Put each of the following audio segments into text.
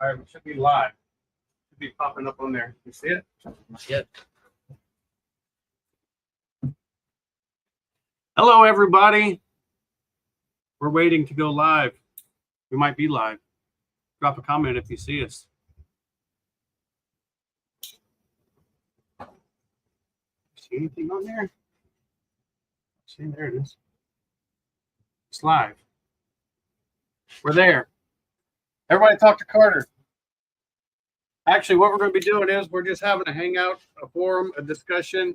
All right, we should be live. Should be popping up on there. You see it? Not yet. Hello, everybody. We're waiting to go live. We might be live. Drop a comment if you see us. See anything on there? See, there it is. It's live. We're there. Everybody talk to Carter. Actually, what we're going to be doing is we're just having a hangout, a forum, a discussion,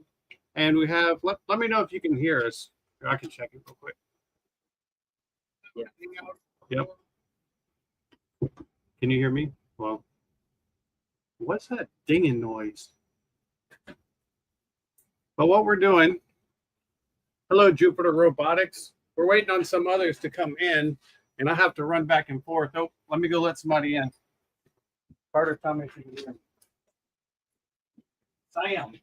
and we have, let me know if you can hear us. I can check it real quick. Yeah. Yep. Can you hear me? Well, what's that dinging noise? But what we're doing, hello, Jupiter Robotics. We're waiting on some others to come in, and I have to run back and forth. Oh, let me go let somebody in. Carter, tell me if you can hear me. Sam.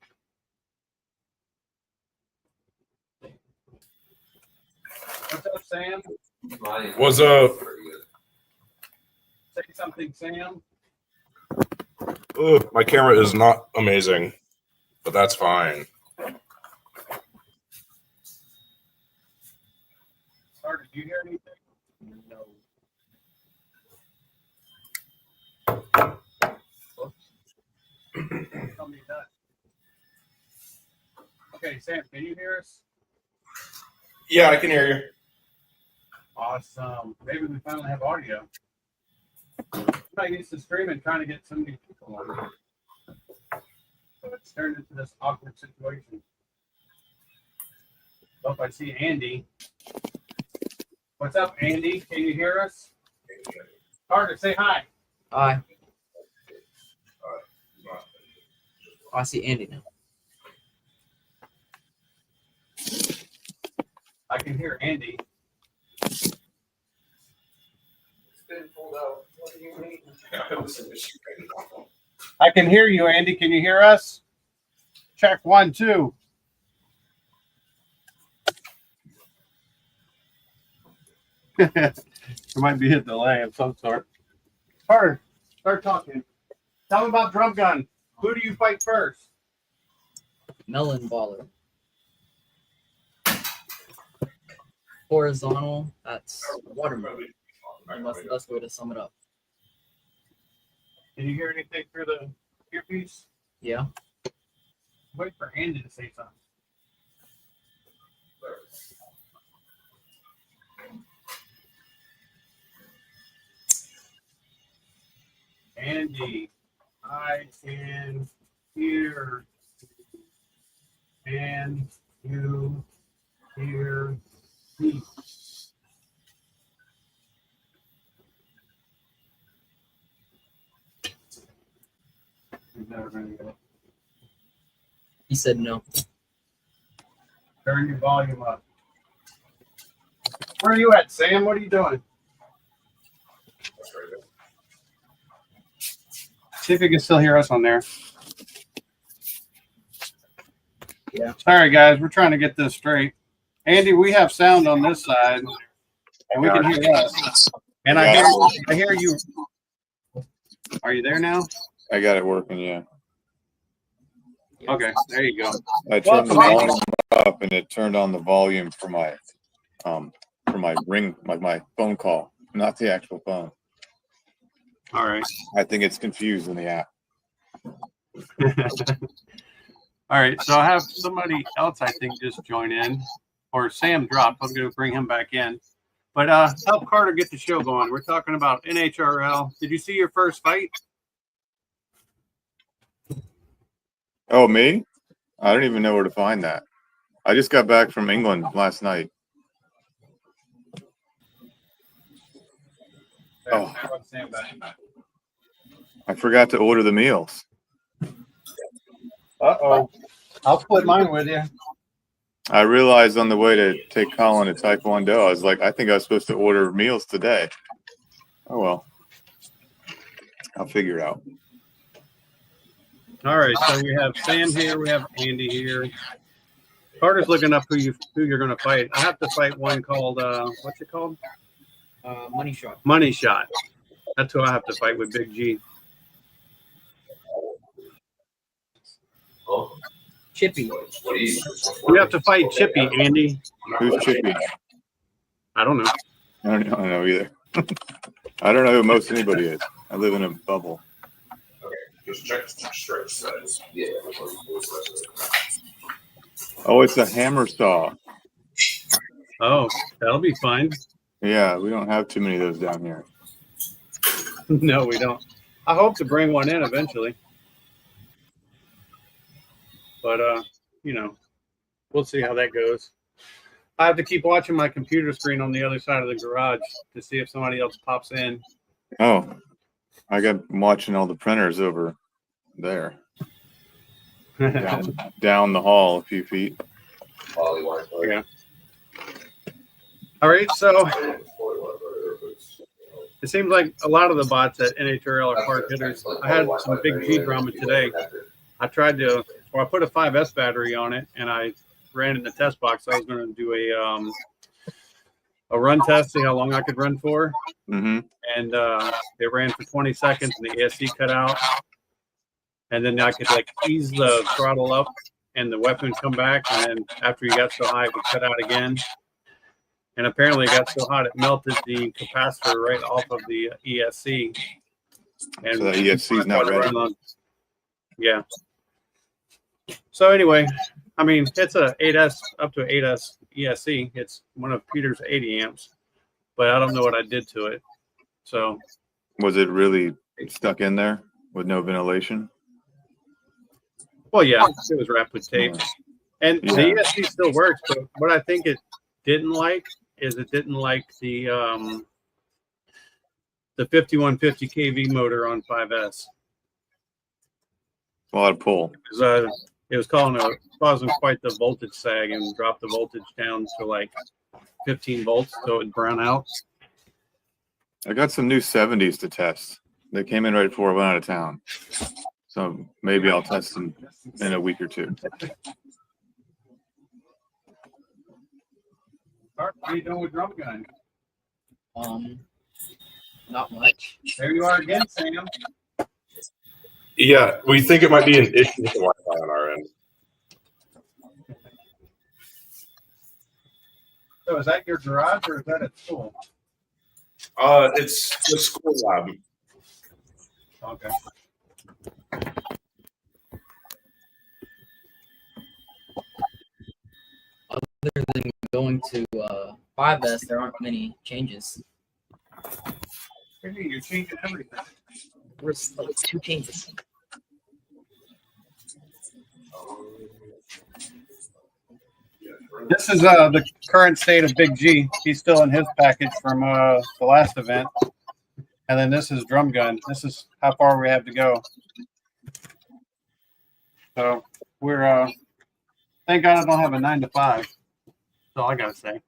What's up, Sam? What's up? Say something, Sam. Ugh, my camera is not amazing, but that's fine. Carter, do you hear anything? No. Tell me that. Okay, Sam, can you hear us? Yeah, I can hear you. Awesome. Maybe we finally have audio. I'm used to streaming, trying to get so many people on. So it's turned into this awkward situation. Oh, if I see Andy. What's up, Andy? Can you hear us? Carter, say hi. Hi. Oh, I see Andy now. I can hear Andy. I can hear you, Andy. Can you hear us? Check 1, 2. There might be a delay of some sort. Carter, start talking. Tell me about drum gun. Who do you fight first? Melon baller. Horizontal, that's watermelon. And that's the best way to sum it up. Can you hear anything through the earpiece? Yeah. Wait for Andy to say something. Andy, I can hear. Can you hear me? He's never going to go. He said no. Turn your volume up. Where are you at, Sam? What are you doing? See if you can still hear us on there. Yeah. Sorry, guys. We're trying to get this straight. Andy, we have sound on this side, and we can hear us. And I hear you. Are you there now? I got it working, yeah. Okay, there you go. I turned the volume up and it turned on the volume for my ring, my phone call, not the actual phone. All right. I think it's confused in the app. All right, so I have somebody else I think just join in, or Sam dropped. I'm going to bring him back in. But help Carter get the show going. We're talking about NHRL. Did you see your first fight? Oh, me? I don't even know where to find that. I just got back from England last night. Oh. I forgot to order the meals. Uh-oh. I'll split mine with you. I realized on the way to take Colin to Taekwondo, I was like, I think I was supposed to order meals today. Oh, well. I'll figure it out. All right, so we have Sam here. We have Andy here. Carter's looking up who you're going to fight. I have to fight one called, what's it called? Money shot. Money Shot. That's who I have to fight with, Big G. Chippy. We have to fight Chippy, Andy. Who's Chippy? I don't know. I don't know either. I don't know who most anybody is. I live in a bubble. Just check stretch size. Yeah. Oh, it's a hammer saw. Oh, that'll be fine. Yeah, we don't have too many of those down here. No, we don't. I hope to bring one in eventually. But, you know, we'll see how that goes. I have to keep watching my computer screen on the other side of the garage to see if somebody else pops in. Oh, I'm watching all the printers over there. Down the hall a few feet. Yeah. All right, so it seems like a lot of the bots at NHRL are hard hitters. I had some big G drama today. I tried to, I put a 5S battery on it, and I ran in the test box. I was going to do a run test, see how long I could run for. Mm-hmm. And it ran for 20 seconds, and the ESC cut out. And then I could like ease the throttle up, and the weapon come back. And then after you got so high, it would cut out again. And apparently, it got so hot it melted the capacitor right off of the ESC. And So the ESC is not ready. Yeah. So anyway, I mean, it's a 8S up to 8S ESC. It's one of Peter's 80 amps, but I don't know what I did to it. So Was it really stuck in there with no ventilation? well, yeah, it was wrapped with tape, and Yeah. the ESC still works. But what I think it didn't like is it didn't like the 5150 kV motor on 5S. A lot of pull. It was causing quite the voltage sag and dropped the voltage down to like 15 volts, so it would brown out. I got some new 70s to test. They came in right before I went out of town. So maybe I'll test them in a week or two. What are you doing with drum gun? Not much. There you are again, Sam. Yeah, we think it might be an issue with the Wi-Fi on our end. So is that your garage or is that at school? It's the school lab. Okay. Other than going to 5S, there aren't many changes. You're changing everything. There's like 2 changes. This is the current state of Big G. He's still in his package from the last event. And then this is drum gun. This is how far we have to go. So we're thank God I don't have a 9 to 5. That's all I gotta say.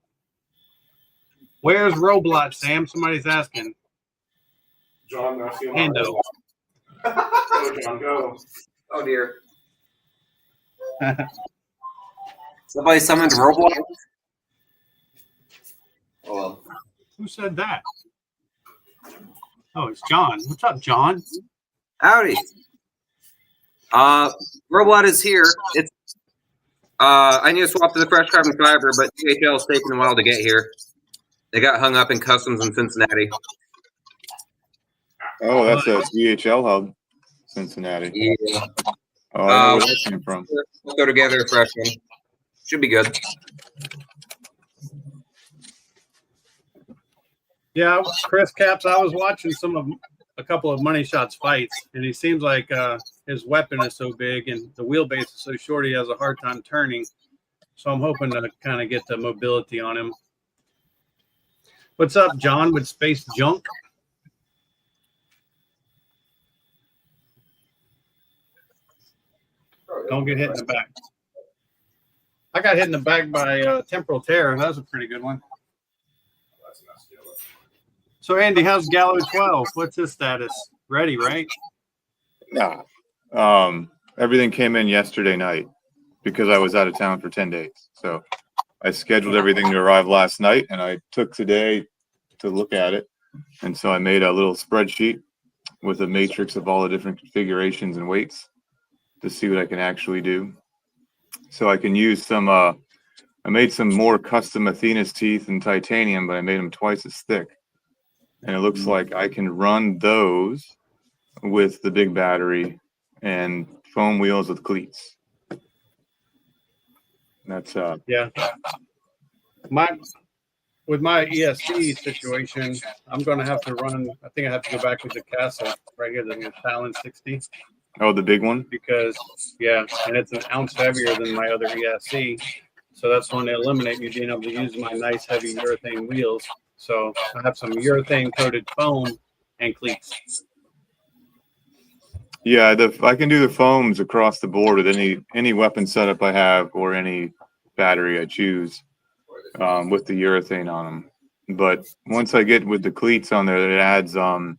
Where's Roblox, Sam? Somebody's asking. John, I see Hando. Go, John, go. Oh dear. Somebody summoned Roblox? Oh well. Who said that? Oh, it's John. What's up, John? Howdy. Robot is here. It's I need to swap to the fresh carbon fiber, but DHL is taking a while to get here. They got hung up in customs in Cincinnati. Oh, that's a DHL hub, Cincinnati. Yeah. Oh, I know where that came from. We'll go together a fresh one. Should be good. Yeah, Chris Caps. I was watching a couple of Money Shots fights, and he seems like his weapon is so big and the wheelbase is so short he has a hard time turning. So I'm hoping to kind of get the mobility on him. What's up, John, with Space Junk? Don't get hit in the back. I got hit in the back by temporal tear. That was a pretty good one. So, Andy, how's Gallo 12? What's his status? Ready, right? Nah. Everything came in yesterday night because I was out of town for 10 days. So I scheduled everything to arrive last night, and I took today to look at it. And so I made a little spreadsheet with a matrix of all the different configurations and weights to see what I can actually do. So I can use some, I made some more custom Athena's teeth in titanium, but I made them twice as thick. And it looks like I can run those with the big battery and foam wheels with cleats. That's Yeah. With my ESC situation, I'm going to have to run. I think I have to go back with the Casa right here, the Talon 60, oh, the big one. because and it's an ounce heavier than my other ESC. So that's going to eliminate me being able to use my nice heavy urethane wheels. So I have some urethane coated foam and cleats. Yeah, I can do the foams across the board with any weapon setup I have or any battery I choose with the urethane on them. But once I get with the cleats on there, it adds the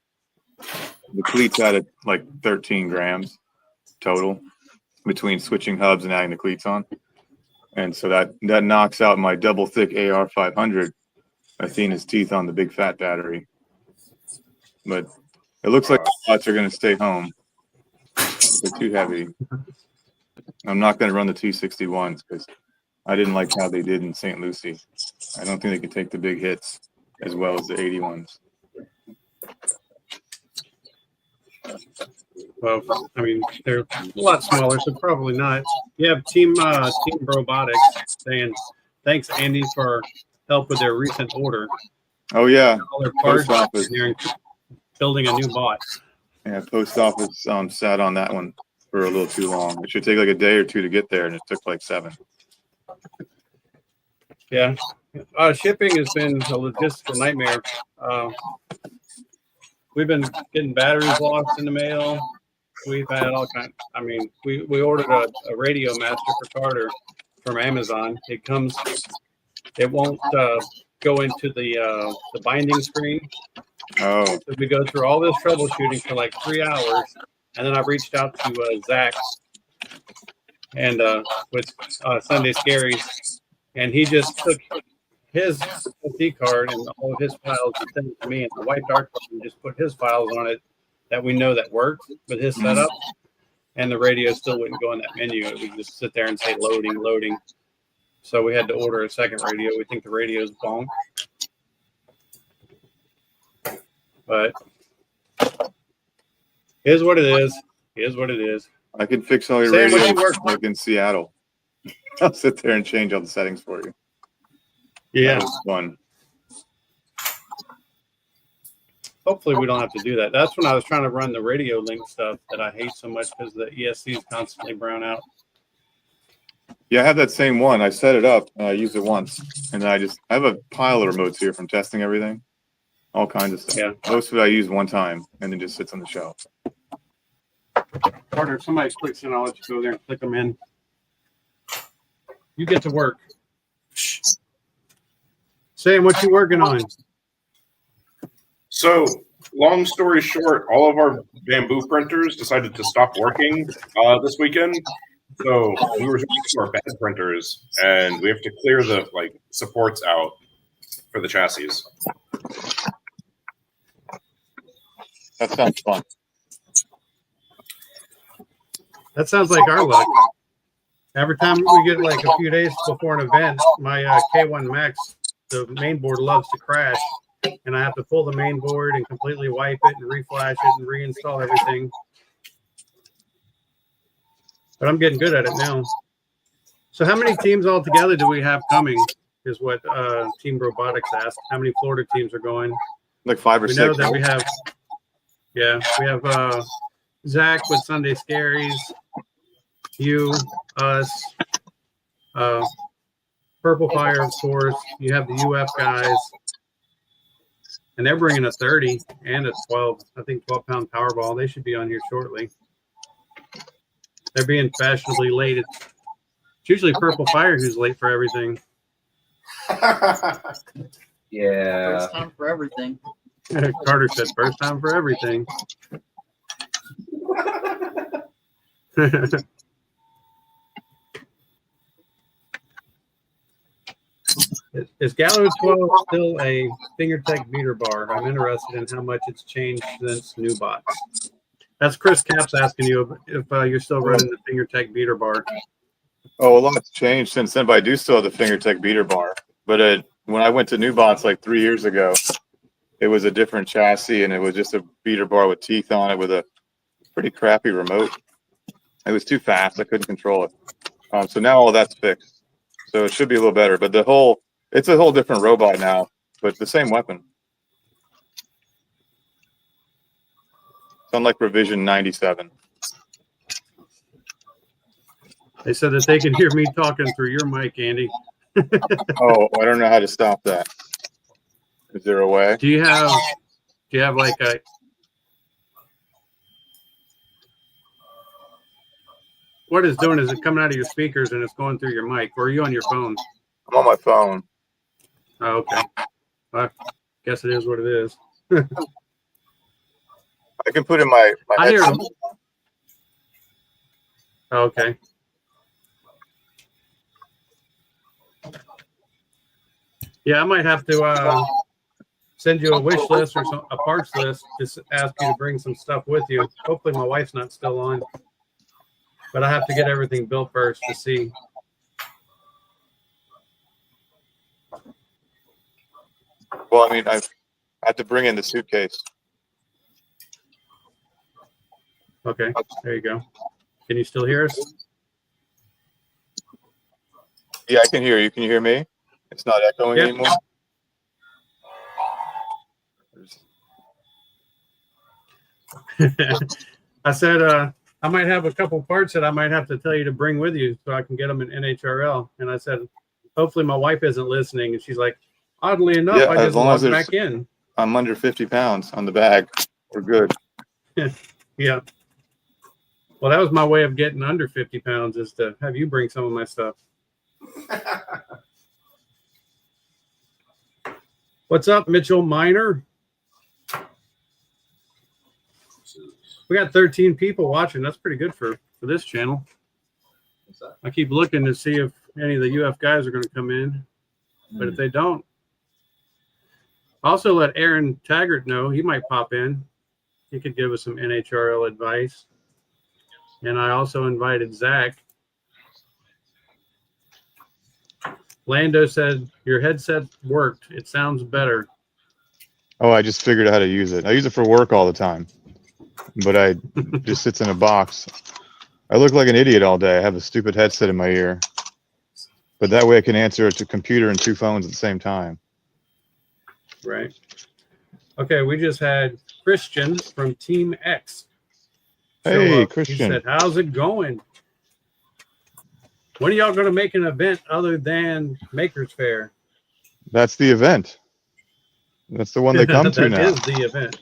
cleats added like 13 grams total between switching hubs and adding the cleats on. And so that knocks out my double thick AR 500 Athena's teeth on the big fat battery. But it looks like the slots are going to stay home. They're too heavy. I'm not going to run the 261s because I didn't like how they did in St. Lucie. I don't think they could take the big hits as well as the 81s. Well, I mean, they're a lot smaller, so probably not. You have Team Robotics saying, thanks, Andy, for help with their recent order. Oh, yeah. All their parts, Post office. and they're building a new bot. Yeah, post office sat on that one for a little too long. It should take like a day or two to get there, and it took like 7. Yeah. Shipping has been a logistical nightmare. We've been getting batteries lost in the mail. We've had all kinds. I mean, we ordered a radio master for Carter from Amazon. It comes, it won't go into the binding screen. Oh, So we go through all this troubleshooting for like 3 hours, and then I reached out to Zach and with Sunday Scaries, and he just took his SD card and all of his files and sent it to me, and I wiped our card and just put his files on it that we know that worked with his setup, and the radio still wouldn't go in that menu. It would just sit there and say loading, loading. So we had to order a second radio. We think the radio's bonked. But here's what it is. Here's what it is. I can fix all your Sam, what you radios work- like in Seattle. I'll sit there and change all the settings for you. Yeah. That was fun. Hopefully we don't have to do that. That's when I was trying to run the radio link stuff that I hate so much because the ESC is constantly brown out. Yeah, I have that same one. I set it up and I used it once, and then I have a pile of remotes here from testing everything, all kinds of stuff. Yeah. Most of it I use one time and then just sits on the shelf. Carter, if somebody clicks in, I'll let you go there and click them in. You get to work. Sam, what you working on? So, long story short, all of our bamboo printers decided to stop working this weekend. So we were switching to our bed printers, and we have to clear the supports out for the chassis. That sounds fun. That sounds like our luck. Every time we get like a few days before an event, my K1 Max, the main board loves to crash, and I have to pull the main board and completely wipe it and reflash it and reinstall everything. But I'm getting good at it now. So how many teams altogether do we have coming is what Team Robotics asked. How many Florida teams are going? Like 5 or We 6. know that we have Zach with Sunday Scaries, you, us, Purple Fire, of course. You have the UF guys, and they're bringing a 30 and a 12, I think 12-pound Powerball. They should be on here shortly. They're being fashionably late. It's usually Purple Fire who's late for everything. Yeah. First time for everything. Carter said, first time for everything. Is Gallo 12 still a FingerTech beater bar? I'm interested in how much it's changed since new bots. That's Chris Caps asking you if you're still running the FingerTech beater bar. Oh, a lot's changed since then, but I do still have the FingerTech beater bar. But when I went to new bots like 3 years ago, it was a different chassis, and it was just a beater bar with teeth on it with a pretty crappy remote. It was too fast. I couldn't control it. So now all that's fixed. So it should be a little better. But it's a whole different robot now, but the same weapon. It's unlike revision 97. They said that they can hear me talking through your mic, Andy. Oh, I don't know how to stop that. Is there a way? Do you have like a what it's doing is it coming out of your speakers and it's going through your mic, or are you on your phone? I'm on my phone. Oh, okay. I guess it is what it is. I can put in my I hear headset. them. Oh, okay. Yeah, I might have to send you a wish list or a parts list. Just ask you to bring some stuff with you. Hopefully, my wife's not still on, but I have to get everything built first to see. Well, I mean, I have to bring in the suitcase. Okay, there you go. Can you still hear us? Yeah, I can hear you. Can you hear me? It's not echoing Yep. anymore. I said I might have a couple parts that I might have to tell you to bring with you so I can get them in NHRL. And I said, hopefully my wife isn't listening. And she's like, oddly enough, Yeah, I as just long as logged there's- back in. I'm under 50 pounds on the bag. We're good. Yeah. Well, that was my way of getting under 50 pounds is to have you bring some of my stuff. What's up, Mitchell Minor? We got 13 people watching. That's pretty good for this channel. I keep looking to see if any of the UF guys are going to come in, but if they don't, also let Aaron Taggart know. He might pop in. He could give us some NHRL advice. And I also invited Zach. Lando said, your headset worked. It sounds better. Oh, I just figured out how to use it. I use it for work all the time, but it just sits in a box. I look like an idiot all day. I have a stupid headset in my ear, but that way I can answer to a computer and two phones at the same time. Right. Okay, we just had Christian from Team X. Hey, He Christian. said, how's it going? When are y'all going to make an event other than Makers Fair? That's the event. That's the one they come to That now. is the event.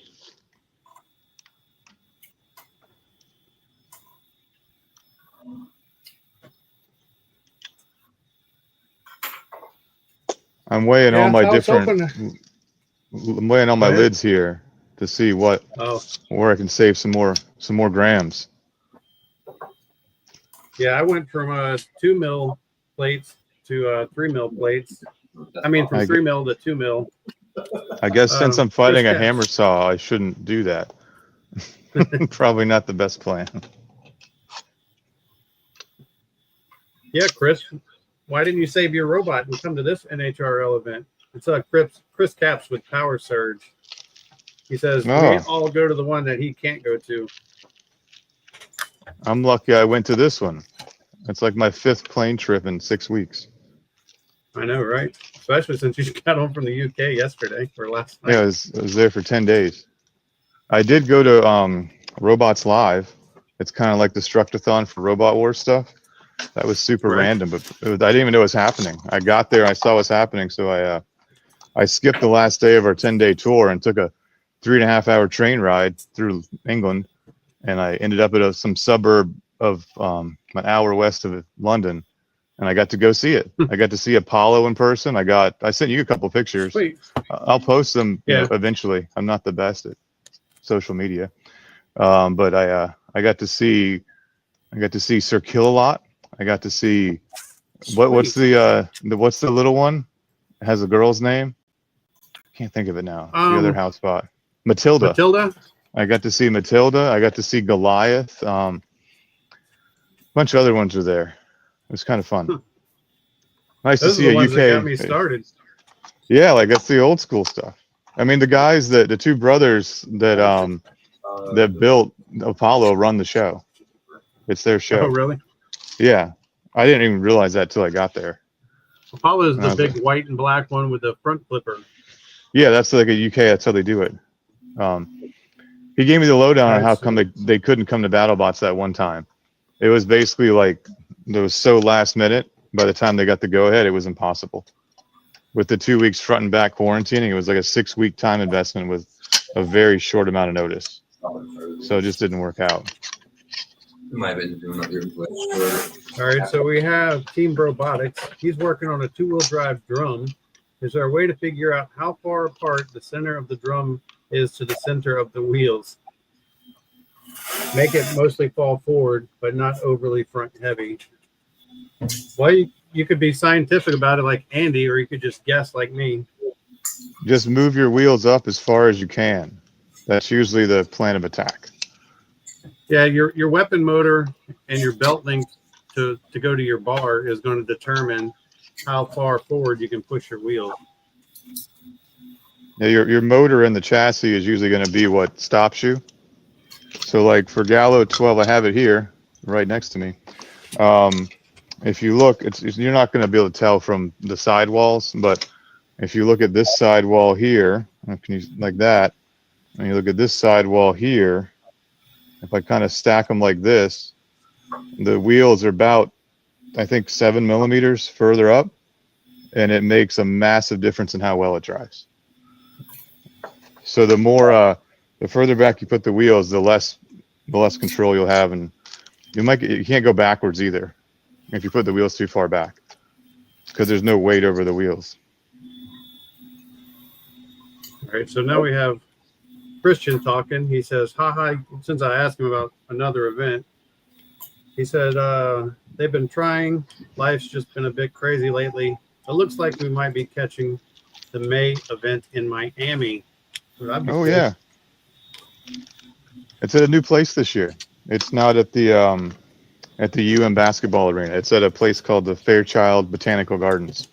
I'm weighing all my I was different. hoping- I'm weighing all my Go ahead. lids here to see where I can save some more grams. Yeah, I went from 2 mil plates to 3 mil plates. I mean, from 3 mil to 2 mil. I guess since I'm fighting a Chris hammer saw, I shouldn't do that. Probably not the best plan. Yeah, Chris, why didn't you save your robot and come to this NHRL event? It's Chris Caps with Power Surge. He says, we all go to the one that he can't go to. I'm lucky I went to this one. It's like my 5th plane trip in 6 weeks. I know, right? Especially since you got home from the UK yesterday or last night. Yeah, I was there for 10 days. I did go to Robots Live. It's kind of like the Structathon for Robot Wars stuff. That was super random, but I didn't even know it was happening. I got there, I saw what's happening, so I skipped the last day of our 10-day tour and took a 3.5-hour train ride through England, and I ended up at some suburb of an hour west of London, and I got to go see it. I got to see Apollo in person. I sent you a couple pictures. Sweet. I'll post them eventually. I'm not the best at social media, but I got to see Sir Kill-A-Lot. I got to see what's the little one? It has a girl's name. Can't think of it now. The other Um, house spot. Matilda. Matilda. I got to see Matilda. I got to see Goliath. A bunch of other ones were there. It was kind of fun. Hmm. Nice Those to are see the a ones that got UK. me started. Yeah, like that's the old school stuff. I mean, the guys that the two brothers that built Apollo run the show. It's their Oh, show. really? Yeah, I didn't even realize that till I got there. Apollo is And I the was big white and black one with the front flipper. Yeah, that's like a UK. That's how they do it. He gave me the lowdown on how come they couldn't come to BattleBots that one time. It was basically like it was so last minute. By the time they got the go ahead, it was impossible. With the 2 weeks front and back quarantining, it was like a 6-week time investment with a very short amount of notice. So it just didn't work out. Might have been doing up your All right, so we have Team Robotics. He's working on a 2-wheel drive drum. Is there a way to figure out how far apart the center of the drum is to the center of the wheels? Make it mostly fall forward, but not overly front heavy. Well, you could be scientific about it like Andy, or you could just guess like me. Just move your wheels up as far as you can. That's usually the plan of attack. Yeah, your weapon motor and your belt length to go to your bar is going to determine how far forward you can push your wheel. Yeah, your motor and the chassis is usually going to be what stops you. So like for Gallo 12, I have it here right next to me. If you look, you're not going to be able to tell from the sidewalls, but if you look at this sidewall here, can you like that, and you look at this sidewall here, if I kind of stack them like this, the wheels are about, I think, 7 millimeters further up, and it makes a massive difference in how well it drives. So the further back you put the wheels, the less control you'll have, and you can't go backwards either if you put the wheels too far back, because there's no weight over the wheels. All right, so now we have Christian talking. He says, hi, since I asked him about another event. He said, they've been trying. Life's just been a bit crazy lately. It looks like we might be catching the May event in Miami. Oh, cool. Yeah. It's at a new place this year. It's not at the UM basketball arena. It's at a place called the Fairchild Botanical Gardens.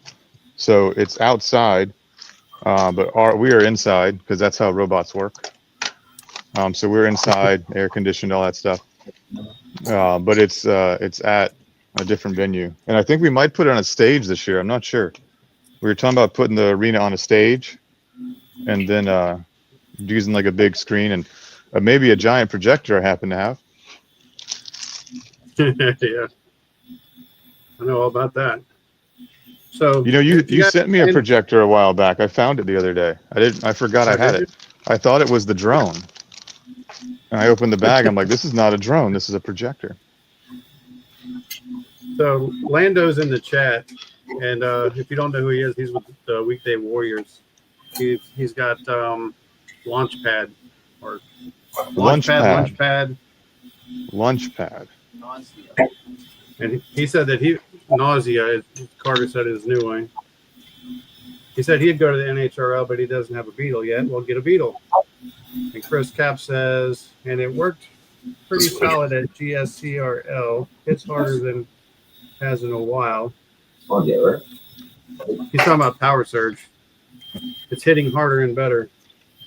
So it's outside, but we are inside because that's how robots work. So we're inside, air conditioned, all that stuff. But it's at a different venue, and I think we might put it on a stage this year. I'm not sure. We were talking about putting the arena on a stage, and then using like a big screen and maybe a giant projector I happen to have. Yeah, I know all about that. So you sent me a projector a while back. I found it the other day. I forgot I had it. I thought it was the drone. And I opened the bag. I'm like, this is not a drone. This is a projector. So Lando's in the chat, and if you don't know who he is, he's with the Weekday Warriors. He's got Launchpad or Launchpad. And he said that Nausea, Carter said, is new one. He said he'd go to the NHRL, but he doesn't have a Beetle yet. Well, get a Beetle. And Chris Cap says, and it worked pretty solid at GSCRL. It's harder than it has in a while. He's talking about Power Surge. It's hitting harder and better.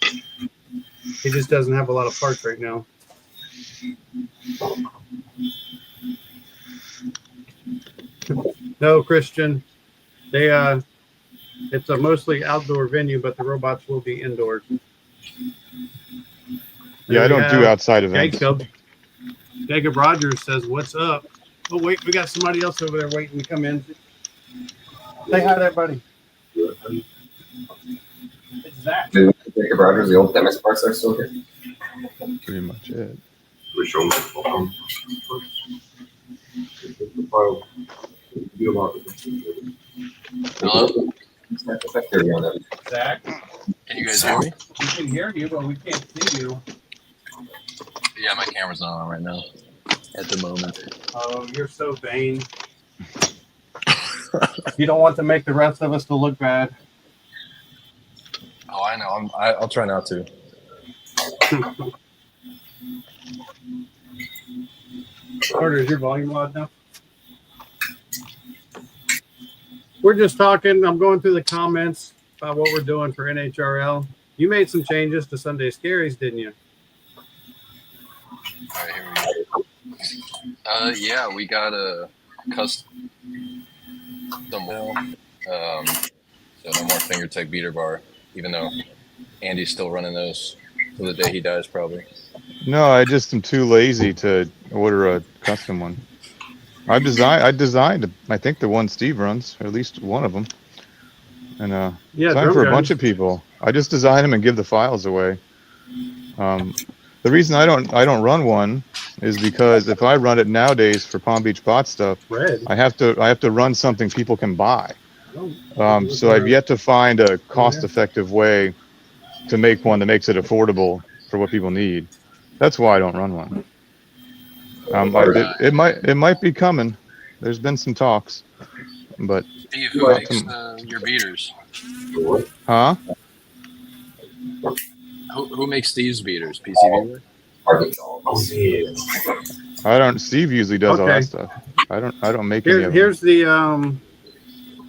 He just doesn't have a lot of parts right now. No, Christian. It's a mostly outdoor venue, but the robots will be indoors. Yeah, I don't do outside events. Jacob Rogers says, "What's up?" Oh wait, we got somebody else over there waiting to come in. Say hi there, buddy. It's Zach. Jacob Rogers, the old Demis parts are still here. Pretty much it. We show them. Hello? Zach, Can you guys hear me? we can hear you, but we can't see you. Yeah, my camera's not on right now at the moment. Oh, you're so vain. You don't want to make the rest of us to look bad. Oh, I know. I'll try not to. Carter, is your volume loud now? We're just talking. I'm going through the comments about what we're doing for NHRL. You made some changes to Sunday Scaries, didn't you? All right, here we go. Yeah, we got a custom wheel. So no more finger tech beater bar, even though Andy's still running those till the day he dies, probably. No, I just am too lazy to order a custom one. I designed, I think the one Steve runs, or at least one of them. And Yeah, designed drum for a guns. bunch of people. I just design them and give the files away. The reason I don't run one is because if I run it nowadays for Palm Beach bot stuff, Red. I have to run something people can buy. Oh, So I've yet to find a cost-effective way to make one that makes it affordable for what people need. That's why I don't run one. It might be coming. There's been some talks, but Steve, who makes your beaters? huh? Who makes Steve's beaters? PCB? I don't. Steve usually does all Okay. that stuff. I don't make any of them.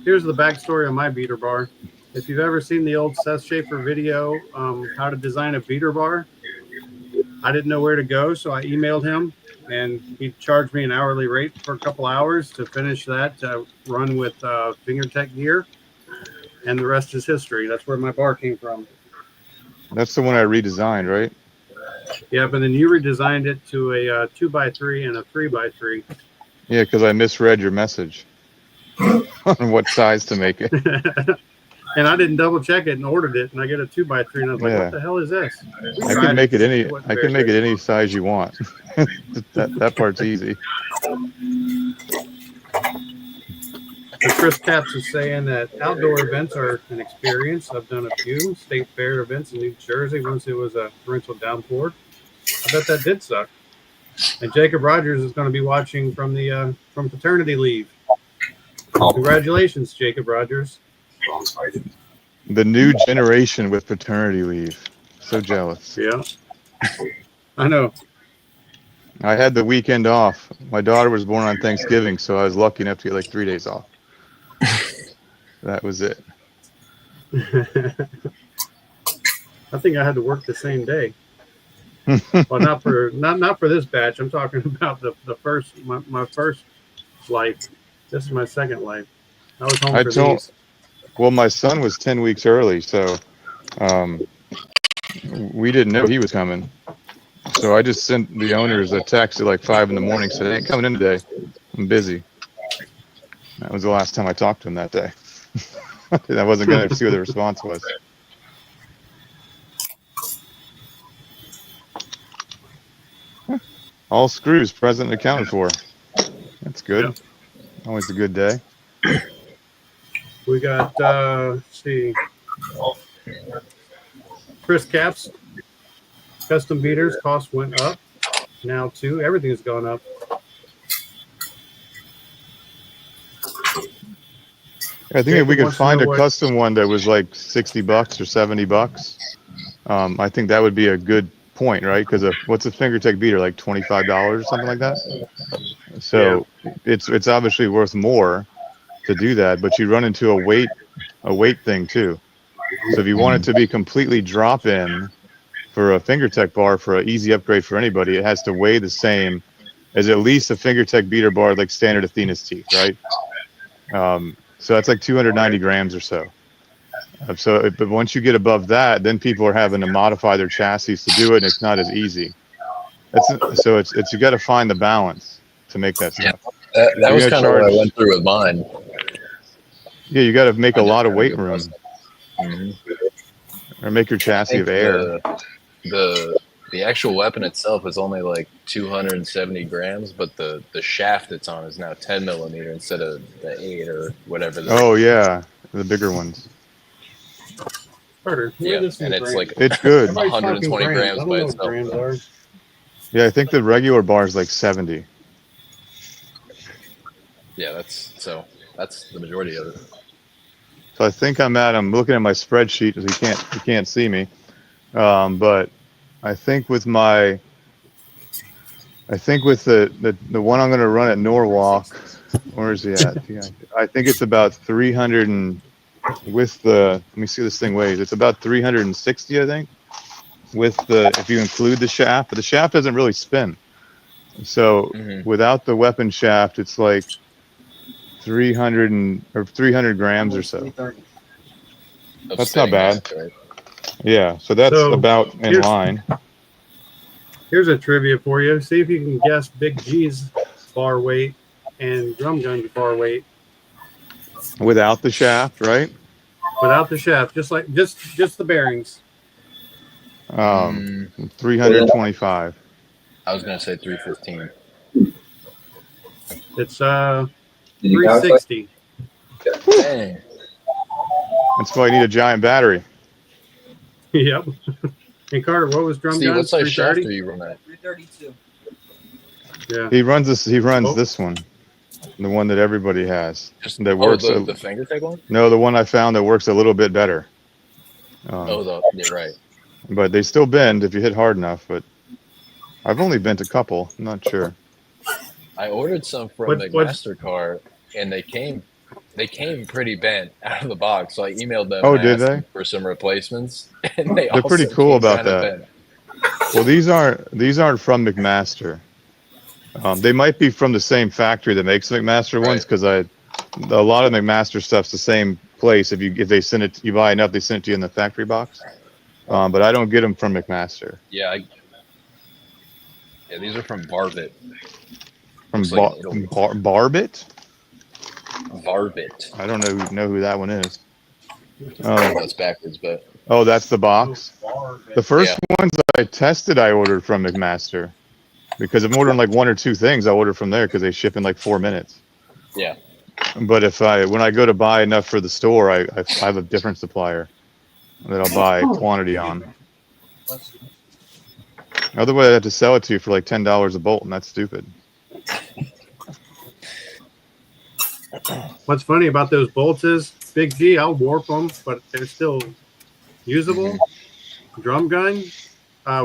Here's the backstory on my beater bar. If you've ever seen the old Seth Schaefer video, how to design a beater bar, I didn't know where to go, so I emailed him, and he charged me an hourly rate for a couple hours to finish that, to run with FingerTech gear, and the rest is history. That's where my bar came from. That's the one I redesigned, right? Yeah, but then you redesigned it to a 2x3 and a 3x3. Yeah, because I misread your message on what size to make it. And I didn't double check it and ordered it, and I get a 2x3, and I was like, Yeah. "What the hell is this?" I can make it any. I can make it any size you want. that part's easy. But Chris Capps is saying that outdoor events are an experience. I've done a few state fair events in New Jersey once it was a torrential downpour. I bet that did suck. And Jacob Rogers is going to be watching from the from paternity leave. Congratulations, Jacob Rogers. The new generation with paternity leave. So jealous. Yeah, I know. I had the weekend off. My daughter was born on Thanksgiving, so I was lucky enough to get like 3 days off. That was it. I think I had to work the same day. Well, not for this batch. I'm talking about the first my first life. This is my second life. I was home for these. Well, my son was 10 weeks early, so we didn't know he was coming. So I just sent the owners a text at like 5 in the morning, said, "I ain't coming in today. I'm busy." That was the last time I talked to him that day. I wasn't going to see what the response was. All screws present and accounted for. That's good. Yep. Always a good day. We got let's see, Chris Capps. Custom beaters cost went up. Now too, everything's gone up. I think if we could find a custom one that was like $60 or $70, I think that would be a good point, right? Because what's a FingerTech beater, like $25 or something like that? So yeah. It's obviously worth more to do that, but you run into a weight thing too. So if you want it to be completely drop-in for a FingerTech bar, for an easy upgrade for anybody, it has to weigh the same as at least a FingerTech beater bar, like standard Athena's teeth, right? So that's like 290 grams or so. But once you get above that, then people are having to modify their chassis to do it, and it's not as easy. So you got to find the balance to make that stuff. Yeah, that was kind of what I went through with mine. Yeah, you got to make a lot of weight room, or make your chassis of air. The actual weapon itself is only like 270 grams, but the shaft it's on is now 10 millimeter instead of the 8 or whatever. Oh yeah, the bigger ones. Carter, yeah, and it's like it's good. 120 grams by itself. Yeah, I think the regular bar is like 70. Yeah, that's the majority of it. So I think I'm looking at my spreadsheet because you can't see me. But I think with the one I'm going to run at Norwalk, where is he at? I think it's about 300 and let me see this thing weighs. It's about 360, I think, if you include the shaft, but the shaft doesn't really spin. So without the weapon shaft, it's like 300 grams or so. That's not bad. Right? Yeah, so that's about in line. Here's a trivia for you. See if you can guess Big G's bar weight and Drum Gun's bar weight Without the shaft, right? without the shaft, just the bearings. 325. I was gonna say 315. It's 360. Dang. That's why you need a giant battery. Yep. And Carter, what was Drum Steve, Gun? what size shaft 330? are you running at? 332. Yeah. He runs this one, the one that everybody has. Just That works. the fingertip one? No, the one I found that works a little bit better. You're right. But they still bend if you hit hard enough. But I've only bent a couple. I'm not sure. I ordered some from McMaster-Carr, and they came pretty bent out of the box. So I emailed them. Oh, and did asked they? them for some replacements, and they're pretty cool about kinda that. bent. Well, these aren't from McMaster. They might be from the same factory that makes McMaster ones, because a lot of McMaster stuff's the same place. If they send it, you buy enough, they send it to you in the factory box. But I don't get them from McMaster. Yeah, these are from Varvit. From Looks like Italy. Barbit? Varvit. I don't know who that one is. That's backwards, but Oh, that's the box. The first ones I tested, I ordered from McMaster, because if I'm ordering like one or two things, I order from there because they ship in like 4 minutes. yeah. But when I go to buy enough for the store, I have a different supplier that I'll buy quantity on. Otherwise, I have to sell it to you for like $10 a bolt, and that's stupid. What's funny about those bolts is Big G, I'll warp them, but they're still usable. Drum Gun,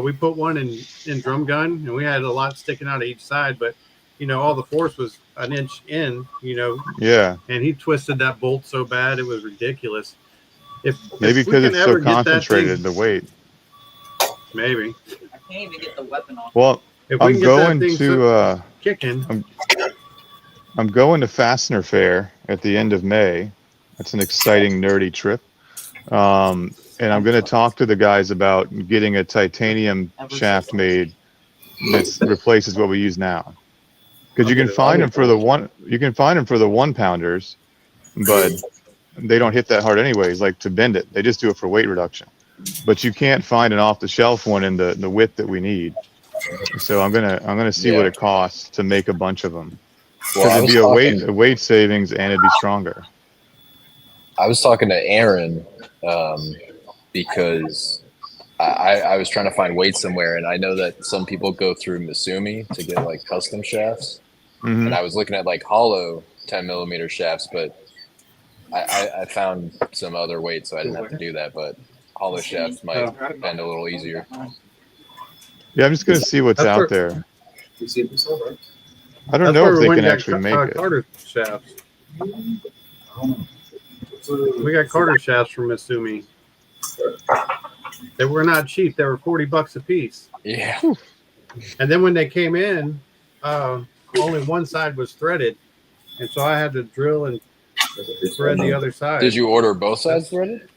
we put one in Drum Gun, and we had a lot sticking out of each side, but all the force was an inch in, Yeah. and he twisted that bolt so bad it was ridiculous. Maybe because it's so concentrated, the weight. Maybe. I can't even get the weapon off. Well, I'm going to kicking. I'm going to Fastener Fair at the end of May. That's an exciting, nerdy trip. And I'm going to talk to the guys about getting a titanium shaft made that replaces what we use now. Because you can find them for the 1 pounders, but they don't hit that hard anyways, like to bend it. They just do it for weight reduction. But you can't find an off-the-shelf one in the width that we need. So I'm gonna see what it costs to make a bunch of them. Because it'd be a weight savings, and it'd be stronger. I was talking to Aaron because I was trying to find weight somewhere, and I know that some people go through Misumi to get like custom shafts. And I was looking at like hollow 10mm shafts, but I found some other weights, so I didn't have to do that. But hollow shafts might bend a little easier. Yeah, I'm just gonna see what's out there. I don't know if they can actually make it. Carter shafts. We got Carter shafts from Misumi. They were not cheap. They were $40 a piece. Yeah. And then when they came in, only one side was threaded, and so I had to drill and thread the other side. Did you order both sides threaded?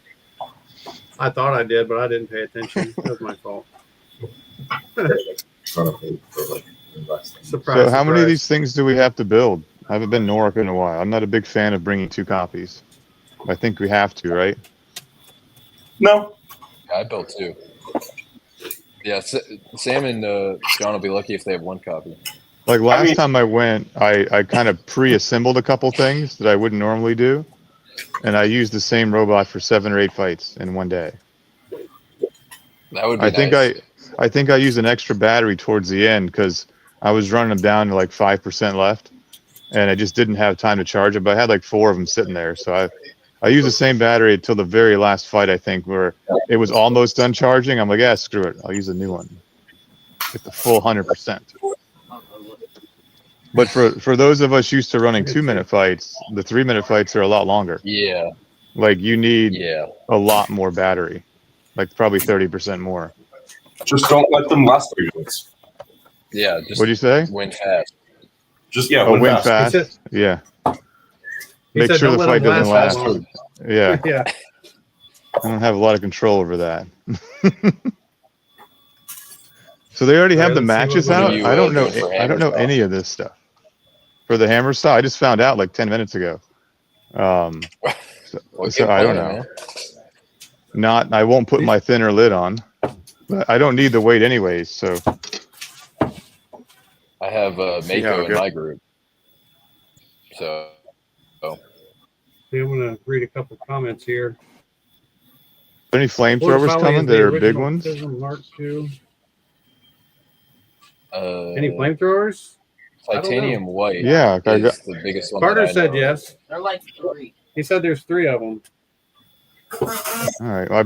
I thought I did, but I didn't pay attention. That was my fault. Surprise, So how many of these things do we have to build? I haven't been to Norwalk in a while. I'm not a big fan of bringing 2 copies. I think we have to, right? No. Yeah, I built 2. Yeah, Sam and John will be lucky if they have 1 copy. Like last time I went, I kind of pre-assembled a couple things that I wouldn't normally do, and I used the same robot for 7 or 8 fights in one day. That would be nice. I think I used an extra battery towards the end because I was running them down to like 5% left, and I just didn't have time to charge it. But I had like 4 of them sitting there, so I I used the same battery until the very last fight, I think, where it was almost done charging. I'm like, yeah, screw it. I'll use a new one. Get the full 100%. But for those of us used to running 2-minute fights, the 3-minute fights are a lot longer. Yeah. Like you need Yeah. a lot more battery, like probably 30% more. Just don't let them last 3 minutes. Yeah. Just What'd you say? win fast. Just yeah, Oh, win fast. fast. He said- Yeah. He Make said sure the don't let fight them doesn't last last. that long. Yeah. Yeah. I don't have a lot of control over that. So they already All have right, the let's see matches what out. you, I don't know. doing for I don't know hammer any of this stuff for the hammer style. I just found out like 10 minutes ago. So Get I don't playing, know. man. Not. I won't put my thinner lid on, but I don't need the weight anyways. So I have See how Mako it in goes. my group. So Okay, I'm gonna read a couple comments here. are there any Ford flamethrowers Folly coming is that the are big original ones? Prism Mark II. uh, Any flamethrowers? I don't know. titanium white Yeah, I got. is the biggest one. Carter that I said know. yes. They're like 3. He said there's 3 of them. All right, well,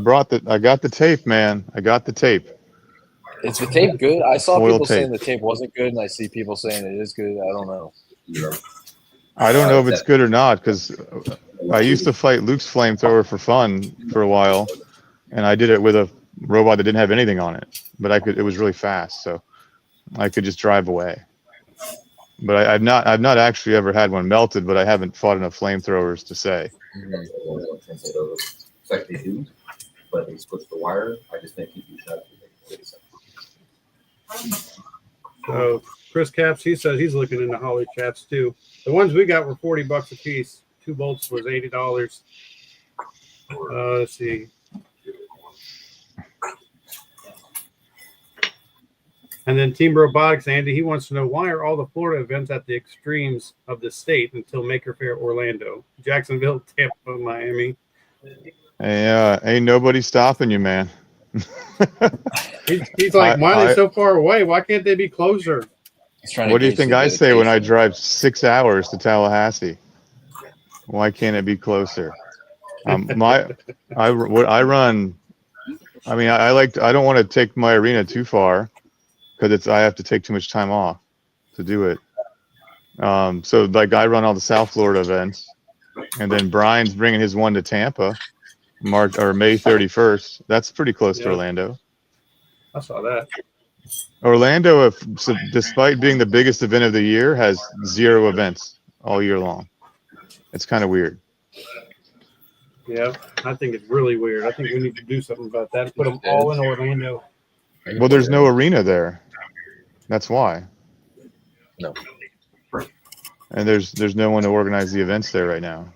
I got the tape, man. I got the tape. Is the tape good? I saw Foil people saying tape. the tape wasn't good, and I see people saying it is good. I don't know. I don't know if it's good or not because I used to fight Luke's flamethrower for fun for a while, and I did it with a robot that didn't have anything on it, but I could. It was really fast, so I could just drive away. But I've not actually ever had one melted, but I haven't fought enough flamethrowers to say. It's like they do, but they switch the wire. I just think you should. So Chris Caps, he says he's looking into Holly chaps too. The ones we got were $40 a piece. 2 bolts was $80. Let's see. And then Team Robotics, Andy, he wants to know why are all the Florida events at the extremes of the state until Maker Faire Orlando, Jacksonville, Tampa, Miami. Hey, ain't nobody stopping you, man. He's like, why are they I- so far away? Why can't they be closer? He's trying to What do you gauge think the I say when I dedication. drive 6 hours to Tallahassee? Why can't it be closer? What I run. I mean, I don't want to take my arena too far because I have to take too much time off to do it. So like I run all the South Florida events, and then Brian's bringing his one to Tampa, May 31st. That's pretty close to Yeah. Orlando. I saw that. Orlando, despite being the biggest event of the year, has 0 events all year long. It's kind of weird. Yeah, I think it's really weird. I think we need to do something about that. Put them all in Orlando. Well, there's no arena there. That's why. No. And there's no one to organize the events there right now.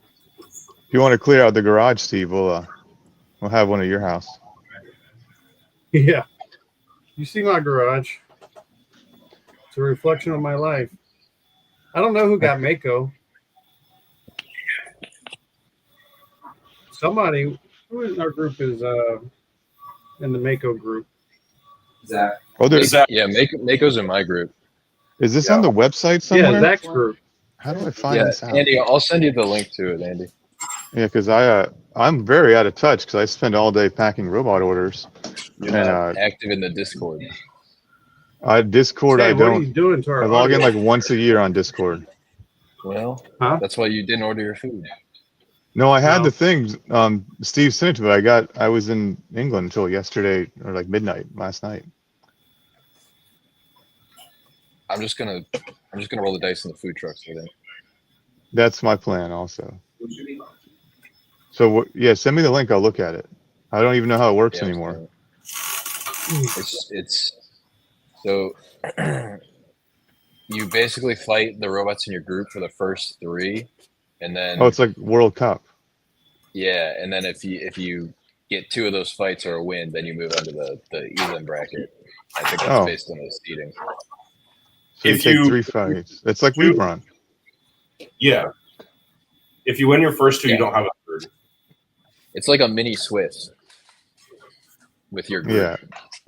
If you want to clear out the garage, Steve, we'll have one at your house. Yeah. You see my garage. It's a reflection of my life. I don't know who got Mako. Somebody who in our group is in the Mako group. Zach. Oh, Yeah, Mako's in my group. is this on the website somewhere? Yeah, Zach's group. How do I find Yeah, this out? Andy, I'll send you the link to it, Andy. Yeah, because I'm very out of touch because I spend all day packing robot orders. You're And, not active in the Discord. Discord, Hey, I what are don't. you doing to our I log in audience? like once a year on Discord. Well, Huh? that's why you didn't order your food. No, I had No. the things. Steve sent it to me. I was in England until yesterday or like midnight last night. I'm just gonna roll the dice in the food trucks today. That's my plan also. So yeah, send me the link. I'll look at it. I don't even know how it works Yeah, anymore. It's so you basically fight the robots in your group for the first 3, and then Oh, it's like World Cup. yeah, and then if you get 2 of those fights or a win, then you move on to the Elam bracket. I think that's Oh. based on the seeding. So you If take you- 3 fights. It's like we've run. Yeah. If you win your first 2, Yeah. you don't have a third. It's like a mini Swiss with your group. Yeah,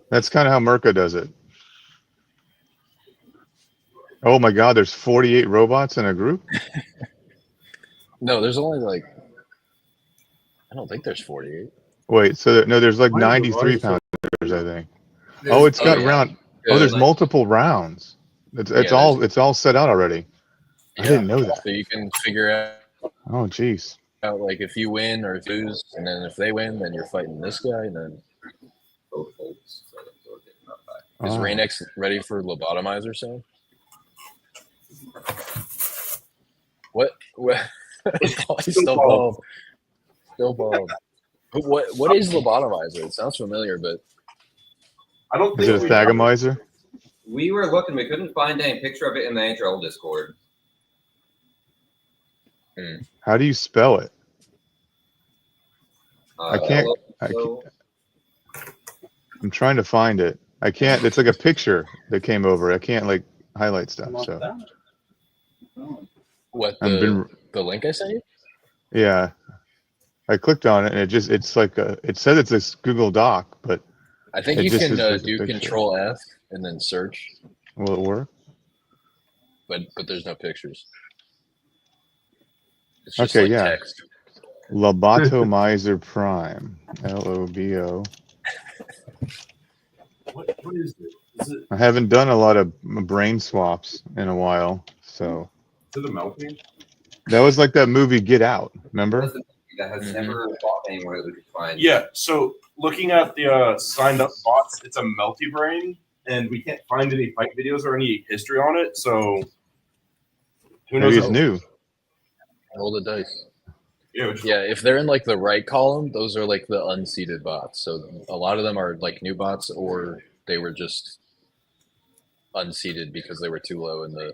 that's kind of how Merca does it. Oh my God, there's 48 robots in a group. No, there's only like I don't think there's 48. Wait, so no, there's like Mine was 93 always pounders, I think. There's- Oh, it's got yeah. round. Oh, Yeah, there's like- multiple rounds. It's Yeah, all set out already. I didn't know that. So you can figure Oh, geez. out like if you win or if you lose, and then if they win, then you're fighting this guy, and then both folds, so we're getting up back. is Oh. Rain-X ready for lobotomizer soon? What? He's still bald. Still bald. What is lobotomizer? It sounds familiar, but I don't Is think it a we- thagomizer? We were looking, we couldn't find any picture of it in the NHRL Discord. How do you spell it? I can't- So, I'm trying to find it. I can't. It's like a picture that came over. I can't like highlight stuff. So what I've been. the link I sent you? Yeah, I clicked on it and it's like it says it's this Google Doc, but I think It you just can is just a do picture. Control F and then search, will it work? but there's no pictures. It's just Okay, like yeah. text. Lobotomizer Prime. LOBO. What is it? Is it I haven't done a lot of brain swaps in a while, so to the melting? that was like that movie Get Out. Remember? that has Mhm. never bought anywhere that we could find. Yeah. So looking at the signed up bots, it's a melty brain, and we can't find any fight videos or any history on it. So who knows? Maybe it's new. Roll the dice. Yeah, which- Yeah, if they're in like the right column, those are like the unseated bots. So a lot of them are like new bots, or they were just unseated because they were too low in the.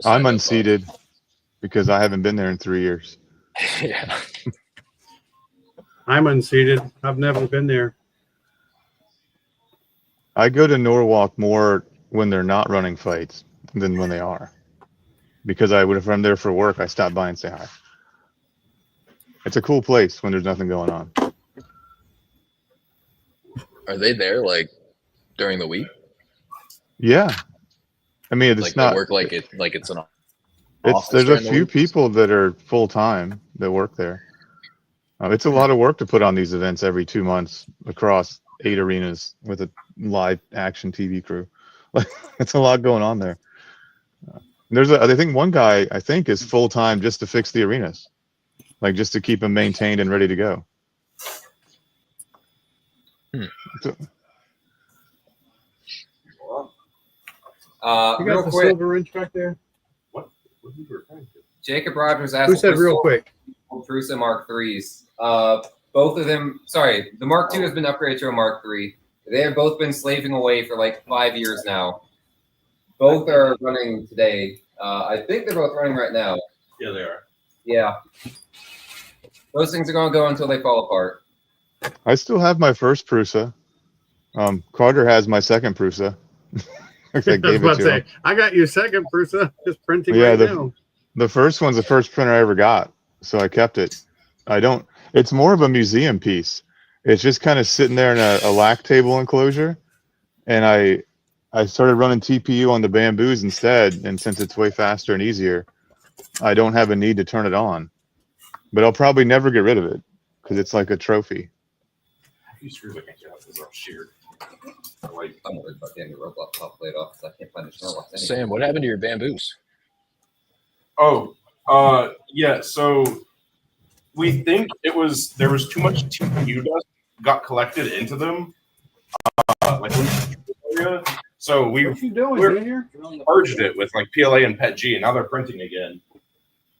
I'm sign-up unseated because I haven't been there in 3 years. bots. Yeah. I'm unseated. I've never been there. I go to Norwalk more when they're not running fights than when they are. Because if I'm there for work, I stop by and say hi. It's a cool place when there's nothing going on. Are they there like during the week? Yeah. I mean, it's Like not. they work like it's an. It's office there's a during the few week? people that are full time that work there. It's a lot of work to put on these events every 2 months across 8 arenas with a live action TV crew. Like it's a lot going on there. I think one guy is full time just to fix the arenas, like just to keep them maintained and ready to go. You Real got the quick, silver wrench back there? What are you referring to? Jacob Rogers asked Who said for real quick? Prusa Mark IIIs. Both of them, sorry, the Mark II has been upgraded to a Mark III. They have both been slaving away for like 5 years now. Both are running today. I think they're both running right now. Yeah, they are. Yeah. Those things are going to go until they fall apart. I still have my first Prusa. Carter has my second Prusa. I I was gave about it to to say, him. I got your second, Prusa. Just printing Yeah, right now. The first one's the first printer I ever got, so I kept it. It's more of a museum piece. It's just kind of sitting there in a lac table enclosure, and I started running TPU on the bamboos instead, and since it's way faster and easier, I don't have a need to turn it on. But I'll probably never get rid of it because it's like a trophy. These screws I can't get out because they're all sheared. Like, I'm worried about getting the robot top plate off because I can't find the snowbox anyway. Sam, what happened to your bamboos? yeah. So we think there was too much TPU dust got collected into them, like in the area. So we What you doing, we're- Junior? merged it with like PLA and PETG, and now they're printing again.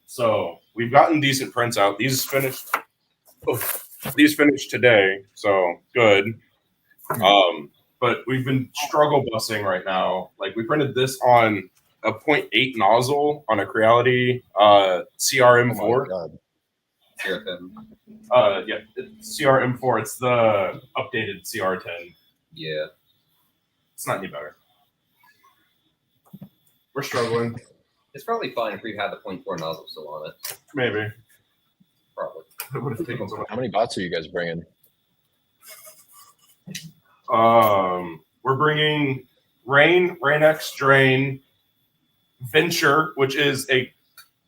So we've gotten decent prints out. These finished today, so good. But we've been struggle busing right now. Like we printed this on a 0.8 nozzle on a Creality CRM4. Oh my God. Here, then. Yeah, it's CRM4. It's the updated CR10. Yeah. It's not any better. We're struggling. It's probably fine if we had the 0.4 nozzle still on it. Maybe. Probably. It would have taken so much. How many bots are you guys bringing? We're bringing Rain-X Drain, Venture, which is a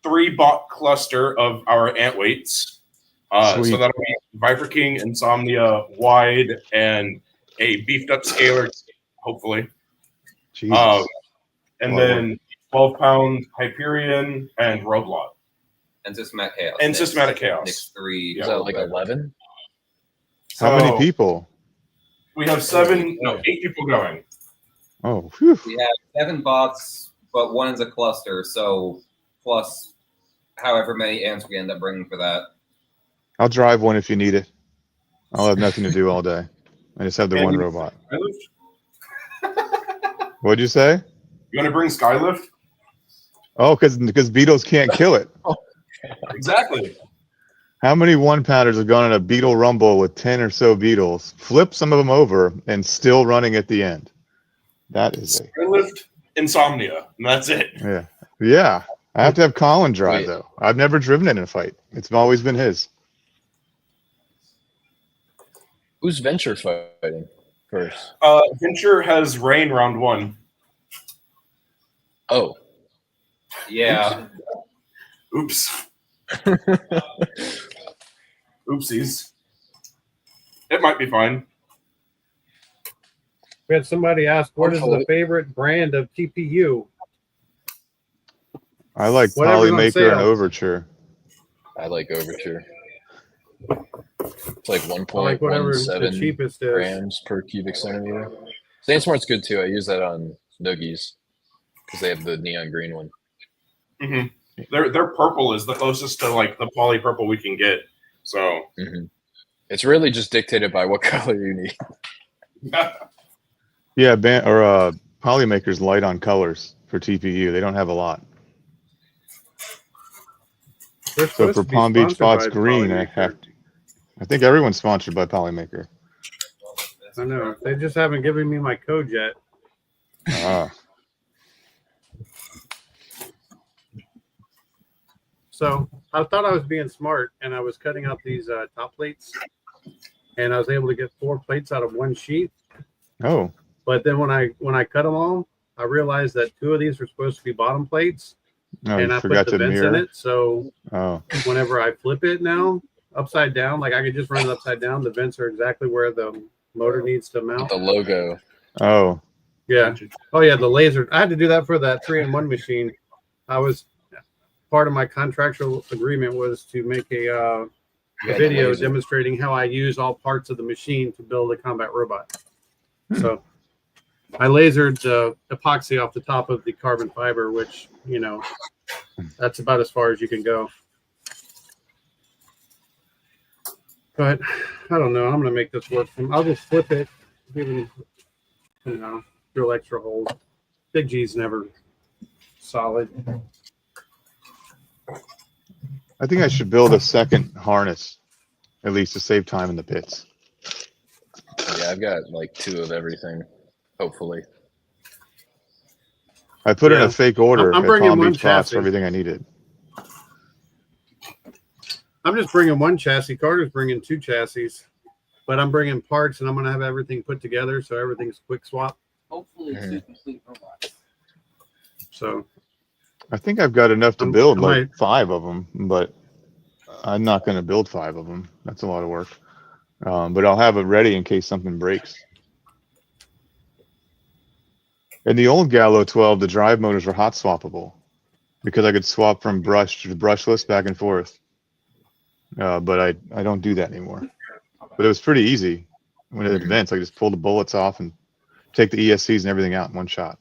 3-bot cluster of our ant weights. So Sweet. that'll be Viper King, Insomnia, Wide, and a beefed up scalar, hopefully. Jesus. And Wow. then 12-pound Hyperion and Roadblock. And Systematic Chaos. And Next- Systematic Chaos. Next 3. Is that like 11? How many So people? We have 8 people going. Oh, whew. We have 7 bots, but 1 is a cluster, so plus however many ants we end up bringing for that. I'll drive one if you need it. I'll have nothing to do all day. I just have the one robot. What'd you say? You want to bring Skylift? Oh, because beetles can't kill it. Exactly. How many 1-pounders have gone on a beetle rumble with 10 or so beetles, flipped some of them over, and still running at the end? That is Skylift, Insomnia, and that's it. Yeah. I have to have Colin drive, Wait. though. I've never driven it in a fight. It's always been his. Who's Venture fighting first? Venture has rain round 1. Oh. Yeah. Oops. Oopsies. It might be fine. We had somebody ask, what is the Hopefully. favorite brand of TPU? I like Whatever's on Polymaker sale. and Overture. I like Overture. It's like I like whatever the 1.17 cheapest is. grams per cubic centimeter. SandSmart's good too. I use that on Noogies because they have the neon green one. Mm-hmm. Their purple is the closest to like the poly purple we can get. So It's really just dictated by what color you need. Yeah, Polymaker's light on colors for TPU. They don't have a lot. They're So supposed for to be Palm Beach sponsored bots by green, I think everyone's sponsored by Polymaker. I know. They just haven't given me my code yet. Ah. So I thought I was being smart, and I was cutting out these top plates, and I was able to get 4 plates out of 1 sheet. Oh. But then when I cut them all, I realized that 2 of these were supposed to be bottom plates, No, and you I forgot put the to vents mirror. in it. So Oh. whenever I flip it now upside down, like I could just run it upside down. The vents are exactly where the motor needs to mount. The logo. Oh. Yeah. Oh yeah, the laser. I had to do that for that 3-in-1 machine. I was part of my contractual agreement was to make a Yeah, the video laser. demonstrating how I use all parts of the machine to build a combat robot. So I lasered the epoxy off the top of the carbon fiber, which, you know, that's about as far as you can go. But I don't know. I'm going to make this work. I'll just flip it, even, you know, drill extra holes. Big G's never solid. I think I should build a second harness, at least to save time in the pits. Yeah, I've got like 2 of everything. Hopefully. I put in Yeah. a fake order I'm at bringing Palm one Beach Bots chassis. for everything I needed. I'm just bringing 1 chassis. Carter's bringing 2 chassis, but I'm bringing parts, and I'm going to have everything put together so everything's quick swap. Hopefully it's a complete robot. So I think I've got enough to I build might- like 5 of them, but I'm not going to build 5 of them. That's a lot of work. But I'll have it ready in case something breaks. In the old Gallo 12, the drive motors were hot swappable because I could swap from brush to brushless back and forth. But I don't do that anymore. But it was pretty easy. When it advanced, I just pull the bullets off and take the ESCs and everything out in one shot.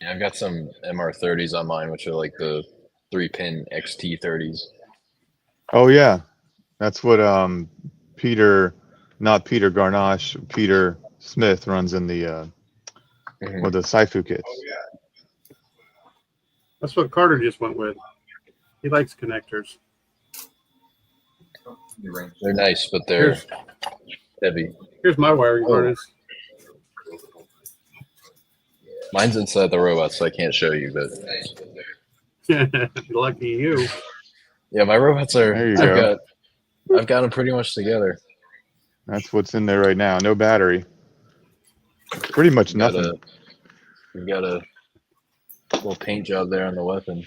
Yeah, I've got some MR30s on mine, which are like the 3-pin XT30s. Oh yeah, that's what not Peter Garnache, Peter Smith runs in the with the Saifu kits. that's what Carter just went with. He likes connectors. They're nice, but they're Here's, heavy. here's my wiring harness. Mine's inside the robot, so I can't show you. But Lucky you. yeah, my robots are. There you go. I've got them pretty much together. That's what's in there right now. No battery. Pretty much nothing. We've got a little paint job there on the weapon.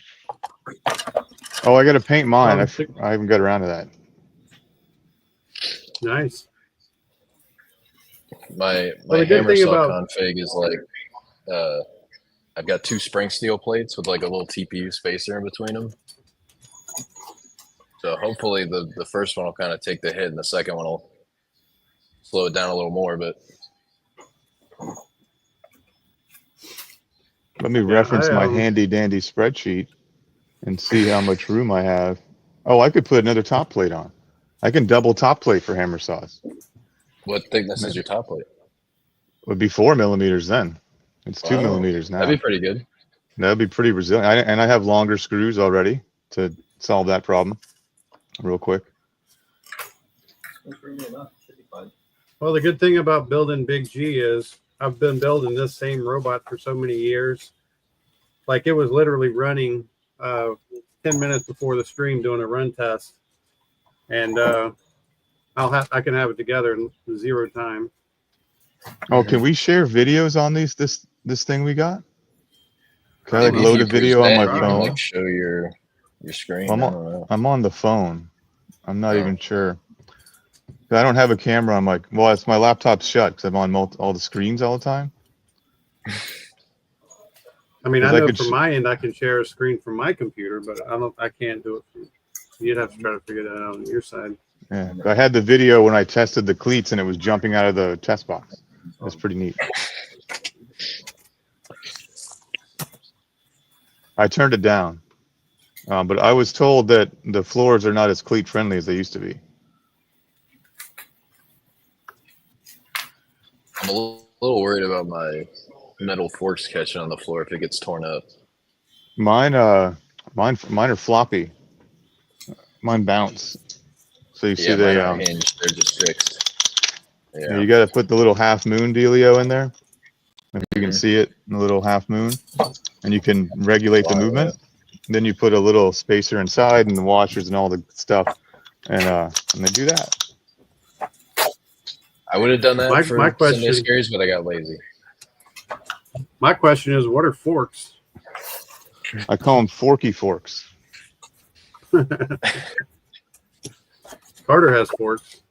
Oh, I got to paint mine. I haven't got around to that. Nice. My Well, the good hammer thing saw about- config is like I've got 2 spring steel plates with like a little TPU spacer in between them. So hopefully the first one will kind of take the hit and the second one will slow it down a little more. But Let me Yeah, reference I, my handy dandy spreadsheet and see how much room I have. Oh, I could put another top plate on. I can double top plate for hammer saws. what thickness is your top plate? Would be 4 millimeters then. It's 2 Wow. millimeters now. That'd be pretty good. That'd be pretty resilient. And I have longer screws already to solve that problem real quick. Well, the good thing about building Big G is I've been building this same robot for so many years. Like it was literally running 10 minutes before the stream doing a run test, and I can have it together in 0 time. Oh, can we share videos on this thing we got? Can I like Maybe if load you a video on my present, you can, phone? like show your screen. I'm I don't know. I'm on the phone. I'm not Oh. even sure. I don't have a camera on my, well, it's my laptop's shut because I'm on all the screens all the time. I mean, I 'Cause I know could from sh- my end I can share a screen from my computer, but I can't do it. You'd have to try to figure that out on your side. Yeah, I had the video when I tested the cleats and it was jumping out of the test box. It's pretty neat. I turned it down, but I was told that the floors are not as cleat friendly as they used to be. I'm a little worried about my metal forks catching on the floor if it gets torn up. Mine are floppy. Mine bounce. So you see Yeah, they, mine aren't hinged. They're just fixed. Yeah. you got to put the little half moon dealio in there. If you can Mhm. see it, the little half moon, and you can regulate the Wow, movement. Then you put a little spacer inside and the washers and all the stuff, and they do that. I would have done that My for question- Sunday Scaries, but I got lazy. My question is, what are forks? I call them forky forks. Carter has forks.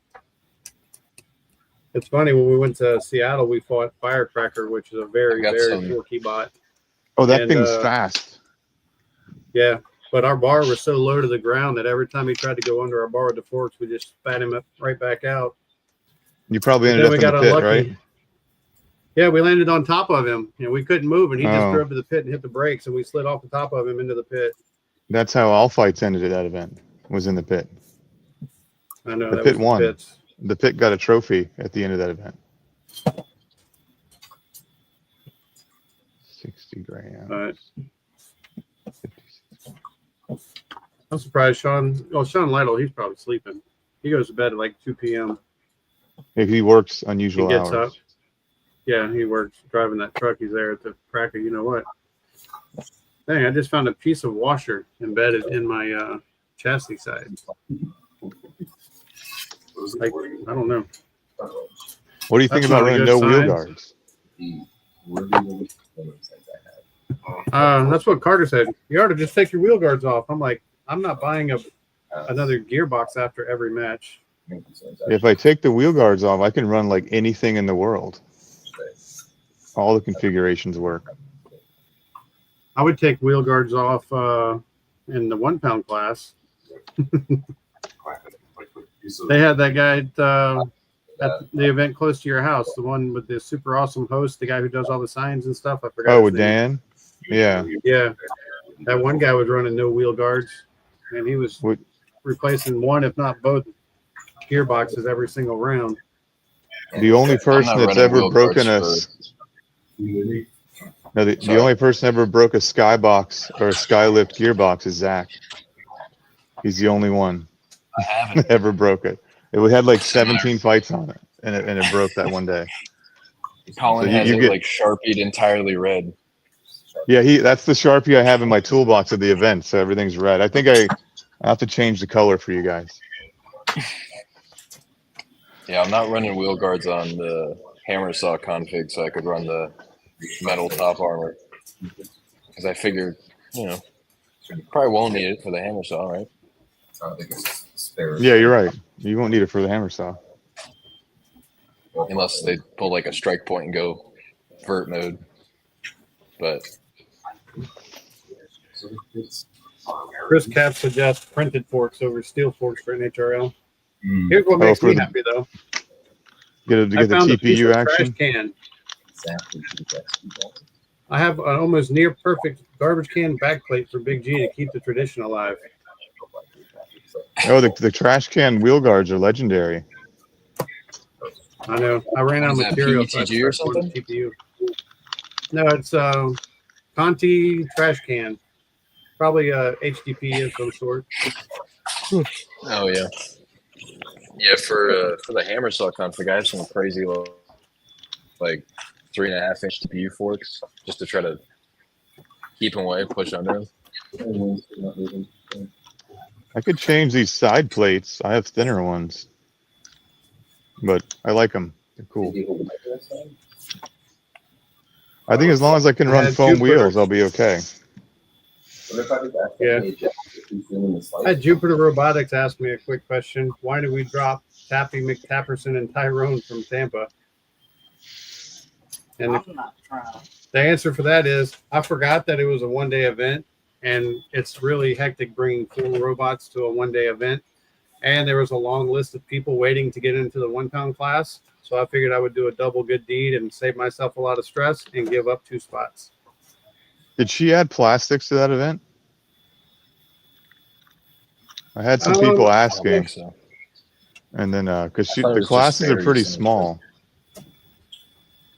It's funny, when we went to Seattle, we fought Firecracker, which is a very, I got very some- forky bot. Oh, that And, thing's fast. Yeah, but our bar was so low to the ground that every time he tried to go under our bar with the forks, we just spat him up right back out. You probably But ended then up we in the got pit, unlucky. right? Yeah, we landed on top of him, and we couldn't move, and he just Oh. drove to the pit and hit the brakes, and we slid off the top of him into the pit. That's how all fights ended at that event. Was in the pit. I know The that pit was won. the pits. The pit got a trophy at the end of that event. 60 grams. All right. I'm surprised Sean Lytle, he's probably sleeping. He goes to bed at like 2 p.m. If he works He unusual gets hours. up. Yeah, he works driving that truck. He's there at the cracker. You know what? Dang, I just found a piece of washer embedded in my chassis side. Like, I don't know. What do you think That's about not a running good no wheel sign. guards? That's what Carter said. You ought to just take your wheel guards off. I'm like, I'm not buying another gearbox after every match. If I take the wheel guards off, I can run like anything in the world. All the configurations work. I would take wheel guards off in the 1 pound class. They had that guy at the event close to your house, the one with the super awesome host, the guy who does all the signs and stuff. I forgot. Oh, his with name. Dan? Yeah. Yeah, that one guy was running no wheel guards, and he was What- replacing one, if not both, gearboxes every single round. The only I'm person not that's running ever wheel broken guards the Sorry. only person ever broke a skybox or a skylift gearbox is Zach. He's the only one I haven't. that ever broke it. It had like 17 fights on it, and it broke that one day. Colin So you- has you it get- like Sharpied entirely red. Yeah, that's the Sharpie I have in my toolbox at the event, so everything's red. I think I have to change the color for you guys. Yeah, I'm not running wheel guards on the hammer saw config, so I could run the metal top armor. Because I figured, Probably won't need it for the hammer saw, right? I don't think it's spare. Yeah, you're right. You won't need it for the hammer saw. Unless they pull like a strike point and go vert mode. But So it's, Chris Cap suggests printed forks over steel forks for NHRL. Mm, Here's what makes for me the- happy though. To I get the found a piece TPU of action. trash can. exactly. I have an almost near perfect garbage can backplate for Big G to keep the tradition alive. Oh, the trash can wheel guards are legendary. I know. I ran out of What is that, material, so I PETG or started going something? to TPU. No, it's Conti trash can. Probably HDP of some sort. oh yeah. Yeah, for the hammer saw config, I have some crazy like 3.5-inch TPU forks just to try to keep them away, push under them. I could change these side plates. I have thinner ones, but I like them. They're cool. I think as long as I can I run had foam Jupiter. wheels, I'll be okay. Yeah. I had Jupiter Robotics ask me a quick question. Why did we drop Tappy McTapperson and Tyrone from Tampa? And the answer for that is I forgot that it was a one-day event, and it's really hectic bringing 4 robots to a one-day event. And there was a long list of people waiting to get into the 1-pound class. So I figured I would do a double good deed and save myself a lot of stress and give up 2 spots. Did she add plastics to that event? I had some people I don't asking, think so. and then because I thought it the was just classes are fairies pretty and small.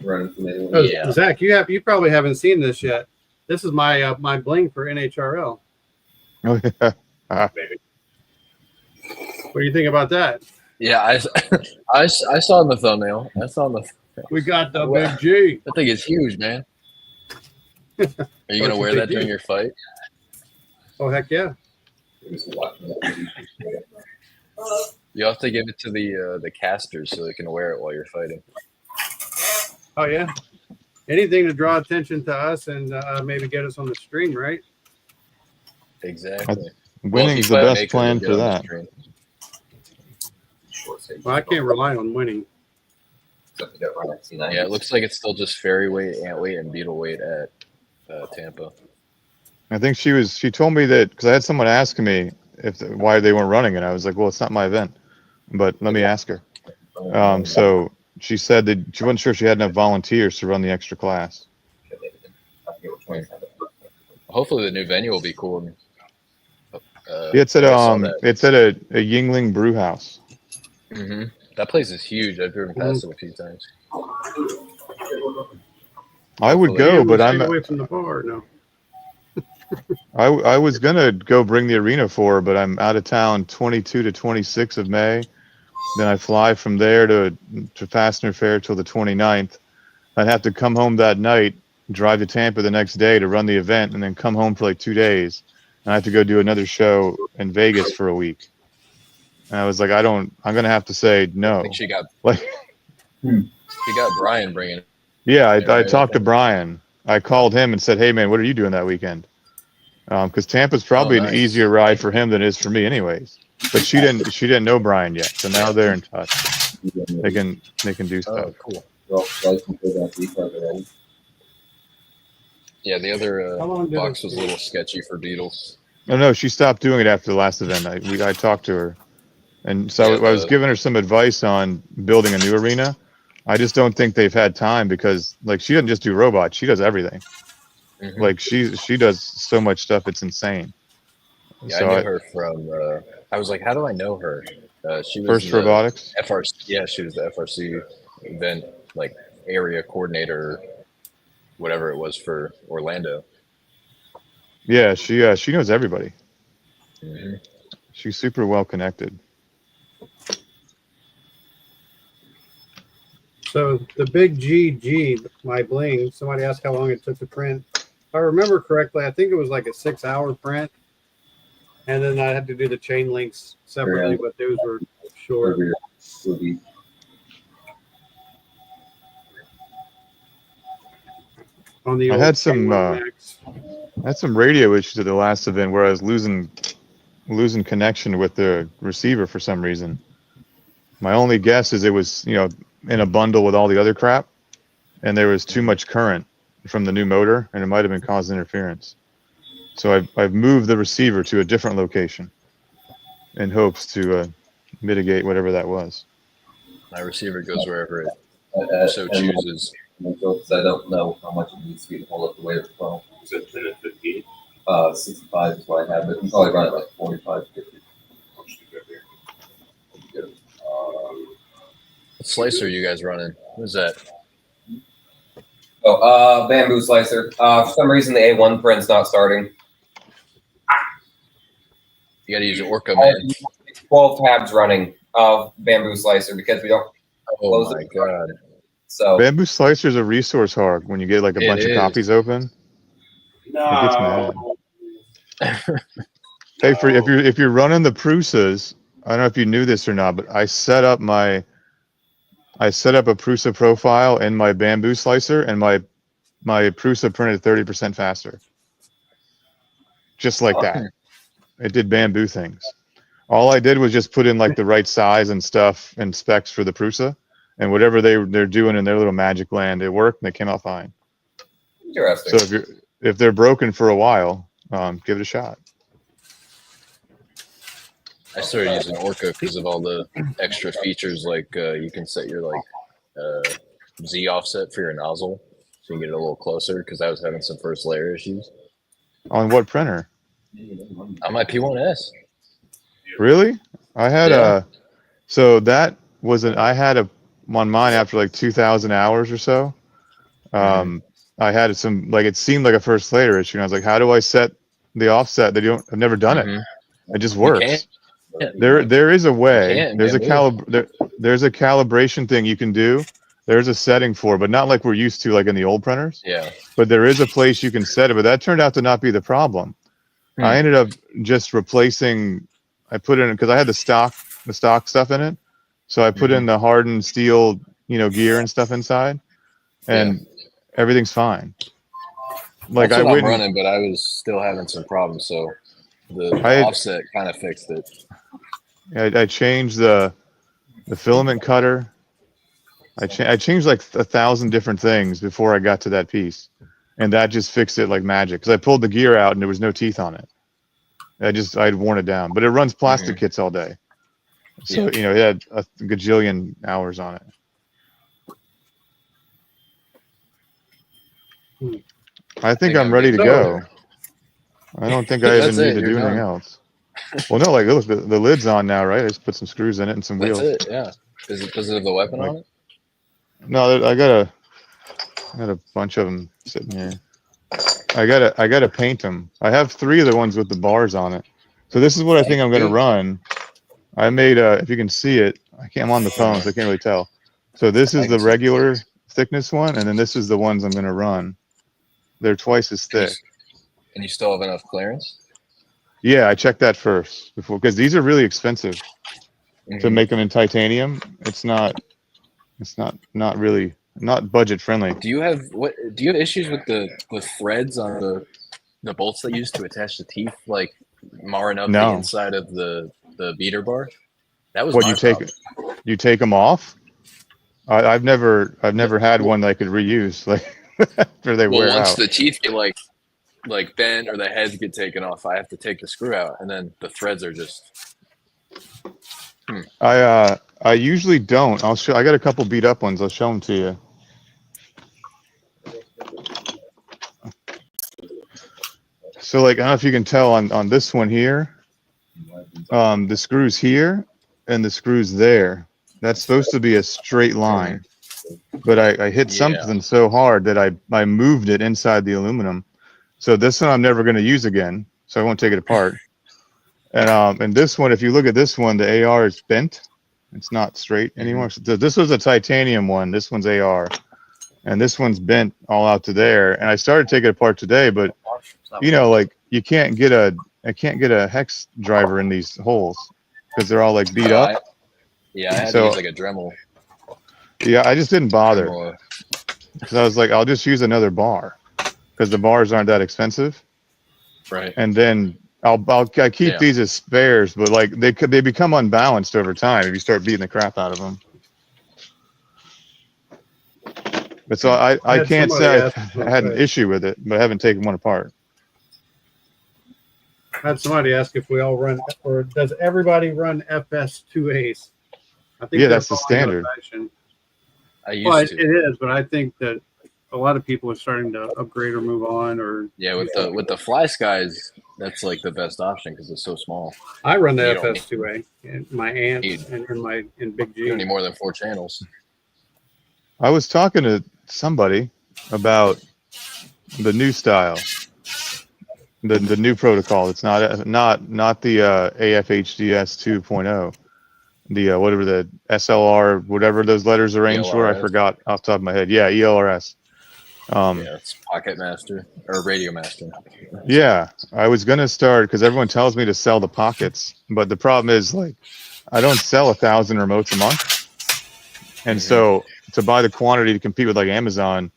Running from anyone. Oh, Yeah. Zach, you probably haven't seen this yet. This is my my bling for NHRL. Oh yeah. What do you think about that? Yeah, I saw in the thumbnail. I saw in the. We got the Wow. Big G. That thing is huge, man. Are you Don't gonna you wear think that during you- your fight? Oh heck yeah! You have to give it to the casters so they can wear it while you're fighting. Oh yeah! Anything to draw attention to us and maybe get us on the stream, right? Exactly. Winning's the fight best Maker, plan we'll get for on the that. stream. Well, I can't rely on winning. Yeah, it looks like it's still just fairy weight, ant weight, and beetle weight at Tampa. I think she told me that because I had someone asking me why they weren't running it. I was like, well, it's not my event, but let me ask her. So she said that she wasn't sure she had enough volunteers to run the extra class. Hopefully, the new venue will be cool. Yeah, it's at I saw that. it's at a Yingling brew house. Mm-hmm. That place is huge. I've driven past it a few times. I would Hopefully- go, but Stay I'm away from the bar. No. I was gonna go bring the arena for her, but I'm out of town 22 to 26 of May. Then I fly from there to Fastener Fair till the 29th. I'd have to come home that night, drive to Tampa the next day to run the event, and then come home for like 2 days. And I have to go do another show in Vegas for a week. And I was like, I'm gonna have to say I no. think she got Like, she got Brian bringing it. yeah, Yeah, I right. talked to Brian. I called him and said, hey man, what are you doing that weekend? Because Tampa's probably Oh, nice. an easier ride for him than it is for me, anyways. But she didn't know Brian yet, so now they're in touch. They can do stuff. Oh, cool. Yeah, the other How long did box it was a little sketchy for beetles. No, she stopped doing it after the last event. I talked to her, and so Yeah, I was giving her some advice on building a new arena. I just don't think they've had time because like she doesn't just do robots; she does everything. Mhm. Like she does so much stuff; it's insane. Yeah, So I knew her from. I was like, how do I know her? She was First the Robotics. FRC. Yeah, she was the FRC event like area coordinator, whatever it was for Orlando. Yeah, she knows everybody. Mm-hmm. She's super well connected. So the Big G, my bling. Somebody asked how long it took to print. If I remember correctly, I think it was like a 6-hour print, and then I had to do the chain links separately, but those were short. On the I old had some, K1 Max. I had some radio issues at the last event where I was losing connection with the receiver for some reason. My only guess is it was, in a bundle with all the other crap, and there was too much current from the new motor, and it might have been causing interference. So I've moved the receiver to a different location in hopes to mitigate whatever that was. My receiver goes wherever it so And chooses. because I don't know how much it needs to be to hold up the weight of the phone. Is it 10 and 15? 65 is what I have, but you can probably run it like 45, 50. Good. What slicer are you guys running? What is that? Bamboo slicer. For some reason, the A1 print's not starting. You got to use Orca, man. 12 tabs running of bamboo slicer because we don't Oh close my it. god. So Bamboo Slicer is a resource hog when you get like a It bunch of is. copies open. No. It gets mad. Hey, if you're running the Prusas, I don't know if you knew this or not, but I set up a Prusa profile in my Bamboo Slicer, and my Prusa printed 30% faster. Just like that. It did bamboo things. All I did was just put in like the right size and stuff and specs for the Prusa, and whatever they're doing in their little magic land, it worked and they came out fine. interesting. So if they're broken for a while, give it a shot. I started using Orca because of all the extra features, like you can set your Z offset for your nozzle, so you can get it a little closer. Because I was having some first layer issues On what printer? on my P1S. Really? I had Yeah. so that was I had on mine after like 2,000 hours or so. I had some, like, it seemed like a first layer issue. And I was like, how do I set the offset? I've never done it. It just You works. can't. There is a way. can't, There's a bamboo. there's a calibration thing you can do. There's a setting for, but not like we're used to, like in the old printers. Yeah. But there is a place you can set it. But that turned out to not be the problem. I ended up just replacing. I put in, because I had the stock stuff in it, so I put in the hardened steel, gear and stuff inside, and everything's fine. Like That's I what I'm wouldn't. running, but I was still having some problems, so the offset kind of fixed it. I changed the filament cutter. I changed like 1,000 different things before I got to that piece, and that just fixed it like magic. Because I pulled the gear out and there was no teeth on it. I'd worn it down, but it runs plastic kits all day, so it had a gajillion hours on it. I think I'm ready to go. I don't think I even need to do anything else. Well, no, like look, the lid's on now, right? I just put some screws in it and some wheels. That's it. Yeah. Is it because of the weapon on it? No, I got a bunch of them sitting here. I gotta paint them. I have 3 of the ones with the bars on it. So this is what I think I'm gonna run. I made if you can see it, I'm on the phone, so I can't really tell. So this is the regular thickness one, and then this is the ones I'm gonna run. They're twice as thick. And you still have enough clearance? Yeah, I checked that first before, because these are really expensive to make them in titanium. It's not really not budget friendly. Do you have issues with the threads on the bolts they use to attach the teeth, like marring up the inside of the beater bar? That was what my problem. You take them off. I've never had one that I could reuse, like after they wear out. Once the teeth get like bent or the heads get taken off, I have to take the screw out, and then the threads are just. I usually don't. I got a couple beat up ones. I'll show them to you. So like, I don't know if you can tell on this one here, the screws here and the screws there. That's supposed to be a straight line, but I hit something so hard that I moved it inside the aluminum. So this one I'm never going to use again, so I won't take it apart. And this one, if you look at this one, the AR is bent. It's not straight anymore. So this was a titanium one. This one's AR, and this one's bent all out to there. And I started taking it apart today, but like I can't get a hex driver in these holes because they're all like beat up. I had to use like a Dremel. Yeah, I just didn't bother because I was like, I'll just use another bar because the bars aren't that expensive. Right. and then I keep Yeah. these as spares, but like they become unbalanced over time if you start beating the crap out of them. But so I had can't somebody say ask- I had an issue with it, but I haven't taken one apart. I had somebody ask if we all run, or does everybody run FS2As? I think Yeah, they're that's the following standard. fashion. I Well, used it to. is, but I think that a lot of people are starting to upgrade or move on. Or Yeah, with the Fly Skies, that's like the best option because it's so small. I run the You don't FS2A in my ants and in Big You don't need G. more than 4 channels. I was talking to somebody about the new style, the new protocol. It's not the AFHDS 2.0, the whatever the SLR, whatever those letters arranged were. I ELRS. forgot off the top of my head. Yeah, ELRS. Yeah, it's Pocket Master or Radio Master. Yeah, I was gonna start because everyone tells me to sell the pockets, but the problem is like I don't sell 1,000 remotes a month, and so to buy the quantity to compete with like Amazon,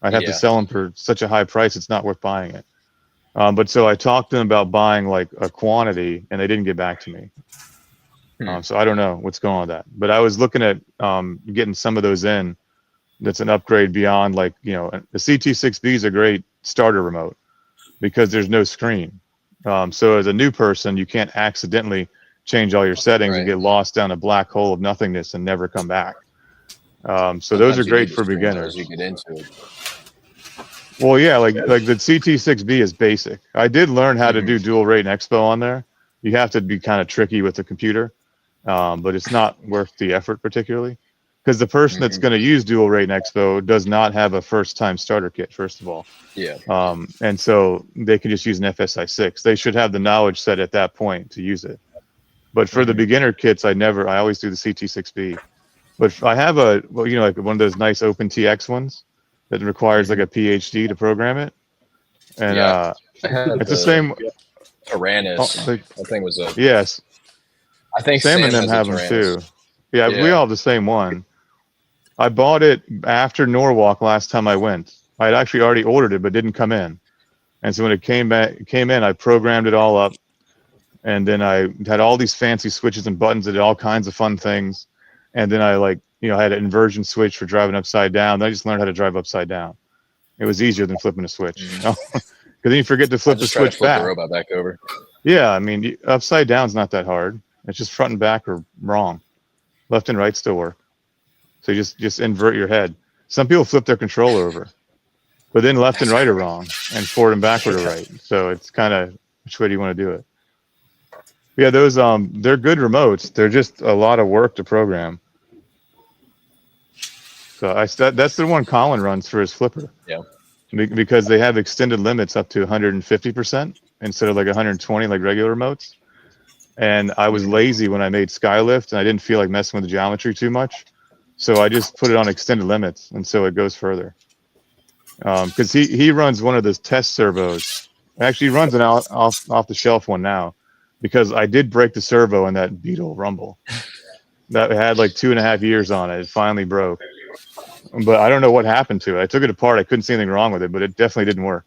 I'd have to Yeah. sell them for such a high price. It's not worth buying it. But so I talked to them about buying like a quantity, and they didn't get back to me. So I don't know what's going on with that. But I was looking at getting some of those in. That's an upgrade beyond like the CT6B is a great starter remote because there's no screen. So as a new person, you can't accidentally change all your settings and Right. get lost down a black hole of nothingness and never come back. So those Sometimes are you great need for the screen, though, beginners. as you get into it. Well, yeah, like the CT6B is basic. I did learn how to do dual rate and expo on there. You have to be kind of tricky with the computer, but it's not worth the effort particularly because the person that's going to use dual rate and expo does not have a first time starter kit, first of all. Yeah. And so they can just use an FSI6. They should have the knowledge set at that point to use it. But for the beginner kits, I always do the CT6B. But I have like one of those nice OpenTX ones that requires like a PhD to program it. And Yeah. I had it's the same. Tyrannus. That thing was a. Yes. I think Sam and Sam them has a have them Tyrannus. too. Yeah, we all have the same one. I bought it after Norwalk last time I went. I had actually already ordered it, but didn't come in. And so when it came in, I programmed it all up. And then I had all these fancy switches and buttons that did all kinds of fun things. And then I had an inversion switch for driving upside down. Then I just learned how to drive upside down. It was easier than flipping a switch. Because then you forget to flip the switch flip back. the robot back over. Yeah, I mean, upside down's not that hard. It's just front and back are wrong. Left and right still work. So you just invert your head. Some people flip their controller over, but then left and right are wrong, and forward and backward are right. So it's kind of which way do you want to do it? Yeah, those they're good remotes. They're just a lot of work to program. So that's the one Colin runs for his flipper. Yeah. Because they have extended limits up to 150% instead of like 120 like regular remotes. And I was lazy when I made Skylift, and I didn't feel like messing with the geometry too much. So I just put it on extended limits, and so it goes further. Because he runs one of those test servos. Actually, he runs an off the shelf one now, because I did break the servo in that Beetle Rumble. That had like 2.5 years on it. It finally broke, but I don't know what happened to it. I took it apart. I couldn't see anything wrong with it, but it definitely didn't work.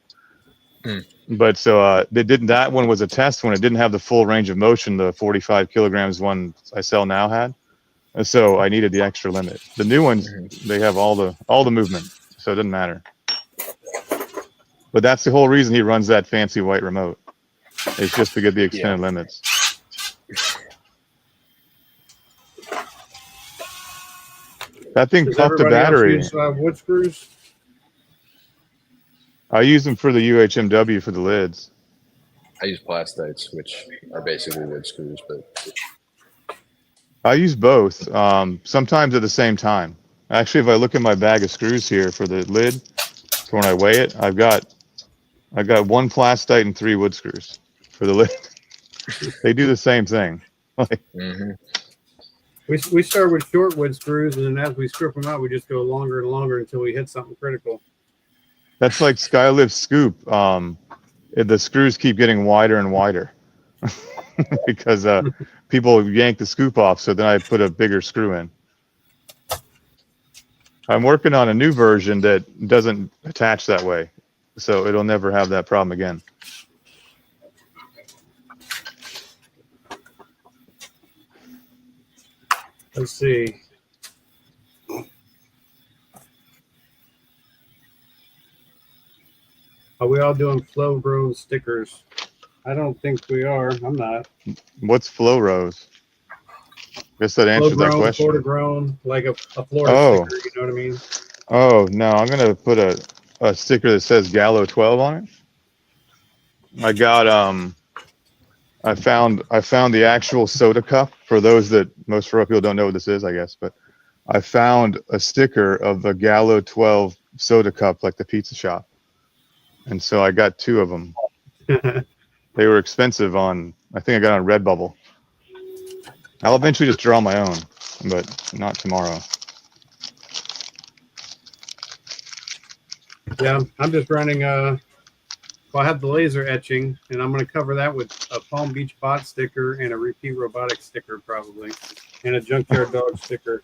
But so they didn't. That one was a test one. It didn't have the full range of motion the 45 kilograms one I sell now had. And so I needed the extra limit. The new ones, they have all the movement, so it doesn't matter. But that's the whole reason he runs that fancy white remote. It's just to get the extended limits. That thing Does puffed a everybody else battery. use wood screws? I use them for the UHMW for the lids. I use plastics, which are basically wood screws, but I use both. Sometimes at the same time. Actually, if I look at my bag of screws here for the lid, for when I weigh it, I've got 1 plastite and 3 wood screws for the lid. They do the same thing. We start with short wood screws, and then as we strip them out, we just go longer and longer until we hit something critical. That's like Skylift scoop. The screws keep getting wider and wider because people yank the scoop off. So then I put a bigger screw in. I'm working on a new version that doesn't attach that way, so it'll never have that problem again. Let's see. Are we all doing flow rose stickers? I don't think we are. I'm not. What's flow rose? Guess that Flow answers that grown, question. Florida grown, like a Florida Oh. sticker. You know what I mean? Oh no, I'm gonna put a sticker that says Gallo 12 on it. I got I found the actual soda cup. For those that most people don't know what this is, I guess, but I found a sticker of the Gallo 12 soda cup, like the pizza shop, and so I got 2 of them. They were expensive on, I think I got on Redbubble. I'll eventually just draw my own, but not tomorrow. Yeah, I'm just running. Well, I have the laser etching, and I'm going to cover that with a Palm Beach bot sticker and a Repeat Robotics sticker, probably, and a Junkyard Dog sticker.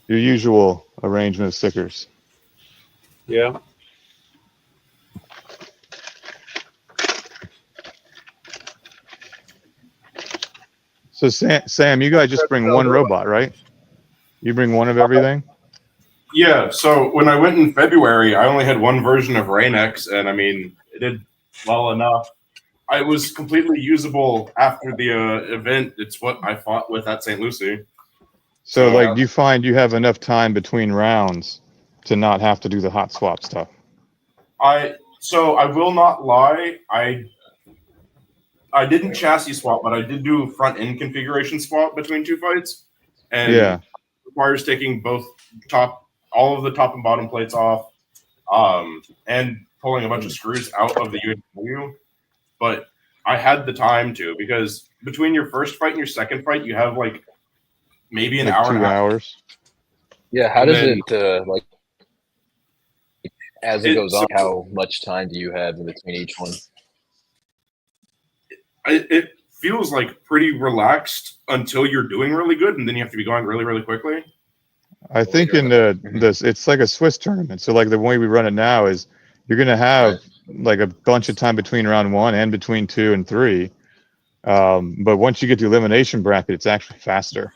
Your usual arrangement of stickers. Yeah. So Sam, you guys just bring one robot, right? You bring one of everything? Yeah, so when I went in February, I only had one version of Rain-X, and I mean, it did well enough. I was completely usable after the event. It's what I fought with at St. Lucie. So, like, do you find you have enough time between rounds to not have to do the hot swap stuff? So I will not lie, I didn't chassis swap, but I did do a front end configuration swap between 2 fights, and Yeah. requires taking all of the top and bottom plates off, and pulling a bunch of screws out of the UAW. But I had the time to, because between your first fight and your second fight, you have like maybe an Like hour and 2 a half. hours. Yeah, how And does then- it like as it goes on? How much time do you have in between each one? It feels like pretty relaxed until you're doing really good, and then you have to be going really, really quickly. I think in this, it's like a Swiss tournament. So, like, the way we run it now is you're going to have like a bunch of time between round 1 and between 2 and 3. But once you get to elimination bracket, it's actually faster.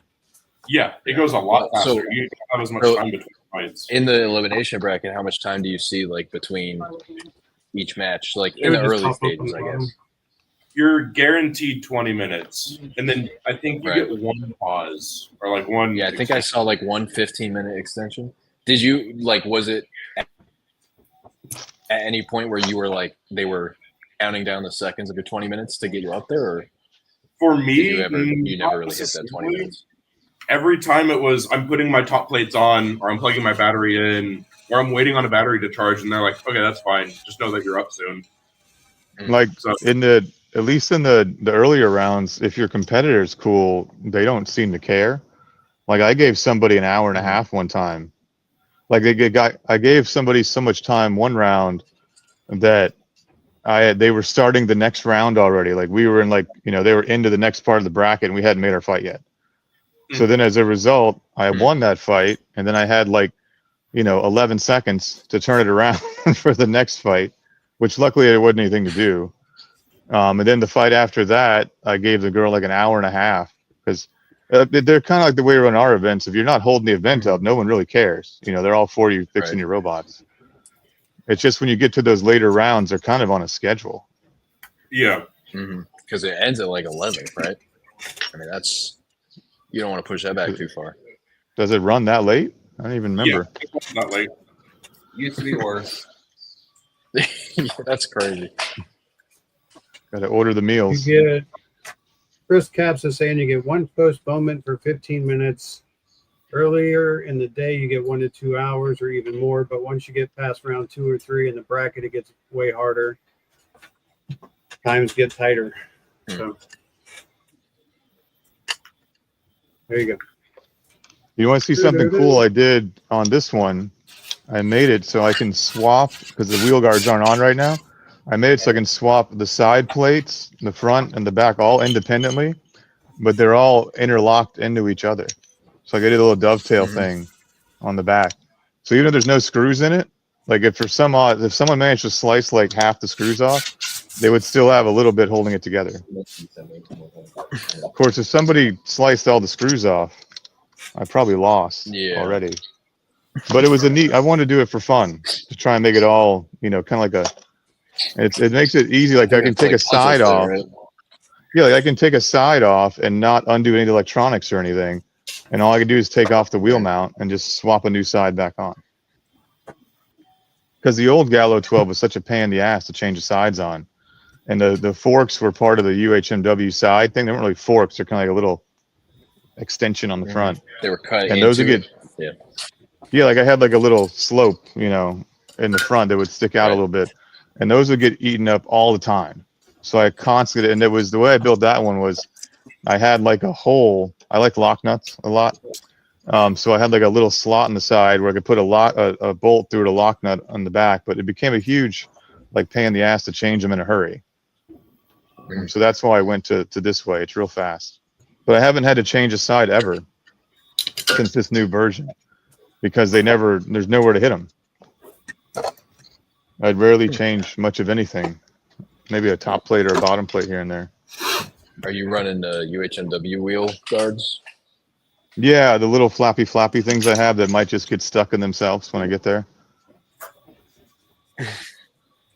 Yeah, it goes a lot faster. So- You don't have as much so- time between fights. In the elimination bracket, how much time do you see like between each match? Like It in would the just early pop up on stages, the I bottom. guess. You're guaranteed 20 minutes, and then I think you Right. get one pause or like one. Yeah, I think I saw like one 15-minute extension. Did you like? Was it at any point where you were like they were counting down the seconds of your 20 minutes to get you up there, or For did me, you not never really hit that 20 necessarily. minutes? Every time it was I'm putting my top plates on, or I'm plugging my battery in, or I'm waiting on a battery to charge, and they're like, "Okay, that's fine. Just know that you're up soon." Like So at least in the earlier rounds, if your competitor's cool, they don't seem to care. Like, I gave somebody an hour and a half one time. Like, I gave somebody so much time one round that they were starting the next round already. Like, we were in, like, they were into the next part of the bracket and we hadn't made our fight yet. So then as a result, I won that fight, and then I had 11 seconds to turn it around for the next fight, which luckily there wasn't anything to do. And then the fight after that, I gave the girl like an hour and a half, because they're kind of like the way we run our events. If you're not holding the event up, no one really cares. They're all for you fixing your robots. It's just when you get to those later rounds, they're kind of on a schedule. yeah, Because it ends at like 11, right? I mean, you don't want to push that back too far. Does it run that late? I don't even remember. Yeah, not late. Used to be worse. Yeah, that's crazy. Got to order the meals. You get Chris Caps is saying you get one postponement for 15 minutes. Earlier in the day, you get 1 to 2 hours or even more. But once you get past round 2 or 3 in the bracket, it gets way harder. Times get tighter. So there you go. You want to see something cool I did on this one? I made it so I can swap, because the wheel guards aren't on right now. I made it so I can swap the side plates, the front and the back, all independently, but they're all interlocked into each other. So I did a little dovetail thing on the back. So even though there's no screws in it, like if someone managed to slice like half the screws off, they would still have a little bit holding it together. Of course, if somebody sliced all the screws off, I probably lost Yeah. already. But it was a neat. I wanted to do it for fun, to try and make it all, kind of like a. It makes it easy. Like I can It's take like a side puzzle fit, off. right? Yeah, like I can take a side off and not undo any electronics or anything, and all I can do is take off the wheel mount and just swap a new side back on. Because the old Gallo 12 was such a pain in the ass to change the sides on, and the forks were part of the UHMW side thing. They weren't really forks; they're kind of like a little extension on the front. They were cut And those would into get it. Yeah, like I had like a little slope, in the front that would stick out a Right. little bit, and those would get eaten up all the time. So I constantly, and it was the way I built that one was, I had like a hole. I like lock nuts a lot, so I had like a little slot in the side where I could put a bolt through a lock nut on the back, but it became a huge, like pain in the ass to change them in a hurry. So that's why I went to this way. It's real fast, but I haven't had to change a side ever since this new version. Because there's nowhere to hit them. I'd rarely change much of anything. Maybe a top plate or a bottom plate here and there. Are you running the UHMW wheel guards? Yeah, the little flappy things I have that might just get stuck in themselves when I get there.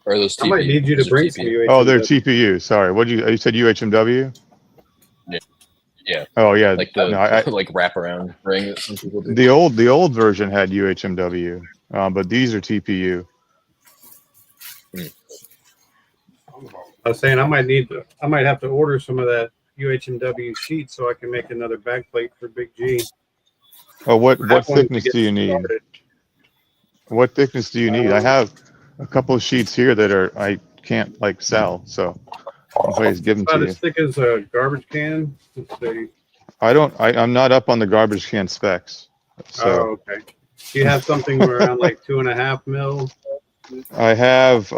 Or are those TPU? I might need you to Those are bring TPU. some UHMW. Oh, they're TPU. Sorry, you said UHMW? Yeah. Oh yeah. Like the No, I, like wraparound ring that some people do. the old version had UHMW, but these are TPU. I was saying I might have to order some of that UHMW sheet so I can make another back plate for Big G. Oh, what That one to thickness get do you need? started. What thickness do you need? I have a couple of sheets here that I can't like sell, so I'll always give them About to you. as thick as a garbage can. Let's see. I'm not up on the garbage can specs. So Oh, okay. Do you have something around like 2.5 mil? I have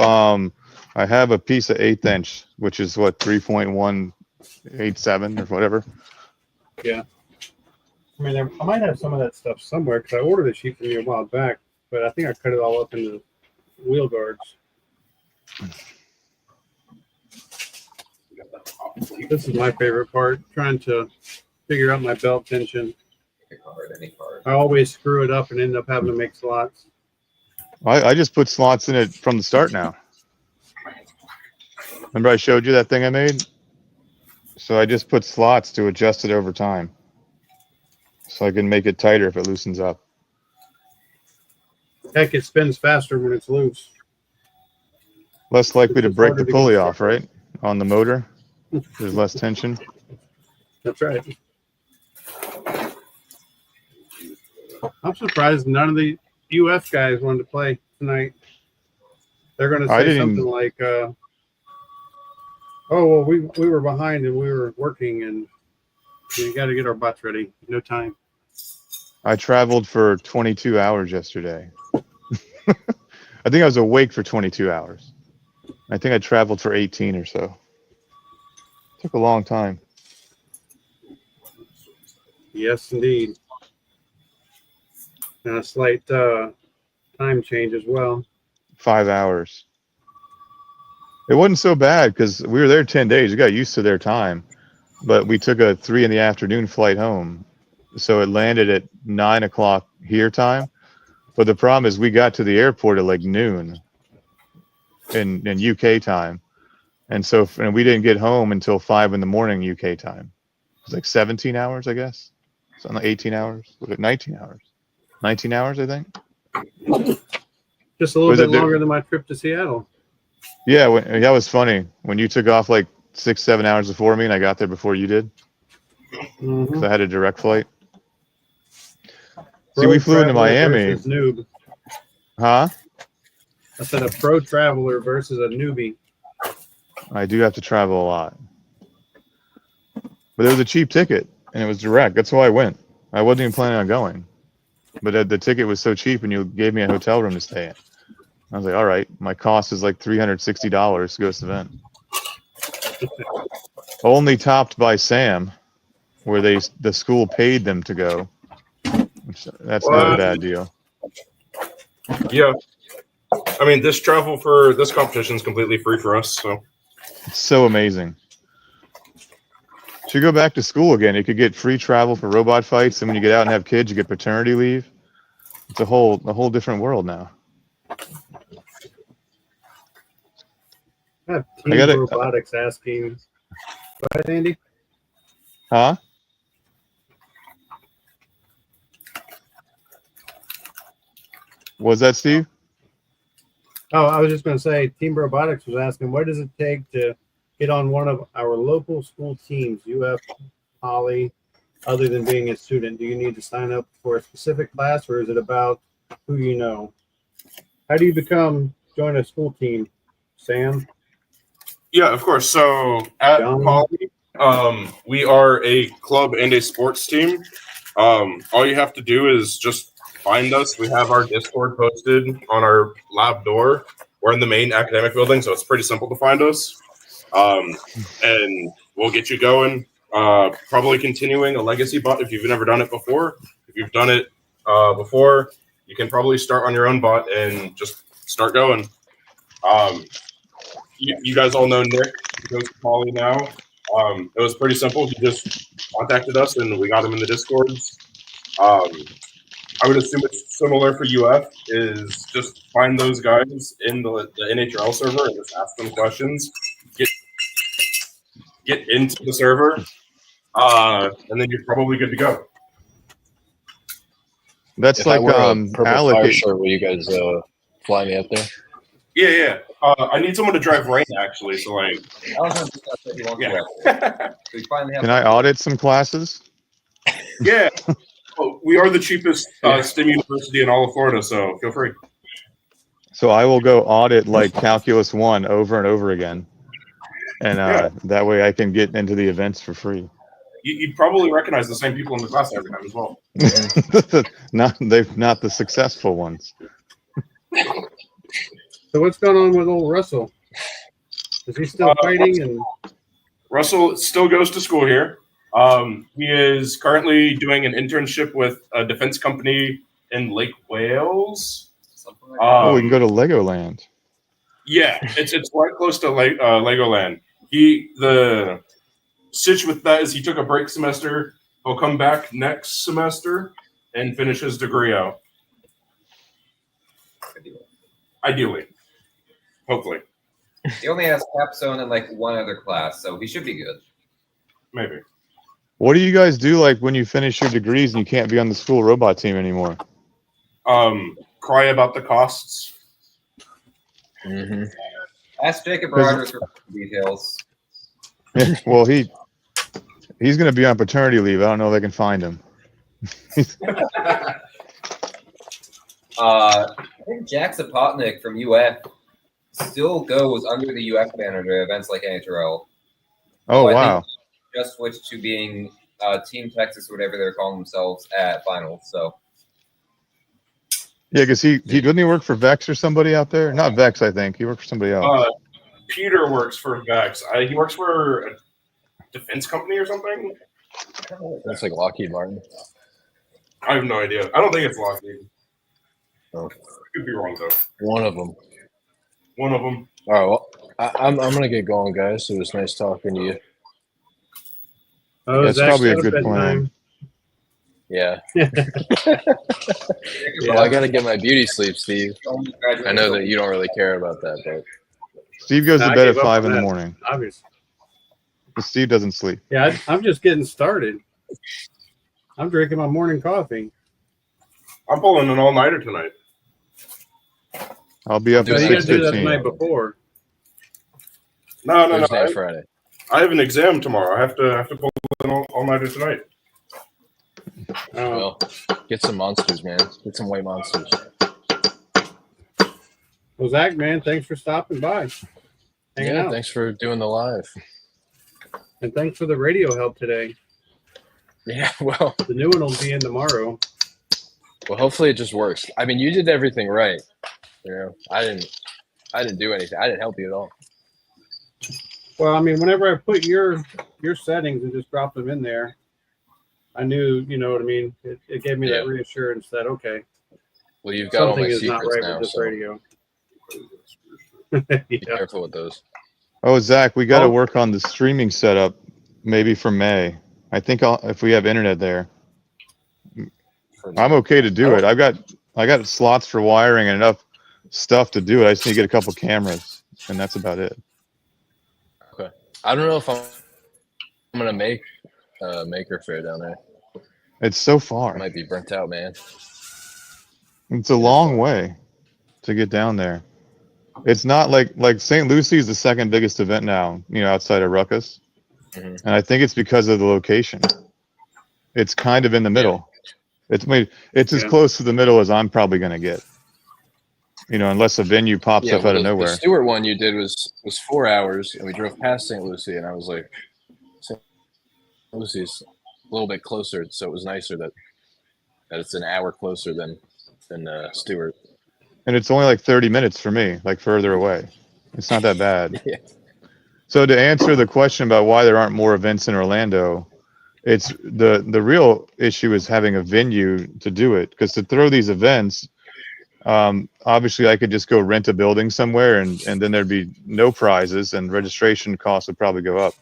a piece of 1/8 inch, which is what 3.187 or whatever. Yeah. I mean, I might have some of that stuff somewhere because I ordered a sheet from you a while back, but I think I cut it all up into wheel guards. This is my favorite part, trying to figure out my belt tension. Any card. I always screw it up and end up having to make slots. I just put slots in it from the start now. Remember I showed you that thing I made? So I just put slots to adjust it over time. So I can make it tighter if it loosens up. Heck, it spins faster when it's loose. Less likely to It's break harder the to get pulley off, started. right? On the motor. There's less tension. That's right. I'm surprised none of the UF guys wanted to play tonight. They're going to I say didn't- something like, "Oh well, we were behind and we were working, and we got to get our butts ready. No time." I traveled for 22 hours yesterday. I think I was awake for 22 hours. I think I traveled for 18 or so. Took a long time. Yes, indeed. And a slight time change as well. 5 hours. It wasn't so bad because we were there 10 days. We got used to their time, but we took a 3 p.m. flight home. So it landed at 9 o'clock here time. But the problem is we got to the airport at like noon in UK time. And so and we didn't get home until 5 a.m. UK time. It was like 17 hours, I guess. Something like 18 hours. Was it 19 hours? 19 hours, I think. Just a little Was bit it there- longer than my trip to Seattle. Yeah, that was funny. When you took off like 6-7 hours before me and I got there before you did. Because I had a direct flight. See, we Pro flew into traveler Miami. versus noob. Huh? I said a pro traveler versus a newbie. I do have to travel a lot. But it was a cheap ticket and it was direct. That's why I went. I wasn't even planning on going. But the ticket was so cheap and you gave me a hotel room to stay in. I was like, all right, my cost is like $360 to go to this event. Only topped by Sam, where the school paid them to go. That's not a bad deal. Yeah. I mean, this travel for this competition is completely free for us. So It's so amazing. Should go back to school again. You could get free travel for robot fights, and when you get out and have kids, you get paternity leave. It's a whole different world now. I have I Team gotta- Robotics asking. Go ahead, Andy. Huh? Was that Steve? Oh, I was just going to say, Team Robotics was asking, what does it take to get on one of our local school teams, UF, Poly, other than being a student? Do you need to sign up for a specific class, or is it about who you know? How do you join a school team, Sam? Yeah, of course. So at John? Poly, we are a club and a sports team. All you have to do is just find us. We have our Discord posted on our lab door. We're in the main academic building, so it's pretty simple to find us. And we'll get you going. Probably continuing a legacy bot if you've never done it before. If you've done it before, you can probably start on your own bot and just start going. You guys all know Nick. He goes to Poly now. It was pretty simple. He just contacted us and we got him in the Discords. I would assume it's similar for UF, is just find those guys in the NHRL server and just ask them questions. Get into the server, and then you're probably good to go. That's If like I wear a purple fire allocate. shirt, will you guys fly me up there? Yeah. I need someone to drive Rain, actually, so like, I don't have the stuff that you want yeah. to. So you finally have Can I audit some classes? Yeah. Well, we are the cheapest STEM university in all of Florida, so feel free. So I will go audit like Calculus 1 over and over again. And that way I can get into the events for free. You'd probably recognize the same people in the class every time as well. Not the successful ones. So what's going on with old Russell? Is he still fighting? And Russell still goes to school here. He is currently doing an internship with a defense company in Lake Wales. something like that. We can go to Legoland. Yeah, it's right close to Legoland. The sitch with that is he took a break semester. He'll come back next semester and finish his degree out. Ideally. Hopefully. He only has capstone and like one other class, so he should be good. Maybe. What do you guys do like when you finish your degrees and you can't be on the school robot team anymore? Cry about the costs. Mm-hmm. Ask Jacob Rogers for details. Well, he's going to be on paternity leave. I don't know if they can find him. I think Jack Zapotnik from UF still goes under the UF banner to events like NHRL. Oh, I think wow. just switched to being Team Texas, whatever they're calling themselves at finals. So Yeah, because he didn't he work for Vex or somebody out there? Not Vex, I think. He worked for somebody else. Peter works for Vex. He works for a defense company or something. That's like Lockheed Martin. I have no idea. I don't think it's Lockheed. Oh. I could be wrong though. One of them. One of them. All right. Well, I'm gonna get going, guys. It was nice talking to you. oh, That's Zach's probably a got good bedtime. Yeah. Yeah. Well, I gotta get my beauty sleep, Steve. I know that you don't really care about that, but Steve goes to I bed at gave up 5 in on the that. morning. Obvious. But Steve doesn't sleep. Yeah, I'm just getting started. I'm drinking my morning coffee. I'm pulling an all-nighter tonight. I'll be up Do at So you gotta do that the 6:15. night before. No. Thursday and Friday. I have an exam tomorrow. I have to pull an all-nighter tonight. Well, get some monsters, man. Get some white monsters. Well, Zach, man, thanks for stopping by. Hanging Yeah, out. thanks for doing the live. And thanks for the radio help today. Yeah, well, The new one will be in tomorrow. hopefully it just works. I mean, you did everything right. You know, I didn't do anything. I didn't help you at all. Well, I mean, whenever I put your settings and just dropped them in there, I knew, you know what I mean? It gave me that Yeah. reassurance that, okay, Well, you've got all something my is not secrets right now, with this so radio. be Yeah. careful with those. Oh, Zach, we got to Oh. work on the streaming setup maybe for May. I think if we have internet there, I'm okay to do it. I got slots for wiring and enough stuff to do it. I just need to get a couple cameras, and that's about it. Okay. I don't know if I'm gonna make Maker Fair down there. It's so I far. might be burnt out, man. It's a long way to get down there. It's not like St. Lucie is the second biggest event now, outside of Ruckus. Mhm. And I think it's because of the location. It's kind of in the middle. It's as close to the middle as I'm probably going to get. Unless a venue pops up out of the nowhere. Stewart one you did was 4 hours, and we drove past St. Lucie, and I was like, St. Lucie's a little bit closer, so it was nicer that it's an hour closer than Stewart. And it's only like 30 minutes for me, like further away. It's not that bad. Yeah. So to answer the question about why there aren't more events in Orlando, it's the real issue is having a venue to do it. Because to throw these events, obviously I could just go rent a building somewhere and then there'd be no prizes and registration costs would probably go up.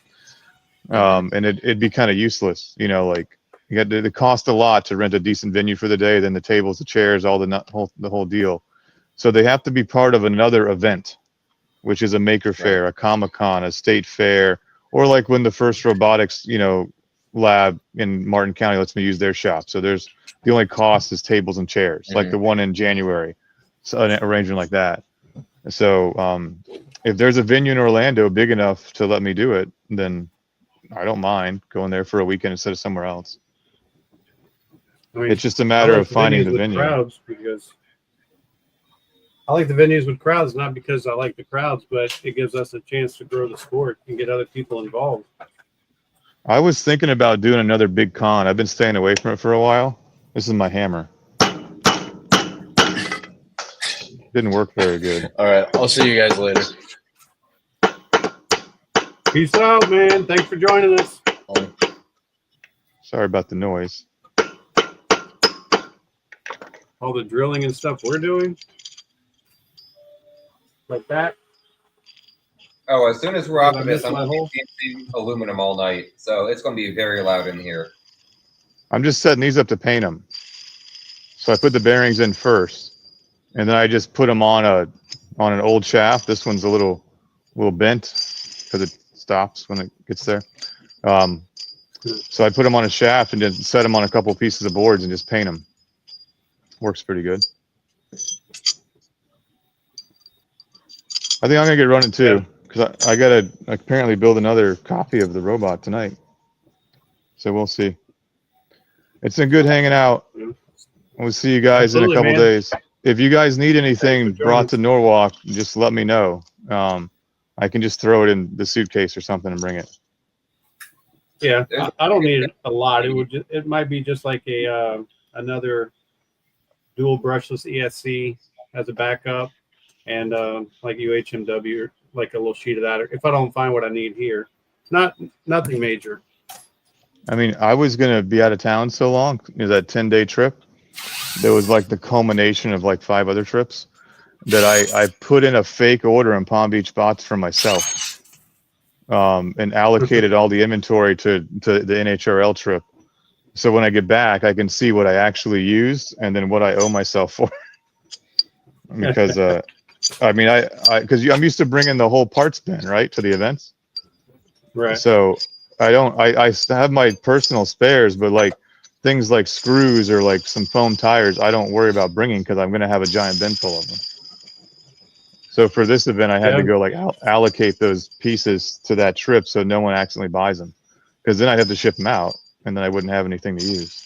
And it'd be kind of useless, like you got to cost a lot to rent a decent venue for the day, then the tables, the chairs, all the whole deal. So they have to be part of another event, which is a maker fair, a Comic-Con, a state fair, or like when the first robotics, lab in Martin County lets me use their shop. So the only cost is tables and chairs, like the one in January, so an arrangement like that. So if there's a venue in Orlando big enough to let me do it, then I don't mind going there for a weekend instead of somewhere else. I mean, It's just a matter of finding the venue. Crowds because I like the venues with crowds, not because I like the crowds, but it gives us a chance to grow the sport and get other people involved. I was thinking about doing another big con. I've been staying away from it for a while. This is my hammer. Didn't work very good. All right. I'll see you guys later. Peace out, man. Thanks for joining us. Sorry about the noise. All the drilling and stuff we're doing. Like that. Oh, as soon as we're off Did I of this, miss I'm my going hole? to be aluminum all night, so it's going to be very loud in here. I'm just setting these up to paint them. So I put the bearings in first, and then I just put them on an old shaft. This one's a little bent because it stops when it gets there. So I put them on a shaft and then set them on a couple pieces of boards and just paint them. Works pretty good. I think I'm gonna get running too, because I gotta apparently build another copy of the robot tonight. So we'll see. It's been good hanging out. We'll see you guys in a couple days. If you guys need anything brought to Norwalk, just let me know. I can just throw it in the suitcase or something and bring it. Yeah, I don't need a lot. It might be just like a another dual brushless ESC as a backup, and like UHMW, like a little sheet of that. If I don't find what I need here, nothing major. I mean, I was gonna be out of town so long. That 10-day trip, there was like the culmination of like 5 other trips that I put in a fake order in Palm Beach Bots for myself, and allocated all the inventory to the NHRL trip. So when I get back, I can see what I actually used and then what I owe myself for. Because I mean, because I'm used to bringing the whole parts bin right to the events. Right. So I have my personal spares, but like things like screws or like some foam tires, I don't worry about bringing because I'm going to have a giant bin full of them. So for this event, I had to go like allocate those pieces to that trip so no one accidentally buys them, because then I'd have to ship them out and then I wouldn't have anything to use.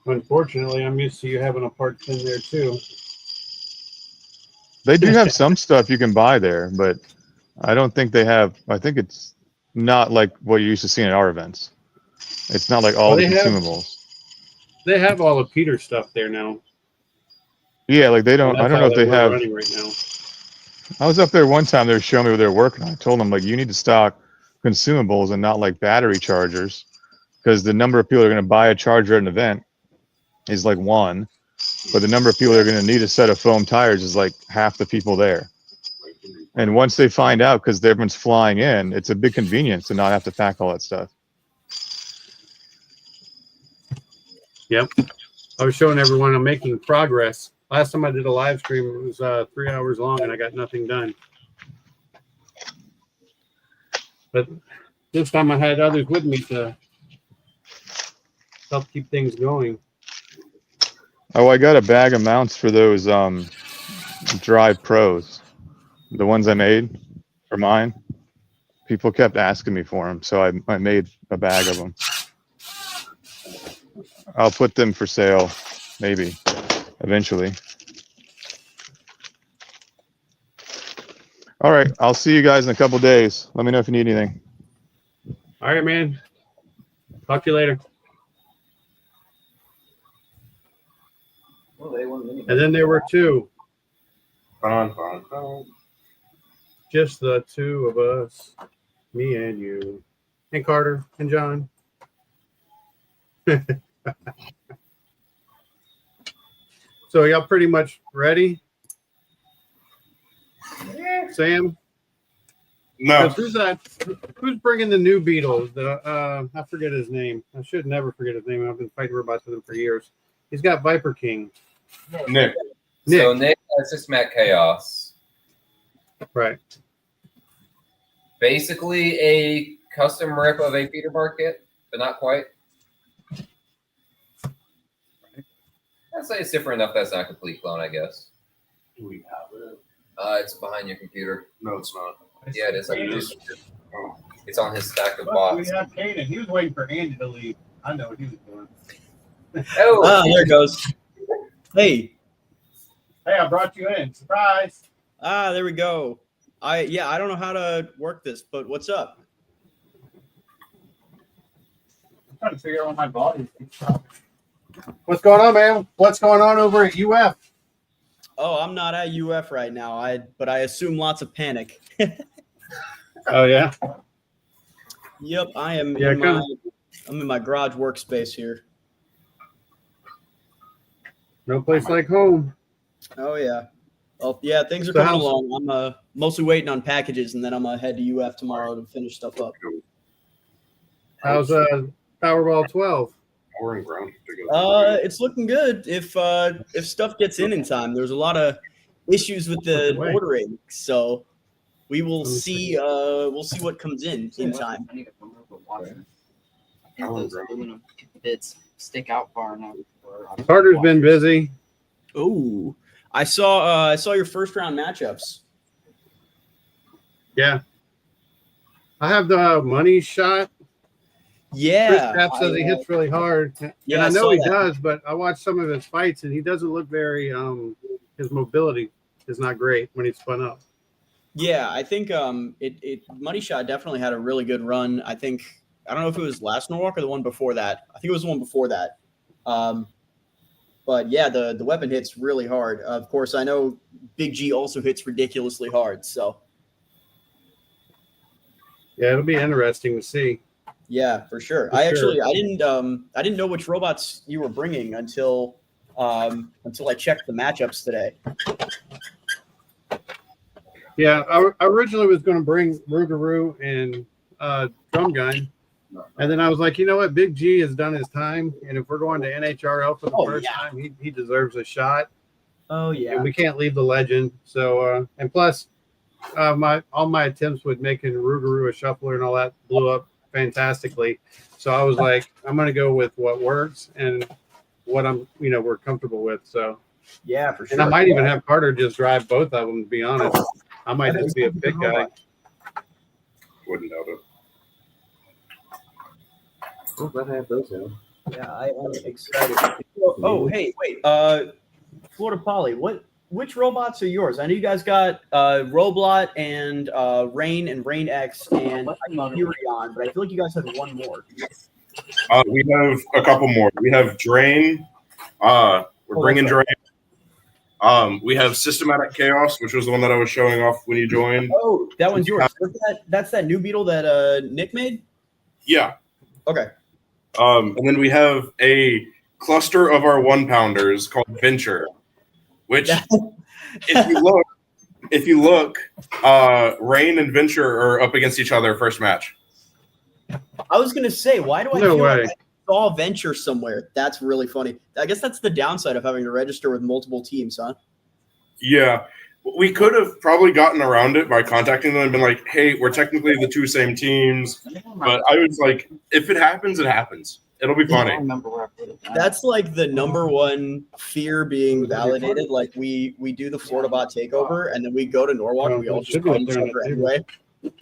Unfortunately, I'm used to you having a parts in there too. They do have some stuff you can buy there, but I don't think they have. I think it's not like what you're used to seeing at our events. It's not like all the consumables. They have all the Peter stuff there now. Yeah, like they don't. I don't know if they have. Running right now. I was up there one time. They were showing me what they were working on. I told them like, you need to stock consumables and not like battery chargers, because the number of people that are going to buy a charger at an event is like 1, but the number of people that are going to need a set of foam tires is like half the people there. And once they find out, because everyone's flying in, it's a big convenience to not have to pack all that stuff. Yep. I was showing everyone I'm making progress. Last time I did a live stream, it was 3 hours long, and I got nothing done. But this time I had others with me to help keep things going. Oh, I got a bag of mounts for those Drive Pros, the ones I made for mine. People kept asking me for them, so I made a bag of them. I'll put them for sale, maybe, eventually. All right, I'll see you guys in a couple days. Let me know if you need anything. All right, man. Talk to you later. Well, they won many. And then there were two, Fine, fine, fine. just the two of us, me and you, and Carter and John. So y'all pretty much ready? Sam? No, 'Cause who's bringing the new Beetle? I forget his name. I should never forget his name. I've been fighting robots with him for years. He's got Viper King. Nick. So Nick has this Mac Chaos. Right. Basically a custom rip of a feeder bar kit, but not quite. I'd say it's different enough that's not a complete clone, I guess. We have it. It's behind your computer. No, it's not. Yeah, it is. I just, Oh. it's on his stack of Look, bots. we have Kaden. He was waiting for Andy to leave. I know what he was doing. Oh, Ah, there it goes. Hey. Hey, I brought you in. Surprise. Ah, there we go. I don't know how to work this, but what's up? I'm trying to figure out what my body is. What's going on, man? What's going on over at UF? Oh, I'm not at UF right now. But I assume lots of panic. Oh, yeah? Yep, I am. Yeah, I'm in my garage workspace here. No place like home. Oh yeah. Well, yeah, things are So coming how's- along. I'm mostly waiting on packages, and then I'm gonna head to UF tomorrow to finish stuff up. How's Powerball 12? We're in ground. together. It's looking good. If stuff gets in time, there's a lot of issues with the Away. ordering, so we will Let me see. We'll see what comes in time. I think those aluminum bits stick out far enough. Carter's been busy. Oh, I saw your first round matchups. Yeah. I have the money shot. Yeah, Chris Knapp says he hits really hard. yeah, and I I know saw he that. does, but I watched some of his fights and he doesn't look very his mobility is not great when he's spun up. Yeah, I think Money Shot definitely had a really good run. I don't know if it was last Norwalk or the one before that. I think it was the one before that. But yeah, the weapon hits really hard. Of course, I know Big G also hits ridiculously hard. So Yeah, it'll be interesting to see. yeah, for sure. For I sure. didn't know which robots you were bringing until I checked the matchups today. Yeah, I originally was going to bring Rougarou and Drum Gun. And then I was like, you know what? Big G has done his time. And if we're going to NHRL for the Oh, first yeah. time, he deserves a shot. Oh And we can't leave the legend. So, and plus, all my attempts with making Rougarou a shuffler and all that blew up fantastically. So I was like, I'm going to go with what works and what we're comfortable with. So, Yeah, for sure. and I might even have Carter just drive both of them, to be honest. I might just be a pick guy. Wouldn't doubt it. I'm glad I have those now. Yeah, I am excited. Oh, hey, wait. Florida Poly, which robots are yours? I know you guys got Roblot and Rain and Rain X and Furion, but I feel like you guys had one more. We have a couple more. We have Drain. We're bringing Drain. We have Systematic Chaos, which was the one that I was showing off when you joined. Oh, that one's yours. That's that new Beetle that Nick made? Yeah. Okay. And then we have a cluster of our 1-pounders called Venture, which, if you look, if you look, Rain and Venture are up against each other first match. I was gonna say, why do I No feel way. like I saw Venture somewhere? That's really funny. I guess that's the downside of having to register with multiple teams, huh? Yeah. We could have probably gotten around it by contacting them and been like, hey, we're technically the two same teams. But I was like, if it happens, it happens. It'll be funny. That's like the number one fear being validated. Like we do the Florida Bot takeover, and then we go to Norwalk. Oh, We all it just should be fight up each there on other the table. anyway.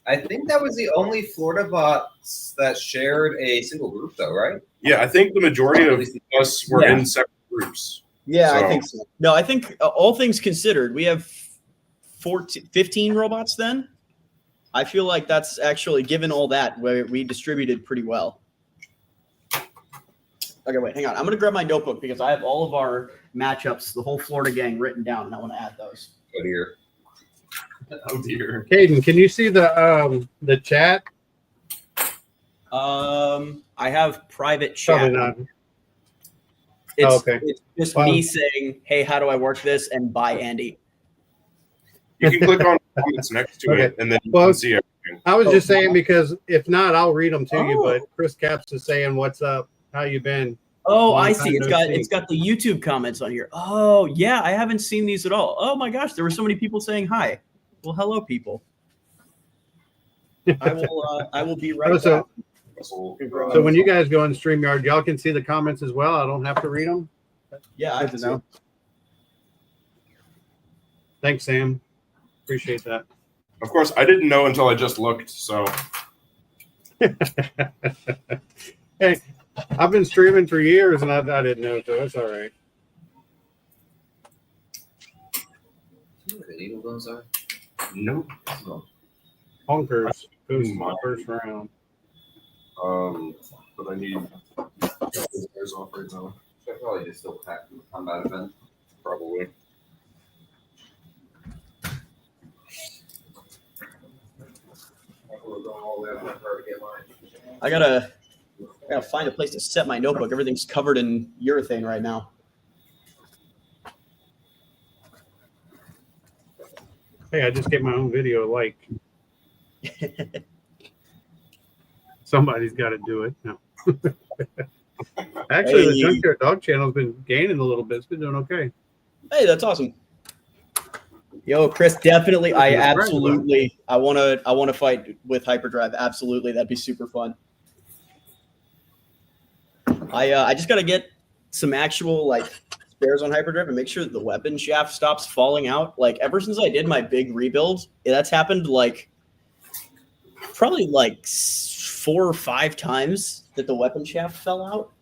I think that was the only Florida bots that shared a single group, though, right? Yeah, I think the majority of us were in separate groups. Yeah, I So- think so. No, I think all things considered, we have 15 robots then. I feel like that's actually, given all that, we distributed pretty well. Okay, wait, hang on. I'm going to grab my notebook because I have all of our matchups, the whole Florida gang written down, and I want to add those. Oh, dear. Oh, dear. Caden, can you see the chat? I have private chat. Probably not. It's, okay. it's just Well- me saying, hey, how do I work this? And bye, Andy. You can click on comments next to it, Okay. and then you Well, can see everything. I was just saying because if not, I'll read them to you. Oh. But Chris Caps is saying, "What's up? How you been?" Oh, Long I time see. It's no got see. it's got the YouTube comments on here. Oh, yeah, I haven't seen these at all. Oh my gosh, there were so many people saying hi. Well, hello, people. I will be right Oh, so- back. So when you guys go on StreamYard, y'all can see the comments as well. I don't have to read them. Yeah, I Good can to know. Thanks, Sam. Appreciate that. Of course, I didn't know until I just looked. So Hey, I've been streaming for years and I didn't know, so it's all right. Do you know where the needle guns are? nope. Honkers goes to my first round. But I need those off right now. Should I probably just still pack the combat event? Probably. We're going all the way up my car to get mine. I gotta find a place to set my notebook. Everything's covered in urethane right now. Hey, I just gave my own video a like. Somebody's got to do it. No. Actually, the Hey. Junkyard Dog channel's been gaining a little bit. It's been doing okay. Hey, that's awesome. Yo, Chris, definitely. I That's great, absolutely. I wanna fight with Hyperdrive. Absolutely, that'd be super fun. I just gotta get some actual like spares on Hyperdrive and make sure that the weapon shaft stops falling out. Like ever since I did my big rebuild, that's happened like probably like 4 or 5 times that the weapon shaft fell out.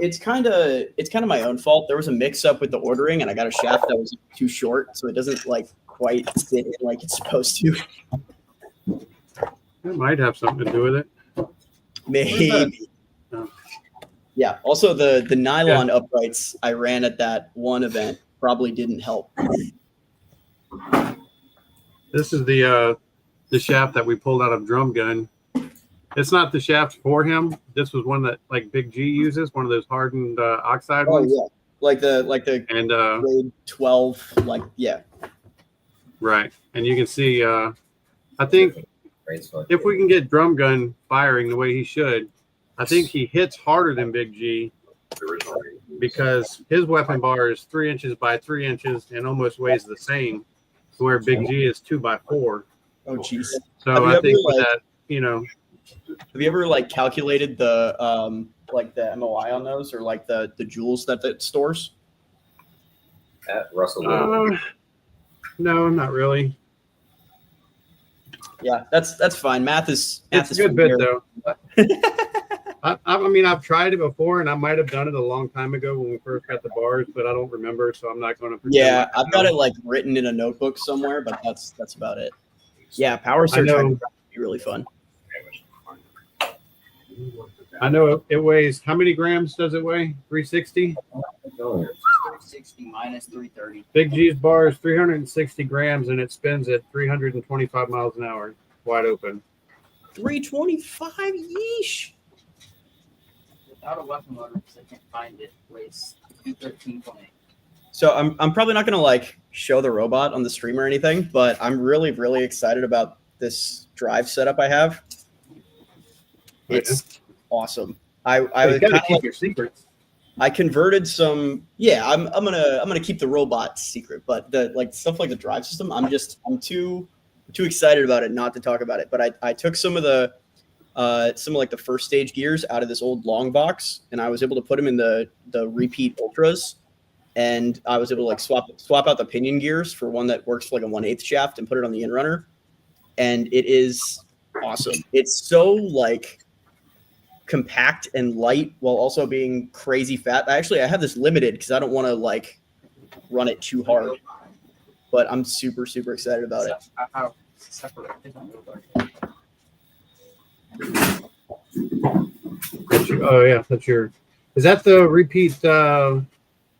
It's kind of my own fault. There was a mix up with the ordering, and I got a shaft that was too short, so it doesn't like quite fit in like it's supposed to. That might have something to do with it. Maybe. Oh. Yeah. Also, the nylon uprights I ran at that one event probably didn't help. This is the shaft that we pulled out of Drum Gun. It's not the shaft for him. This was one that like Big G uses, one of those hardened oxide Oh ones. yeah, like the And grade 12, like yeah. right, and you can see. I think if we can get Drum Gun firing the way he should, I think he hits harder than Big G because his weapon bar is 3 inches by 3 inches and almost weighs the same, where Big G is 2 by 4. Oh jeez. So Have you I ever, think with like- that, you know, Have you ever like calculated the like the MOI on those or like the joules that it stores? At Russell Wilson. no, not really. Yeah, that's fine. Math is It's a is good from bit here. though. I mean, I've tried it before, and I might have done it a long time ago when we first got the bars, but I don't remember, so I'm not going to. Yeah, I've got it like written in a notebook somewhere, but that's about it. Yeah, power surge know. would be really fun. I know it weighs. How many grams does it weigh? 360. 360 minus 330. Big G's bar is 360 grams, and it spins at 325 miles an hour, wide open. 325, yeesh. Without a weapon loader, because I can't find it, weighs 213.8. So I'm probably not gonna like show the robot on the stream or anything, but I'm really excited about this drive setup I have. It's awesome. I You was gotta kind keep of your secrets. I converted some. Yeah, I'm gonna keep the robot secret, but the like stuff like the drive system, I'm too excited about it not to talk about it. But I took some of like the first stage gears out of this old long box, and I was able to put them in the repeat ultras, and I was able to like swap out the pinion gears for one that works for like a 1/8 shaft and put it on the inrunner, and it is awesome. It's so like compact and light while also being crazy fat. I have this limited because I don't want to like run it too hard, but I'm super excited about it. Oh yeah, that's your. Is that the repeat?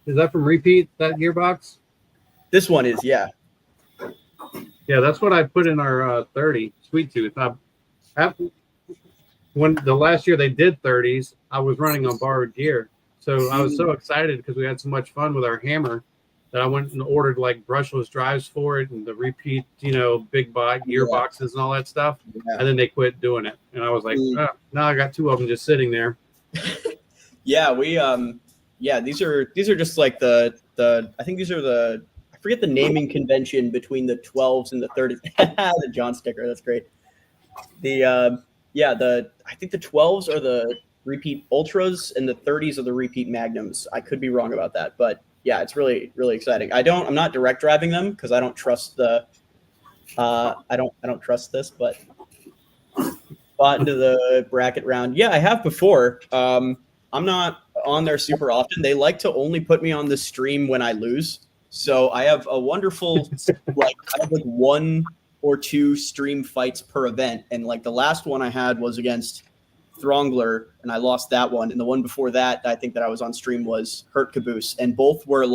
Is that from repeat, that gearbox? This one is, yeah. Yeah, that's what I put in our 30 Sweet Tooth. When the last year they did 30s, I was running on borrowed gear. So I was so excited because we had so much fun with our hammer that I went and ordered like brushless drives for it and the repeat, big gearboxes and all that stuff. Yeah. And then they quit doing it. And I was like, oh, now I got 2 of them just sitting there. Yeah, these are just like the I think these are I forget the naming convention between the 12s and the 30s. The John sticker, that's great. I think the 12s are the repeat ultras and the 30s are the repeat magnums. I could be wrong about that, but yeah, it's really exciting. I'm not direct driving them because I don't trust I don't trust this, but bought into the bracket round. Yeah, I have before. I'm not on there super often. They like to only put me on the stream when I lose. So I have a wonderful I have like 1 or 2 stream fights per event, and like the last one I had was against Throngler, and I lost that one. And the one before that, I think that I was on stream was Hurt Caboose, and both were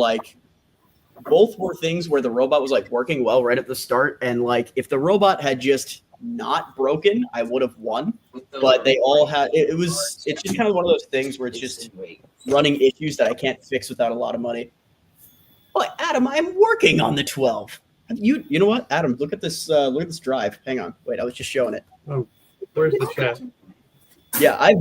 things where the robot was like working well right at the start, and like if the robot had just not broken, I would have won. But they all had it's just kind of one of those things where it's just running issues that I can't fix without a lot of money. But Adam, I'm working on the 12. You know what, Adam? Look at this drive. Hang on, wait, I was just showing it. Oh, where's the chat? Yeah, I've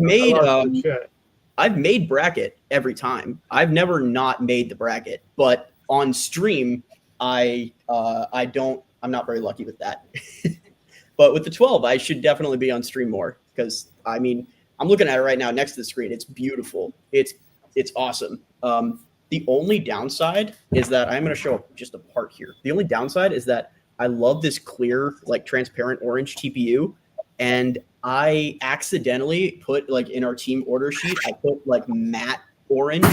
made bracket every time. I've never not made the bracket, but on stream, I'm not very lucky with that. But with the 12, I should definitely be on stream more because I mean, I'm looking at it right now next to the screen. It's beautiful. It's awesome. The only downside is that I'm going to show just a part here. The only downside is that I love this clear, like transparent orange TPU, and I accidentally put like in our team order sheet, I put like matte orange,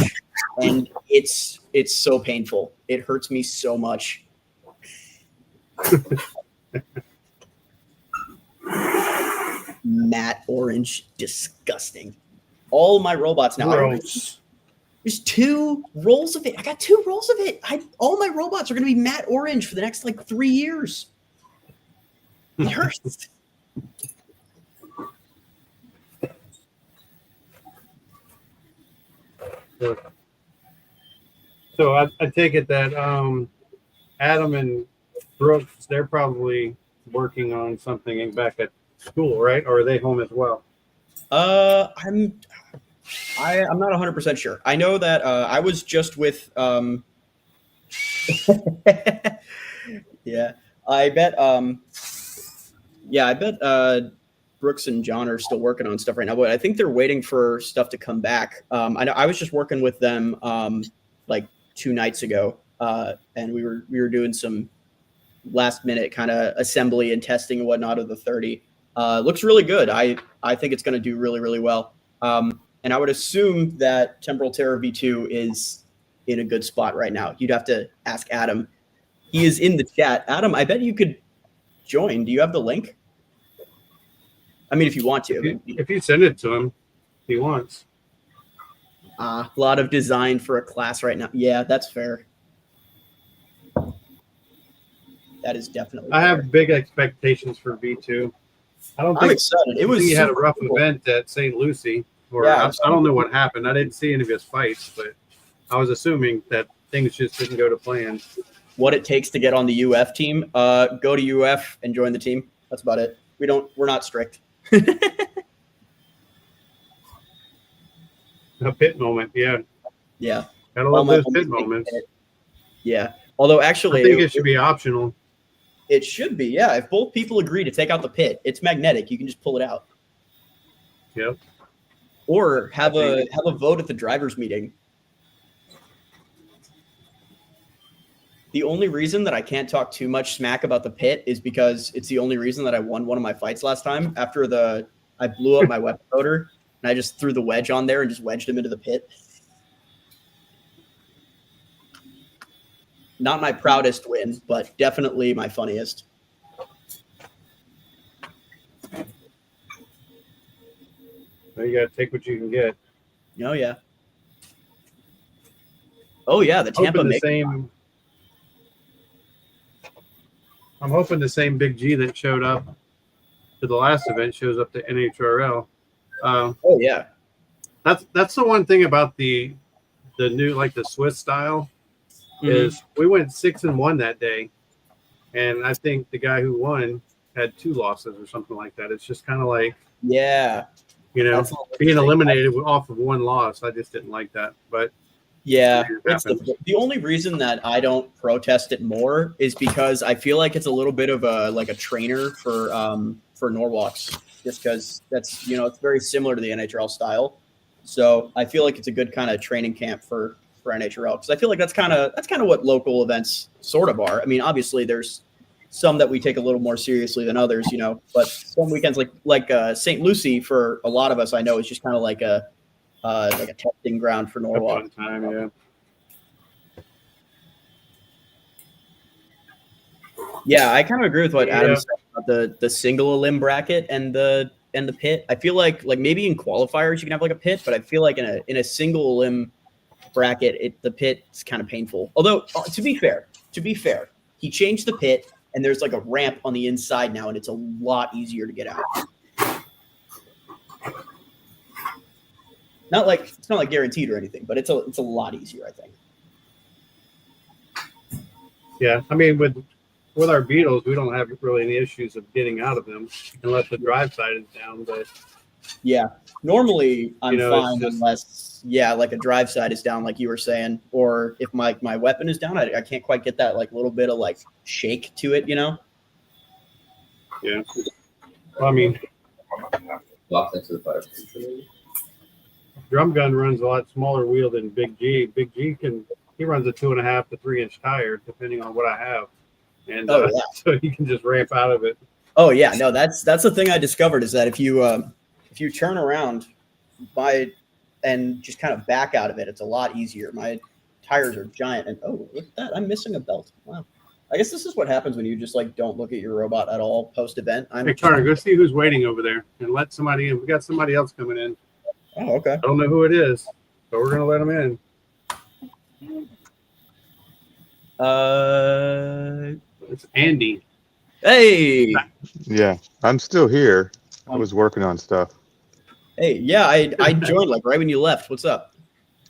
and it's so painful. It hurts me so much. Matte orange, disgusting. All my robots now. There's 2 rolls of it. I got 2 rolls of it. All my robots are going to be matte orange for the next like 3 years. It hurts. So I take it that Adam and Brooks, they're probably working on something back at school, right? Or are they home as well? I'm not 100% sure. I know that I was just with yeah. I bet Brooks and John are still working on stuff right now, but I think they're waiting for stuff to come back. I know I was just working with them like 2 nights ago, and we were doing some last minute kind of assembly and testing and whatnot of the 30. Looks really good. I think it's going to do really well. And I would assume that Temporal Terror V2 is in a good spot right now. You'd have to ask Adam. He is in the chat. Adam, I bet you could join. Do you have the link? I mean, if you want to. If you send it to him, if he wants. A lot of design for a class right now. Yeah, that's fair. That is definitely I fair. have big expectations for V2. I'm excited. It was he had a rough cool event at St. Lucie. Or Yeah, I don't know what happened. I didn't see any of his fights, but I was assuming that things just didn't go to plan. What it takes to get on the UF team? Go to UF and join the team. That's about it. We're not strict. A pit moment, yeah. Yeah. Gotta All love my those homies pit take moments. pit. Yeah. Although actually, I think it should be optional. It should be. Yeah. If both people agree to take out the pit, it's magnetic. You can just pull it out. Yep. Or have a vote at the drivers' meeting. The only reason that I can't talk too much smack about the pit is because it's the only reason that I won one of my fights last time. After I blew up my weapon motor and I just threw the wedge on there and just wedged him into the pit. Not my proudest win, but definitely my funniest. Well, you gotta take what you can get. Oh yeah. Oh yeah, the Tampa I'm hoping the same Big G that showed up to the last event shows up to NHRL. Oh yeah. That's the one thing about the new, like the Swiss style, is we went 6-1 that day, and I think the guy who won had 2 losses or something like that. It's just kind of like, yeah, being eliminated off of 1 loss. I just didn't like that, but yeah, it's the only reason that I don't protest it more is because I feel like it's a little bit of a trainer for Norwalks, just because that's it's very similar to the NHRL style. So I feel like it's a good kind of training camp for NHRL, because I feel like that's kind of what local events sort of are. I mean, obviously there's some that we take a little more seriously than others, but some weekends like St. Lucie for a lot of us I know is just kind of like a testing ground for Norwalk. Fun time, yeah. Yeah, I kind of agree with what Adam said about the single elim bracket and the pit. I feel like maybe in qualifiers you can have like a pit, but I feel like in a single elim bracket, the pit is kind of painful. Although to be fair, he changed the pit and there's like a ramp on the inside now, and it's a lot easier to get out. It's not like guaranteed or anything, but it's a lot easier, I think. Yeah, I mean with our Beetles, we don't have really any issues of getting out of them unless the drive side is down. But yeah, normally I'm fine just, unless like a drive side is down, like you were saying, or if my weapon is down, I can't quite get that like little bit of like shake to it, Yeah. Well, I mean, drum gun runs a lot smaller wheel than Big G. Big G he runs a 2.5 to 3 inch tire depending on what I have, and so you can just ramp out of it. Oh yeah, no, that's the thing I discovered is that if you turn around and just kind of back out of it, it's a lot easier. My tires are giant, and look at that, I'm missing a belt. Wow. I guess this is what happens when you just like don't look at your robot at all post event. Hey Carter, go see who's waiting over there and let somebody in. We got somebody else coming in. Oh, okay. I don't know who it is, but we're gonna let them in. It's Andy. Hey. Yeah, I'm still here. I was working on stuff. Hey, yeah, I joined like right when you left. What's up?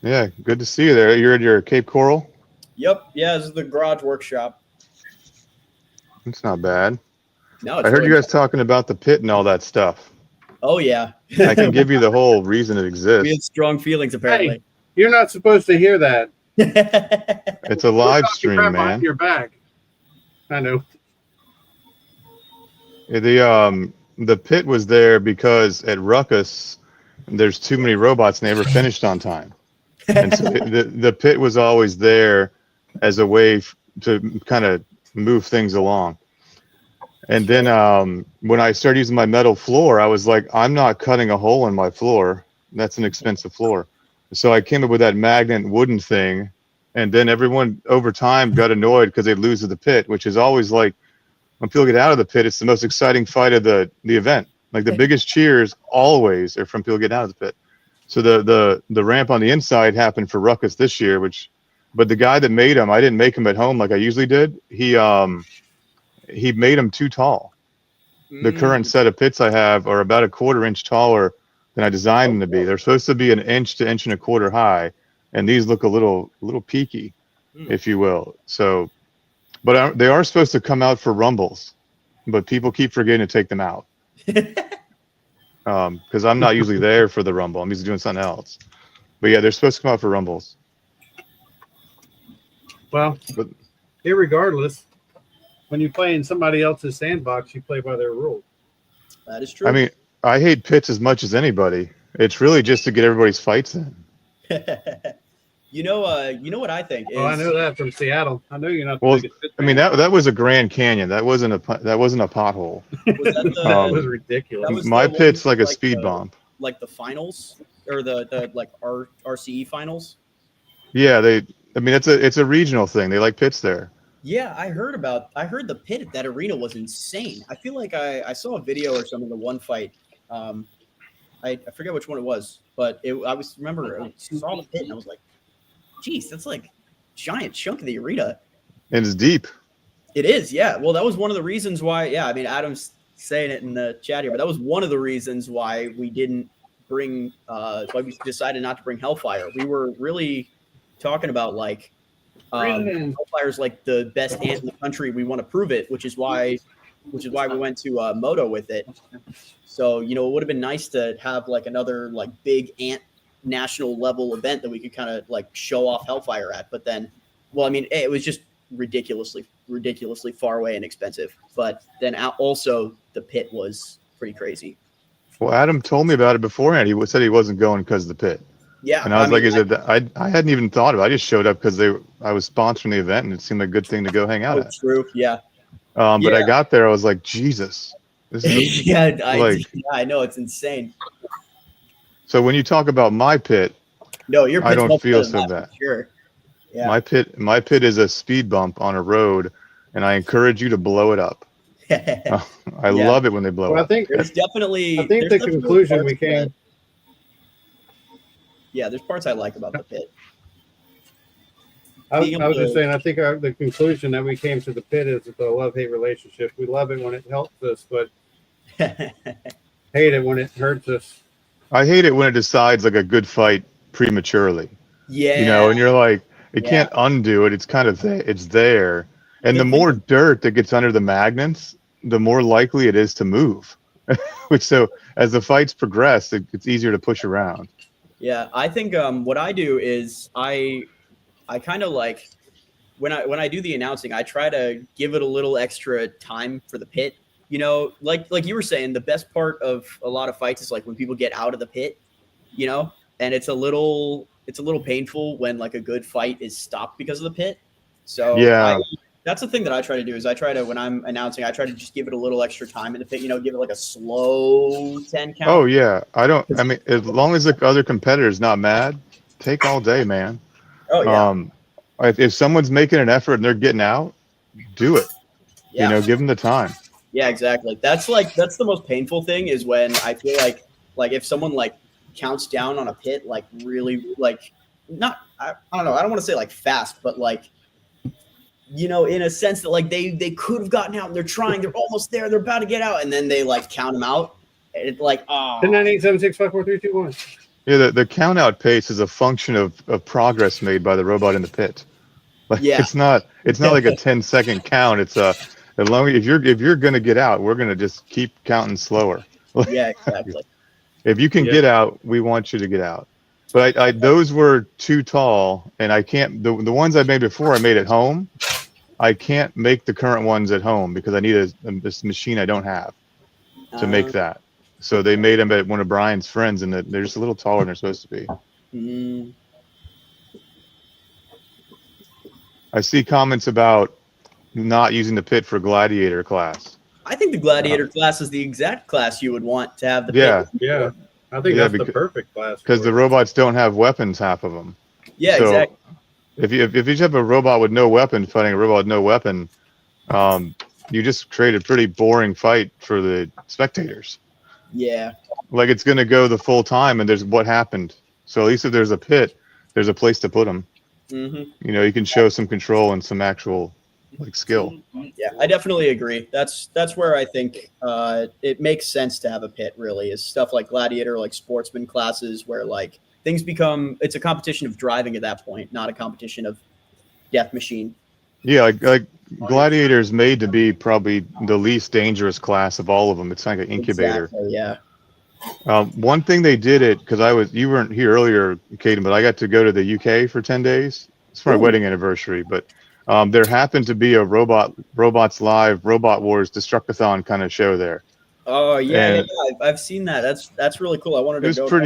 Yeah, good to see you there. You're at your Cape Coral? Yep. Yeah, this is the garage workshop. It's not bad. No, I heard you guys talking about the pit and all that stuff. Oh yeah. I can give you the whole reason it exists. We had strong feelings apparently. Hey, you're not supposed to hear that. It's a live stream, man. Your back. I know. The pit was there because at Ruckus there's too many robots and they never finished on time, and so the pit was always there as a way to kind of move things along. And then when I started using my metal floor, I was like, I'm not cutting a hole in my floor. That's an expensive floor. So I came up with that magnet wooden thing, and then everyone over time got annoyed because they'd lose to the pit, which is always like, when people get out of the pit, it's the most exciting fight of the event. Like the biggest cheers always are from people getting out of the pit. So the ramp on the inside happened for Ruckus this year, but the guy that made them, I didn't make them at home like I usually did. He made them too tall. The current set of pits I have are about 1/4 inch taller than I designed them to be. They're supposed to be 1 inch to 1.25 inches high, and these look a little peaky. if you will. So, but they are supposed to come out for rumbles, but people keep forgetting to take them out. Because I'm not usually there for the rumble. I'm usually doing something else. But yeah, they're supposed to come out for rumbles. Well, But irregardless, when you play in somebody else's sandbox, you play by their rules. That is true. I mean, I hate pits as much as anybody. It's really just to get everybody's fights in. you know what I think is. Oh, I know that from Seattle. I know you're not the Well, biggest pit I mean fan. that was a Grand Canyon. That wasn't a pothole. Was that the, That was ridiculous. that was My the one pit's like a like speed the- bump. like the finals or the like RCE finals? Yeah, I mean, it's a regional thing. They like pits there. Yeah, I heard the pit at that arena was insane. I feel like I saw a video or something of the one fight. I forget which one it was, but I saw the pit and I was like, geez, that's like giant chunk of the arena. And it's deep. It is, yeah. Well, that was one of the reasons why, yeah, I mean, Adam's saying it in the chat here, but that was one of the reasons why we didn't bring why we decided not to bring Hellfire. We were really talking about like Hellfire's like the best ant in the country. We want to prove it, which is why we went to Moto with it. So, it would have been nice to have like another like big ant national level event that we could kind of like show off Hellfire at. But then, well, I mean, it was just ridiculously far away and expensive. But then also the pit was pretty crazy. Well, Adam told me about it beforehand. He said he wasn't going because of the pit. Yeah, And I was like, I hadn't even thought about it. I just showed up because I was sponsoring the event and it seemed like a good thing to go hang out at. True, yeah. But I got there, I was like, Jesus. This is I know, it's insane. So when you talk about my pit, no, your I don't feel so bad. Sure. Yeah. My pit is a speed bump on a road, and I encourage you to blow it up. I love it when they blow Well, up. I think the conclusion we came. Yeah, there's parts I like about the pit. I was just saying, I think the conclusion that we came to the pit is the love-hate relationship. We love it when it helps us, but hate it when it hurts us. I hate it when it decides like a good fight prematurely. Yeah. And you're like, it can't undo it. It's kind of it's there. And the more dirt that gets under the magnets, the more likely it is to move. Which so as the fights progress, it's easier to push around. Yeah, I think what I do is I kind of like when I do the announcing, I try to give it a little extra time for the pit. Like you were saying, the best part of a lot of fights is like when people get out of the pit, and it's a little painful when like a good fight is stopped because of the pit. So that's the thing that I try to do is when I'm announcing, I try to just give it a little extra time in the pit, give it like a slow 10 count. Oh yeah. I mean, as long as the other competitor's not mad, take all day, man. Oh yeah. If someone's making an effort and they're getting out, do it. Yeah. Give them the time. Yeah, exactly. That's the most painful thing is when I feel like if someone like counts down on a pit, like really like not, I don't know. I don't want to say like fast, but like, in a sense that like they could have gotten out and they're trying, they're almost there. They're about to get out. And then they like count them out. And it's like, 10, 9, 8, 7, 6, 5, 4, 3, 2, 1. Yeah. The count out pace is a function of progress made by the robot in the pit. Like it's not like a 10-second count. It's as long as if you're going to get out, we're going to just keep counting slower. Yeah, exactly. If you can get out, we want you to get out. But I those were too tall, and I can't. The ones I made before I made at home. I can't make the current ones at home because I need this machine I don't have to make that. So they made them at one of Brian's friends, and they're just a little taller than they're supposed to be. I see comments about not using the pit for gladiator class. I think the gladiator class is the exact class you would want to have the pit. Yeah. I think that's the perfect class. Because the robots don't have weapons, half of them. Yeah, so exactly. If you have a robot with no weapon fighting a robot with no weapon, you just create a pretty boring fight for the spectators. Yeah. Like it's going to go the full time, and there's what happened. So at least if there's a pit, there's a place to put them. Mm-hmm. You can show some control and some actual like skill. Yeah, I definitely agree. That's where I think it makes sense to have a pit. Really, is stuff like gladiator, like sportsman classes, where like things become it's a competition of driving at that point, not a competition of death machine. Yeah, like Gladiator is made to be probably the least dangerous class of all of them. It's like an incubator. Exactly, yeah. One thing they did it because you weren't here earlier, Caden, but I got to go to the UK for 10 days. It's for my Ooh. wedding anniversary. But there happened to be a Robots Live, Robot Wars Destructathon kind of show there. Oh yeah, And I've seen that. That's really cool. I wanted it to was go.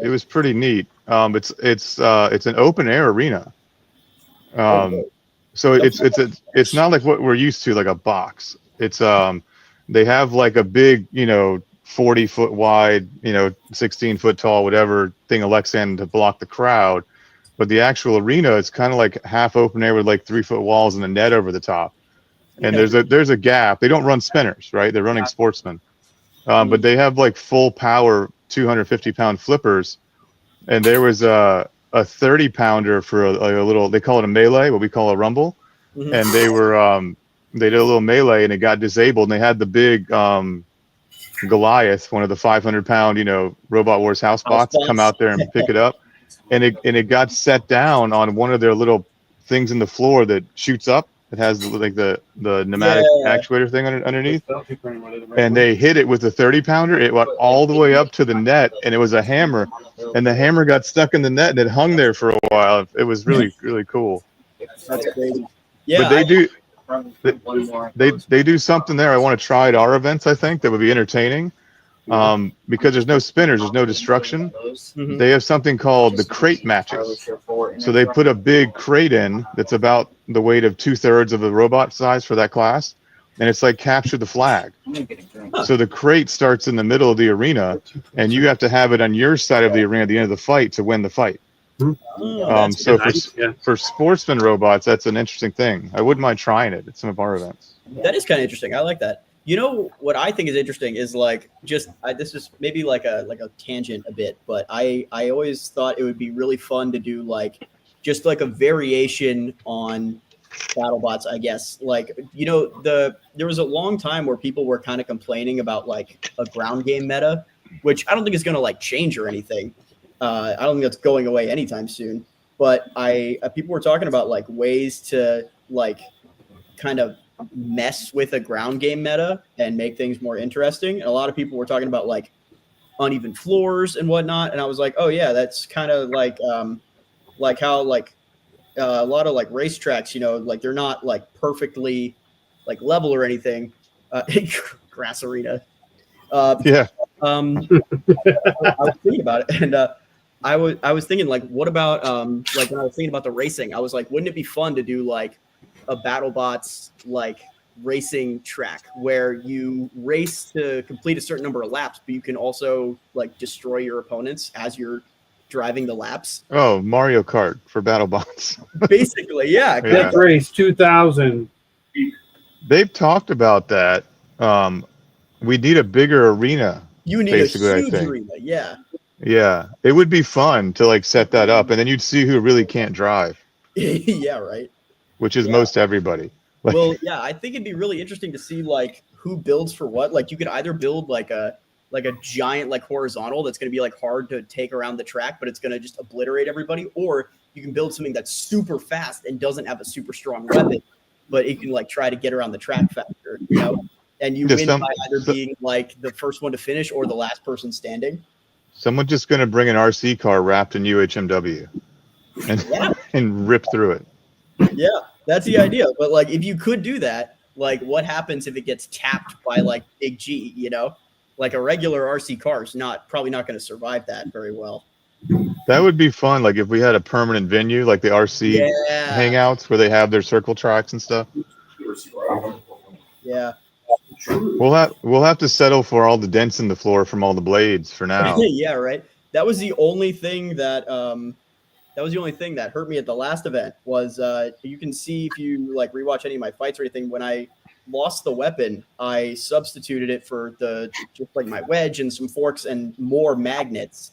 it was pretty neat. It's an open air arena. So it's not like what we're used to, like a box. It's they have like a big 40-foot wide 16-foot tall whatever thing of Lexan to block the crowd, but the actual arena is kind of like half open air with like 3-foot walls and a net over the top. And there's a gap. They don't run spinners, right? They're running sportsmen, but they have like full power 250-pound flippers, and there was a 30-pounder for a little, they call it a melee, what we call a rumble. Mhm. And they did a little melee and it got disabled, and they had the big Goliath, one of the 500-pound Robot Wars house bots, come out there and pick it up, and it got set down on one of their little things in the floor that shoots up. It has the pneumatic actuator thing underneath, and they hit it with a 30-pounder. It went all the way up to the net, and it was a hammer, and the hammer got stuck in the net, and it hung there for a while. It was really, really cool. That's crazy. Yeah, But they do something there I want to try at our events. I think that would be entertaining, because there's no spinners, there's no destruction. Mhm. They have something called the crate matches. So they put a big crate in that's about the weight of 2/3 of the robot size for that class, and it's like capture the flag. So the crate starts in the middle of the arena, and you have to have it on your side of the arena at the end of the fight to win the fight. So for sportsman robots, that's an interesting thing. I wouldn't mind trying it at some of our events. That is kind of interesting. I like that. You know what I think is interesting is like this is maybe like a tangent a bit, but I always thought it would be really fun to do like just like a variation on BattleBots, I guess. Like there was a long time where people were kind of complaining about like a ground game meta, which I don't think is going to like change or anything. I don't think that's going away anytime soon. But people were talking about like ways to like kind of mess with a ground game meta and make things more interesting. And a lot of people were talking about like uneven floors and whatnot. And I was like, oh yeah, that's kind of like how like a lot of like racetracks, like they're not like perfectly like level or anything. Grass arena. Yeah. I was thinking about it, and I was thinking like, what about like when I was thinking about the racing, I was like, wouldn't it be fun to do like a BattleBots like racing track where you race to complete a certain number of laps, but you can also like destroy your opponents as you're driving the laps. Oh, Mario Kart for BattleBots. Basically, yeah. Yeah. Race 2000. They've talked about that. We need a bigger arena. You need basically, a I huge think. arena, yeah. Yeah, it would be fun to like set that up, and then you'd see who really can't drive, Yeah, right. which is most everybody. Like, Well, yeah, I think it'd be really interesting to see like who builds for what. Like you could either build like a giant like horizontal that's going to be like hard to take around the track, but it's going to just obliterate everybody, or you can build something that's super fast and doesn't have a super strong weapon, but it can like try to get around the track faster, and you win by either being like the first one to finish or the last person standing. someone's just going to bring an RC car wrapped in UHMW and rip through it. Yeah, that's the idea. But like, if you could do that, like, what happens if it gets tapped by like Big G? Like a regular RC car is probably not going to survive that very well. That would be fun. Like if we had a permanent venue, like the RC hangouts where they have their circle tracks and stuff. Yeah. We'll have to settle for all the dents in the floor from all the blades for now. Yeah, right. That was the only thing that hurt me at the last event was you can see if you like rewatch any of my fights or anything, when I lost the weapon, I substituted it for just like my wedge and some forks and more magnets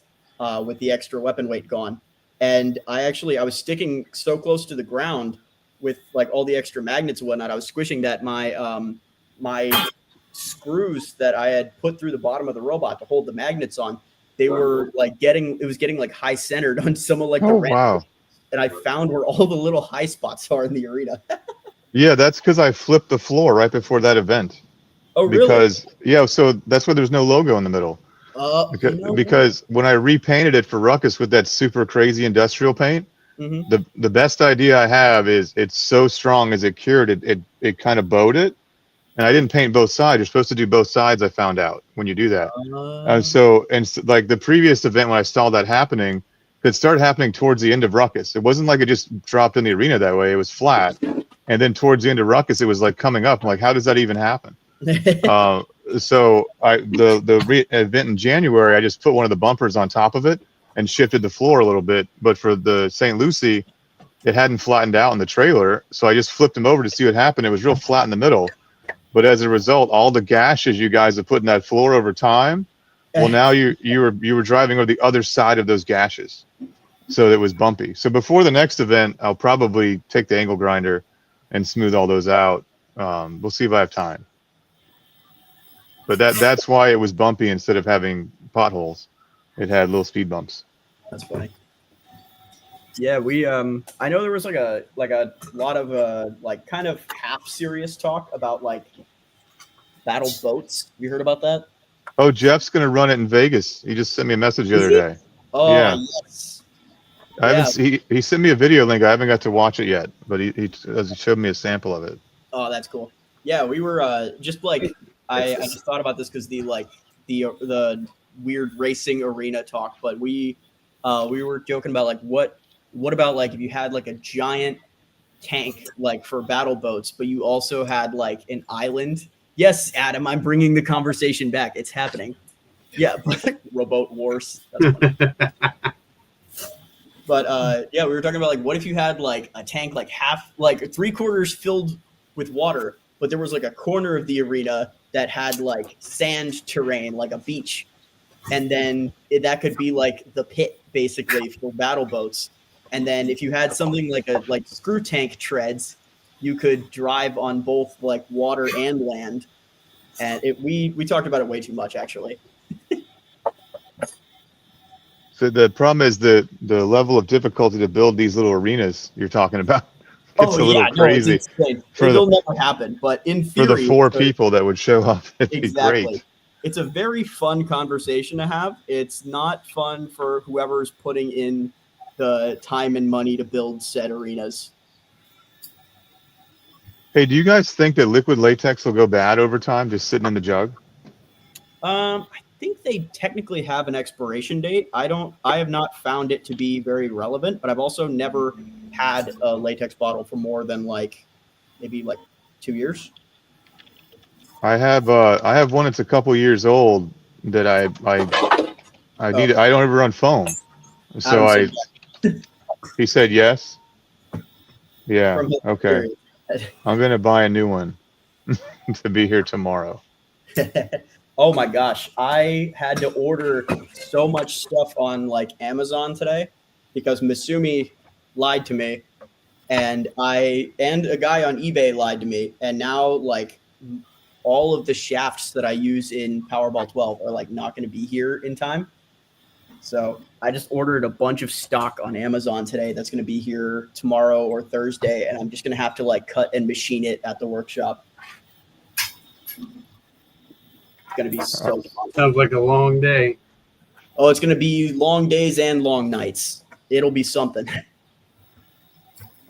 with the extra weapon weight gone. And I was sticking so close to the ground with like all the extra magnets and whatnot. I was squishing that my screws that I had put through the bottom of the robot to hold the magnets on, they were like getting like high centered on some of like the wow. and I found where all the little high spots are in the arena. Yeah, that's because I flipped the floor right before that event. Oh, really? Because yeah, so that's why there's no logo in the middle. Because when I repainted it for Ruckus with that super crazy industrial paint, the best idea I have is it's so strong as it cured it kind of bowed it, and I didn't paint both sides. You're supposed to do both sides. I found out when you do that. Like the previous event when I saw that happening, it started happening towards the end of Ruckus. It wasn't like it just dropped in the arena that way. It was flat, and then towards the end of Ruckus, it was like coming up. I'm like, how does that even happen? So the event in January, I just put one of the bumpers on top of it and shifted the floor a little bit. But for the St. Lucie, it hadn't flattened out in the trailer, so I just flipped them over to see what happened. It was real flat in the middle, but as a result, all the gashes you guys have put in that floor over time, well, now you were driving over the other side of those gashes, so it was bumpy. So before the next event, I'll probably take the angle grinder and smooth all those out. We'll see if I have time. But that's why it was bumpy instead of having potholes. It had little speed bumps. That's funny. Yeah, we I know there was like a lot of like kind of half serious talk about like battle boats. You heard about that? Oh, Jeff's gonna run it in Vegas. He just sent me a message the other day. Oh, yeah. Yes. I haven't. He sent me a video link. I haven't got to watch it yet, but he showed me a sample of it. Oh, that's cool. Yeah, we were just like I just thought about this because the weird racing arena talk, but we were joking about like what about like if you had like a giant tank like for battle boats, but you also had like an island. Yes, Adam, I'm bringing the conversation back. It's happening. Yeah, but rowboat wars. That's funny. But yeah, we were talking about like what if you had like a tank like half like 3/4 filled with water, but there was like a corner of the arena that had like sand terrain, like a beach, and then that could be like the pit basically for battle boats. And then if you had something like screw tank treads, you could drive on both like water and land. And we talked about it way too much actually. So the problem is the level of difficulty to build these little arenas you're talking about. It's a little crazy. It's insane. It'll never happen. But in theory, for the 4 people that would show up, it'd be great. It's a very fun conversation to have. It's not fun for whoever's putting in the time and money to build said arenas. Hey, do you guys think that liquid latex will go bad over time, just sitting in the jug? I think they technically have an expiration date. I have not found it to be very relevant, but I've also never had a latex bottle for more than maybe 2 years. I have one that's a couple years old that I need. I don't ever run foam, so he said yes. Yeah. Okay. I'm gonna buy a new one to be here tomorrow. Oh my gosh, I had to order so much stuff on Amazon today because Masumi lied to me, and a guy on eBay lied to me, and now all of the shafts that I use in Powerball 12 are not going to be here in time. So I just ordered a bunch of stock on Amazon today that's going to be here tomorrow or Thursday, and I'm just going to have to cut and machine it at the workshop. It's going to be so fun. Sounds like a long day. Oh, it's going to be long days and long nights. It'll be something.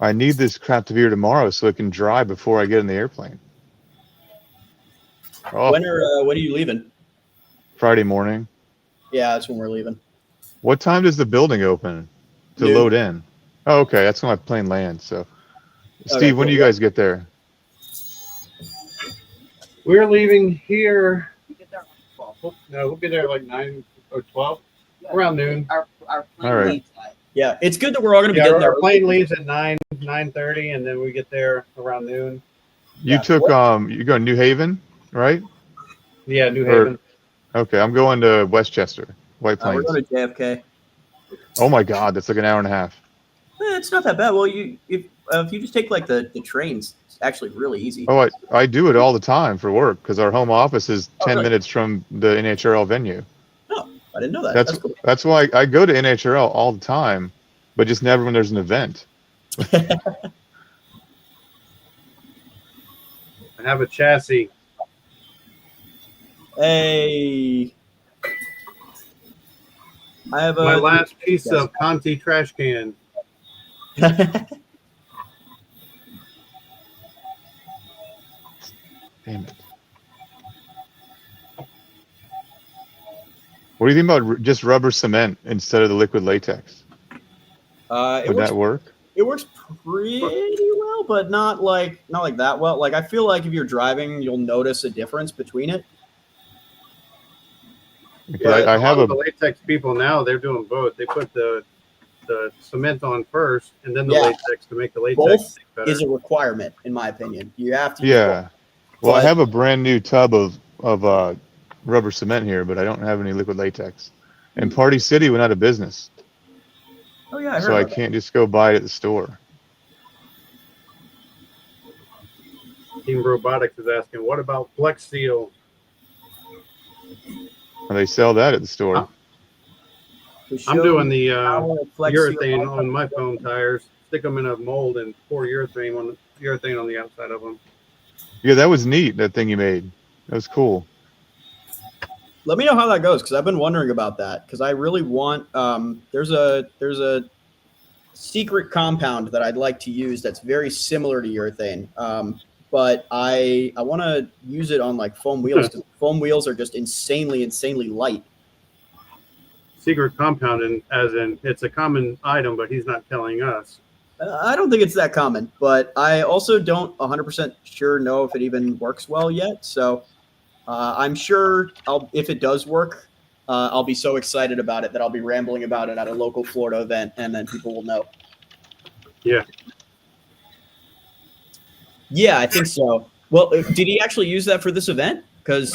I need this crap to be here tomorrow so it can dry before I get in the airplane. Oh. When are you leaving? Friday morning. Yeah, that's when we're leaving. What time does the building open to load in? Oh, okay. That's when my plane lands. So, Steve, when do you guys get there? We're leaving here. No, we'll be there 9 or 12. Around noon. Our plane All right. leaves at Yeah, it's good that we're all going to be getting there. Our plane leaves at 9:30, and then we get there around noon. You took you go to New Haven, right? Yeah, New Haven. Okay, I'm going to Westchester, White Plains. We're going to JFK. Oh my God, that's like an hour and a half. It's not that bad. Well, if you just take the trains, it's actually really easy. Oh, I do it all the time for work because our home office is 10 minutes from the NHRL venue. Oh, I didn't know that. That's cool. That's why I go to NHRL all the time but just never when there's an event. I have a chassis. Hey. I have My a last piece of Conti trash can. Damn it. What do you think about just rubber cement instead of the liquid latex? Would that work? It works pretty well, but not like that well. Like I feel like if you're driving, you'll notice a difference between it. Because I have lot a of the latex people now, they're doing both. They put the cement on first and then the Yeah. latex to make the latex Both stick better. is a requirement, in my opinion. You have to. use yeah. Well, I But- have a brand new tub of rubber cement here, but I don't have any liquid latex. And Party City went out of business, both. Oh yeah, I heard so I about that. can't just go buy it at the store. Team Robotics is asking, what about Flex Seal? And they sell that at the store. Huh? To I'm show doing you the how Flex Seal urethane are- on my foam tires. Stick them in a mold and pour urethane on the outside of them. Yeah, that was neat. That thing you made. That was cool. Let me know how that goes because I've been wondering about that because I really want. There's a secret compound that I'd like to use that's very similar to urethane, but I want to use it on like foam wheels. 'Cause foam wheels are just insanely light. Secret compound, as in it's a common item, but he's not telling us. I don't think it's that common, but I also don't 100% sure know if it even works well yet. So I'm sure if it does work, I'll be so excited about it that I'll be rambling about it at a local Florida event, and then people will know. Yeah. Yeah, I think so. Well, did he actually use that for this event? Because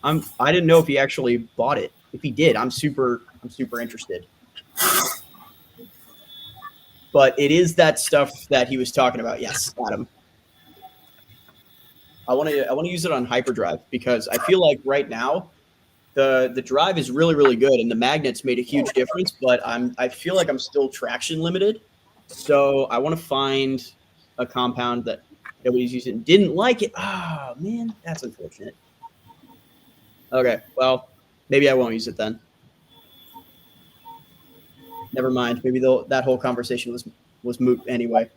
I didn't know if he actually bought it. If he did, I'm super interested. But it is that stuff that he was talking about. Yes, Adam. I want to use it on hyperdrive because I feel like right now the drive is really good and the magnets made a huge difference, but I feel like I'm still traction limited. So I want to find a compound that nobody's using. Didn't like it. Oh man, that's unfortunate. Okay, well maybe I won't use it then. Never mind. Maybe that whole conversation was moot anyway.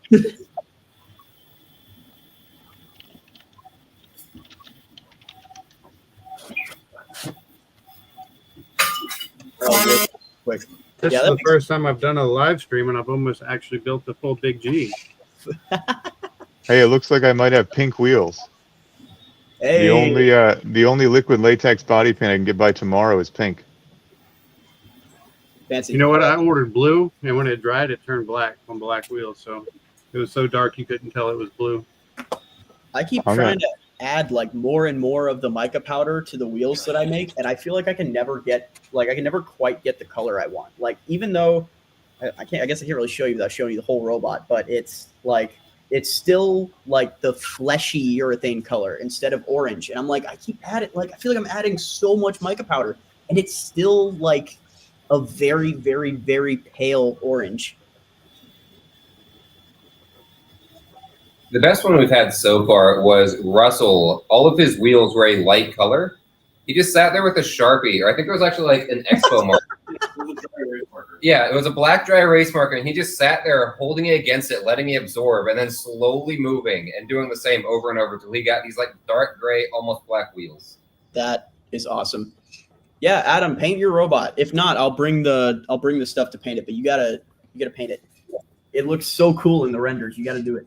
Oh, quick. This Yeah, is that the makes- first time I've done a live stream, and I've almost actually built the full Big G. Hey, it looks like I might have pink wheels. Hey, The only liquid latex body paint I can get by tomorrow is pink. fancy. You know what? I ordered blue, and when it dried, it turned black on black wheels. So it was so dark you couldn't tell it was blue. I keep Okay. trying to add like more and more of the mica powder to the wheels that I make, and I feel like I can never quite get the color I want. Like even though I guess I can't really show you without showing you the whole robot, but it's still like the fleshy urethane color instead of orange. And I'm like, I keep adding, like I feel like I'm adding so much mica powder, and it's still like a very pale orange. The best one we've had so far was Russell. All of his wheels were a light color. He just sat there with a Sharpie, or I think it was actually like an Expo marker. Yeah, it was a black dry erase marker, and he just sat there holding it against it, letting it absorb, and then slowly moving and doing the same over and over until he got these like dark gray, almost black wheels. That is awesome. Yeah, Adam, paint your robot. If not, I'll bring the stuff to paint it, but you gotta paint it. It looks so cool in the renders. You gotta do it.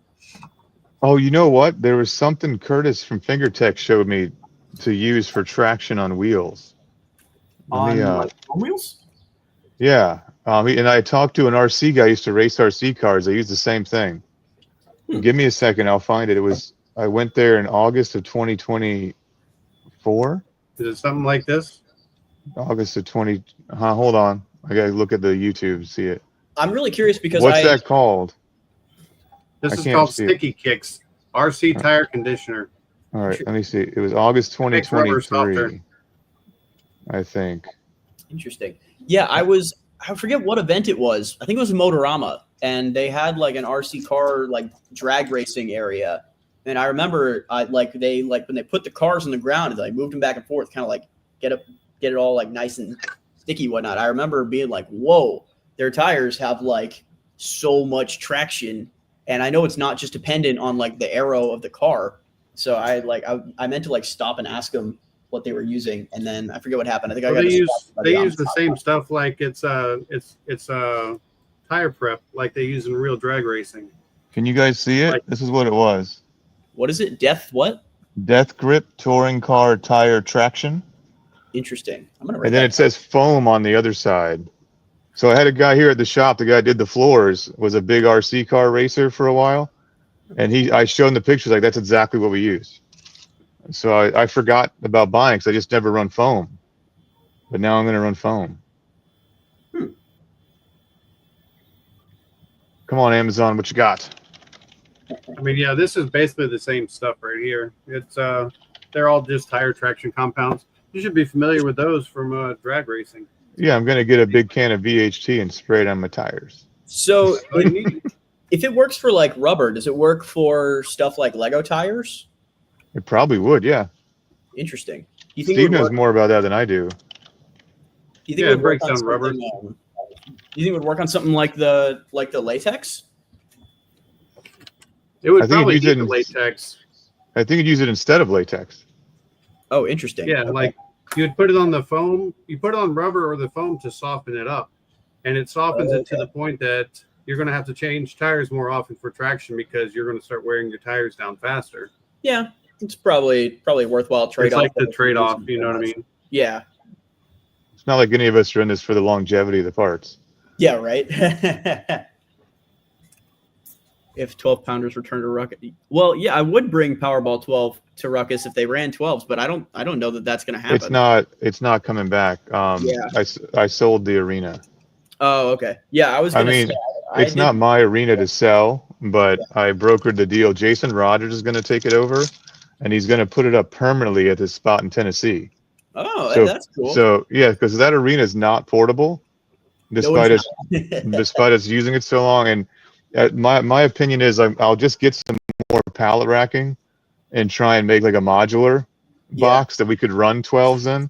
Oh, you know what? There was something Curtis from FingerTech showed me to use for traction on wheels. Let me, On wheels? yeah. And I talked to an RC guy who used to race RC cars. They use the same thing. Give me a second. I'll find it. I went there in August of 2024. Is it something like this? August of 20. Hold on. I got to look at the YouTube to see it. I'm really curious because What's that called? This I is can't called see it. Sticky Kicks RC tire conditioner. All right. Let me see. It was August Makes rubber softer. 2023. I think. Interesting. Yeah, I was I forget what event it was. I think it was Motorama, and they had like an RC car like drag racing area. And I remember they when they put the cars on the ground and like moved them back and forth, kind of like get it all like nice and sticky, whatnot. I remember being like, whoa, their tires have like so much traction. And I know it's not just dependent on like the aero of the car. So I meant to like stop and ask them what they were using, and then I forget what happened. I think Well, I got they use the same stuff like it's tire prep like they use in real drag racing. Can you guys see it? Like- This is what it was. What is it? Death what? Death Grip Touring Car Tire Traction. Interesting. I'm gonna write And then that it says foam on the other side. So I had a guy here at the shop. The guy did the floors, was a big RC car racer for a while. And I showed him the pictures, like that's exactly what we use. So I forgot about buying because I just never run foam. But now I'm going to run foam. Come on, Amazon, what you got? I mean, yeah, this is basically the same stuff right here. It's they're all just tire traction compounds. You should be familiar with those from drag racing. Yeah, I'm going to get a big can of VHT and spray it on my tires. So Oh, you need- if it works for like rubber, does it work for stuff like Lego tires? It probably would, yeah. Interesting. You think Steve it would knows work, more about that than I do. you think Yeah, it it would breaks work on down rubber. something, you think it would work on something like the latex? It would I think probably you'd use need it the in- latex. I think you'd use it instead of latex. Oh, interesting. Yeah, Okay. like you'd put it on the foam. You put it on rubber or the foam to soften it up, and it softens it to the point that you're going to have to change tires more often for traction because you're going to start wearing your tires down faster. Yeah, it's probably a worthwhile trade It's off. like the trade off. You know what I mean? Yeah. It's not like any of us are in this for the longevity of the parts. Yeah, right. If 12-pounders return to Ruckus, well, yeah, I would bring Powerball 12 to Ruckus if they ran 12s, but I don't know that that's going to happen. It's not coming back. Yeah. I sold the arena. Oh, okay. Yeah, I was I going to mean, say. it's not my arena to sell, but I brokered the deal. Jason Rogers is going to take it over, and he's going to put it up permanently at this spot in Tennessee. Oh, So- that's cool. So yeah, because that arena is not portable, despite us despite us using it so long. And my opinion is I'll just get some more pallet racking and try and make like a modular box that we could run 12s in.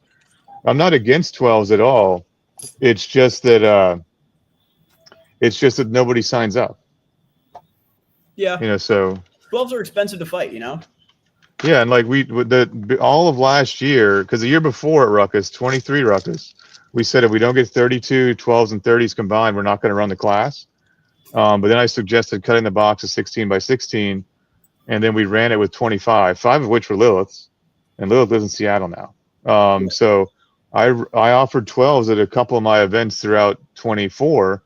I'm not against 12s at all. It's just that nobody signs up. Yeah, You know, so 12s are expensive to fight, you know? yeah, and like all of last year, because the year before at Ruckus, 23 Ruckus, we said if we don't get 32 12s and 30s combined, we're not going to run the class. But then I suggested cutting the box to 16 by 16, and then we ran it with 25, 5 of which were Lilith's, and Lilith lives in Seattle now. So I offered 12s at a couple of my events throughout 24,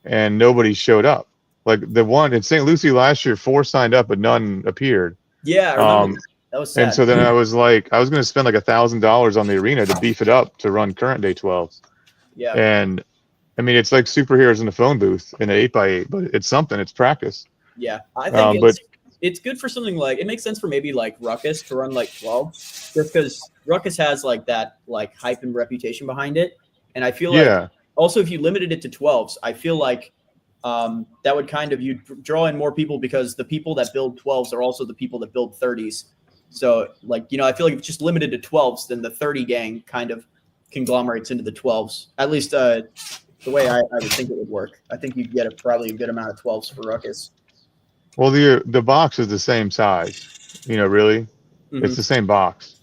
and nobody showed up. Like the one in St. Lucie last year, 4 signed up, but none appeared. Yeah, I remember. That was sad. And so then I was like, I was going to spend like $1,000 on the arena to beef it up to run current day 12s. Yeah. And I mean, it's like superheroes in a phone booth in an 8x8, but it's something. It's practice. Yeah, I think it's good for something like, it makes sense for maybe like Ruckus to run like 12, just because Ruckus has like that like hype and reputation behind it. And I feel like also if you limited it to 12s, I feel like that would kind of, you'd draw in more people because the people that build 12s are also the people that build 30s. So like, you know, I feel like if it's just limited to 12s, then the 30 gang kind of conglomerates into the 12s. At least the way I would think it would work. I think you'd get probably a good amount of 12s for Ruckus. Well, the box is the same size, you know, really. Mm-hmm. It's the same box.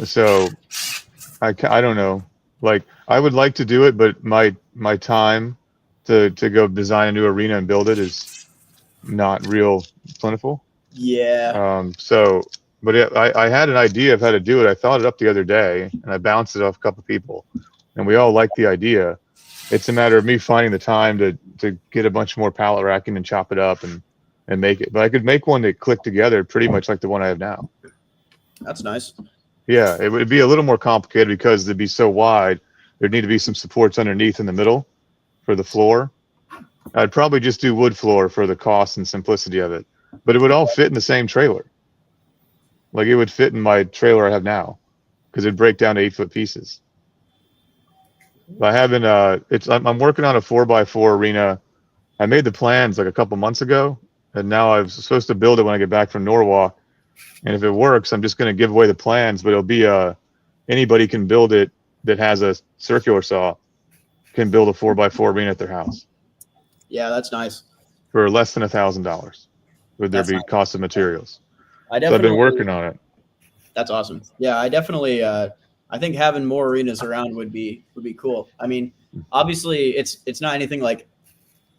So I don't know. Like I would like to do it, but my time to go design a new arena and build it is not real plentiful. Yeah. But I had an idea of how to do it. I thought it up the other day, and I bounced it off a couple of people, and we all liked the idea. It's a matter of me finding the time to get a bunch more pallet racking and chop it up and make it. But I could make one that clicked together pretty much like the one I have now. That's nice. Yeah, it would be a little more complicated because it'd be so wide. There'd need to be some supports underneath in the middle for the floor. I'd probably just do wood floor for the cost and simplicity of it. But it would all fit in the same trailer. Like it would fit in my trailer I have now because it'd break down to 8-foot pieces. I haven't. I'm working on a 4x4 arena. I made the plans like a couple months ago, and now I was supposed to build it when I get back from Norwalk. And if it works, I'm just going to give away the plans. But it'll be anybody can build it that has a circular saw can build a 4x4 arena at their house Yeah, that's nice. for less than $1,000. Would there That's be nice. cost of materials? I So I've been working on it. That's awesome. Yeah, I definitely. I think having more arenas around would be cool. I mean, obviously, it's not anything like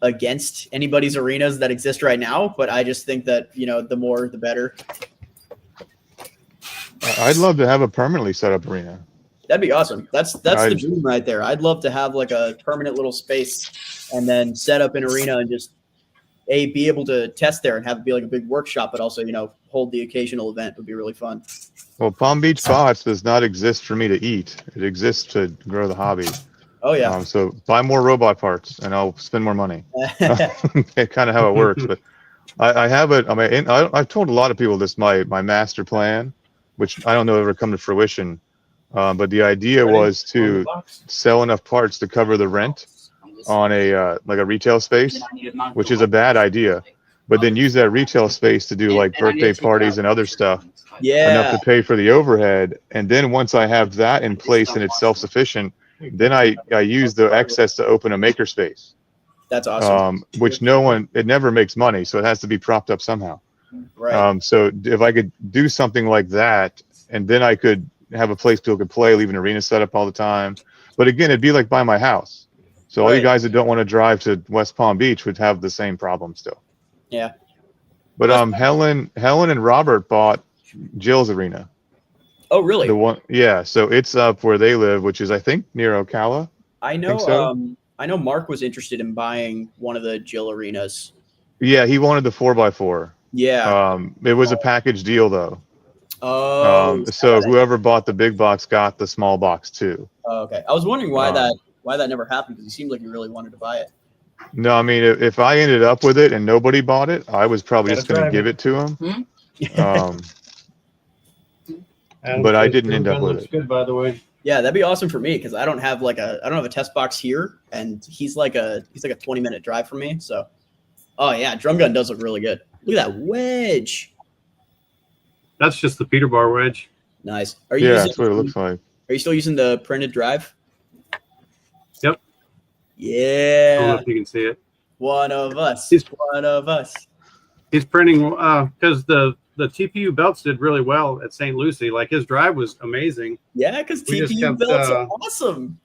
against anybody's arenas that exist right now, but I just think that the more the better. I'd love to have a permanently set up arena. That'd be awesome. That's the dream right there. I'd love to have like a permanent little space and then set up an arena and just be able to test there and have it be like a big workshop, but also hold the occasional event would be really fun. Well, Palm Beach Bots does not exist for me to eat. It exists to grow the hobby. Oh yeah. So buy more robot parts and I'll spend more money. Kind of how it works. But I have it. I mean, I've told a lot of people this my master plan, which I don't know ever come to fruition. But the idea was to sell enough parts to cover the rent on a like a retail space, which is a bad idea. But then use that retail space to do like birthday parties and other stuff. Yeah. Enough to pay for the overhead. And then once I have that in place and it's self-sufficient, then I use the excess to open a makerspace. That's awesome. Which it never makes money, so it has to be propped up somehow. Right. So if I could do something like that, and then I could have a place people could play, leave an arena set up all the time. But again, it'd be like by my house. So all you guys that don't want to drive to West Palm Beach would have the same problem still. Yeah. But Helen and Robert bought Jill's arena. Oh, really? The one, yeah. So it's up where they live, which is I think near Ocala. I know. So. I know Mark was interested in buying one of the Jill arenas. Yeah, he wanted the 4x4. Yeah. It was a package deal though. Oh. So whoever bought the big box got the small box too. Oh, okay. I was wondering why that never happened, because he seemed like he really wanted to buy it. No, I mean if I ended up with it and nobody bought it, I was probably just going to give it to him. But I didn't end up with it. Good, by the way. Yeah, that'd be awesome for me because I don't have a test box here, and he's like a 20-minute drive from me. So, oh yeah, drum gun does look really good. Look at that wedge. That's just the Peter bar wedge. Nice. Are you that's what it looks like. Are you still using the printed drive? Yep. Yeah. I don't know if you can see it. One of us. One of us. He's printing because the TPU belts did really well at St. Lucie. Like his drive was amazing. Yeah, because TPU belts are awesome.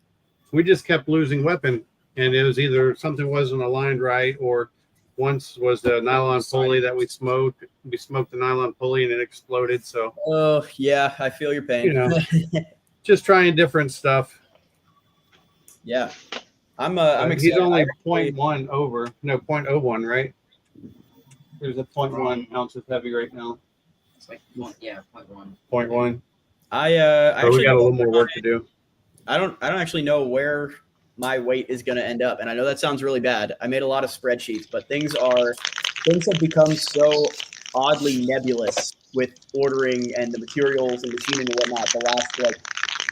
We just kept losing weapon, and it was either something wasn't aligned right, or once was the nylon pulley that we smoked. We smoked the nylon pulley and it exploded. So. Oh yeah, I feel your pain. Just trying different stuff. Yeah, I'm excited. He's only 0.1 over. No, 0.01, right? There's a 0.1 ounces heavy right now. It's like 0.1. 0.1. I actually we got a little more work to do. I don't actually know where my weight is going to end up, and I know that sounds really bad. I made a lot of spreadsheets, but things have become so oddly nebulous with ordering and the materials and machining and whatnot the last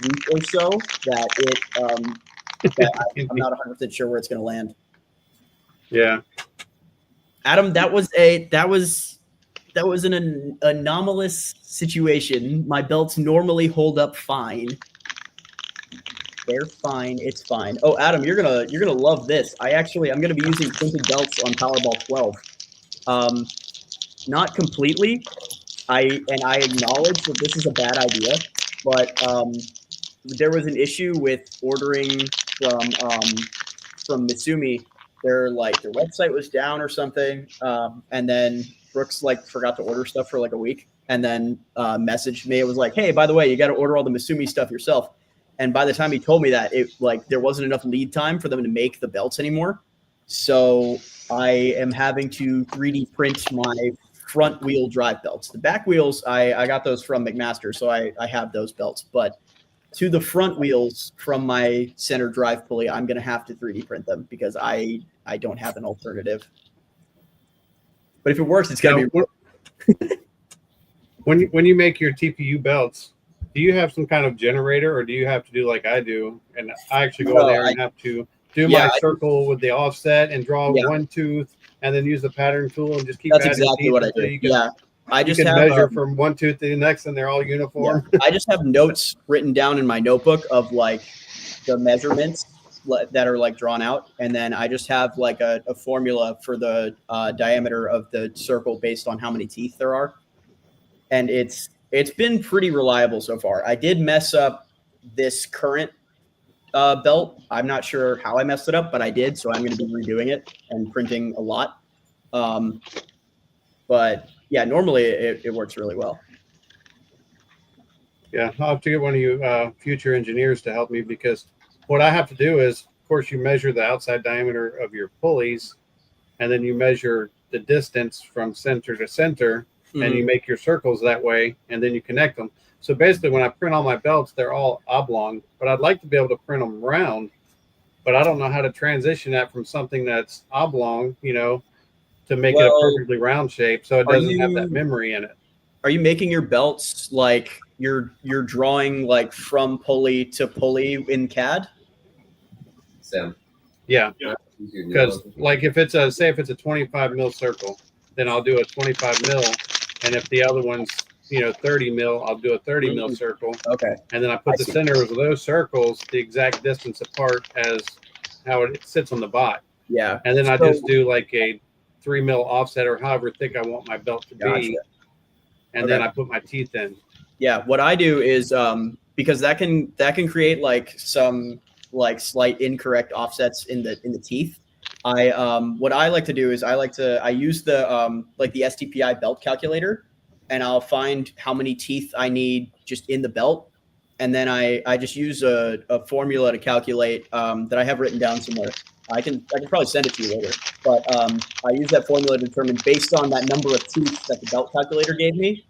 week or so that I'm not 100% sure where it's going to land. Yeah. Adam, that was an anomalous situation. My belts normally hold up fine. They're fine. It's fine. Oh, Adam, you're gonna love this. I'm gonna be using printed belts on Powerball 12. Not completely. I acknowledge that this is a bad idea, but there was an issue with ordering from Mitsumi. Their website was down or something, and then Brooks forgot to order stuff for a week, and then messaged me. It was like, hey, by the way, you got to order all the Mitsumi stuff yourself. And by the time he told me that, it there wasn't enough lead time for them to make the belts anymore. So I am having to 3D print my front wheel drive belts. The back wheels, I got those from McMaster, so I have those belts. But to the front wheels from my center drive pulley, I'm going to have to 3D print them because I don't have an alternative. But if it works, it's going to be. When you make your TPU belts, Do you have some kind of generator, or do you have to do like I do? And I actually go No, there and have to do Yeah, my circle with the offset and draw Yeah. one tooth, and then use the pattern tool and just keep That's adding exactly teeth what I until do. you can, Yeah, I you just can have measure from one tooth to the next, and they're all uniform. I just have notes written down in my notebook of like the measurements that are like drawn out, and then I just have like a formula for the diameter of the circle based on how many teeth there are, and it's been pretty reliable so far. I did mess up this current belt. I'm not sure how I messed it up, but I did, so I'm going to be redoing it and printing a lot. But yeah, normally it works really well. Yeah, I'll have to get one of you future engineers to help me, because what I have to do is, of course, you measure the outside diameter of your pulleys, and then you measure the distance from center to center, and you make your circles that way, and then you connect them. So basically, when I print all my belts, they're all oblong, but I'd like to be able to print them round, but I don't know how to transition that from something that's oblong, to make it a perfectly round shape, so it doesn't have that memory in it. Are you making your belts like you're drawing like from pulley to pulley in CAD? Sam. Yeah, because like if it's a 25 mil circle, then I'll do a 25 mil, and if the other one's 30 mil, I'll do a 30 mil circle. Okay. And then I put the centers of those circles the exact distance apart as how it sits on the bot. Yeah. And then I just do like a 3 mil offset, or however thick I want my belt to be. And then I put my teeth in. Yeah. What I do is because that can create like some like slight incorrect offsets in the teeth. What I like to do is I use the like the STPI belt calculator, and I'll find how many teeth I need just in the belt, and then I just use a formula to calculate that I have written down somewhere. I can probably send it to you later, but I use that formula to determine, based on that number of teeth that the belt calculator gave me,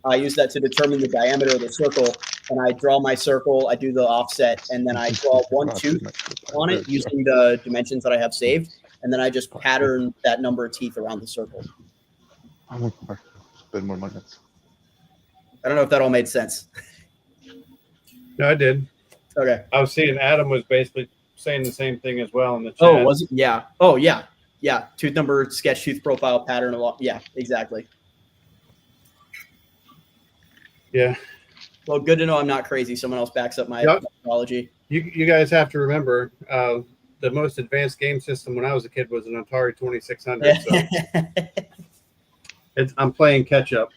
I use that to determine the diameter of the circle, and I draw my circle, I do the offset, and then I draw one tooth on it using the dimensions that I have saved, and then I just pattern that number of teeth around the circle. Spend more money. I don't know if that all made sense. No, I did. Okay. I was seeing Adam was basically saying the same thing as well in the chat. Oh, was it? Yeah. Oh, yeah. Yeah. Tooth number, sketch tooth profile, pattern. Yeah, exactly. Yeah. Well, good to know I'm not crazy. Someone else backs up my methodology. You guys have to remember, the most advanced game system when I was a kid was an Atari 2600. So I'm playing catch up.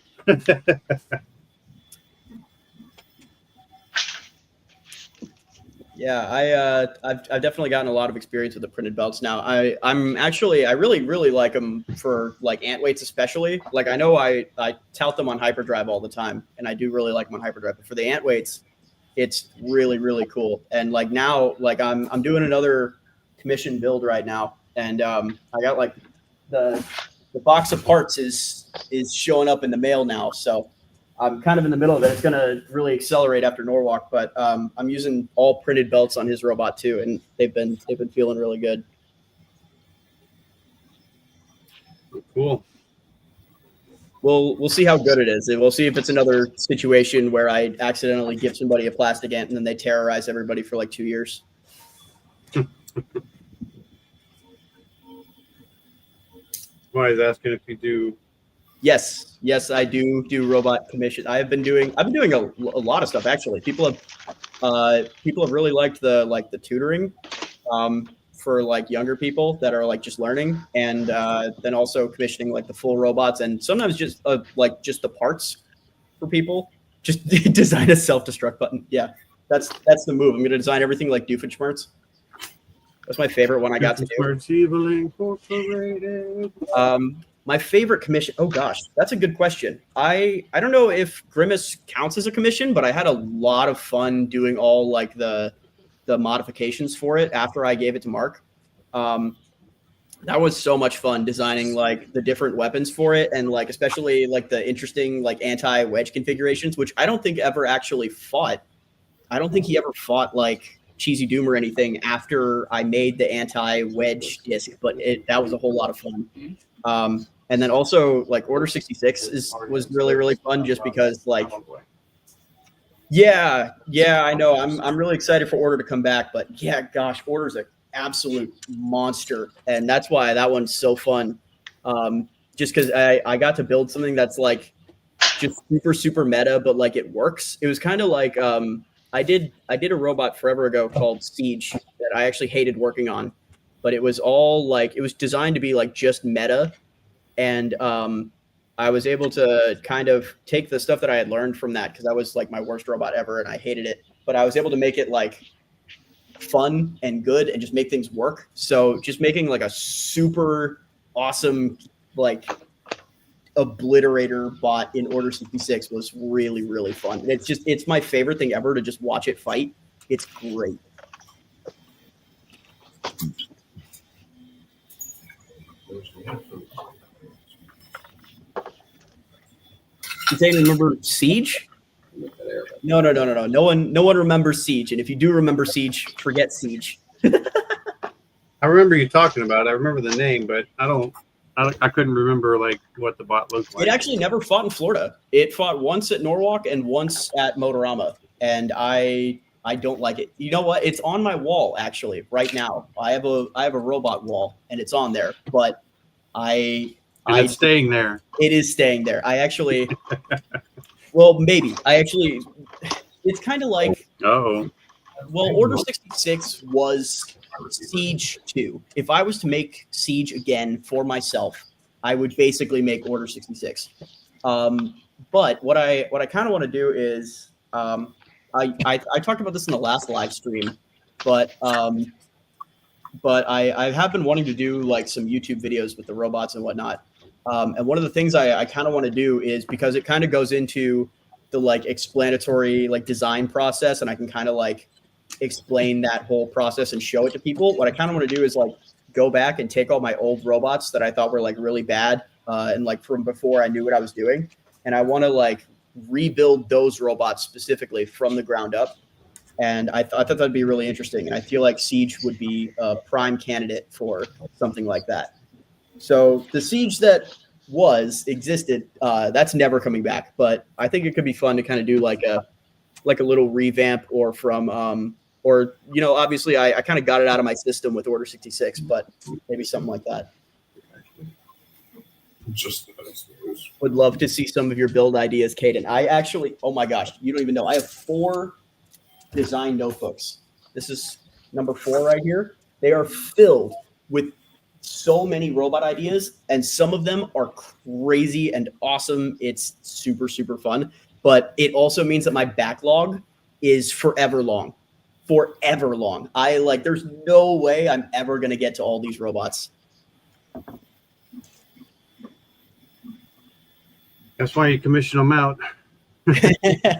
Yeah, I've definitely gotten a lot of experience with the printed belts now. I really like them for like ant weights, especially. Like I know I tout them on hyperdrive all the time, and I do really like them on hyperdrive. But for the ant weights, it's really cool. And like now, like I'm doing another commission build right now, and I got like the box of parts is showing up in the mail now, so I'm kind of in the middle of it. It's going to really accelerate after Norwalk, but I'm using all printed belts on his robot too, and they've been feeling really good. Cool. We'll see how good it is. We'll see if it's another situation where I accidentally give somebody a plastic ant and then they terrorize everybody for like 2 years. Somebody's asking if you do. Yes, I do robot commission. I've been doing a lot of stuff actually. People have really liked the tutoring for like younger people that are like just learning, and then also commissioning like the full robots, and sometimes just like just the parts for people. Just design a self-destruct button. Yeah, that's the move. I'm gonna design everything like Doofenshmirtz. That's my favorite one I got to do. My favorite commission. Oh gosh, that's a good question. I don't know if Grimace counts as a commission, but I had a lot of fun doing all like the modifications for it after I gave it to Mark. That was so much fun designing like the different weapons for it, and like especially like the interesting like anti-wedge configurations, which I don't think ever actually fought. I don't think he ever fought like Cheesy Doom or anything after I made the anti-wedge disc, but that was a whole lot of fun. And then also like Order 66 was really fun, just because like Yeah, I know. I'm really excited for Order to come back, but yeah, gosh, Order's an absolute monster, and that's why that one's so fun. Just because I got to build something that's like just super meta, but like it works. It was kind of like I did a robot forever ago called Siege that I actually hated working on, but it was all like it was designed to be like just meta, and I was able to kind of take the stuff that I had learned from that because I was like my worst robot ever and I hated it, but I was able to make it like fun and good and just make things work. So just making like a super awesome like obliterator bot in Order 66 was really fun. And it's my favorite thing ever to just watch it fight. It's great. Does anyone remember Siege? No. No one remembers Siege. And if you do remember Siege, forget Siege. I remember you talking about it. I remember the name, but I couldn't remember like what the bot looked like. It actually never fought in Florida. It fought once at Norwalk and once at Motorama, and I don't like it. You know what? It's on my wall actually right now. I have a robot wall, and it's on there. But it's staying there. It is staying there. I actually, well, maybe I actually. It's kind of like. Oh. Well, Order 66 was Siege 2. If I was to make Siege again for myself, I would basically make Order 66. But what I kind of want to do is I talked about this in the last live stream, but I have been wanting to do like some YouTube videos with the robots and whatnot. And one of the things I kind of want to do is because it kind of goes into the like explanatory like design process, and I can kind of like explain that whole process and show it to people. What I kind of want to do is like go back and take all my old robots that I thought were like really bad and like from before I knew what I was doing, and I want to like rebuild those robots specifically from the ground up. And I thought that'd be really interesting, and I feel like Siege would be a prime candidate for something like that. So the Siege that existed, that's never coming back, but I think it could be fun to kind of do like a little revamp or from or you know, obviously I kind of got it out of my system with Order 66, but maybe something like that. Would love to see some of your build ideas, Caden. I actually, oh my gosh, you don't even know. I have 4 design notebooks. This is number 4 right here. They are filled with so many robot ideas, and some of them are crazy and awesome. It's super fun, but it also means that my backlog is forever long. I like, there's no way I'm ever going to get to all these robots. That's why you commission them out.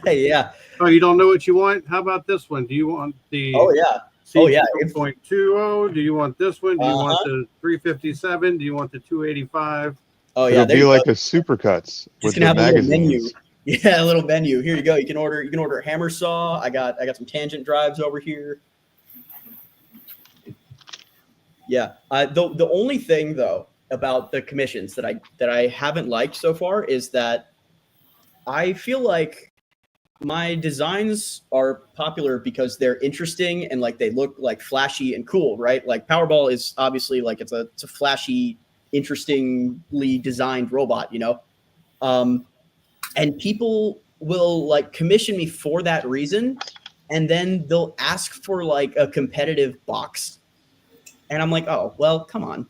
Yeah. Oh, you don't know what you want? How about this one? Do you want the C2.20? 2.20? Do you want this one? Do you want the 357? Do you want the 285? Oh yeah, it'll be like a Supercuts with the magazines. Yeah, a little menu. Here you go. You can order a hammer saw. I got some tangent drives over here. Yeah. The only thing though about the commissions that I haven't liked so far is that I feel like my designs are popular because they're interesting and like they look like flashy and cool, right? Like Powerball is obviously like it's a flashy, interestingly designed robot, you know. And people will like commission me for that reason, and then they'll ask for like a competitive box, and I'm like, oh well, come on.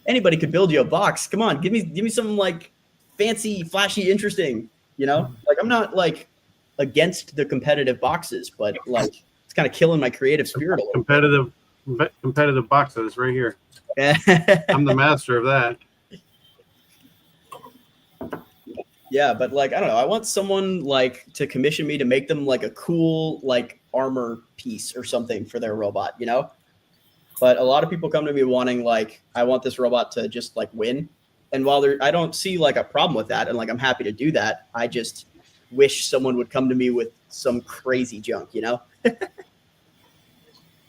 Anybody could build you a box. Come on, give me something like fancy, flashy, interesting. You know, like I'm not like against the competitive boxes, but like it's kind of killing my creative spirit a little. Competitive boxes right here. I'm the master of that. Yeah, but like I don't know, I want someone like to commission me to make them like a cool like armor piece or something for their robot, you know? But a lot of people come to me wanting like I want this robot to just like win. And while I don't see like a problem with that, and like I'm happy to do that, I just wish someone would come to me with some crazy junk, you know?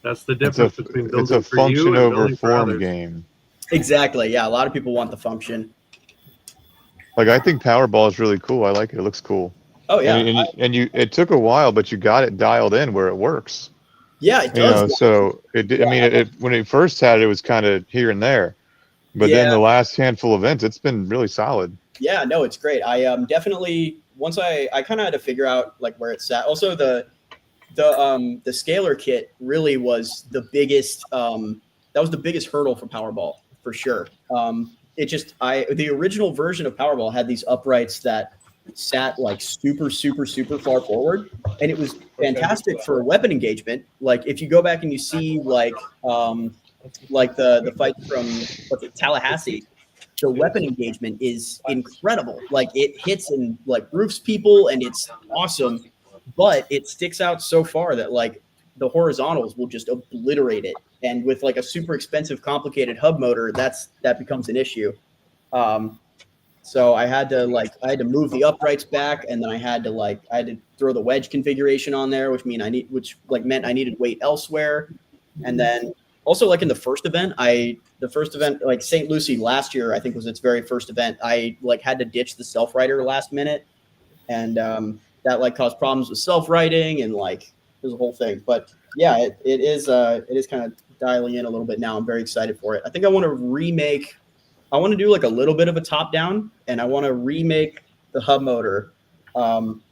That's the difference between building it's a for you function and over building for form others. game. Exactly. Yeah, a lot of people want the function. Like I think Powerball is really cool. I like it. It looks cool. Oh yeah, it took a while, but you got it dialed in where it works. yeah, it You know, does. so I mean, when it first had it, was kind of here and there, but then Yeah. the last handful of events, it's been really solid. Yeah, no, it's great. I definitely once I kind of had to figure out like where it's at. Also, the scalar kit really was the biggest. That was the biggest hurdle for Powerball for sure. It just the original version of Powerball had these uprights that sat like super far forward, and it was fantastic for weapon engagement. Like if you go back and you see like the fight from what's it, Tallahassee, the weapon engagement is incredible. Like it hits and like roofs people, and it's awesome. But it sticks out so far that like the horizontals will just obliterate it. And with like a super expensive, complicated hub motor, that becomes an issue. So I had to move the uprights back, and then I had to throw the wedge configuration on there, which meant I needed weight elsewhere. And then also like in the first event like St. Lucie last year, I think was its very first event. I like had to ditch the self-rider last minute, and that like caused problems with self-righting, and like there's a whole thing. But yeah, it is kind of dialing in a little bit now. I'm very excited for it. I think I want to do like a little bit of a top down, and I want to remake the hub motor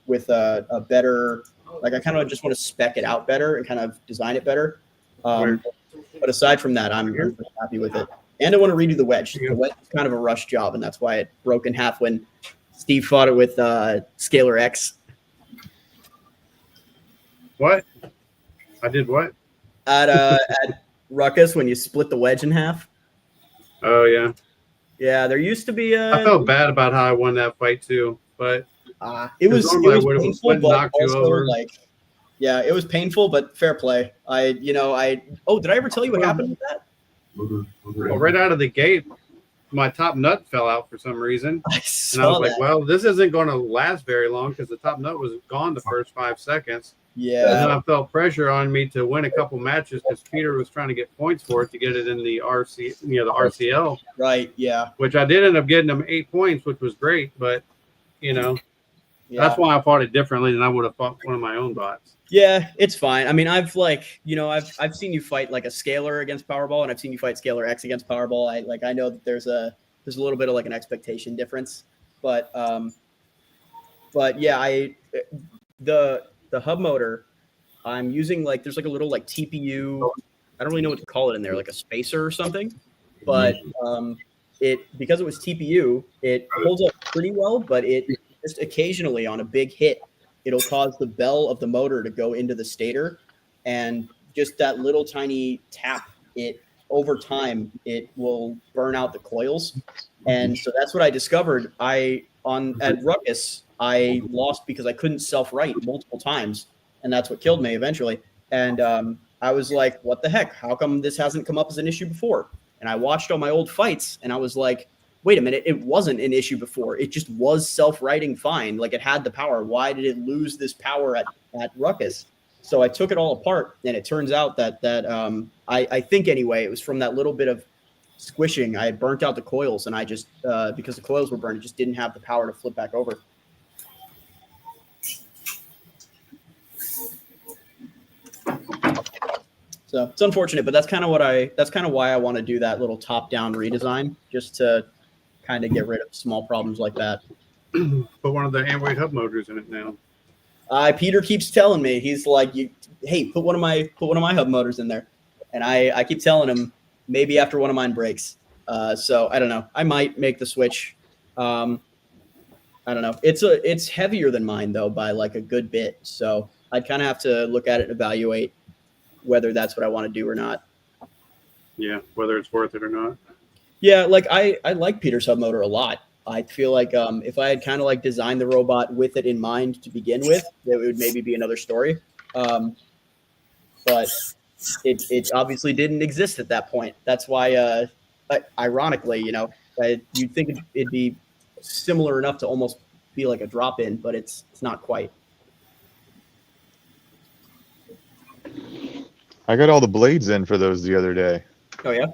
with a better, like I kind of just want to spec it out better and kind of design it better. But aside from that, I'm pretty happy with it. And I want to redo the wedge. The wedge is kind of a rush job, and that's why it broke in half when Steve fought it with Scalar X. What? I did what? At Ruckus when you split the wedge in half. Oh yeah. Yeah, there used to be I felt bad about how I won that fight too, but it was normally painful, but knocked you also over. like, yeah, it was painful, but fair play. Did I ever tell you what happened with that? Well, right out of the gate, my top nut fell out for some reason. I And I saw was like, that. well, this isn't going to last very long because the top nut was gone the first 5 seconds. And then Yeah, I felt pressure on me to win a couple matches because Peter was trying to get points for it to get it in the RCL, right. Yeah, which I did end up getting them 8 points, which was great. But, yeah. that's why I fought it differently than I would have fought one of my own bots. Yeah, it's fine. I mean, I've seen you fight like a Scalar against Powerball, and I've seen you fight Scalar X against Powerball. I know that there's a little bit of like an expectation difference, but yeah, the hub motor I'm using, like there's like a little like TPU. I don't really know what to call it in there, like a spacer or something, but because it was TPU, it holds up pretty well, but it just occasionally on a big hit, it'll cause the bell of the motor to go into the stator, and just that little tiny tap, over time it will burn out the coils. And so that's what I discovered. At Ruckus, I lost because I couldn't self-right multiple times, and that's what killed me eventually. And I was like, what the heck? How come this hasn't come up as an issue before? And I watched all my old fights, and I was like, wait a minute, it wasn't an issue before. It just was self-righting fine. Like it had the power. Why did it lose this power at Ruckus? So I took it all apart, and it turns out that I think anyway, it was from that little bit of squishing. I had burnt out the coils, and I just because the coils were burned, it just didn't have the power to flip back over. So it's unfortunate, but that's kind of why I want to do that little top-down redesign, just to kind of get rid of small problems like that. Put one of the hand weight hub motors in it now. Peter keeps telling me, he's like, hey, put one of my hub motors in there, and I keep telling him maybe after one of mine breaks. So I don't know. I might make the switch. I don't know. It's heavier than mine though by like a good bit. So I'd kind of have to look at it and evaluate whether that's what I want to do or not. Yeah, whether it's worth it or not. Yeah, like I like Peter's hub motor a lot. I feel like if I had kind of like designed the robot with it in mind to begin with, it would maybe be another story. But it obviously didn't exist at that point. That's why, ironically, you'd think it'd be similar enough to almost be like a drop-in, but it's not quite. I got all the blades in for those the other day. Oh yeah.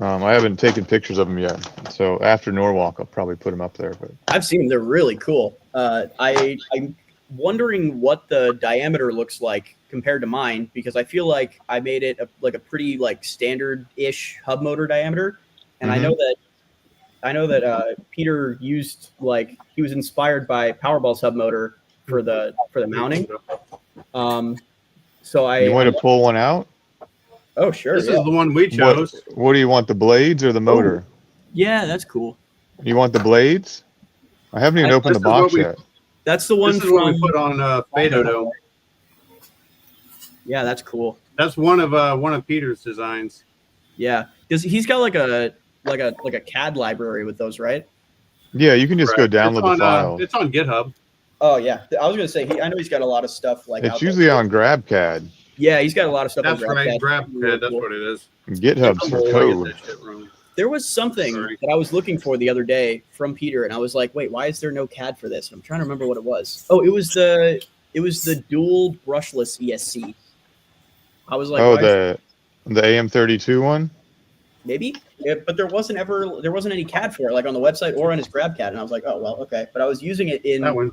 I haven't taken pictures of them yet, so after Norwalk, I'll probably put them up there. But I've seen them; they're really cool. I'm wondering what the diameter looks like compared to mine because I feel like I made it like a pretty like standard-ish hub motor diameter, and I know that Peter used like he was inspired by Powerball's hub motor for the mounting. So you want to pull one out? Oh, sure. This is the one we chose. What do you want, the blades or the motor? Yeah, that's cool. You want the blades? I haven't even opened the box yet. That's the one This is what we put on Fadodo. Yeah, that's cool. That's one of Peter's designs. Yeah, because he's got like a CAD library with those, right? Yeah, you can just go download the file. It's on GitHub. Oh yeah, I was gonna say I know he's got a lot of stuff like. It's usually on GrabCAD. Yeah, he's got a lot of stuff. That's on right, GrabCAD. that's what it is. GitHub's for code. There was something that I was looking for the other day from Peter, and I was like, "Wait, why is there no CAD for this?" And I'm trying to remember what it was. Oh, it was the dual brushless ESC. I was like, "Oh, the AM32 one." Maybe, yeah, but there wasn't any CAD for it, like on the website or on his GrabCAD, and I was like, "Oh well, okay." But I was using it in that one.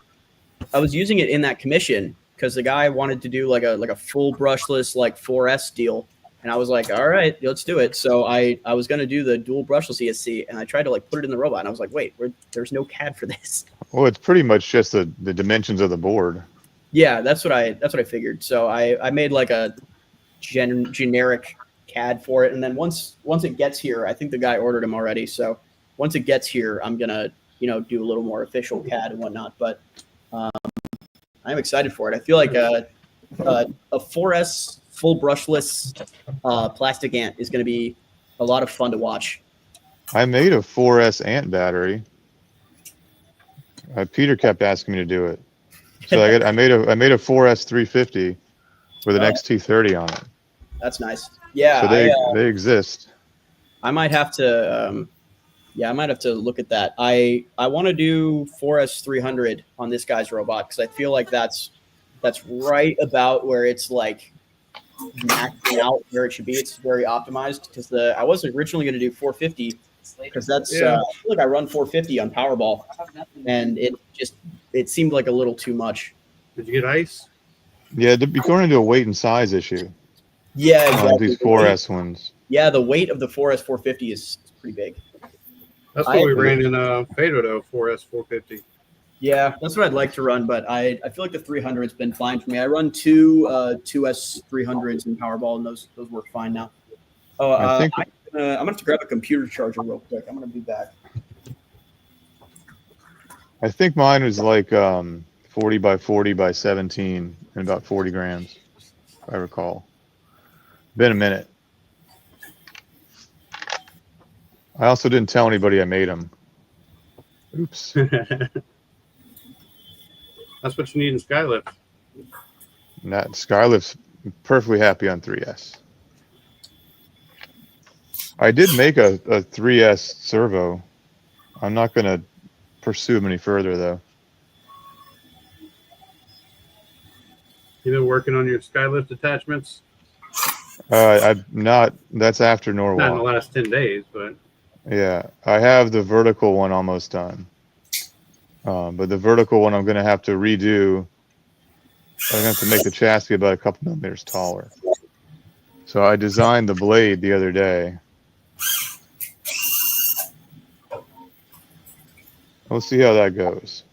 I was using it in that commission because the guy wanted to do like a full brushless like 4S deal. And I was like, all right, let's do it. So I was going to do the dual brushless ESC and I tried to like put it in the robot and I was like, wait, there's no CAD for this. Well, it's pretty much just the dimensions of the board. Yeah, that's what I figured. So I made like a generic CAD for it. And then once it gets here, I think the guy ordered them already. So once it gets here, I'm going to, do a little more official CAD and whatnot. But I'm excited for it. I feel like a 4S full brushless plastic ant is going to be a lot of fun to watch. I made a 4S ant battery. Peter kept asking me to do it, so I made a 4S 350 with an XT30 on it. That's nice. Yeah, so they exist. I might have to. I might have to look at that. I want to do 4S 300 on this guy's robot because I feel like that's right about where it's like maxing out where it should be. It's very optimized because I wasn't originally going to do 450 because that's I feel like I run 450 on Powerball and it seemed like a little too much. Did you get ice? Yeah, you're going into a weight and size issue. Yeah, exactly. These 4S ones. Yeah, the weight of the 4S 450 is pretty big. That's what we ran in Fadodo 4S 450. Yeah, that's what I'd like to run, but I feel like the 300's been fine for me. I run two S300s in Powerball, and those work fine now. Oh, I'm gonna have to grab a computer charger real quick. I'm gonna be back. I think mine was like 40 by 40 by 17 and about 40 grams, if I recall. Been a minute. I also didn't tell anybody I made them. Oops. That's what you need in Skylift. Skylift's perfectly happy on 3S. I did make a 3S servo. I'm not going to pursue them any further, though. You been working on your Skylift attachments? I'm not. That's after Norwalk. Not in the last 10 days, but... Yeah, I have the vertical one almost done. But the vertical one I'm going to have to redo. I'm going to have to make the chassis about a couple millimeters taller. So I designed the blade the other day. We'll see how that goes.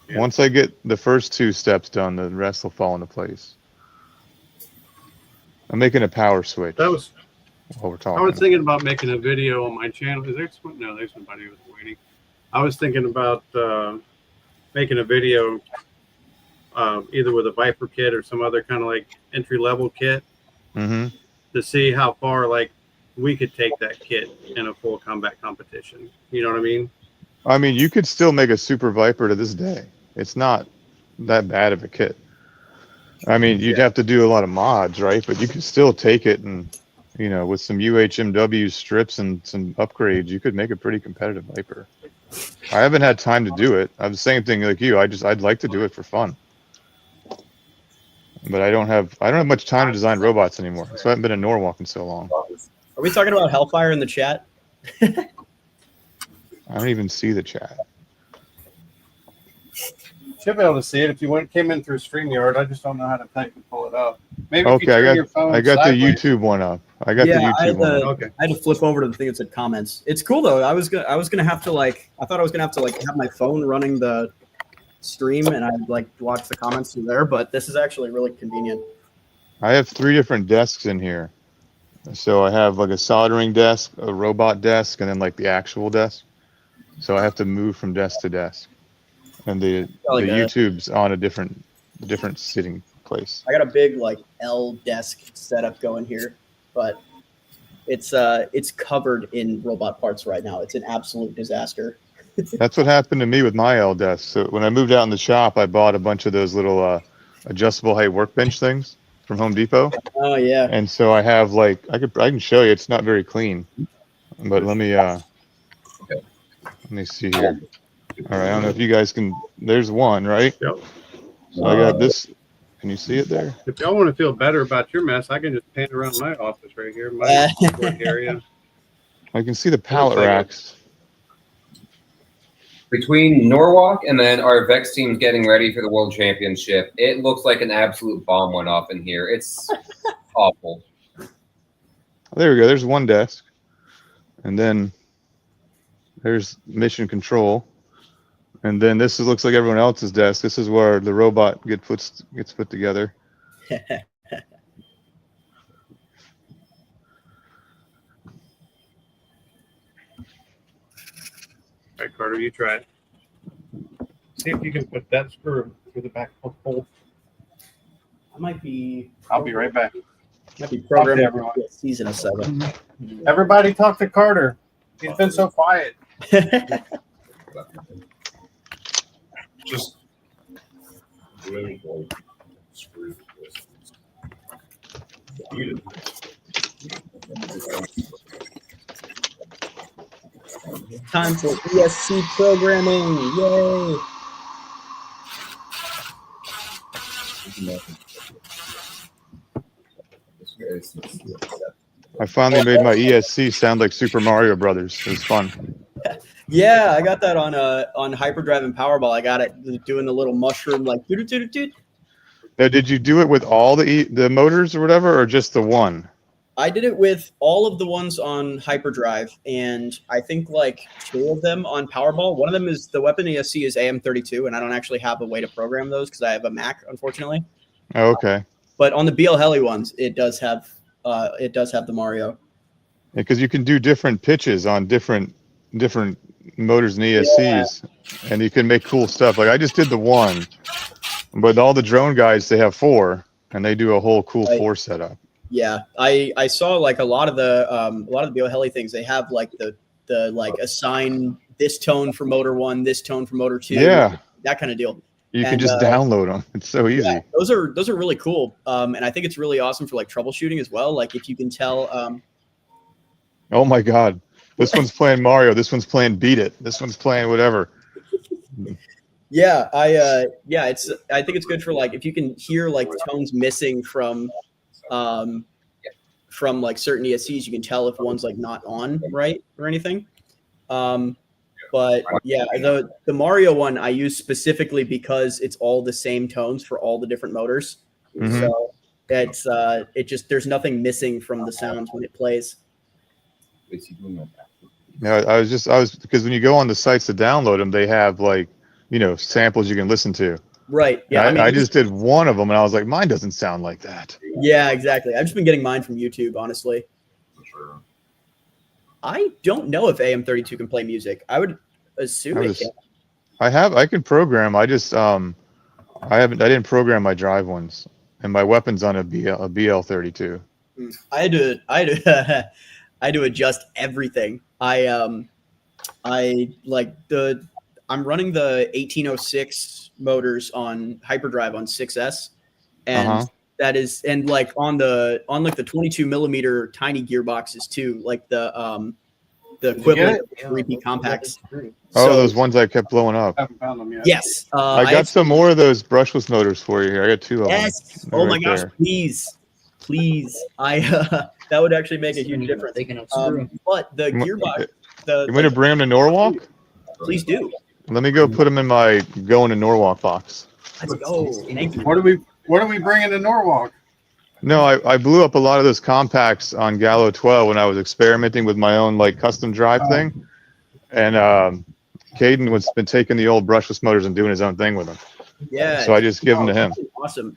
Yeah. Once I get the first two steps done, the rest will fall into place. I'm making a power switch. That was... While we're talking. I was thinking about making a video on my channel. Is there someone? No, there's somebody who's waiting. I was thinking about making a video either with a Viper kit or some other kind of like entry-level kit to see how far like we could take that kit in a full combat competition. You know what I mean? I mean, you could still make a Super Viper to this day. It's not that bad of a kit. I mean, you'd have to do a lot of mods, right? But you could still take it and... with some UHMW strips and some upgrades, you could make a pretty competitive Viper. I haven't had time to do it. I'm the same thing like you. I'd like to do it for fun, but I don't have much time to design robots anymore. So I haven't been in Norwalk in so long. Are we talking about Hellfire in the chat? I don't even see the chat. Should be able to see it if you came in through StreamYard. I just don't know how to type and pull it up. Maybe if you Okay, turn your phone I got the sideways. YouTube one up. I got the YouTube one up. Okay. I had to flip over to the thing that said comments. It's cool though. I was gonna have to like I thought I was gonna have to like have my phone running the stream and I'd like watch the comments through there, but this is actually really convenient. I have 3 different desks in here. So I have like a soldering desk, a robot desk, and then like the actual desk. So I have to move from desk to desk. And the YouTube's on a different sitting place. I got a big like L desk setup going here, but it's covered in robot parts right now. It's an absolute disaster. That's what happened to me with my L desk. So when I moved out in the shop, I bought a bunch of those little adjustable height workbench things from Home Depot. Oh yeah. And so I have like I can show you. It's not very clean, but let me see here. All right, I don't know if you guys can. There's one, right? Yep. So I got this. Can you see it there? If y'all want to feel better about your mess, I can just pan around my office right here, my work area. I can see the pallet racks. Between Norwalk and then our Vex team's getting ready for the World Championship, it looks like an absolute bomb went off in here. It's awful. There we go. There's one desk, and then there's mission control, and then looks like everyone else's desk. This is where the robot gets put together. All right, Carter, you try it. See if you can put that screw through the back of the hole. I might be. I'll be right back. Might be programming everyone. a season of 7. Everybody talk to Carter. He's been so quiet. Just Time for ESC programming. Yay! I finally made my ESC sound like Super Mario Brothers. It was fun. Yeah, I got that on Hyperdrive and Powerball. I got it doing the little mushroom like doo-doo-doo-doo-doo. Now, did you do it with all the motors or whatever, or just the one? I did it with all of the ones on Hyperdrive, and I think like 2 of them on Powerball. One of them is the weapon ESC is AM32, and I don't actually have a way to program those because I have a Mac, unfortunately. Oh, okay. But on the BL Heli ones, it does have the Mario. Because you can do different pitches on different motors and ESCs, and you can make cool stuff. Like I just did the one, but all the drone guys, they have 4, and they do a whole cool 4 setup. Yeah, I saw like a lot of the BL Heli things. They have like the like assign this tone for motor 1, this tone for motor 2. Yeah, that kind of deal. You can just download them. It's so easy. Yeah, those are really cool. And I think it's really awesome for like troubleshooting as well. Like if you can tell. Oh my God, this one's playing Mario. This one's playing Beat It. This one's playing whatever. Yeah, I think it's good for like if you can hear like tones missing from like certain ESCs, you can tell if one's like not on right or anything. But yeah, the Mario one I use specifically because it's all the same tones for all the different motors. Mm-hmm. So it's there's nothing missing from the sounds when it plays. Yeah, I was because when you go on the sites to download them, they have like, samples you can listen to. Right. Yeah. I just did one of them and I was like, mine doesn't sound like that. Yeah, exactly. I've just been getting mine from YouTube, honestly. I don't know if AM32 can play music. I would assume it can. I can program. I just I didn't program my drive ones, and my weapon's on a BL32. I had to adjust everything. I'm running the 1806 motors on Hyperdrive on 6S, and that is, and like on the 22 millimeter tiny gearboxes too, like the equivalent of repeat compacts. Those ones I kept blowing up. I haven't found them yet. Yes, I got some more of those brushless motors for you here. I got 2 of them. Yes. Oh my gosh, please. please. That would actually make a huge difference. Taking up screw. But the gearbox, the You want to bring him to Norwalk? please do. Let me go put him in my going to Norwalk box. Let's go. Thank you. What are we bringing to Norwalk? No, I blew up a lot of those compacts on Gallo 12 when I was experimenting with my own like custom drive thing. And Caden was been taking the old brushless motors and doing his own thing with them. Yeah. So I just give them to him. Awesome.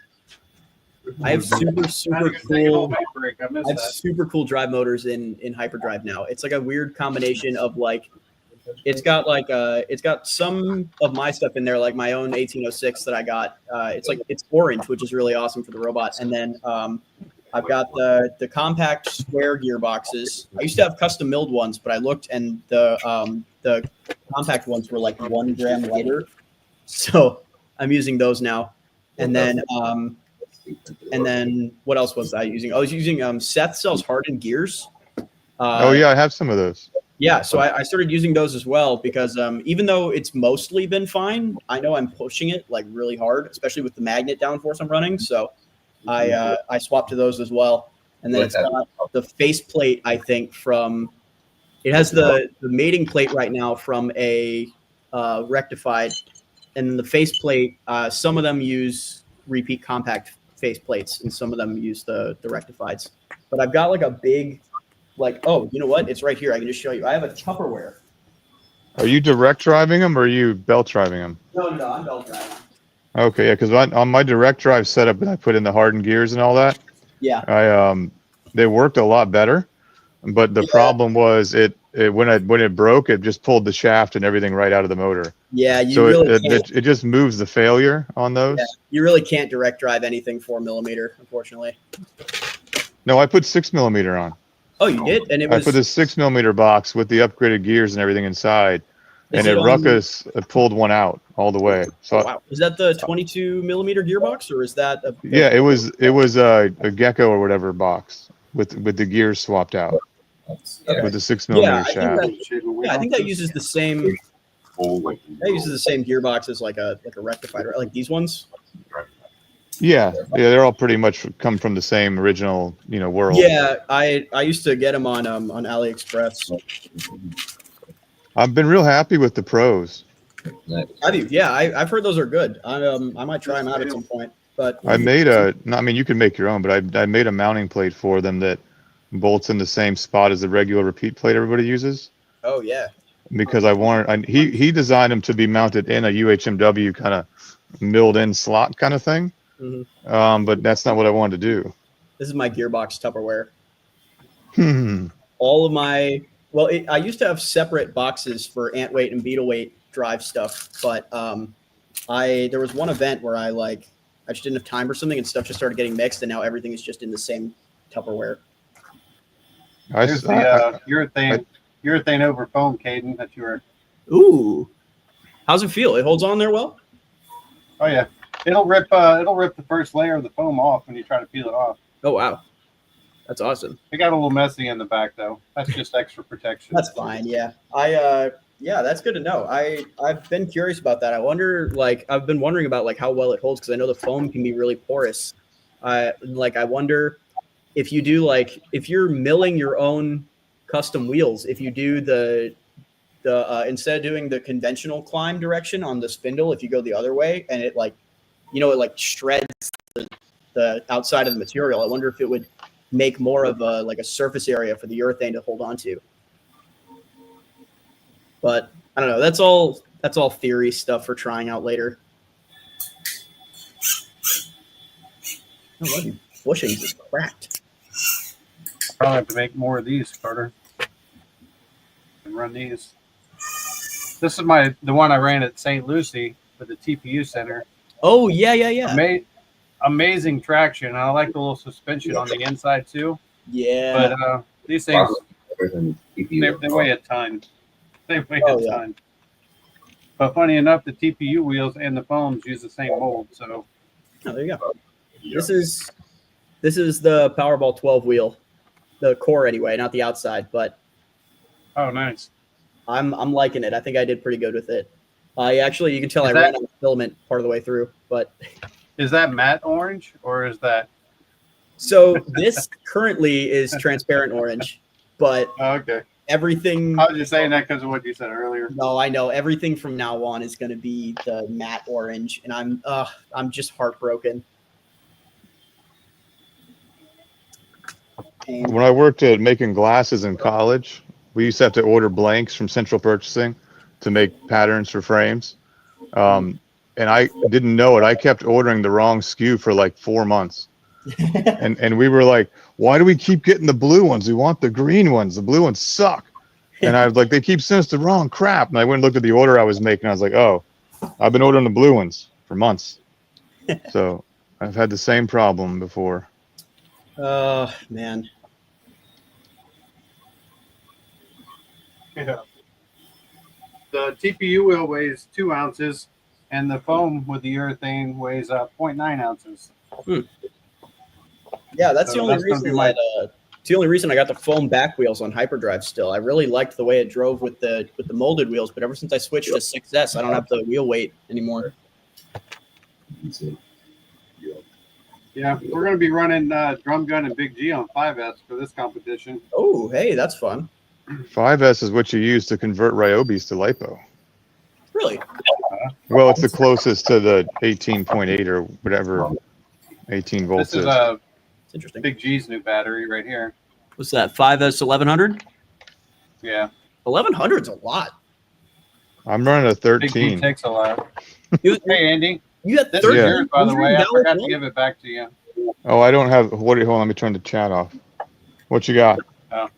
I have super cool. I have super cool drive motors in hyperdrive now. It's like a weird combination of like, it's got some of my stuff in there, like my own 1806 that I got. It's orange, which is really awesome for the robot. And then I've got the compact square gearboxes. I used to have custom milled ones, but I looked and the compact ones were like 1 gram lighter. So I'm using those now. And then what else was I using? I was using Seth sells hardened gears. Oh yeah, I have some of those. Yeah, so I started using those as well because even though it's mostly been fine, I know I'm pushing it like really hard, especially with the magnet downforce I'm running. So I swapped to those as well. And then it's got the faceplate, I think, it has the mating plate right now from a rectified, and then the faceplate, some of them use repeat compact faceplates and some of them use the rectifieds. But I've got like a big, oh, you know what? It's right here. I can just show you. I have a Tupperware. Are you direct driving them or are you belt driving them? No, I'm belt driving. Okay, yeah, because on my direct drive setup that I put in the hardened gears and all that, yeah, they worked a lot better. But the problem was when it broke, it just pulled the shaft and everything right out of the motor. Yeah, it just moves the failure on those. Yeah, you really can't direct drive anything 4mm, unfortunately. No, I put 6mm on. Oh, you did? And I put the 6mm box with the upgraded gears and everything inside, and at Ruckus it pulled one out all the way. So wow, is that the 22mm gearbox or is that yeah, it was a Gecko or whatever box with the gears swapped out with the 6mm shaft. I think that uses the same. That uses the same gearbox as like a rectified, right? Like these ones. Yeah, they're all pretty much come from the same original, world. Yeah, I used to get them on AliExpress. I've been real happy with the pros. Have you? Yeah, I've heard those are good. I might try them out at some point. But I made you can make your own, but I made a mounting plate for them that bolts in the same spot as the regular repeat plate everybody uses. Oh yeah. Because he designed them to be mounted in a UHMW kind of milled in slot kind of thing. Mm-hmm. But that's not what I wanted to do. This is my gearbox Tupperware. Hmm. All of my I used to have separate boxes for ant weight and beetle weight drive stuff, but there was one event where I just didn't have time or something, and stuff just started getting mixed, and now everything is just in the same Tupperware. Here's the urethane over foam, Caden, that you were. Ooh, how's it feel? It holds on there well. Oh yeah. It'll rip the first layer of the foam off when you try to peel it off. Oh wow, that's awesome. It got a little messy in the back though. That's just extra protection. That's fine. Yeah, that's good to know. I've been curious about that. I've been wondering about how well it holds because I know the foam can be really porous. I wonder if you do if you're milling your own custom wheels, if you do the instead of doing the conventional climb direction on the spindle, if you go the other way and it it shreds the outside of the material. I wonder if it would make more of a surface area for the urethane to hold on to. But I don't know. That's all theory stuff for trying out later. Oh, what bushings is cracked. Probably have to make more of these, Carter. And run these. This is the one I ran at St. Lucie for the TPU Center. Oh yeah. Amazing traction. I like the little suspension on the inside too. Yeah. But these things they weigh a ton. They weigh a ton. But funny enough, the TPU wheels and the foams use the same mold. So there you go. Yeah. This is the Powerball 12 wheel, the core anyway, not the outside. But oh, nice. I'm liking it. I think I did pretty good with it. You can tell I ran out of filament part of the way through. But is that matte orange or is that So this currently is transparent orange, but Okay. everything. I was just saying that because of what you said earlier. No, I know everything from now on is going to be the matte orange, and I'm just heartbroken. And When I worked at making glasses in college, we used to have to order blanks from central purchasing to make patterns for frames. And I didn't know it. I kept ordering the wrong SKU for like 4 months. And we were like, why do we keep getting the blue ones? We want the green ones. The blue ones suck. And I was like, they keep sending us the wrong crap. And I went and looked at the order I was making. I was like, oh, I've been ordering the blue ones for months. So I've had the same problem before. oh man. Yeah. The TPU wheel weighs 2 ounces, and the foam with the urethane weighs 0.9 ounces. Yeah, that's So the only that's gonna reason be my- that it's the only reason I got the foam back wheels on hyperdrive still. I really liked the way it drove with the molded wheels, but ever since I switched to 6S, I don't have the wheel weight anymore. Yeah, we're going to be running Drum Gun and Big G on 5S for this competition. Oh, hey, that's fun. 5S is what you use to convert Ryobis to LiPo. Really? Well, it's the closest to the 18.8 or whatever 18 volts This is It's interesting. Big G's new battery right here. What's that? 5S 1100? Yeah, 1100's a lot. I'm running a Big G 13. takes a lot. You, Hey, Andy, you got this 30 is yours, by the way. I forgot to $100 give it back to you. Oh, I don't have. Hold on, let me turn the chat off. What you got? Oh.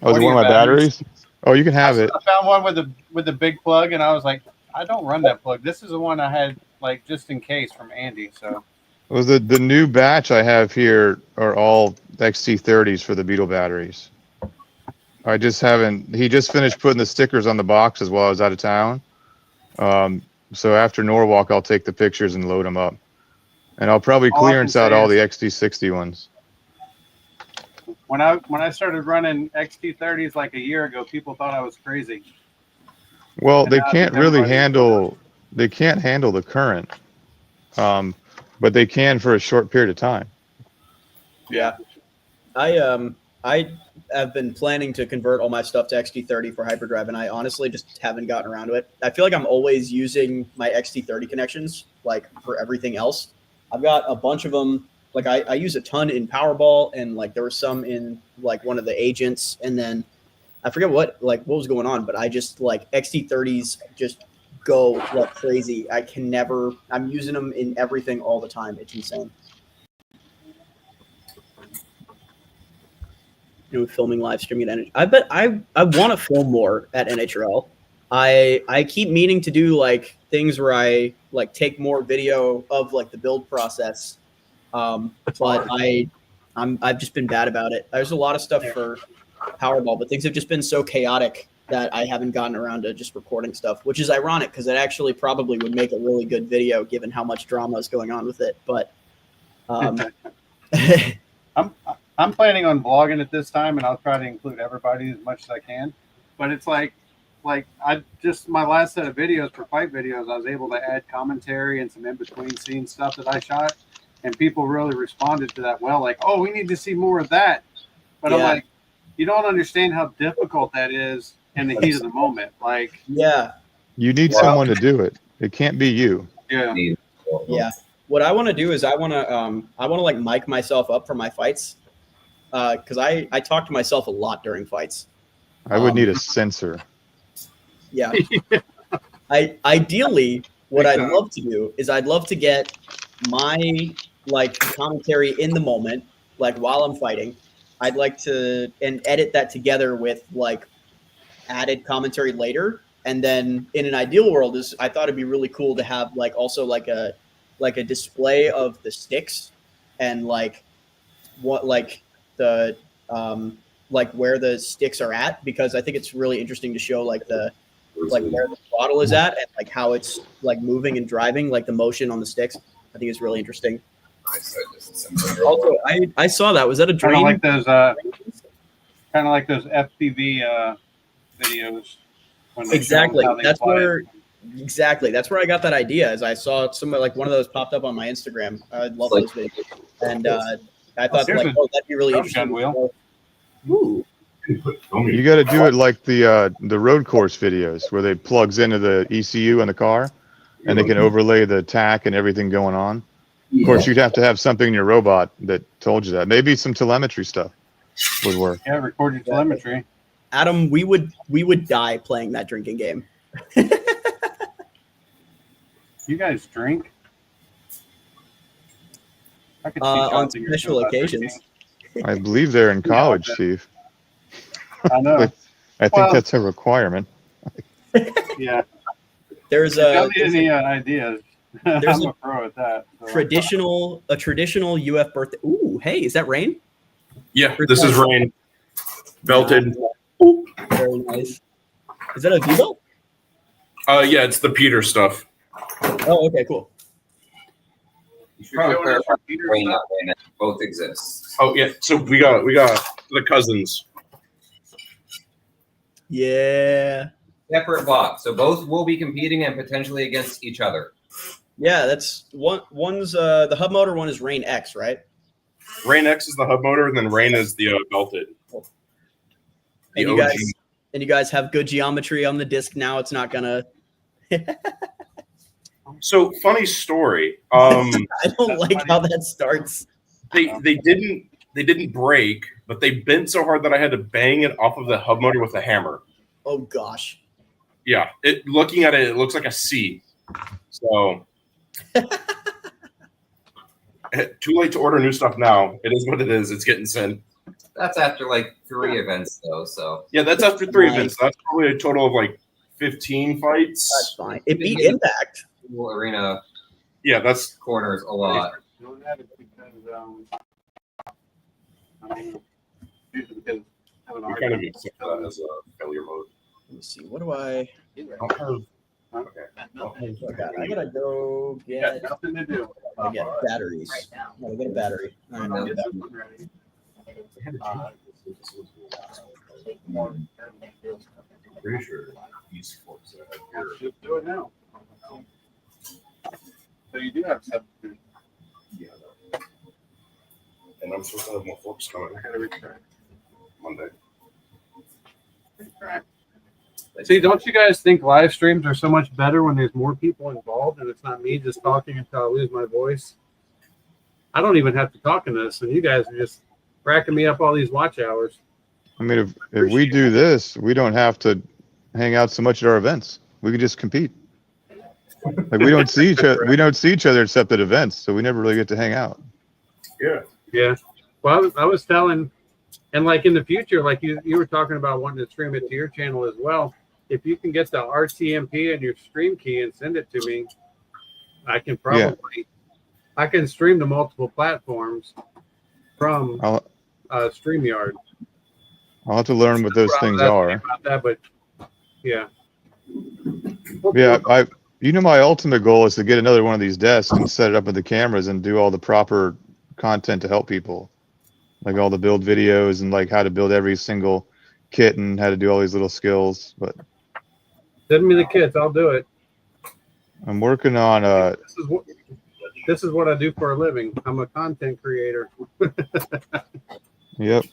Oh, is What it are one of your my batteries? Oh, you can have it. I found one with the big plug, and I was like, I don't run that plug. This is the one I had, like, just in case from Andy. So Was the new batch I have here are all XT30s for the Beetle batteries. I just haven't. He just finished putting the stickers on the boxes while I was out of town. So after Norwalk, I'll take the pictures and load them up, and I'll probably All I can clearance out say all the is- XT60 ones. when I started running XT30s like a year ago, people thought I was crazy. Well, And they now I can't think really everybody- handle. They can't handle the current, but they can for a short period of time. Yeah. I have been planning to convert all my stuff to XT30 for hyperdrive, and I honestly just haven't gotten around to it. I feel like I'm always using my XT30 connections like for everything else. I've got a bunch of them. Like I use a ton in Powerball, and like there were some in like one of the agents, and then I forget what was going on, but I just like XT30s just go like crazy. I can never. I'm using them in everything all the time. It's insane. Filming, live streaming at NHRL. I bet I want to film more at NHRL. I keep meaning to do like things where I like take more video of like the build process, but I've just been bad about it. There's a lot of stuff for Powerball, but things have just been so chaotic that I haven't gotten around to just recording stuff, which is ironic because it actually probably would make a really good video given how much drama is going on with it. But I'm planning on vlogging at this time, and I'll try to include everybody as much as I can. But it's like I just my last set of videos for fight videos, I was able to add commentary and some in between scene stuff that I shot, and people really responded to that well. Like, oh, we need to see more of that. But I'm Yeah. like, you don't understand how difficult that is in the heat of the moment. Like, yeah. You need someone to do it. It can't be you. yeah, Yeah. What I want to do is I want to like mic myself up for my fights because I talk to myself a lot during fights. I would need a sensor. Yeah. Ideally, what Big I'd time. love to do is I'd love to get my like commentary in the moment, like while I'm fighting. I'd like to and edit that together with like added commentary later. And then in an ideal world is I thought it'd be really cool to have like also like a display of the sticks and like what like the like where the sticks are at, because I think it's really interesting to show like the like where the throttle is at and like how it's like moving and driving, like the motion on the sticks. I think it's really interesting. Also, I saw that. Was that a kind dream? of like those FPV videos. When they show Exactly. how they That's fly. where that's where I got that idea. As I saw some like one of those popped up on my Instagram. I love those videos, and I thought There's like, a that'd be really shotgun interesting. wheel. Ooh. You got to do it like the road course videos where they plugs into the ECU in the car, and they can overlay the tack and everything going on. Of course, you'd have to have something in your robot that told you that. Maybe some telemetry stuff would work. Yeah, record your telemetry. Adam, we would die playing that drinking game. You guys drink? I could On teach special occasions. I believe they're in college, Chief. I know. I think Well- that's a requirement. Yeah. There's Tell a me any ideas. there's I'm a a pro at that. So. traditional UF birthday. Ooh, hey, is that rain? Yeah, this is Rain. Belted. Very nice. Is that a Vivo? Yeah, it's the Peter stuff. Oh, okay, cool. You should probably Showing us clarify your Peter Rain, stuff? not Rain. Both exist. Oh yeah, so we got the cousins. Yeah. Separate box, so both will be competing and potentially against each other. Yeah, that's one's the hub motor one is Rain X, right? Rain X is the hub motor, and then Rain is the belted. The And OG. you guys have good geometry on the disc now. It's not gonna So funny story. I don't like how that starts. They didn't break, but they bent so hard that I had to bang it off of the hub motor with a hammer. Oh gosh. Yeah, looking at it, it looks like a C. So too late to order new stuff now. It is what it is. It's getting sent. That's after like 3 events though, so Yeah, that's after 3 Nice. events. That's probably a total of like 15 That's fights. fine. It beat Impact. Dual arena Yeah, that's corners a lot. Doing that is because, I mean, usually because having a we hard kind of time. accept that as a failure mode. Let me see. What do I? I don't have- okay. I gotta go Yeah, get. nothing to do. I get batteries. I gotta get a battery. I don't know. Get this one ready. Pretty sure these folks that have here. Just do it now. So you do have substitute. Yeah. And I'm supposed to have more forks coming I gotta retract. Monday. See, don't you guys think live streams are so much better when there's more people involved and it's not me just talking until I lose my voice? I don't even have to talk in this, and you guys are just racking me up all these watch hours. I mean, if we do this, we don't have to hang out so much at our events. We could just compete. Like we don't see each other. We don't see each other except at events, so we never really get to hang out. Yeah. Yeah. Well, I was telling, and like in the future, like you were talking about wanting to stream it to your channel as well. If you can get the RTMP and your stream key and send it to me, I can probably, I can stream to multiple platforms from StreamYard. I'll have to learn what those things are. About that, but yeah. Yeah, my ultimate goal is to get another one of these desks and set it up with the cameras and do all the proper content to help people, like all the build videos and like how to build every single kit and how to do all these little skills. But Send me the kits, I'll do it. I'm working on This is what I do for a living. I'm a content creator. Yep.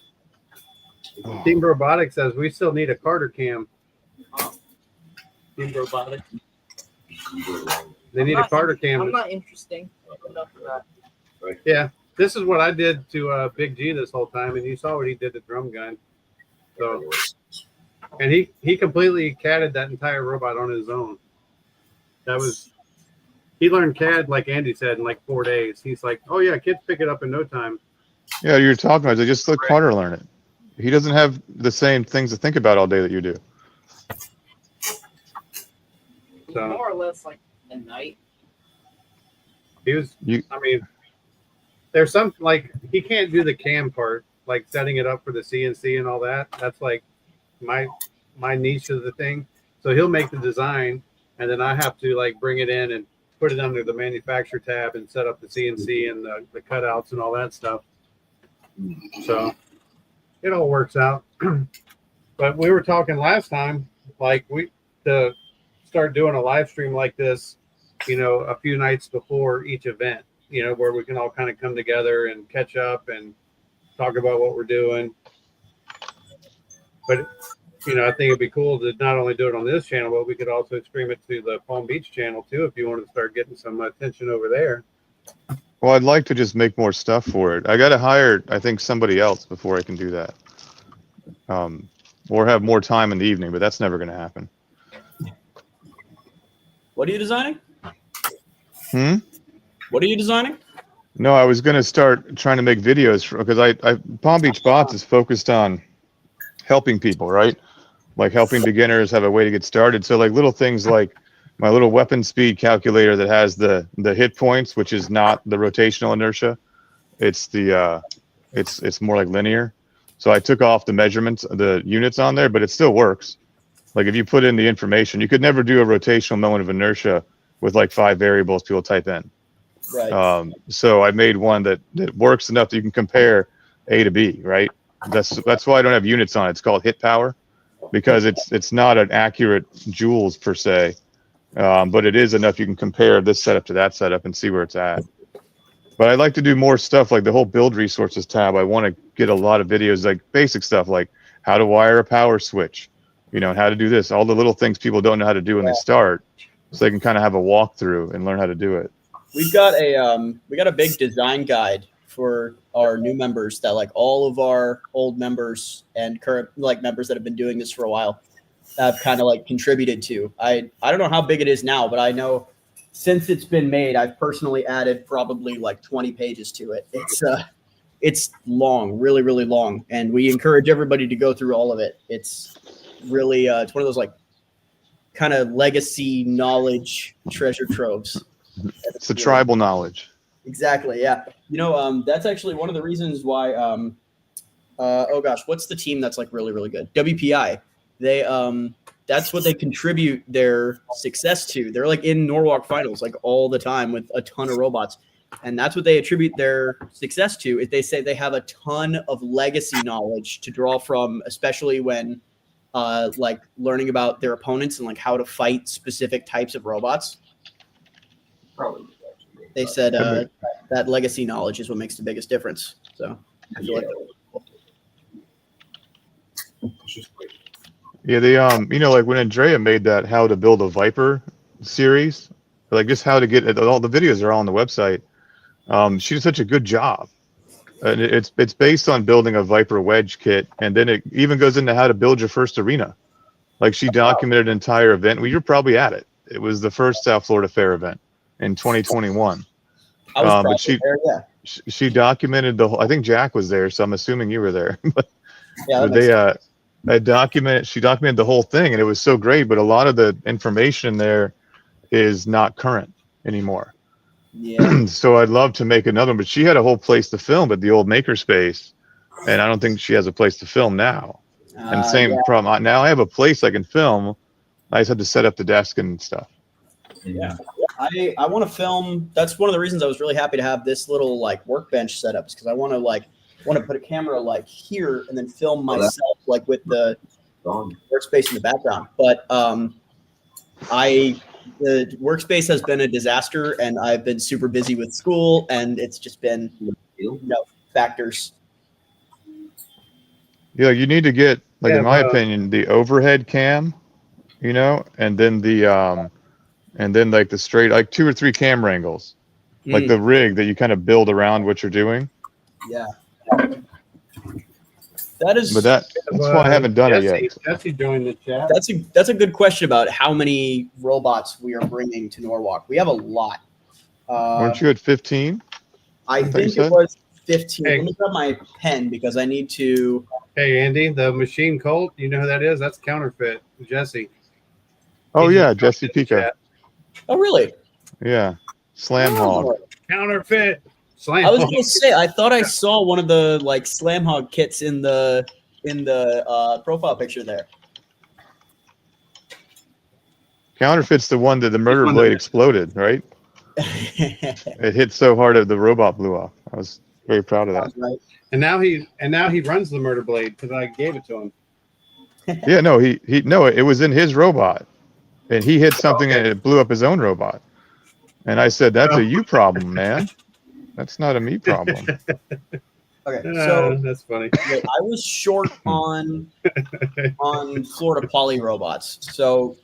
Team Robotics says we still need a Carter cam. Team Robotics. They need a Carter cam. I'm not interesting enough for that. Yeah, this is what I did to Big G this whole time, and you saw what he did to Drum Gun. So, and he completely CAD'd that entire robot on his own. He learned CAD, like Andy said, in like 4 days. He's like, oh yeah, kids pick it up in no time. Yeah, you're talking about it. Just let Carter learn it. He doesn't have the same things to think about all day that you do. So More or less like a night. he was. You- I mean, there's some like he can't do the cam part, like setting it up for the CNC and all that. That's like my niche of the thing. So he'll make the design, and then I have to like bring it in and put it under the manufacturer tab and set up the CNC and the cutouts and all that stuff. So it all works out. But we were talking last time, like to start doing a live stream like this, a few nights before each event. where we can all kind of come together and catch up and talk about what we're doing. But I think it'd be cool to not only do it on this channel, but we could also stream it to the Palm Beach channel too, if you wanted to start getting some attention over there. Well, I'd like to just make more stuff for it. I got to hire, I think, somebody else before I can do that. Or have more time in the evening, but that's never going to happen. What are you designing? Hmm? What are you designing? No, I was going to start trying to make videos because Palm Beach Bots is focused on helping people, right? Like helping beginners have a way to get started. So like little things like my little weapon speed calculator that has the hit points, which is not the rotational inertia. It's the it's more like linear. So I took off the measurements, the units on there, but it still works. Like if you put in the information, you could never do a rotational moment of inertia with like 5 variables people type in. Right. So I made one that works enough that you can compare A to B, right? That's why I don't have units on it. It's called hit power because it's not an accurate joules per se, but it is enough you can compare this setup to that setup and see where it's at. But I'd like to do more stuff like the whole build resources tab. I want to get a lot of videos, like basic stuff like how to wire a power switch, and how to do this, all the little things people don't know how to do when they start, so they can kind of have a walkthrough and learn how to do it. We've got a big design guide for our new members that like all of our old members and current like members that have been doing this for a while have kind of like contributed to. I don't know how big it is now, but I know since it's been made, I've personally added probably like 20 pages to it. It's long, really, really long. And we encourage everybody to go through all of it. It's really, it's one of those like kind of legacy knowledge treasure troves. It's the tribal knowledge. Exactly. Yeah. That's actually one of the reasons why, oh gosh, what's the team that's like really, really good? WPI. They, that's what they contribute their success to. They're like in Norwalk finals, like all the time with a ton of robots. And that's what they attribute their success to is they say they have a ton of legacy knowledge to draw from, especially when like learning about their opponents and like how to fight specific types of robots. Probably. They said that legacy knowledge is what makes the biggest difference. So I feel like Yeah, they like when Andrea made that how to build a Viper series, like just how to get it, all the videos are all on the website. She did such a good job. And it's based on building a Viper wedge kit, and then it even goes into how to build your first arena. Like she documented an entire event. Well, you're probably at it. It was the first South Florida Fair event in 2021. I was but she there, yeah. she documented the whole. I think Jack was there, so I'm assuming you were there. Yeah, but she documented the whole thing, and it was so great. But a lot of the information there is not current anymore. Yeah. So I'd love to make another one, but she had a whole place to film at the old makerspace, and I don't think she has a place to film now. And same problem. Now I have a place I can film. I just had to set up the desk and stuff. Yeah. I want to film. That's one of the reasons I was really happy to have this little like workbench set up, because I want to put a camera like here and then film myself like with the workspace in the background. But the workspace has been a disaster, and I've been super busy with school, and it's just been factors. Yeah, you need to get in my opinion, the overhead cam, and then like the straight, like 2 or 3 camera angles, like the rig that you kind of build around what you're doing. Yeah. That is. But that's why I haven't done it yet. Jesse joined the chat. That's a good question about how many robots we are bringing to Norwalk. We have a lot. Weren't you at 15? I think it was 15. Let me grab my pen because I need to. Hey, Andy, the Machine Colt, you know who that is? That's Counterfeit, Jesse. Oh, yeah, Jesse Pico. Oh, really? Yeah. Slam Hog. Counterfeit. Slam I was Hog. going to say, I thought I saw one of the like Slam Hog kits in the profile picture there. Counterfeit's the one that the murder blade exploded, right? It hit so hard that the robot blew off. I was very proud of that. Right. And now he runs the murder blade because I gave it to him. Yeah, no, it was in his robot, and he hit something and it blew up his own robot. And I said, "That's a you problem, man." That's not a me problem. Okay, so that's funny. I was short on Florida Poly robots, so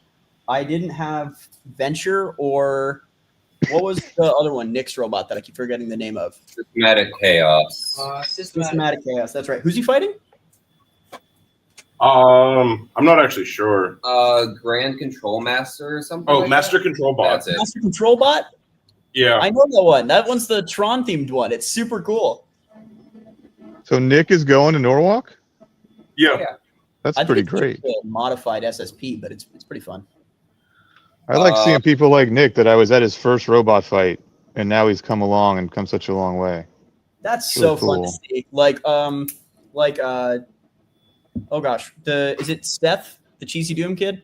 I didn't have Venture or what was the other one? Nick's robot that I keep forgetting the name of. Systematic chaos. Systematic Chaos. That's right. Who's he fighting? I'm not actually sure. Grand Control Master or something. Oh, like Master that? Control Bot. That's it. Master Control Bot. Yeah. I know that one. That one's the Tron themed one. It's super cool. So Nick is going to Norwalk? Yeah. Yeah. That's I think pretty it's great. just a modified SSP, but it's pretty fun. I like seeing people like Nick that I was at his first robot fight, and now he's come along and come such a long way. That's It's really so fun to cool. see. Oh gosh, is it Steph, the Cheesy Doom kid?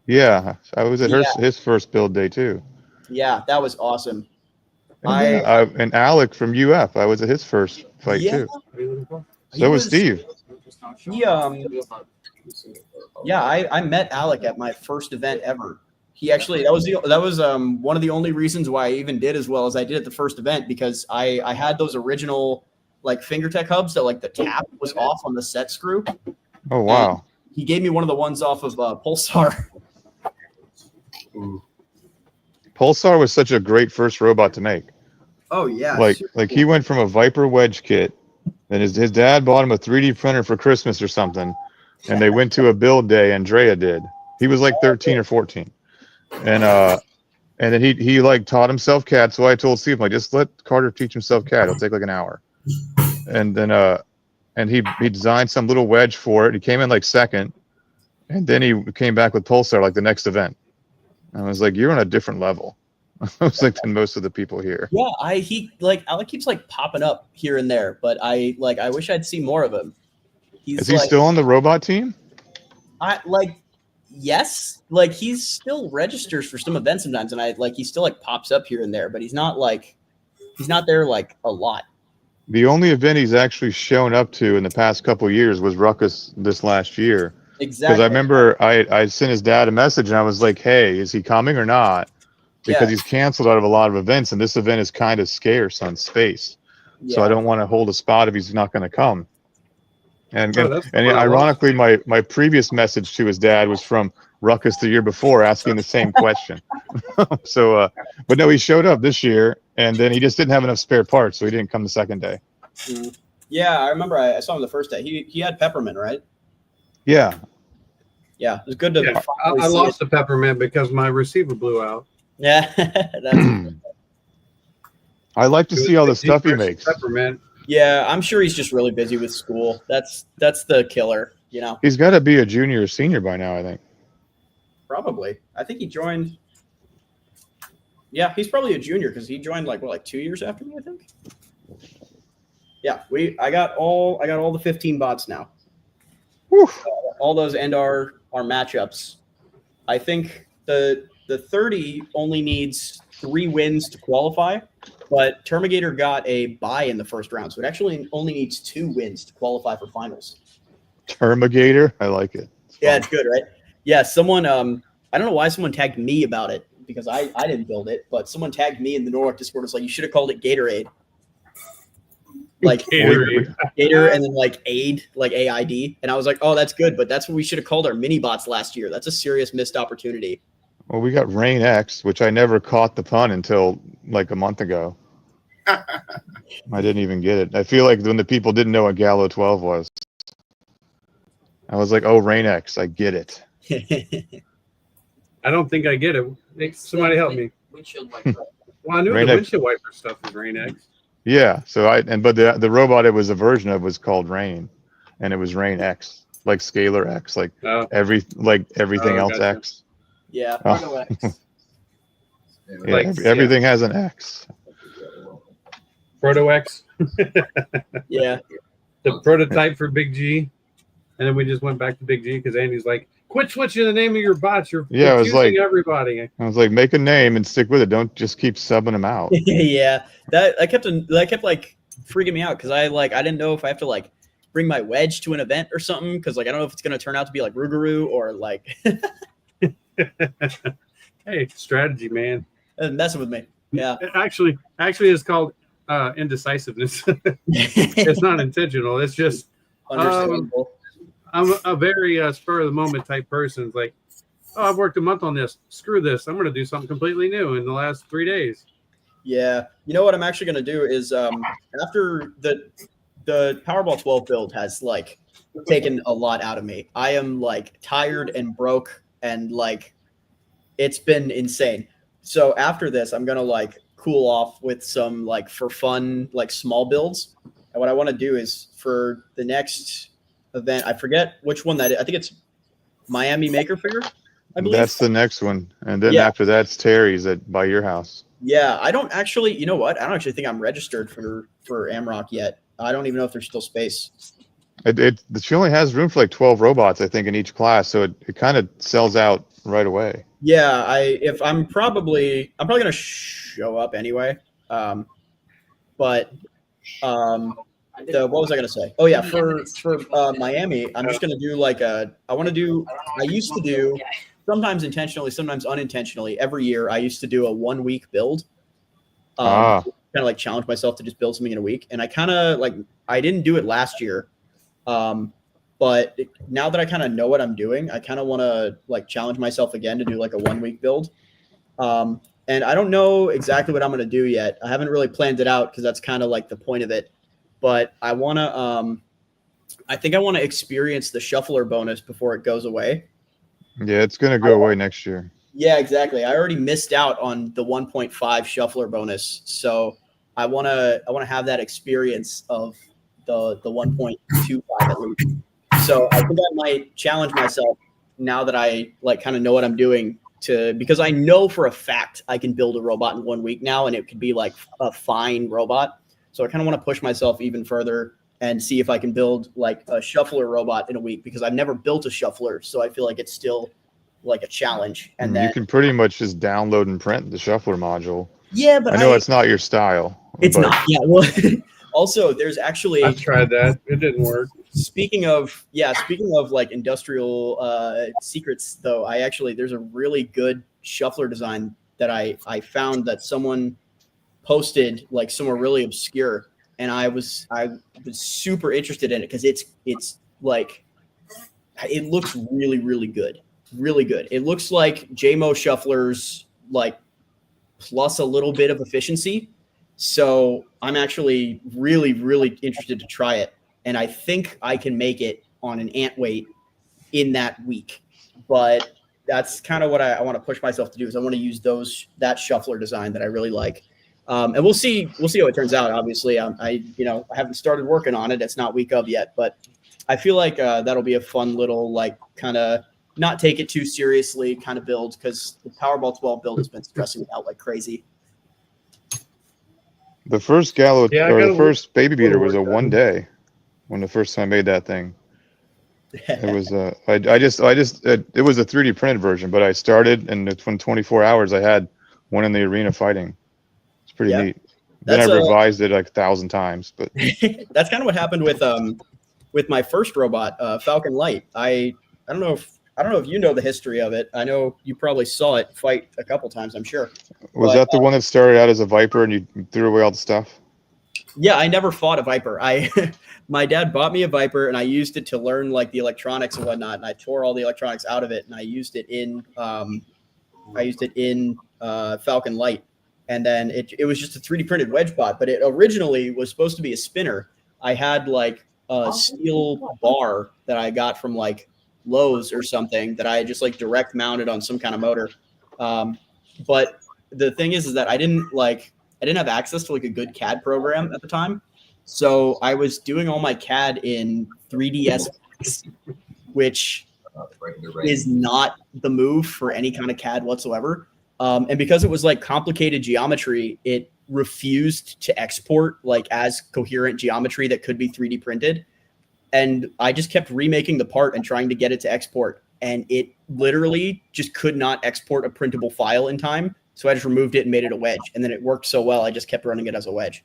Yeah, I was at his first build day too. Yeah, that was awesome. And Alec from UF, I was at his first fight too. So was Steve. I met Alec at my first event ever. He actually that was one of the only reasons why I even did as well as I did at the first event, because I had those original like FingerTech hubs that like the tap was off on the set screw. Oh wow. He gave me one of the ones off of Pulsar. Pulsar was such a great first robot to make. Oh yeah. Like he went from a Viper wedge kit, and his dad bought him a 3D printer for Christmas or something, and they went to a build day. Andrea did. He was like 13 or 14, and then he like taught himself CAD. So I told Steve, like, just let Carter teach himself CAD. It'll take like an hour, and then and he designed some little wedge for it. He came in like second, and then he came back with Pulsar like the next event. I was like, you're on a different level. I was like, than most of the people here. Yeah, Alec keeps like popping up here and there, but I wish I'd see more of him. Is he still on the robot team? Yes, he still registers for some events sometimes, and he still like pops up here and there, but he's not there like a lot. The only event he's actually shown up to in the past couple of years was Ruckus this last year. Exactly. Because I remember I sent his dad a message and I was like, hey, is he coming or not? Because he's canceled out of a lot of events, and this event is kind of scarce on space. Yeah. So I don't want to hold a spot if he's not going to come. And Oh, ironically, my previous message to his dad was from Ruckus the year before, asking the same question. So, but no, he showed up this year, and then he just didn't have enough spare parts, so he didn't come the second day. Yeah, I remember I saw him the first day. He had Peppermint, right? Yeah. Yeah, it was good to. Yeah, I lost the Peppermint because my receiver blew out. Yeah, that's. I like to see all the stuff he makes. Peppermint. Yeah, I'm sure he's just really busy with school. That's the killer, you know. He's got to be a junior or senior by now, I think. Probably. I think he joined. Yeah, he's probably a junior because he joined like 2 years after me, I think. Yeah, I got all the 15 bots now. All those end our matchups. I think the 30 only needs 3 wins to qualify, but Termigator got a bye in the first round, so it actually only needs 2 wins to qualify for finals. Termigator, I like it. It's good, right? Yeah, someone I don't know why someone tagged me about it because I didn't build it, but someone tagged me in the Norwalk Discord. Was like, you should have called it Gatorade. Like Gatorade. Gator and then like aid, like AID. And I was like, oh, that's good, but that's what we should have called our mini bots last year. That's a serious missed opportunity. Well, we got Rain X, which I never caught the pun until like a month ago. I didn't even get it. I feel like when the people didn't know what Gallo 12 was, I was like, oh, Rain X, I get it. I don't think I get it. Somebody help me. Windshield wiper. Well, I knew Rain the X. windshield wiper stuff was Rain X. Yeah. So but the robot it was a version of was called Rain, and it was Rain X, like Scalar X, like everything else gotcha. X. Yeah. Oh. Yeah, Like, everything has an X. Proto X. Yeah. The prototype for Big G. And then we just went back to Big G because Andy's like, quit switching the name of your bots. You're Yeah, it was confusing like- everybody. I was like, make a name and stick with it. Don't just keep subbing them out. Yeah. That kept like freaking me out because I didn't know if I have to like bring my wedge to an event or something because like I don't know if it's gonna turn out to be like Rougarou or like Hey, strategy, man. messing with me. Yeah. Actually, it's called indecisiveness. It's not intentional. It's just Understandable. I'm a very spur of the moment type person. It's like, oh, I've worked a month on this. Screw this. I'm going to do something completely new in the last 3 days. Yeah. You know what I'm actually going to do is after the Powerball 12 build has like taken a lot out of me. I am like tired and broke and like it's been insane. So after this, I'm going to like cool off with some like for fun, like small builds. And what I want to do is for the next event, I forget which one that is. I think it's Miami Maker Fair, I believe. That's the next one. And then Yeah. after that's Terry's by your house. Yeah, I don't actually, you know what? I don't actually think I'm registered for Amrock yet. I don't even know if there's still space. She only has room for like 12 robots, I think, in each class. So it kind of sells out right away. Yeah, I'm probably gonna show up anyway. What was I gonna say? Oh yeah, for Miami, I'm just gonna do like I used to do sometimes intentionally, sometimes unintentionally. Every year, I used to do a 1 week build. Kind of like challenge myself to just build something in a week, and I didn't do it last year. But now that I kind of know what I'm doing, I kind of want to like challenge myself again to do like a 1 week build. And I don't know exactly what I'm going to do yet. I haven't really planned it out because that's kind of like the point of it. But I want to, I think I want to experience the shuffler bonus before it goes away. Yeah, it's going to go away next year. Yeah, exactly. I already missed out on the 1.5 shuffler bonus. So I want to have that experience of the 1.25 at least. So I think I might challenge myself now that I like kind of know what I'm doing because I know for a fact I can build a robot in 1 week now and it could be like a fine robot. So I kind of want to push myself even further and see if I can build like a shuffler robot in a week because I've never built a shuffler. So I feel like it's still like a challenge. And then you can pretty much just download and print the shuffler module. Yeah, but I know it's not your style. It's not. Yeah. Well, also there's actually I've tried that. It didn't work. Speaking of like industrial secrets though, there's a really good shuffler design that I found that someone posted like somewhere really obscure, and I was super interested in it because it's like it looks really, really good. Really good. It looks like JMO shufflers like plus a little bit of efficiency. So I'm actually really, really interested to try it. And I think I can make it on an ant weight in that week. But that's kind of what I want to push myself to do is I want to use that shuffler design that I really like. And we'll see how it turns out. Obviously, I haven't started working on it. It's not week of yet, but I feel like that'll be a fun little like kind of not take it too seriously kind of build because the Powerball 12 build has been stressing me out like crazy. The first the first baby beater was a 1 day when the first time I made that thing. It was it was a 3D printed version, but I started and within 24 hours I had one in the arena fighting. It's pretty neat. Then I revised it like 1,000 times, but that's kind of what happened with my first robot, Falcon Light. I don't know if you know the history of it. I know you probably saw it fight a couple times, I'm sure. Was that the one that started out as a Viper and you threw away all the stuff? Yeah, I never fought a Viper. My dad bought me a Viper and I used it to learn like the electronics and whatnot. And I tore all the electronics out of it and I used it in Falcon Light. And then it was just a 3D printed wedge bot, but it originally was supposed to be a spinner. I had like a steel bar that I got from like Lowe's or something that I just like direct mounted on some kind of motor. But the thing is that I didn't have access to like a good CAD program at the time. So I was doing all my CAD in 3ds Max, which is not the move for any kind of CAD whatsoever. And because it was like complicated geometry, it refused to export like as coherent geometry that could be 3D printed. And I just kept remaking the part and trying to get it to export. And it literally just could not export a printable file in time. So I just removed it and made it a wedge. And then it worked so well, I just kept running it as a wedge.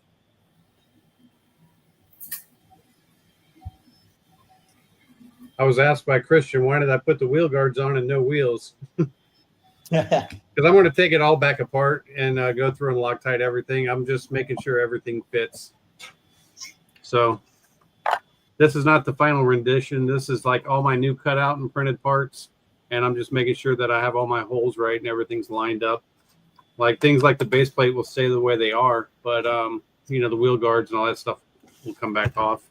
I was asked by Christian, why did I put the wheel guards on and no wheels? because I'm going to take it all back apart and go through and Loctite everything. I'm just making sure everything fits. So this is not the final rendition. This is like all my new cutout and printed parts. And I'm just making sure that I have all my holes right and everything's lined up. Like things like the base plate will stay the way they are, but you know, the wheel guards and all that stuff will come back off.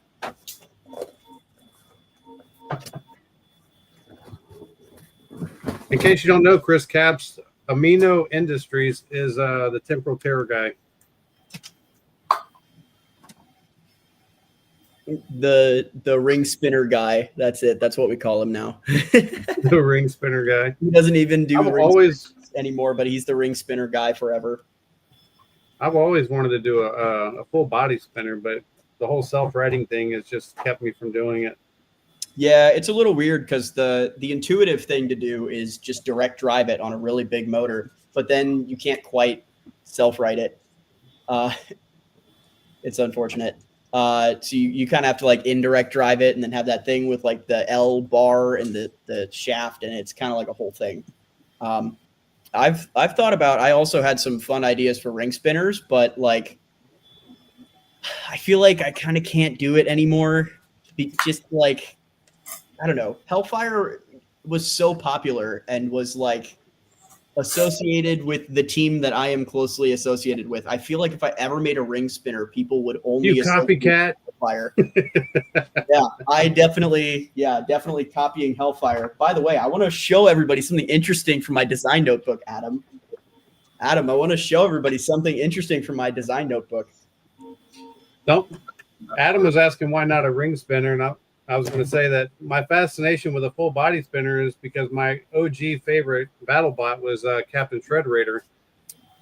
In case you don't know, Chris Capps, Amino Industries is the temporal terror guy. The ring spinner guy. That's it. That's what we call him now. The ring spinner guy. He doesn't even do I've ring always spinners anymore, but he's the ring spinner guy forever. I've always wanted to do a full body spinner, but the whole self-riding thing has just kept me from doing it. Yeah, it's a little weird because the intuitive thing to do is just direct drive it on a really big motor, but then you can't quite self-ride it. It's unfortunate. So you kind of have to like indirect drive it and then have that thing with like the L bar and the shaft, and it's kind of like a whole thing. I've thought about, I also had some fun ideas for ring spinners, but like I feel like I kind of can't do it anymore. Just like, I don't know, Hellfire was so popular and was like associated with the team that I am closely associated with. I feel like if I ever made a ring spinner, people would only You copycat. Hellfire. Yeah, definitely copying Hellfire. By the way, I want to show everybody something interesting from my design notebook, Adam. I want to show everybody something interesting from my design notebook. Nope. Adam was asking why not a ring spinner, and I was going to say that my fascination with a full body spinner is because my OG favorite battle bot was Captain Shredderator.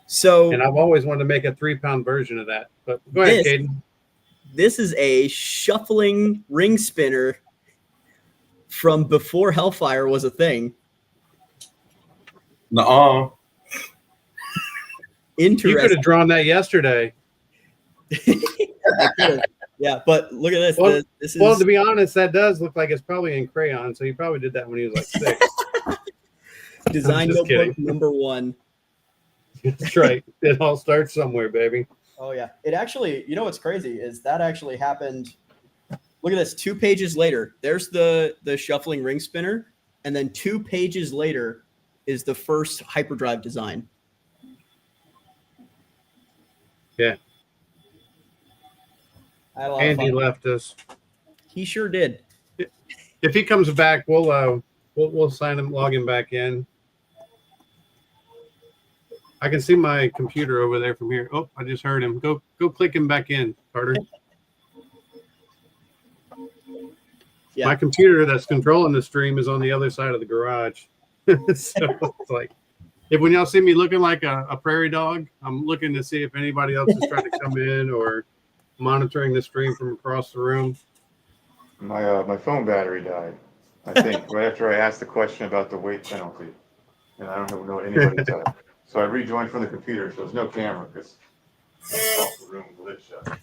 So, and I've always wanted to make a 3-pound version of that. But go ahead, Caden. This is a shuffling ring spinner from before Hellfire was a thing. Nuh-uh. Interesting. You could have drawn that yesterday. I could have. Yeah, but look at this. Well, this is, well, to be honest, that does look like it's probably in crayon. So he probably did that when he was like 6. Design notebook kidding. number 1. That's right. It all starts somewhere, baby. Oh, yeah. It actually, you know what's crazy is that actually happened. Look at this. 2 pages later, there's the shuffling ring spinner. And then 2 pages later is the first hyperdrive design. Yeah. Andy left us. He sure did. If he comes back, we'll sign him, log him back in. I can see my computer over there from here. Oh, I just heard him. Go click him back in, Carter. Yeah. My computer that's controlling the stream is on the other side of the garage. So it's like, when y'all see me looking like a prairie dog, I'm looking to see if anybody else is trying to come in or monitoring the stream from across the room. My phone battery died, I think, right after I asked the question about the weight penalty, and I don't know what anybody said. So I rejoined from the computer, so there's no camera because off the room with the lid shut.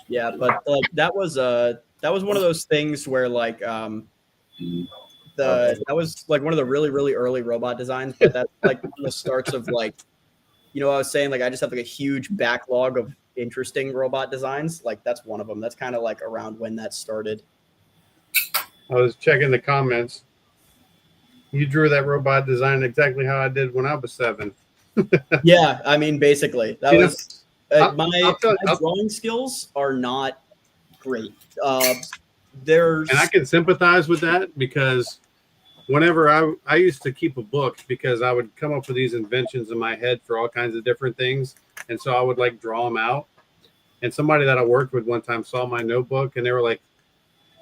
Yeah, but like that was one of those things where like that was like one of the really, really early robot designs, but that's like the starts of like, you know, I was saying like I just have like a huge backlog of interesting robot designs. Like that's one of them. That's kind of like around when that started. I was checking the comments. You drew that robot design exactly how I did when I was 7. Yeah, I mean, basically that was my drawing skills are not great. And I can sympathize with that because whenever I used to keep a book because I would come up with these inventions in my head for all kinds of different things. And so I would like draw them out. And somebody that I worked with one time saw my notebook and they were like,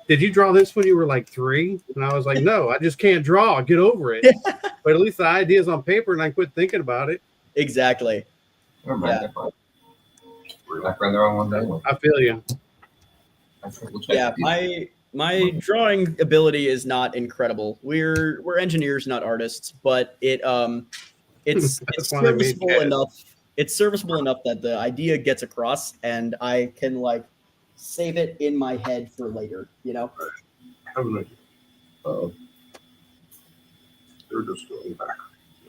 "Did you draw this when you were like 3?" And I was like, "No, I just can't draw. Get over it." But at least the idea is on paper and I quit thinking about it. Exactly. Yeah. We're not running their own one day. I feel you. Yeah, my drawing ability is not incredible. We're engineers, not artists, but it's serviceable enough. It's serviceable enough that the idea gets across, and I can like save it in my head for later. You know. Uh-oh. They're just going back.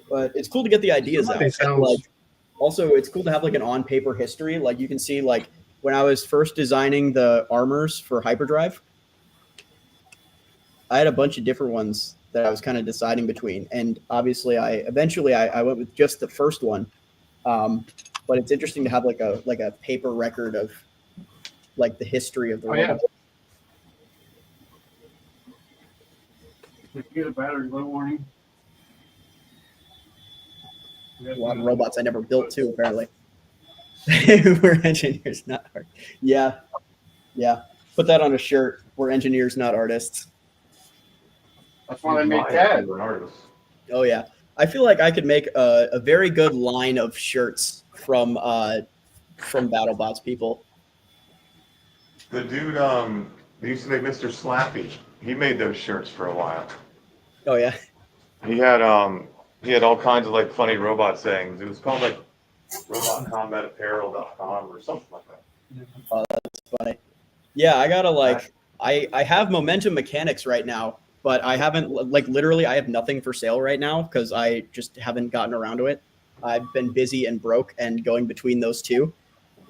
But it's cool to get the ideas out. Somebody sounds- Like, also, it's cool to have like an on-paper history. Like you can see, like when I was first designing the armors for Hyperdrive, I had a bunch of different ones that I was kind of deciding between, and obviously, I went with just the first one. But it's interesting to have like a paper record of like the history of the Oh, yeah. robot. If you get a battery low warning. A lot of robots I never built too, apparently. We're engineers, not art. Yeah. Put that on a shirt. We're engineers, not artists. That's why they made CAD. An artist. Oh yeah. I feel like I could make a very good line of shirts from BattleBots people. The dude, they used to make Mr. Slappy. He made those shirts for a while. Oh yeah. He had all kinds of like funny robot sayings. It was called like robotcombatapparel.com or something like that. Oh, that's funny. Yeah, I gotta like I have Momentum Mechanics right now, but I haven't like literally I have nothing for sale right now because I just haven't gotten around to it. I've been busy and broke and going between those two.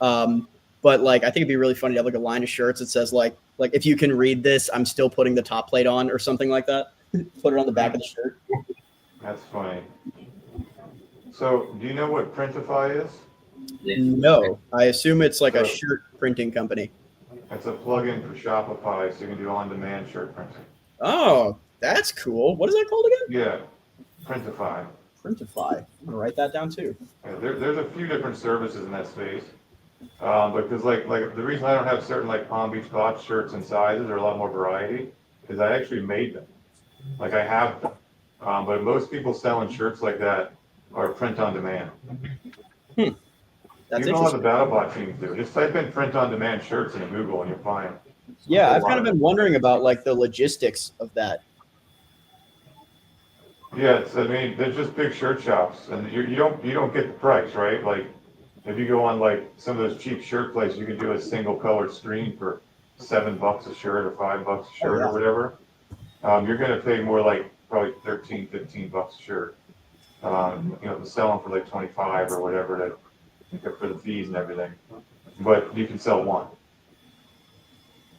But like I think it'd be really funny to have like a line of shirts that says like if you can read this, I'm still putting the top plate on or something like that. Put it on the back of the shirt. That's funny. So, do you know what Printify is? No, I assume it's like a shirt printing company. It's a plugin for Shopify, so you can do on-demand shirt printing. Oh, that's cool. What is that called again? Yeah, Printify. Printify. I'm gonna write that down too. Yeah, there's a few different services in that space. Because like the reason I don't have certain like Palm Beach Bots shirts and sizes or a lot more variety is I actually made them. Like I have them. But most people selling shirts like that are print on demand. That's Even all the interesting. BattleBot teams do. Just type in print on demand shirts into Google and you'll find. Yeah, I've kind of been wondering about like the logistics of that. Yeah, they're just big shirt shops, and you don't get the price, right? Like if you go on like some of those cheap shirt places, you can do a single colored screen for $7 a shirt or $5 a shirt yeah. or whatever. You're gonna pay more like probably $13, $15 a shirt. To sell them for like 25 or whatever to make up for the fees and everything. But you can sell one.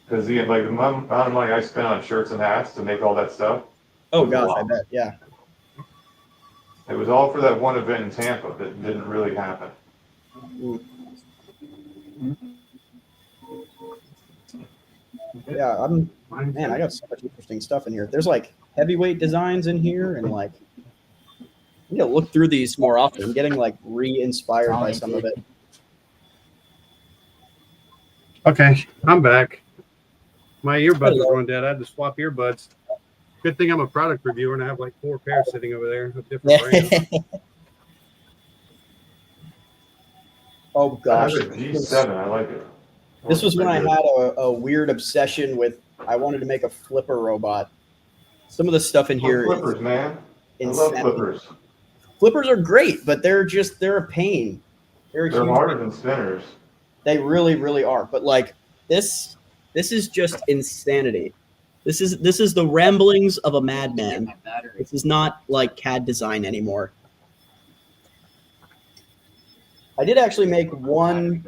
Because the amount of money I spent on shirts and hats to make all that stuff. Oh was a gosh, lot. I bet. Yeah. It was all for that one event in Tampa that didn't really happen. Yeah, man, I got so much interesting stuff in here. There's like heavyweight designs in here, and like I need to look through these more often. I'm getting like re-inspired by some of it. Okay, I'm back. My earbuds are going dead. I had to swap earbuds. Good thing I'm a product reviewer and I have like 4 pairs sitting over there of different brands. Oh I have gosh, a G7. I like it. this was when I had a weird obsession with. I wanted to make a flipper robot. Some of the stuff in here. Flippers, man. I love Insanity. flippers. Flippers are great, but they're a pain. They're They're huge. harder than spinners. They really, really are. But like this is just insanity. This is the ramblings of a madman. This is not like CAD design anymore. I did actually make one.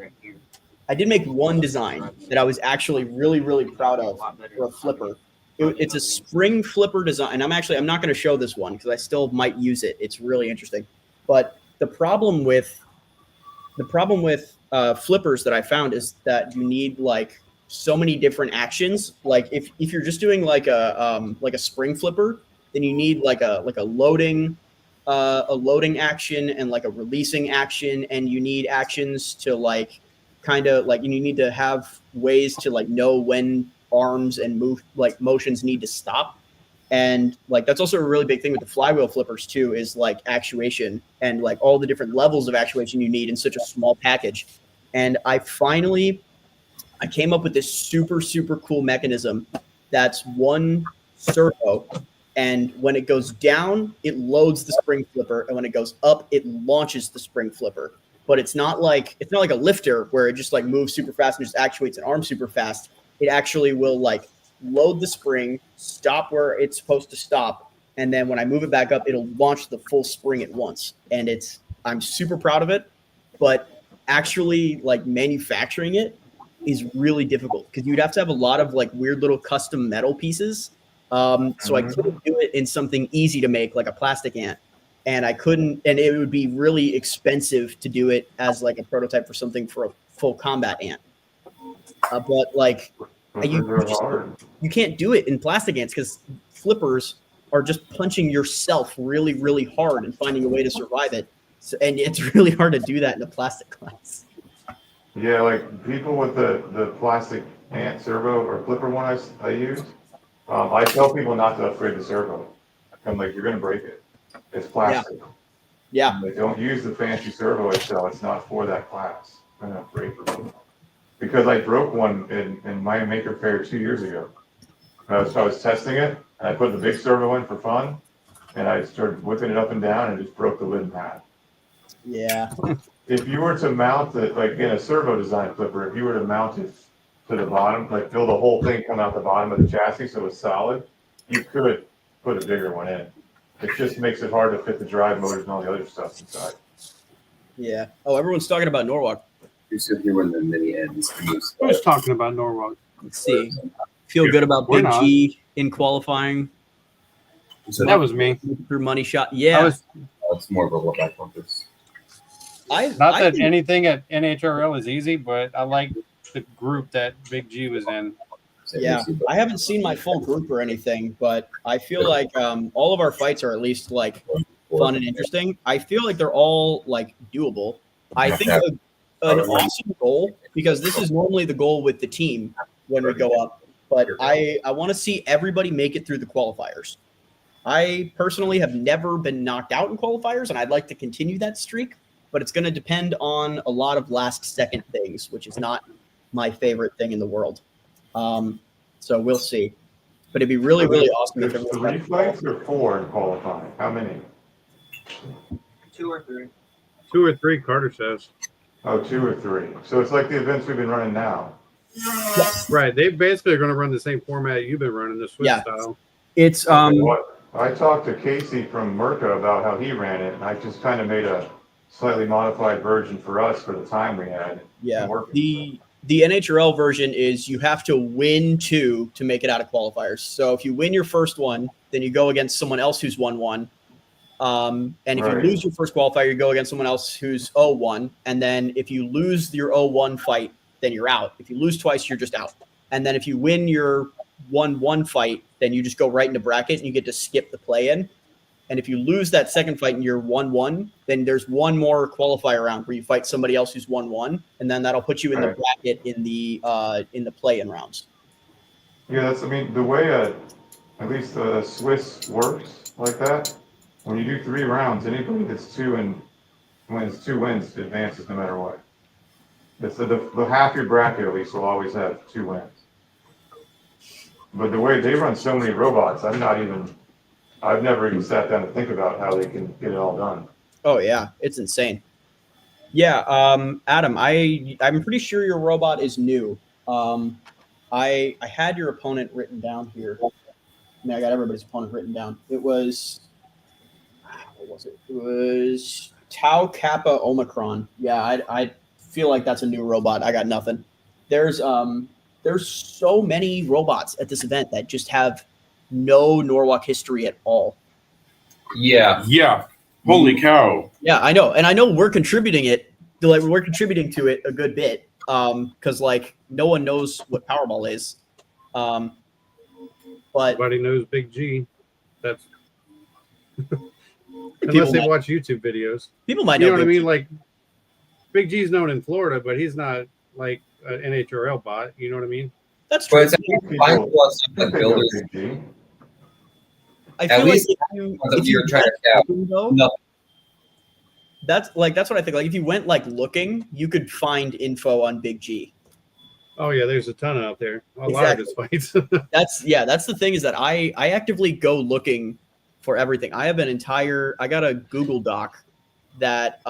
I did make one design that I was actually really, really proud of for a flipper. It's a spring flipper design. And I'm not going to show this one because I still might use it. It's really interesting. But the problem with flippers that I found is that you need like so many different actions. Like if you're just doing like a spring flipper, then you need like a loading action and like a releasing action, and you need actions to like kind of like you need to have ways to like know when arms and motions need to stop. And like that's also a really big thing with the flywheel flippers too, is like actuation and like all the different levels of actuation you need in such a small package. And I came up with this super, super cool mechanism that's one servo, and when it goes down, it loads the spring flipper, and when it goes up, it launches the spring flipper. But it's not like a lifter where it just like moves super fast and just actuates an arm super fast. It actually will like load the spring, stop where it's supposed to stop, and then when I move it back up, it'll launch the full spring at once. And I'm super proud of it, but actually like manufacturing it is really difficult because you'd have to have a lot of like weird little custom metal pieces. So I couldn't do it in something easy to make like a plastic ant. And I couldn't, and it would be really expensive to do it as like a prototype for something for a full combat ant. But like you can't do it in plastic ants because flippers are just punching yourself really, really hard and finding a way to survive it. So, and it's really hard to do that in a plastic class. Yeah, like people with the plastic ant servo or flipper one I use, I tell people not to upgrade the servo. I'm like, you're going to break it. It's plastic. Yeah. They don't use the fancy servo itself. It's not for that class. I'm going to break it. Because I broke one in my Maker Fair 2 years ago. I was testing it, and I put the big servo in for fun, and I started whipping it up and down and just broke the lid in half. Yeah. If you were to mount it, like in a servo design flipper, if you were to mount it to the bottom, like build the whole thing come out the bottom of the chassis so it's solid, you could put a bigger one in. It just makes it hard to fit the drive motors and all the other stuff inside. Yeah. Oh, everyone's talking about Norwalk. You sit here when the mini ends. Who's talking about Norwalk? Let's see. Feel good about We're Big not. G in qualifying That was me. through money shot. Yeah. It's more of a what I compass. I Not that think- anything at NHRL is easy, but I like the group that Big G was in. Yeah, I haven't seen my full group or anything, but I feel like all of our fights are at least like fun and interesting. I feel like they're all like doable. I think an awesome goal, because this is normally the goal with the team when we go up, but I want to see everybody make it through the qualifiers. I personally have never been knocked out in qualifiers, and I'd like to continue that streak, but it's going to depend on a lot of last second things, which is not my favorite thing in the world. So we'll see. But it'd be really, really awesome if There's everyone 3 fights or 4 in qualifying. How many? 2 or 3. 2 or 3, Carter says. Oh, 2 or 3. So it's like the events we've been running now. Right. They basically are going to run the same format you've been running, the Swiss Yeah. style. It's What I talked to Casey from Merca about how he ran it, and I just kind of made a slightly modified version for us for the time we had. yeah. and working. The NHRL version is you have to win 2 to make it out of qualifiers. So if you win your first one, then you go against someone else who's won 1. And if Right. you lose your first qualifier, you go against someone else who's 0-1. And then if you lose your 0-1 fight, then you're out. If you lose twice, you're just out. And then if you win your 1-1 fight, then you just go right into bracket and you get to skip the play-in. And if you lose that second fight and you're 1-1, then there's one more qualifier round where you fight somebody else who's 1-1, and then that'll put you in the bracket in the play-in rounds. Yeah, that's, I mean, the way at least the Swiss works like that, when you do 3 rounds, anybody that's 2 wins advances no matter what. It's the half your bracket at least will always have 2 wins. But the way they run so many robots, I've never even sat down to think about how they can get it all done. Oh yeah, it's insane. Yeah, Adam, I'm pretty sure your robot is new. I had your opponent written down here. I mean, I got everybody's opponent written down. It was what was it? It was Tau Kappa Omicron. Yeah, I feel like that's a new robot. I got nothing. There's so many robots at this event that just have no Norwalk history at all. Yeah. Yeah. Holy cow. Yeah, I know, and I know we're contributing to it a good bit, because like no one knows what Powerball is, but Everybody knows Big G. That's unless they watch YouTube videos. People might You know know what I Big mean? G. Like Big G's known in Florida, but he's not like an NHRL bot. You know what I mean? That's But true. it's actually fine for us like builders. I At feel like least if if you you're trying to went cap. looking, though, No. that's what I think. Like if you went like looking, you could find info on Big G. Oh yeah, there's a ton out there. A lot of his fights. That's the thing, is that I actively go looking for everything. I got a Google Doc that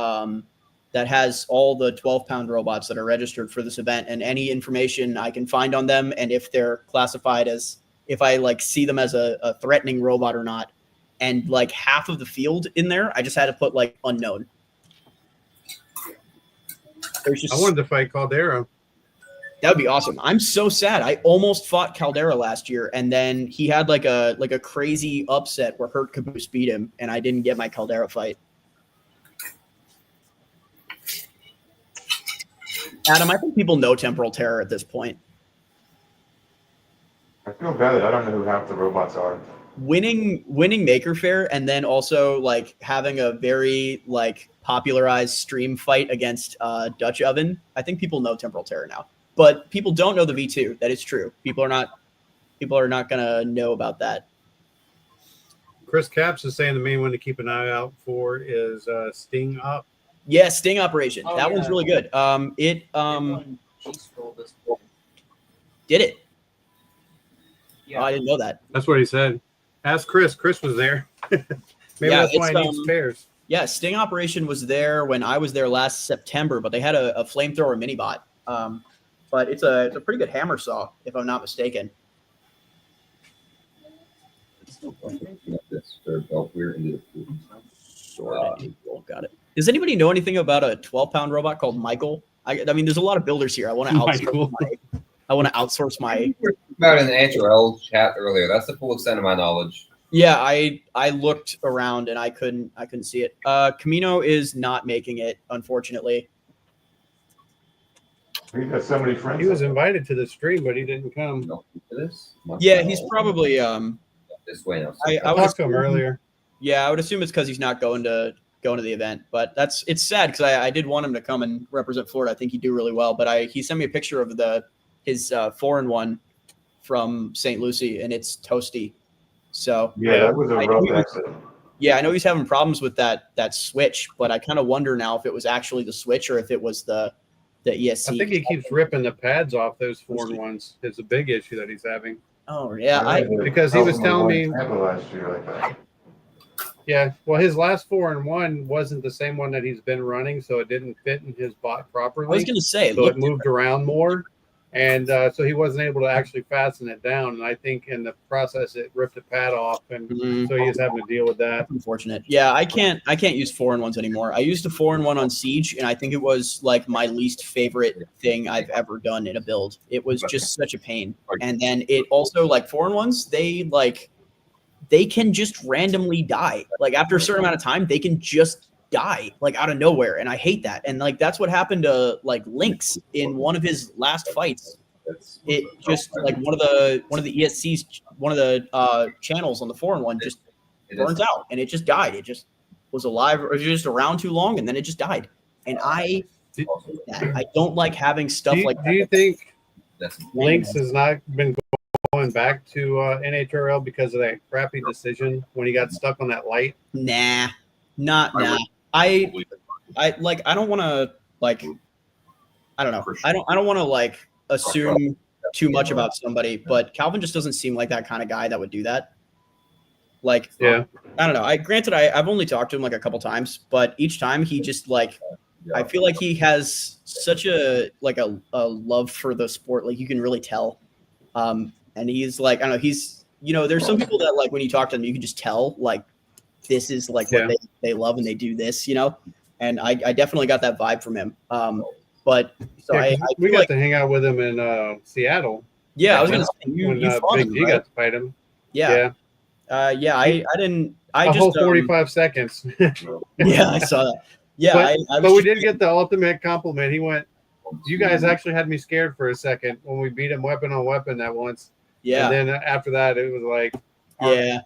that has all the 12-pound robots that are registered for this event, and any information I can find on them, and if they're classified as, if I like see them as a threatening robot or not. And like half of the field in there, I just had to put like unknown. There's just, I wanted to fight Caldera. that would be awesome. I'm so sad. I almost fought Caldera last year, and then he had like a crazy upset where Hurt Caboose beat him, and I didn't get my Caldera fight. Adam, I think people know Temporal Terror at this point. I feel bad that I don't know who half the robots are. Winning Maker Faire, and then also like having a very like popularized stream fight against Dutch Oven. I think people know Temporal Terror now, but people don't know the V2. That is true. People are not gonna know about that. Chris Caps is saying the main one to keep an eye out for is Sting Up. Yeah, Sting Operation. Oh, that yeah. one's really good. It did it. Yeah. Oh, I didn't know that. That's what he said. Ask Chris. Chris was there. Maybe Yeah, that's why it's, he needs spares. Yeah, Sting Operation was there when I was there last September, but they had a flamethrower mini bot. But it's a pretty good hammer saw, if I'm not mistaken. This third belt we're into the food. Got it. Does anybody know anything about a 12-pound robot called Michael? I mean, there's a lot of builders here. I want to Michael. outsource my. About an NHRL chat earlier. That's the full extent of my knowledge. Yeah, I looked around and I couldn't see it. Camino is not making it, unfortunately. He got so many friends. He was invited to the stream, but he didn't come. No, for this. Yeah, he's probably This way now. I I would talked to him earlier. Yeah, I would assume it's because he's not going to the event. But it's sad because I did want him to come and represent Florida. I think he'd do really well. But he sent me a picture of his 4-in-1 from St. Lucie, and it's toasty. So Yeah, that was a rough exit. yeah, I know he's having problems with that switch, but I kind of wonder now if it was actually the switch or if it was the ESC. I think he keeps ripping the pads off those 4-in-1s. It's a big issue that he's having. Oh yeah, Because he was telling me, last year like that. yeah, well, his last 4-in-1 wasn't the same one that he's been running, so it didn't fit in his bot properly. I was gonna say, So it moved around more, and so he wasn't able to actually fasten it down. And I think in the process, it ripped the pad off, and so he's having to deal with that. Unfortunate. Yeah, I can't use 4-in-1s anymore. I used a 4-in-1 on Siege, and I think it was like my least favorite thing I've ever done in a build. It was just such a pain. And then it also, like, 4-in-1s, they can just randomly die. Like after a certain amount of time, they can just die like out of nowhere, and I hate that. And like that's what happened to like Lynx in one of his last fights. It just like one of the ESC's one of the channels on the 4-in-1 just burns out, and it just died. It just was alive or just around too long, and then it just died. And I don't like having stuff like that. Do you think That's Lynx has not been going back to NHRL because of that crappy decision when he got stuck on that light? Nah. I don't want to like, I don't know. I don't want to like assume too much about somebody, but Calvin just doesn't seem like that kind of guy that would do that. Like, Yeah. I don't know. I've only talked to him like a couple times, but each time he just like, I feel like he has such a love for the sport. Like you can really tell. And he's like, I don't know, he's, there's some people that like when you talk to them, you can just tell like this is like what they love and they do this, and I definitely got that vibe from him. But so we got to hang out with him in Seattle. Yeah, I was gonna say when you fought Big him, G right? got to fight him. Yeah. I didn't. I A just whole 45 seconds. Yeah, I saw that. Yeah, but we did get the ultimate compliment. He went, "You guys actually had me scared for a second when we beat him weapon on weapon that once." Yeah. And then after that, it was like, yeah.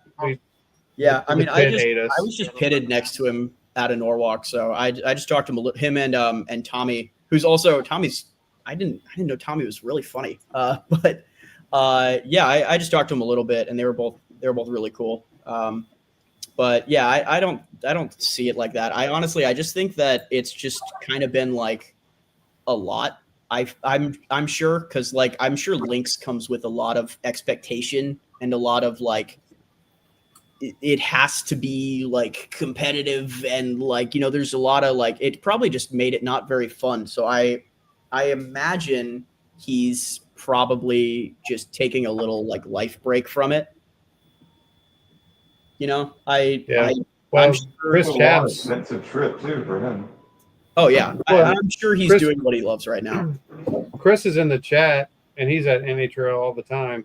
I mean, hate us. I was just pitted next to him out of Norwalk, so I just talked to him and Tommy, who's also Tommy's. I didn't know Tommy was really funny. But I just talked to him a little bit, and they were both really cool. But yeah, I don't see it like that. I just think that it's just kind of been like a lot. I'm sure because like I'm sure Lynx comes with a lot of expectation and a lot of like it has to be like competitive and like, there's a lot of like, it probably just made it not very fun. So I imagine he's probably just taking a little like life break from it. Yeah. I'm Well, sure, Chris Chaps. Expensive trip too for him. oh yeah, Well, I'm sure he's Chris- doing what he loves right now. Chris is in the chat, and he's at NHRL all the time.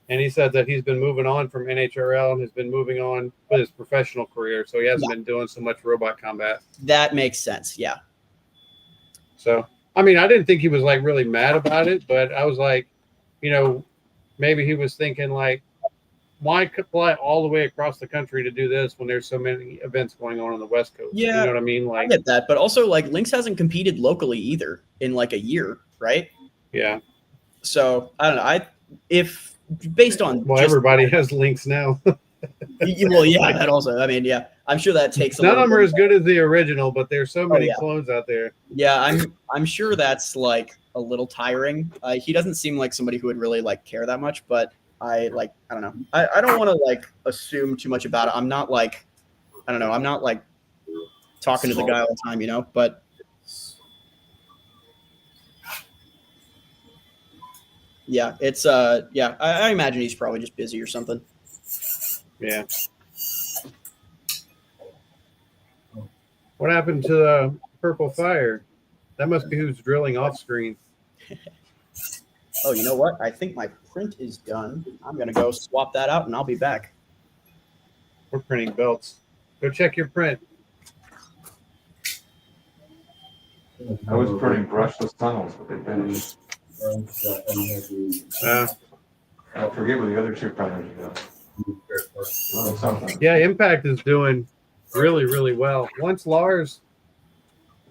And he said that he's been moving on from NHRL and has been moving on with his professional career. So he hasn't been doing so much robot combat. That makes sense. Yeah. So, I mean, I didn't think he was like really mad about it, but I was like, maybe he was thinking like, why fly all the way across the country to do this when there's so many events going on the West Coast? Yeah, You know what I mean? I Like, get that, but also like Lynx hasn't competed locally either in like a year, right? yeah. So I don't know. If based on Well, everybody has links now. well, yeah, that also. I mean, yeah, I'm sure that takes. None of them are as good as the original, but there's so many yeah. clones out there. Yeah, I'm sure that's like a little tiring. He doesn't seem like somebody who would really like care that much, but I don't know. I don't want to like assume too much about it. I'm not like, I don't know. I'm not like talking to the guy all the time, but yeah, it's yeah. I imagine he's probably just busy or something. Yeah. What happened to the purple fire? That must be who's drilling off screen. Oh, you know what? I think my print is done. I'm gonna go swap that out, and I'll be back. We're printing belts. Go check your print. I was printing brushless tunnels, but they finished. I forget what the other two printers do. Something. Yeah, Impact is doing really, really well. Once Lars,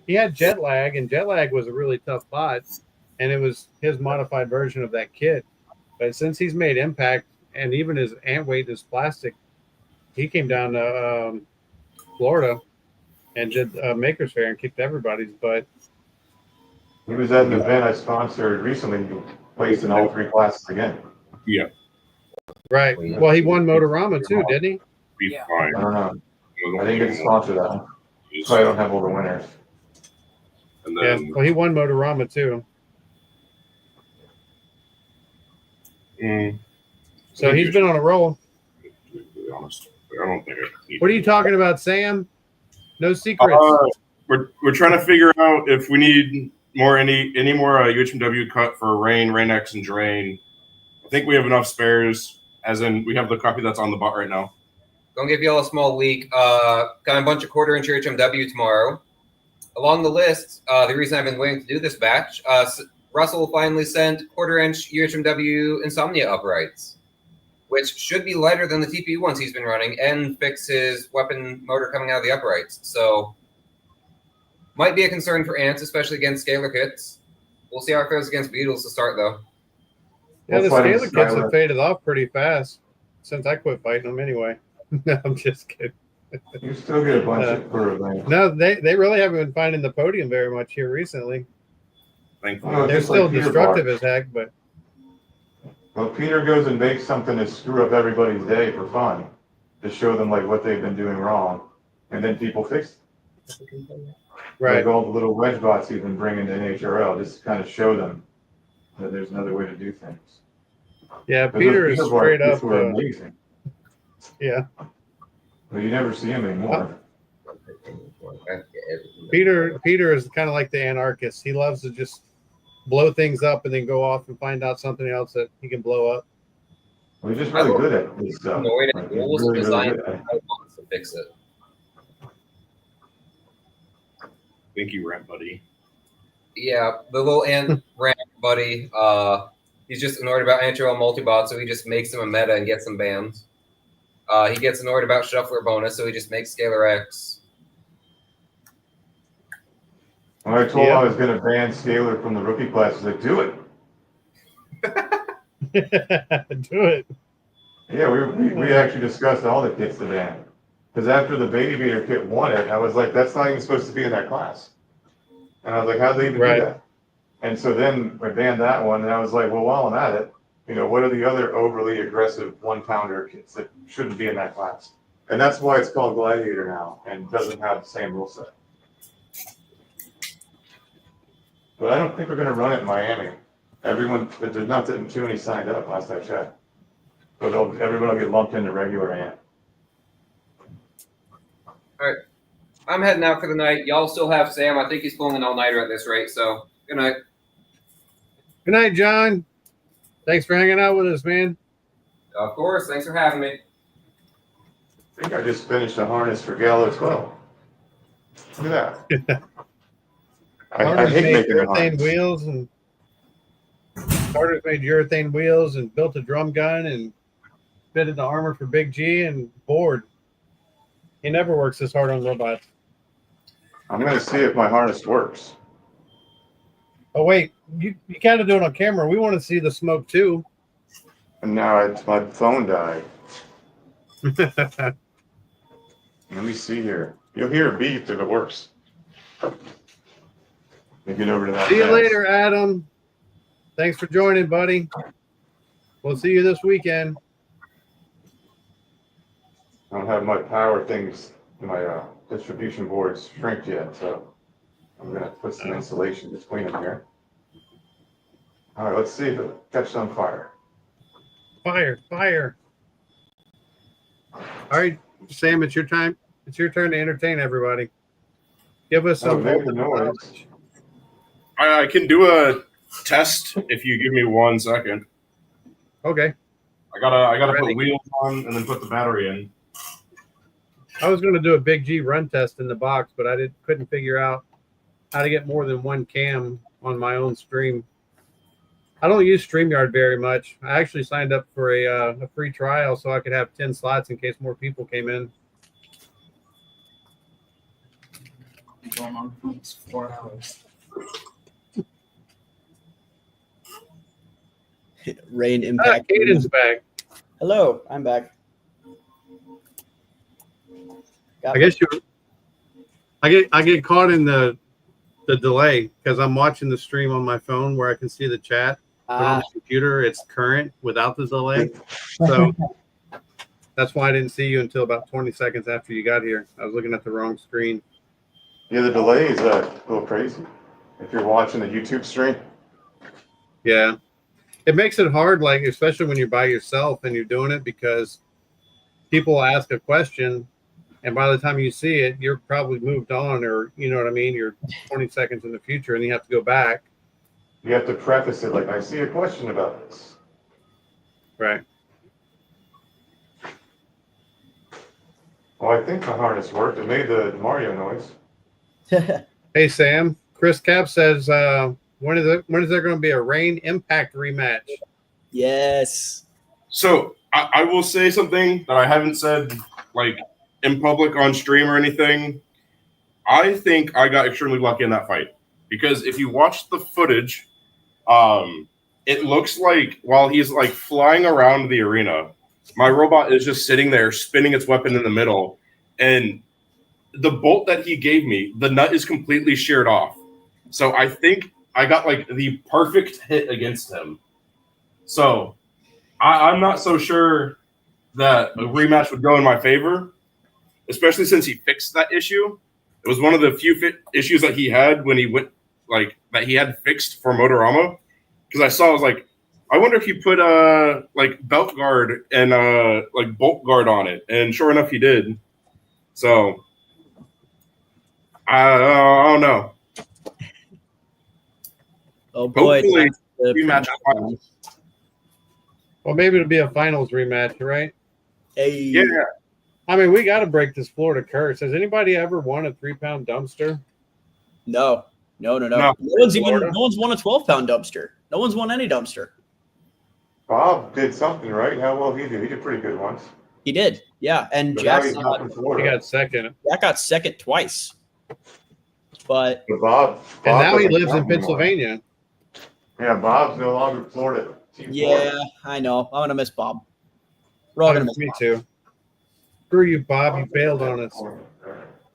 he had jet lag, and jet lag was a really tough bot, and it was his modified version of that kit. But since he's made Impact, and even his ant weight is plastic, he came down to Florida and did Maker's Fair and kicked everybody's butt. He was at an event I sponsored recently, placed in all three classes again. Yeah. Right. Well, he won Motorama too, didn't he? Be fine. I don't know. I didn't get to sponsor that one. So I don't have all the winners. And Yeah. then, Well, he won Motorama too. So he's been on a roll. to be honest, I don't think I need What are you talking about, Sam? No secrets. We're trying to figure out if we need any more UHMW cut for Rain X, and Drain. I think we have enough spares, as in we have the copy that's on the bot right now. Gonna give you all a small leak. Got a bunch of quarter-inch UHMW tomorrow. Along the list, the reason I've been waiting to do this batch, Russell finally sent quarter-inch UHMW Insomnia uprights, which should be lighter than the TPU ones he's been running, and fix his weapon motor coming out of the uprights. So, might be a concern for ants, especially against scalar kits. We'll see how it goes against beetles to start, though. Yeah, the We'll fight scalar kits Skylar. have faded off pretty fast since I quit fighting them anyway. No, I'm just kidding. You still get a bunch of for events. No, they really haven't been finding the podium very much here recently. Thankfully. Oh, They're just still like Peter destructive Bar. as heck, but Well, Peter goes and makes something to screw up everybody's day for fun, to show them like what they've been doing wrong, and then people fix it. right. Like all the little wedge bots he's been bringing to NHRL, just to kind of show them that there's another way to do things. Yeah, But Peter those is Peter straight bars up. were amazing, Yeah, but you never see him anymore. Peter is kind of like the anarchist. He loves to just blow things up and then go off and find out something else that he can blow up. Well, he's just really good at this stuff. Annoyed Like, at he's rules really, really designed good at it. how he wants to fix it. Thank you, Rant Buddy. Yeah, the little ant rant buddy. He's just annoyed about NHRL multibot, so he just makes him a meta and gets him banned. He gets annoyed about shuffler bonus, so he just makes Scalar X. When I told him Yeah. I was going to ban Scalar from the rookie class, he's like, do it. Do it. Yeah, we actually discussed all the kits to ban. Because after the Baby Beater kit won it, I was like, that's not even supposed to be in that class. And I was like, how'd they even Right. do that? And so then I banned that one, and I was like, well, while I'm at it, what are the other overly aggressive 1-pounder kits that shouldn't be in that class? And that's why it's called Gladiator now and doesn't have the same rule set. But I don't think we're going to run it in Miami. There's not too many signed up last I checked. But everyone will get lumped into regular AM. All right. I'm heading out for the night. Y'all still have Sam. I think he's pulling an all-nighter at this rate. So good night. Good night, John. Thanks for hanging out with us, man. Of course. Thanks for having me. I think I just finished a harness for Gallo 12. Look at that. I hate made making the urethane harness. wheels, and Carter's made urethane wheels and built a drum gun and fitted the armor for Big G and board. He never works this hard on robots. I'm going to see if my harness works. Oh wait, you gotta do it on camera. We want to see the smoke too. And now my phone died. Let me see here. You'll hear a beep if it works. Let me get over to that. See you fence. later, Adam. Thanks for joining, buddy. We'll see you this weekend. I don't have my power things, my distribution boards shrinked yet, so I'm going to put some insulation between them here. All right, let's see if it catches on fire. Fire, fire. All right, Sam, it's your time. It's your turn to entertain everybody. Give us some make the noise. I can do a test if you give me 1 second. Okay. I gotta Ready. put wheels on and then put the battery in. I was going to do a Big G run test in the box, but I couldn't figure out how to get more than one cam on my own stream. I don't use StreamYard very much. I actually signed up for a free trial so I could have 10 slots in case more people came in. Going on for almost 4 hours. Rain impact. Caden's back. Hello, I'm back. I guess I get caught in the delay because I'm watching the stream on my phone where I can see the chat, but on the computer it's current without the delay. So that's why I didn't see you until about 20 seconds after you got here. I was looking at the wrong screen. Yeah, the delay is a little crazy. If you're watching a YouTube stream. Yeah. It makes it hard, like, especially when you're by yourself and you're doing it, because people ask a question and by the time you see it, you're probably moved on, or, you know what I mean? You're 20 seconds in the future and you have to go back. You have to preface it like, I see a question about this. Right. Well, I think the harness worked. It made the Mario noise. Hey, Sam. Chris Cap says, when is there going to be a Rain Impact rematch? Yes. So I will say something that I haven't said like in public on stream or anything. I think I got extremely lucky in that fight because if you watch the footage, it looks like while he's like flying around the arena, my robot is just sitting there spinning its weapon in the middle, and the bolt that he gave me, the nut is completely sheared off. So I think I got like the perfect hit against him. So I'm not so sure that a rematch would go in my favor, especially since he fixed that issue. It was one of the few issues that he had when he went, like, that he had fixed for Motorama. Because I was like, I wonder if he put like belt guard and like bolt guard on it, and sure enough, he did. So I don't know. Oh boy. Hopefully, the rematch. Well, maybe it'll be a finals rematch, right? Hey. Yeah. I mean, we got to break this Florida curse. Has anybody ever won a 3-pound dumpster? No. No. No one's won a 12-pound dumpster. No one's won any dumpster. Bob did something, right? How well he did. He did pretty good once. He did. Yeah. And But now Jack he's not from He Florida. got second. got second twice. But But Bob And now he doesn't lives in count anymore. Pennsylvania. Yeah, Bob's no longer Florida. Team yeah, I know. I'm gonna miss Bob. We're all gonna miss Me Bob. too. Screw you, Bob. You bailed on us.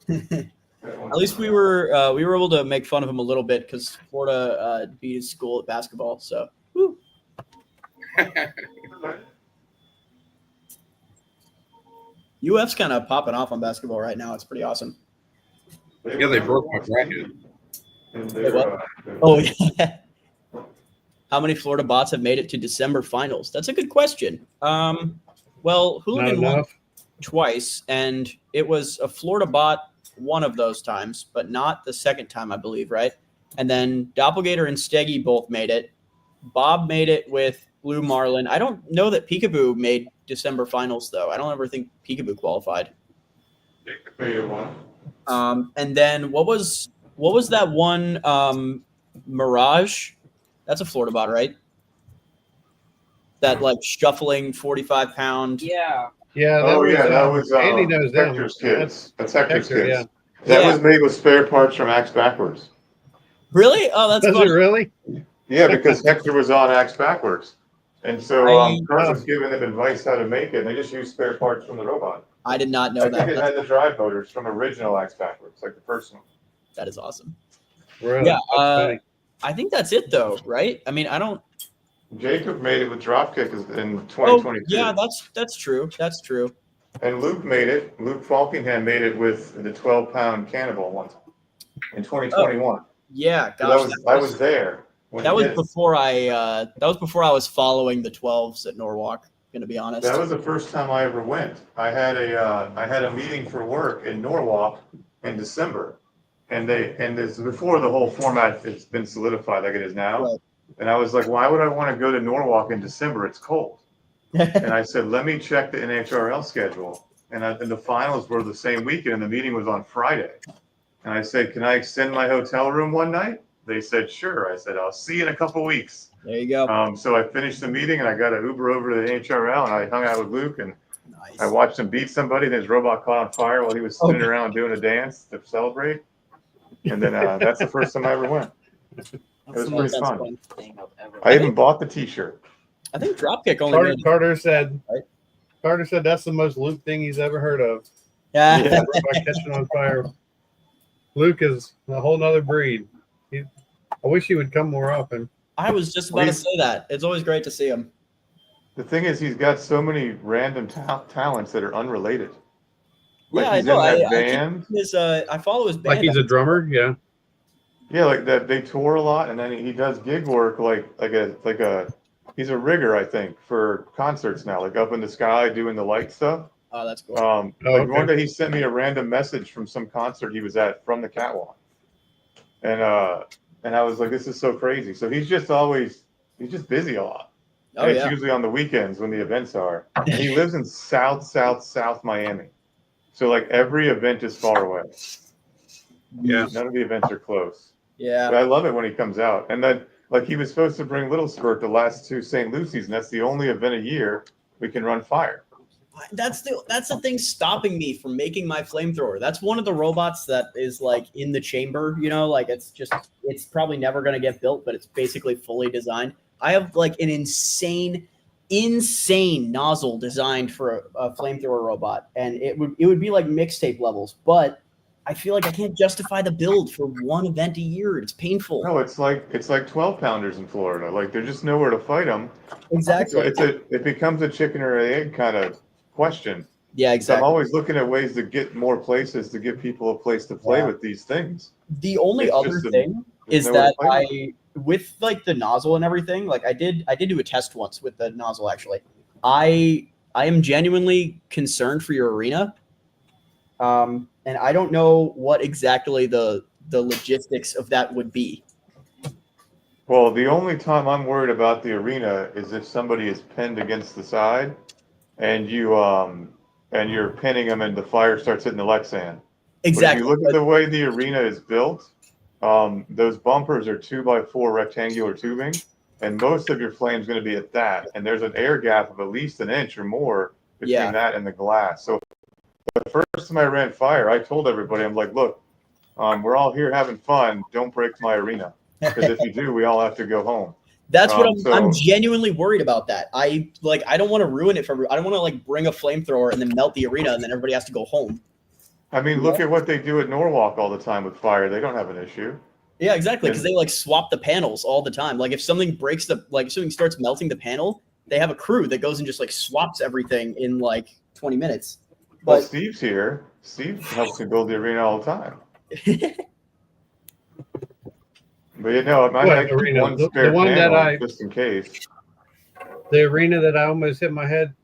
At least we were able to make fun of him a little bit because Florida beat his school at basketball. So, woo. UF's kind of popping off on basketball right now. It's pretty awesome. Yeah, they broke my bracket. Wait, what? Oh, yeah. How many Florida bots have made it to December finals? That's a good question. Well, Not Hooligan won enough. twice, and it was a Florida bot one of those times, but not the second time, I believe, right? And then Doppelgator and Steggy both made it. Bob made it with Blue Marlin. I don't know that Peekaboo made December finals, though. I don't ever think Peekaboo qualified. And then what was that one Mirage? That's a Florida bot, right? That like shuffling 45-pound. Yeah. Yeah. That was Andy knows them. Hector's kids. That's Hector's Hector, kids. yeah. That Yeah. was made with spare parts from Axe Backwards. Really? Oh, that's Does funny. it really? Yeah, because Hector was on Axe Backwards. And so Kurt was giving them advice how to make it, and they just used spare parts from the robot. I did not know I that. think it had the drive motors from original Axe Backwards, like the first one. That is awesome. Really? Yeah. That's funny. I think that's it, though, right? I mean, I don't. Jacob made it with Dropkick in Oh, 2022. yeah, that's true. That's true. And Luke made it. Luke Falkingham made it with the 12-pound Cannibal one in 2021. Yeah, So gosh, I was there. when that he was did it. before I was following the 12s at Norwalk. Gonna be honest. That was the first time I ever went. I had a meeting for work in Norwalk in December, and this is before the whole format has been solidified like it is now. Right. And I was like, why would I want to go to Norwalk in December? It's cold. And I said, let me check the NHRL schedule. And the finals were the same weekend, and the meeting was on Friday. And I said, can I extend my hotel room one night? They said, sure. I said, I'll see you in a couple weeks. There you go. So I finished the meeting, and I got an Uber over to the NHRL, and I hung out with Luke, and Nice. I watched him beat somebody, and his robot caught on fire while he was spinning around doing a dance to celebrate. And then that's the first time I ever went. That's was the pretty most fun. fun thing I've ever. I even bought the T-shirt. I think Dropkick only made. Carter said. Right. Carter said that's the most Luke thing he's ever heard of. Yeah. Yeah. By catching on fire. Luke is a whole nother breed. I wish he would come more often. I was just about to say that. It's always great to see him. The thing is, he's got so many random talents that are unrelated. Like Yeah, I he's know. in that I band. I follow his band. Like he's a drummer, yeah. Yeah, like that. They tour a lot, and then he does gig work. He's a rigger, I think, for concerts now. Like up in the sky doing the light stuff. Oh, that's cool. okay. One day he sent me a random message from some concert he was at from the catwalk, and I was like, this is so crazy. So he's just busy a lot. Oh, And it's yeah. usually on the weekends when the events are. And he lives in South Miami. So like every event is far away. Yeah. None of the events are close. Yeah. But I love it when he comes out. And then like he was supposed to bring Little Skirt the last two St. Lucy's, and that's the only event a year we can run fire. That's the thing stopping me from making my flamethrower. That's one of the robots that is like in the chamber, like it's probably never going to get built, but it's basically fully designed. I have like an insane nozzle designed for a flamethrower robot, and it would be like mixtape levels, but I feel like I can't justify the build for one event a year. It's painful. No, it's like 12-pounders in Florida. Like there's just nowhere to fight them. Exactly. So it becomes a chicken or egg kind of question. Yeah, So exactly. I'm always looking at ways to get more places to give people a place to play with these things. The only It's other just thing is there's nowhere that to play with like the nozzle and everything, like I did do a test once with the nozzle actually. I am genuinely concerned for your arena. And I don't know what exactly the logistics of that would be. Well, the only time I'm worried about the arena is if somebody is pinned against the side and you're pinning them and the fire starts hitting the Lexan. Exactly. But if you look at the way the arena is built, those bumpers are 2x4 rectangular tubing, and most of your flame's going to be at that. And there's an air gap of at least an inch or more between that and the glass. So the first time I ran fire, I told everybody, I'm like, look, we're all here having fun. Don't break my arena. Because if you do, we all have to go home. That's what I'm so- genuinely worried about. That I don't want to ruin it for. I don't want to like bring a flamethrower and then melt the arena and then everybody has to go home. I mean, look at what they do at Norwalk all the time with fire. They don't have an issue. Yeah, exactly. Because they like swap the panels all the time. Like if something breaks if something starts melting the panel, they have a crew that goes and just like swaps everything in like 20 minutes. Well, But Steve's here. Steve helps me build the arena all the time. But you know, I What keep arena? one The spare one that panel just in case. the arena that I almost hit my head,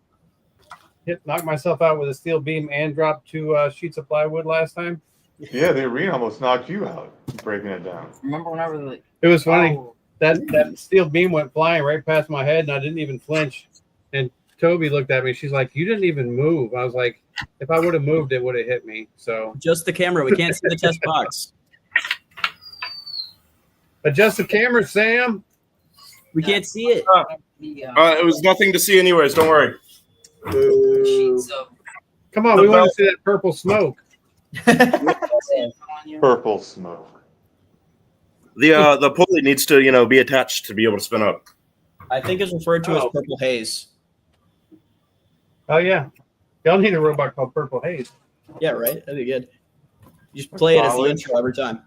knocked myself out with a steel beam and dropped 2 sheets of plywood last time. Yeah, the arena almost knocked you out breaking it down. Remember when I was like, It was funny. oh, That steel beam went flying right past my head, and I didn't even flinch. And Toby looked at me. She's like, "You didn't even move." I was like, "If I would have moved, it would have hit me." So just the camera. We can't see the test box. adjust the camera, Sam. We can't see it. the It was nothing to see, anyways. Don't worry. sheets of Come on, we want to see that purple smoke. on you. Purple smoke. The pulley needs to be attached to be able to spin up. I think it's referred to as Oh. purple haze. Oh yeah, y'all need a robot called Purple Haze. Yeah, right. That'd be good. You just play it as the College. intro every time.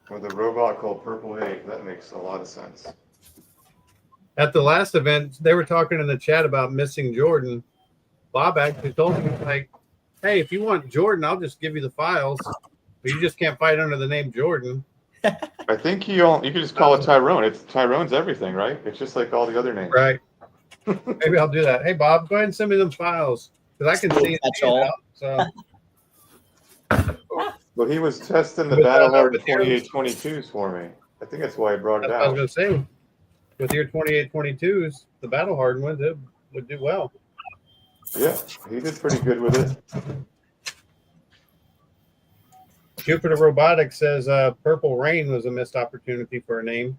With a robot called Purple Haze. That makes a lot of sense. At the last event, they were talking in the chat about missing Jordan. Bob actually told me, like, "Hey, if you want Jordan, I'll just give you the files, but you just can't fight under the name Jordan." I think you could just call it Tyrone. Tyrone's everything, right? It's just like all the other names. Right. Maybe I'll do that. Hey, Bob, go ahead and send me them files because I can see it. That's all. So Well, he was testing the With, Battle Hard with your- 2822s for me. I think that's why I brought it that's what I was out. going to say. With your 2822s, the battle hardened ones, it would do well. Yeah, he did pretty good with it. Jupiter Robotics says Purple Rain was a missed opportunity for a name.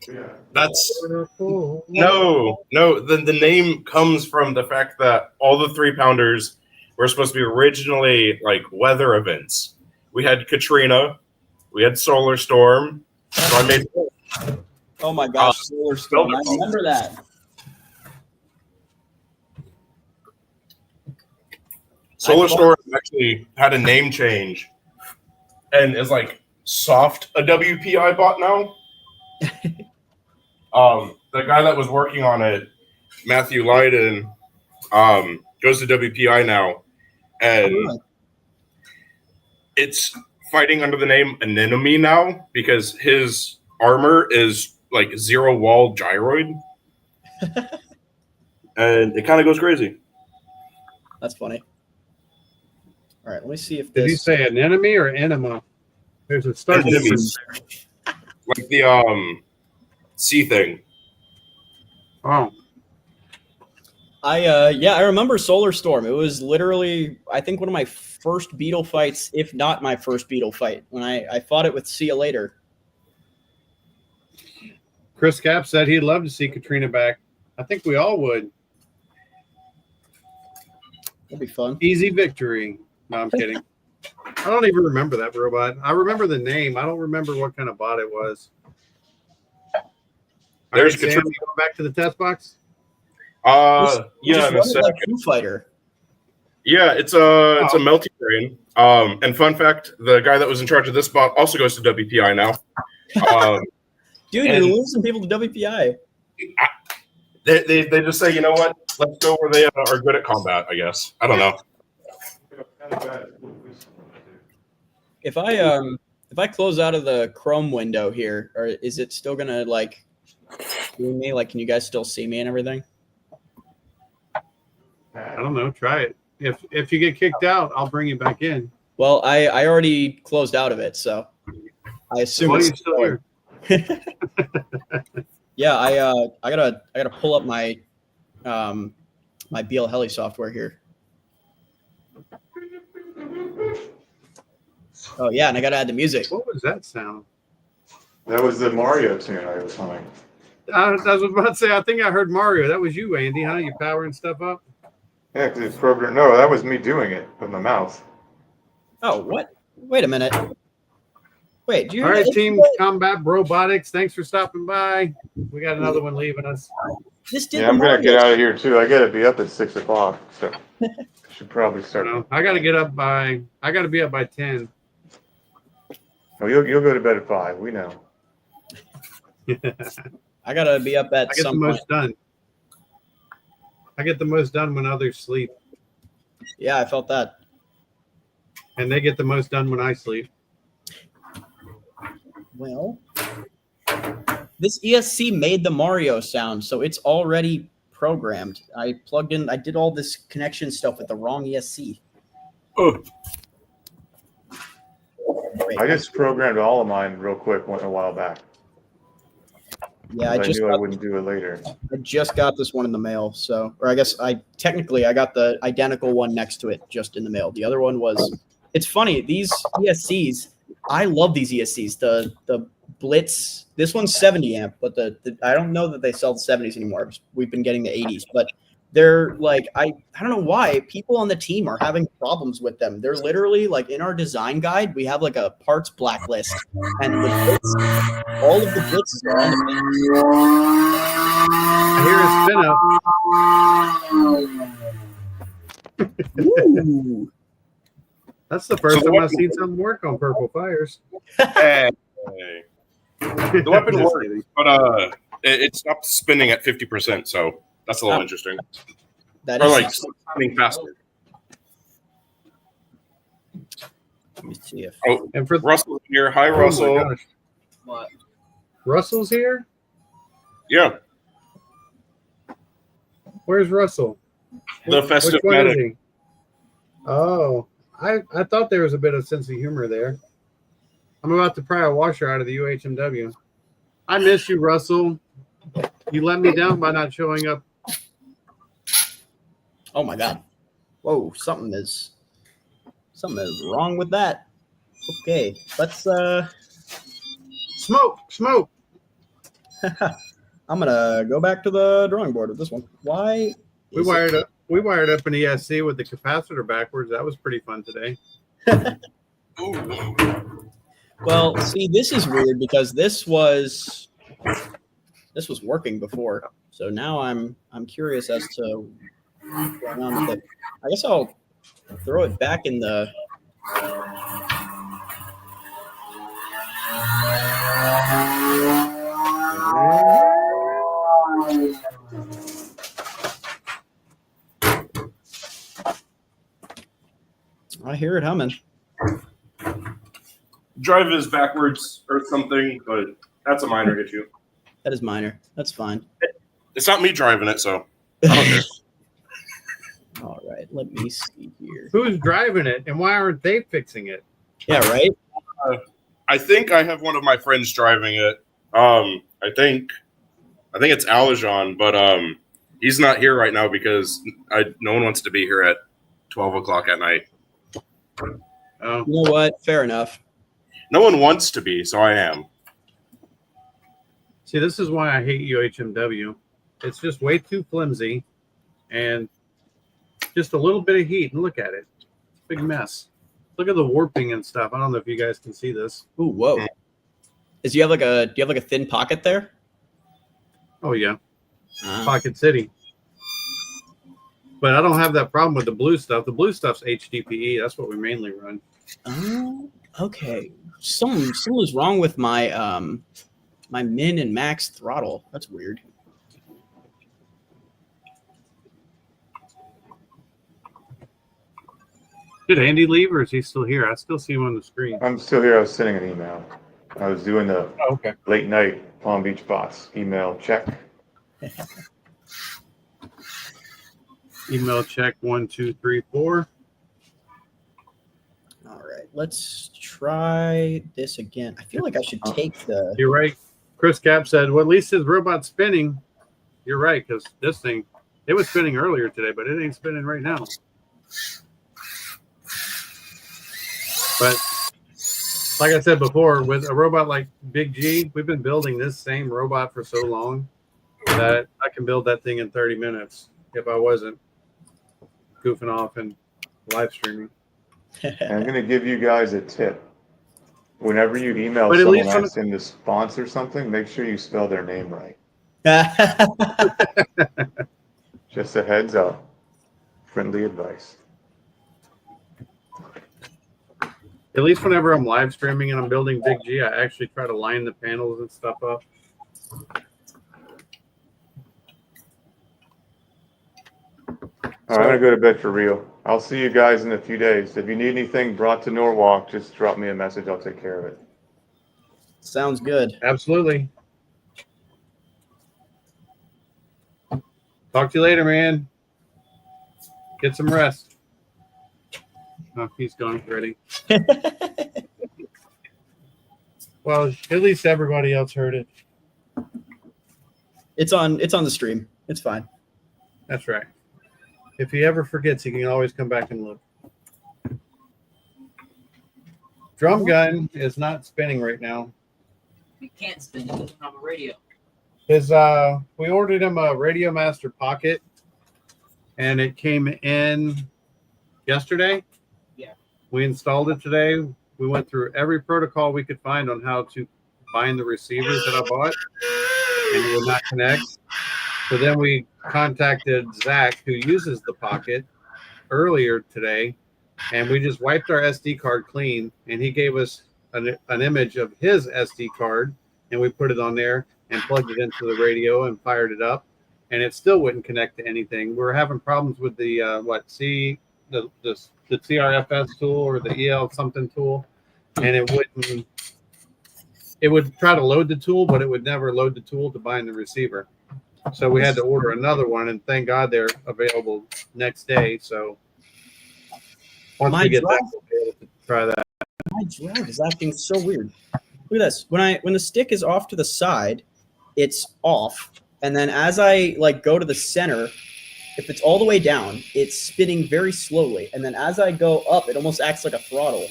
Yeah. That's Purple. no. The name comes from the fact that all the 3-pounders were supposed to be originally like weather events. We had Katrina, we had Solar Storm. So I made Oh my gosh, Solar Storm. I remember that. Solar Storm actually had a name change and is like soft a WPI bot now. The guy that was working on it, Matthew Lyden, goes to WPI now, and it's fighting under the name Anemone now because his armor is like 0 wall gyroid, and it kind of goes crazy. That's funny. All right, let me see if Did this. you say an enemy or enema? There's a start. Anemone. Like the sea thing. Oh, I remember Solar Storm. It was literally, I think, one of my first beetle fights, if not my first beetle fight, when I fought it with See Ya Later. Chris Cap said he'd love to see Katrina back. I think we all would. That'd be fun. Easy victory. No, I'm kidding. I don't even remember that robot. I remember the name. I don't remember what kind of bot it was. There's All right, Sam, Katrina. you going back to the test box? Yeah, in Just a running second. like Foo Fighter. Yeah, it's a melty brain. And fun fact, the guy that was in charge of this bot also goes to WPI now. Dude, and- you're losing people to WPI. They just say, you know what? Let's go where they are good at combat. I guess. I don't know. If I close out of the Chrome window here, or is it still gonna like do me? Like, can you guys still see me and everything? I don't know. Try it. If you get kicked out, I'll bring you back in. Well, I already closed out of it, so I assume Why are it's you still here? Yeah, I gotta pull up my my BL Heli software here. Oh yeah, and I gotta add the music. What was that sound? That was the Mario tune I was humming. I was about to say, I think I heard Mario. That was you, Andy, huh? You powering stuff up? Yeah, because it's programmed. No, that was me doing it with my mouth. Oh, what? Wait a minute. Wait, do you All hear right, that? Team Combat Robotics, thanks for stopping by. We got another one leaving us. This did Yeah, the I'm gonna Mario get out of here too. I gotta be up at 6 o'clock, so I should probably start. I got to get up by. I got to be up by 10. Oh, you'll go to bed at 5. We know. I gotta be up at I get the some point. most done. I get the most done when others sleep. Yeah, I felt that. And they get the most done when I sleep. Well, this ESC made the Mario sound, so it's already programmed. I plugged in, I did all this connection stuff with the wrong ESC. Oh, Wait, I just programmed all of mine real quick a while back. yeah, I knew I wouldn't do it later. I just got this one in the mail, so, or I guess I got the identical one next to it just in the mail. The other one was, it's funny, these ESCs, I love these ESCs. The Blitz, this one's 70 amp, but the I don't know that they sell the 70s anymore. We've been getting the 80s, but they're like, I don't know why people on the team are having problems with them. They're literally like in our design guide, we have like a parts blacklist, and the Blitz, all of the Blitzes are on the I hear a spin up. Ooh. That's the first So the time I've weapon- seen something work on Purple Fires. Hey. The weapon Just worked, kidding. but it stopped spinning at 50%, so that's a little Oh. interesting. That Or is like spinning faster. let me see if Oh, And for Russell's here. Hi, oh my Russell. gosh, What? Russell's here. Yeah, Where's Russell? the Which festive one is medic. he? Oh, I thought there was a bit of sense of humor there. I'm about to pry a washer out of the UHMW. I miss you, Russell. You let me down by not showing up. oh my god. Whoa, something is wrong with that. Okay, let's Smoke. I'm gonna go back to the drawing board with this one. Why We is wired up an ESC with the capacitor backwards. That was pretty fun today. Well, see, this is weird because this was working before. So now I'm curious as to what's going on with it. I guess I'll throw it back in the I hear it humming. Drive is backwards or something, but that's a minor issue. That is minor. That's fine. It's not me driving it, so I don't care. All right, let me see here. Who's driving it, and why aren't they fixing it? Yeah, right. I think I have one of my friends driving it. I think it's Alajon, but he's not here right now because no one wants to be here at 12 o'clock at night. Oh, You know what? Fair enough. No one wants to be, so I am. see, this is why I hate UHMW. It's just way too flimsy, and just a little bit of heat. And look at it, it's a big mess. Look at the warping and stuff. I don't know if you guys can see this. Ooh, whoa. Do you have like a thin pocket there? Oh yeah, Ah. Pocket City. But I don't have that problem with the blue stuff. The blue stuff's HDPE. That's what we mainly run. Oh, okay. Something was wrong with my my min and max throttle. That's weird. Did Andy leave, or is he still here? I still see him on the screen. I'm still here. I was sending an email. I was doing the Oh, okay. late night Palm Beach boss email check. Email check 1, 2, 3, 4. All right, let's try this again. I feel like I should take the. You're right. Chris Cap said, well, at least his robot's spinning. You're right, because this thing, it was spinning earlier today, but it ain't spinning right now. But like I said before, with a robot like Big G, we've been building this same robot for so long that I can build that thing in 30 minutes if I wasn't goofing off and live streaming. And I'm going to give you guys a tip. Whenever you email But at someone least from- asking to sponsor something, make sure you spell their name right. Just a heads up. Friendly advice. At least whenever I'm live streaming and I'm building Big G, I actually try to line the panels and stuff up. All right, I'm gonna go to bed for real. I'll see you guys in a few days. If you need anything brought to Norwalk, just drop me a message. I'll take care of it. Sounds good. Absolutely. Talk to you later, man. Get some rest. Oh, he's gone already. Well, at least everybody else heard it. It's on the stream. It's fine. That's right. If he ever forgets, he can always come back and look. Drum gun is not spinning right now. We can't spin it. It doesn't have a radio. We ordered him a Radio Master Pocket, and it came in yesterday. Yeah. We installed it today. We went through every protocol we could find on how to bind the receivers that I bought, and it would not connect. So then we contacted Zach, who uses the Pocket, earlier today, and we just wiped our SD card clean, and he gave us an image of his SD card, and we put it on there and plugged it into the radio and fired it up, and it still wouldn't connect to anything. We were having problems with the the TRFS tool or the EL something tool, and it wouldn't. It would try to load the tool, but it would never load the tool to bind the receiver. So we had to order another one, and thank God they're available next day. So once we get that, we'll be able to try that. My drive is acting so weird. Look at this. When the stick is off to the side, it's off, and then as I go to the center, if it's all the way down, it's spinning very slowly, and then as I go up, it almost acts like a throttle.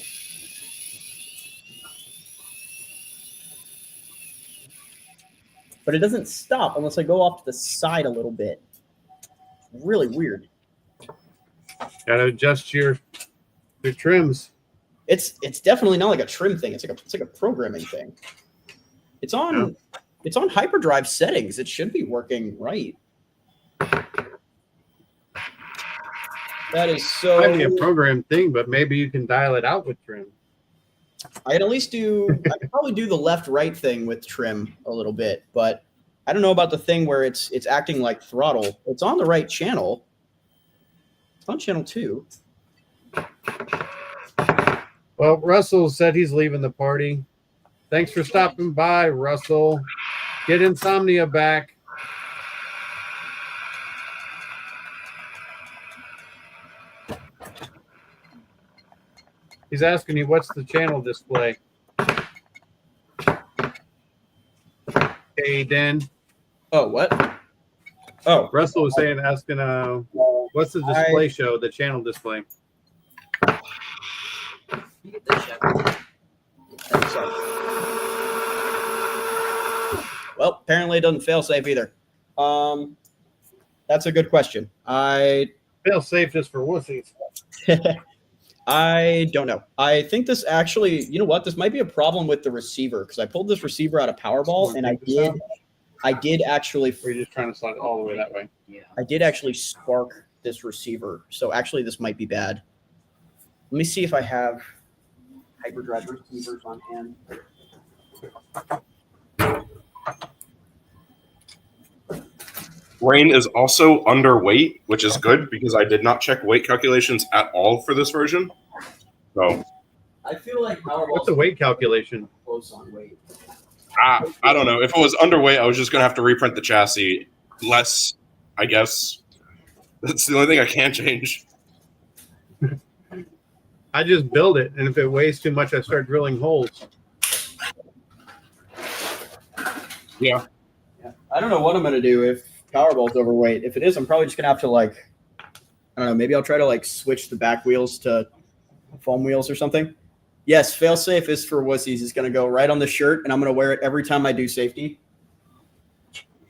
But it doesn't stop unless I go off to the side a little bit. Really weird. Got to adjust your trims. It's definitely not like a trim thing. It's like a programming thing. It's on hyperdrive settings. It should be working right. That is so. Might be a program thing, but maybe you can dial it out with trim. I could probably do the left-right thing with trim a little bit, but I don't know about the thing where it's acting like throttle. It's on the right channel. It's on channel 2. Well, Russell said he's leaving the party. Thanks for stopping by, Russell. Get Insomnia back. He's asking you, what's the channel display? Hey, Dan. Oh, what? Oh, Russell was asking, what's the display show, the channel display? You get this shit. Well, apparently it doesn't fail safe either. That's a good question. Fail safe just for wussies. I don't know. I think this actually, you know what? This might be a problem with the receiver because I pulled this receiver out of Powerball and I did actually. Or you're just trying to slide it all the way that way. Yeah. I did actually spark this receiver, so actually this might be bad. Let me see if I have hyperdrive receivers on hand. Rain is also underweight, which is good because I did not check weight calculations at all for this version. So I feel like Powerball. What's the weight calculation? Close on weight. I don't know. If it was underweight, I was just going to have to reprint the chassis less, I guess. That's the only thing I can change. I just build it, and if it weighs too much, I start drilling holes. Yeah. I don't know what I'm going to do if Powerball's overweight. If it is, I'm probably just going to have to I don't know, maybe I'll try to switch the back wheels to foam wheels or something. Yes, failsafe is for wussies. It's going to go right on the shirt, and I'm going to wear it every time I do safety.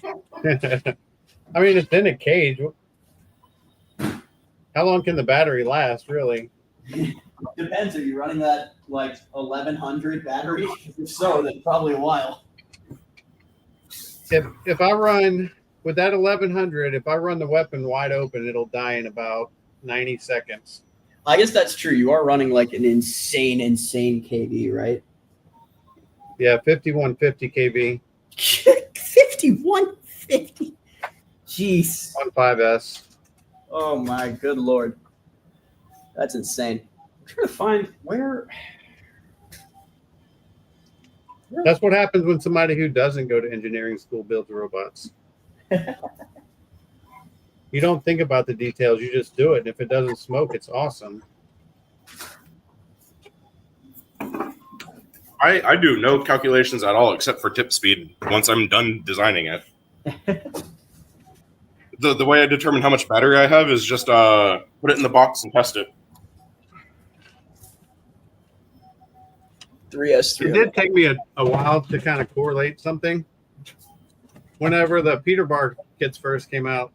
I mean, it's in a cage. How long can the battery last, really? Depends. Are you running that 1100 battery? If so, then probably a while. If I run with that 1100, if I run the weapon wide open, it'll die in about 90 seconds. I guess that's true. You are running an insane KV, right? Yeah, 5150 kV. 5150. Jeez. On 5S. Oh my good lord. That's insane. I'm trying to find where. That's what happens when somebody who doesn't go to engineering school builds robots. You don't think about the details, you just do it. And if it doesn't smoke, it's awesome. I do no calculations at all except for tip speed once I'm done designing it. The way I determine how much battery I have is just put it in the box and test it. 3S3. It did take me a while to kind of correlate something. Whenever the Peter Bar kits first came out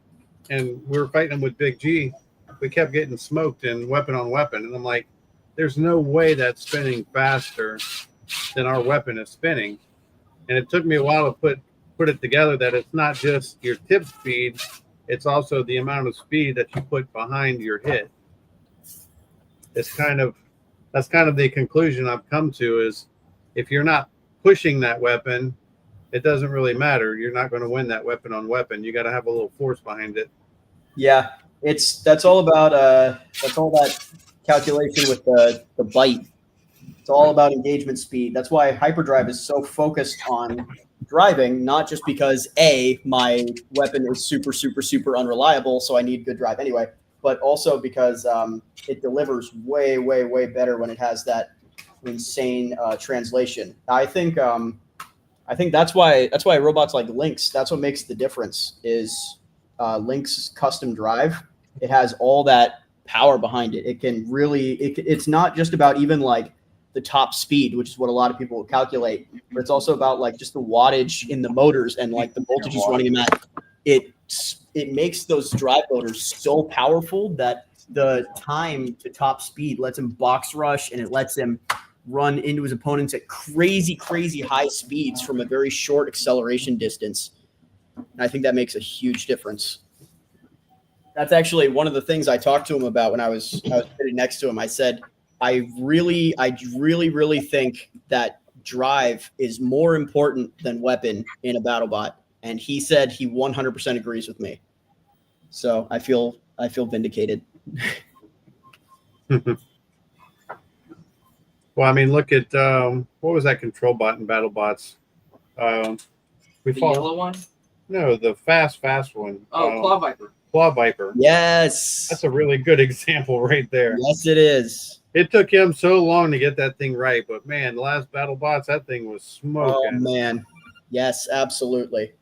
and we were fighting them with Big G, we kept getting smoked in weapon on weapon. And I'm like, there's no way that's spinning faster than our weapon is spinning. And it took me a while to put it together that it's not just your tip speed, it's also the amount of speed that you put behind your hit. That's kind of the conclusion I've come to is if you're not pushing that weapon, it doesn't really matter. You're not going to win that weapon on weapon. You got to have a little force behind it. Yeah, that's all that calculation with the bite. It's all about engagement speed. That's why hyperdrive is so focused on driving, not just because my weapon is super, super, super unreliable, so I need good drive anyway, but also because it delivers way, way, way better when it has that insane translation. I think that's why robots like Lynx. That's what makes the difference. Is Lynx custom drive? It has all that power behind it. It can really. It's not just about even like the top speed, which is what a lot of people will calculate, but it's also about like just the wattage in the motors and like the voltage is running them at. It makes those drive motors so powerful that the time to top speed lets him box rush and it lets him run into his opponents at crazy, crazy high speeds from a very short acceleration distance. And I think that makes a huge difference. That's actually one of the things I talked to him about when I was sitting next to him. I said, I really think that drive is more important than weapon in a BattleBot. And he said he 100% agrees with me. So I feel vindicated. Well, I mean, look at what was that control bot in BattleBots? We The fought. yellow one? No, the fast one. Claw Viper. Claw Viper. Yes. That's a really good example right there. Yes, it is. It took him so long to get that thing right, but man, the last BattleBots, that thing was smoking. Oh man, yes, absolutely.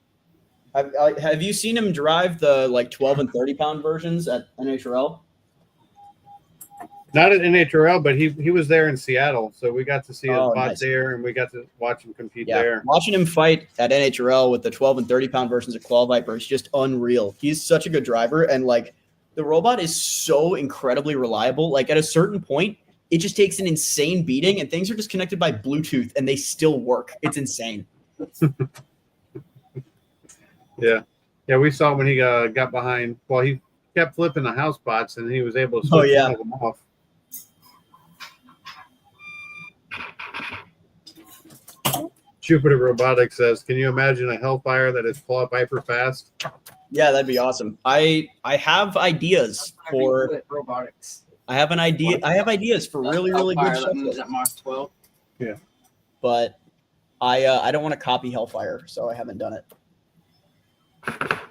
Have you seen him drive the like 12 and 30 pound versions at NHRL? Not at NHRL, but he was there in Seattle, so we got to see his bot nice. there, and we got to watch him compete there. Watching him fight at NHRL with the 12 and 30 pound versions of Claw Viper is just unreal. He's such a good driver, and like the robot is so incredibly reliable. Like at a certain point, it just takes an insane beating, and things are just connected by Bluetooth, and they still work. It's insane. Yeah, we saw when he got behind. Well, he kept flipping the house bots, and he was able to Oh, switch yeah. one of them off. Jupiter Robotics says, "Can you imagine a Hellfire that is Claw Viper fast?" Yeah, that'd be awesome. I have ideas for robotics. I have ideas for really good stuff. That moves at Mach 12. Yeah, but I don't want to copy Hellfire, so I haven't done it.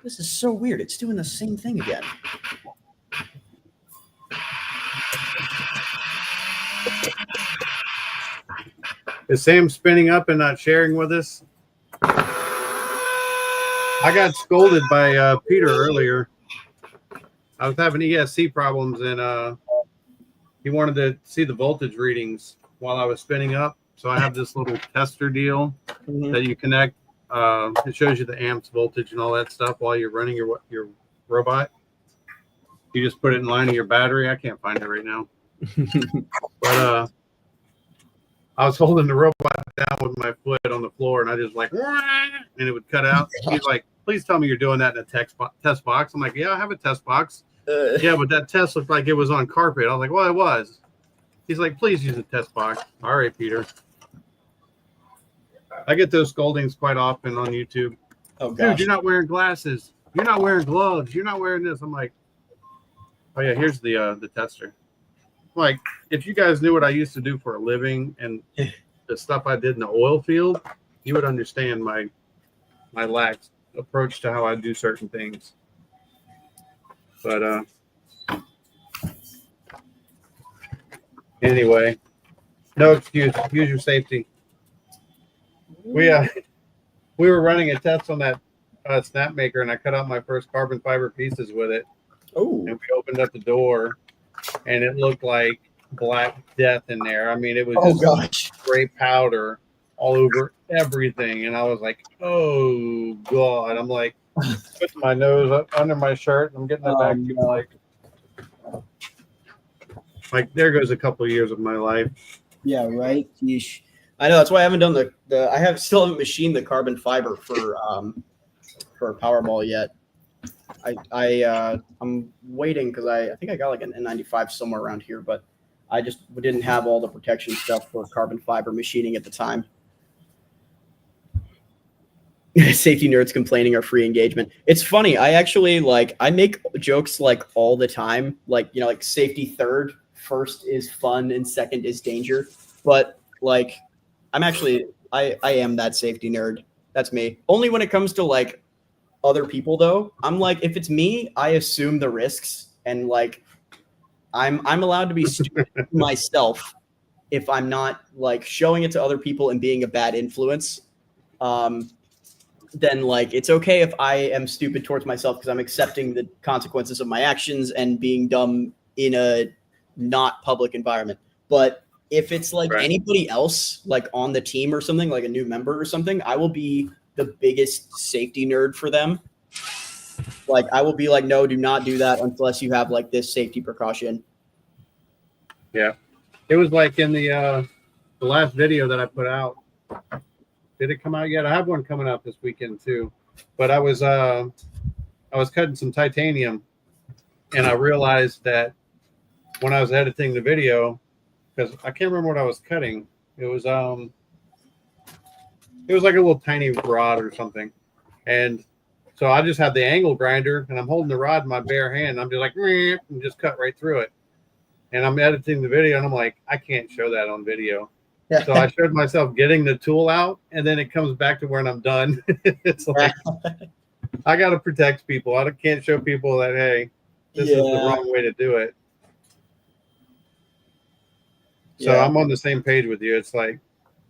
This is so weird. It's doing the same thing again. Is Sam spinning up and not sharing with us? I got scolded by Peter earlier. I was having ESC problems, and he wanted to see the voltage readings while I was spinning up. So I have this little tester deal that you connect. It shows you the amps, voltage, and all that stuff while you're running your robot. You just put it in line with your battery. I can't find it right now. But I was holding the robot down with my foot on the floor, and I just like, and it would cut out. He's like, "Please tell me you're doing that in a test box." I'm like, "Yeah, I have a test box." Yeah, but that test looked like it was on carpet. I was like, "Well, it was." He's like, "Please use a test box." All right, Peter. I get those scoldings quite often on YouTube. Oh gosh. Dude, you're not wearing glasses. You're not wearing gloves. You're not wearing this. I'm like, Oh yeah, here's the tester. Like, if you guys knew what I used to do for a living and the stuff I did in the oil field, you would understand my lax approach to how I do certain things. But anyway, no excuse. Use your safety. We were running a test on that snap maker, and I cut out my first carbon fiber pieces with it. Oh, And we opened up the door, and it looked like black death in there. I mean, it was just gosh. gray powder all over everything, and I was like, "Oh God!" I'm like, putting my nose up under my shirt. I'm getting it back to No. like there goes a couple of years of my life. Yeah, right. Yeesh. I know that's why I haven't done the still haven't machined the carbon fiber for Powerball yet. I'm waiting because I think I got like an N95 somewhere around here, but I just didn't have all the protection stuff for carbon fiber machining at the time. Safety nerds complaining are free engagement. It's funny. I actually I make jokes like all the time, like, you know, like safety third, first is fun, and second is danger. But like, I'm actually, I am that safety nerd. That's me. Only when it comes to like other people though. I'm like, if it's me, I assume the risks, and like, I'm allowed to be stupid myself if I'm not like showing it to other people and being a bad influence. Then like it's okay if I am stupid towards myself because I'm accepting the consequences of my actions and being dumb in a not public environment. But if it's like anybody else, like on the team or something, like a new member or something, I will be the biggest safety nerd for them. Like I will be like, no, do not do that unless you have like this safety precaution. Yeah, it was like in the last video that I put out. Did it come out yet? I have one coming out this weekend too. But I was cutting some titanium, and I realized that when I was editing the video, because I can't remember what I was cutting. It was like a little tiny rod or something, and so I just had the angle grinder, and I'm holding the rod in my bare hand. I'm just like, and just cut right through it. And I'm editing the video, and I'm like, I can't show that on video. So I showed myself getting the tool out, and then it comes back to when I'm done. It's like, I got to protect people. I can't show people that, hey, this is the wrong way to do it. So I'm on the same page with you. It's like,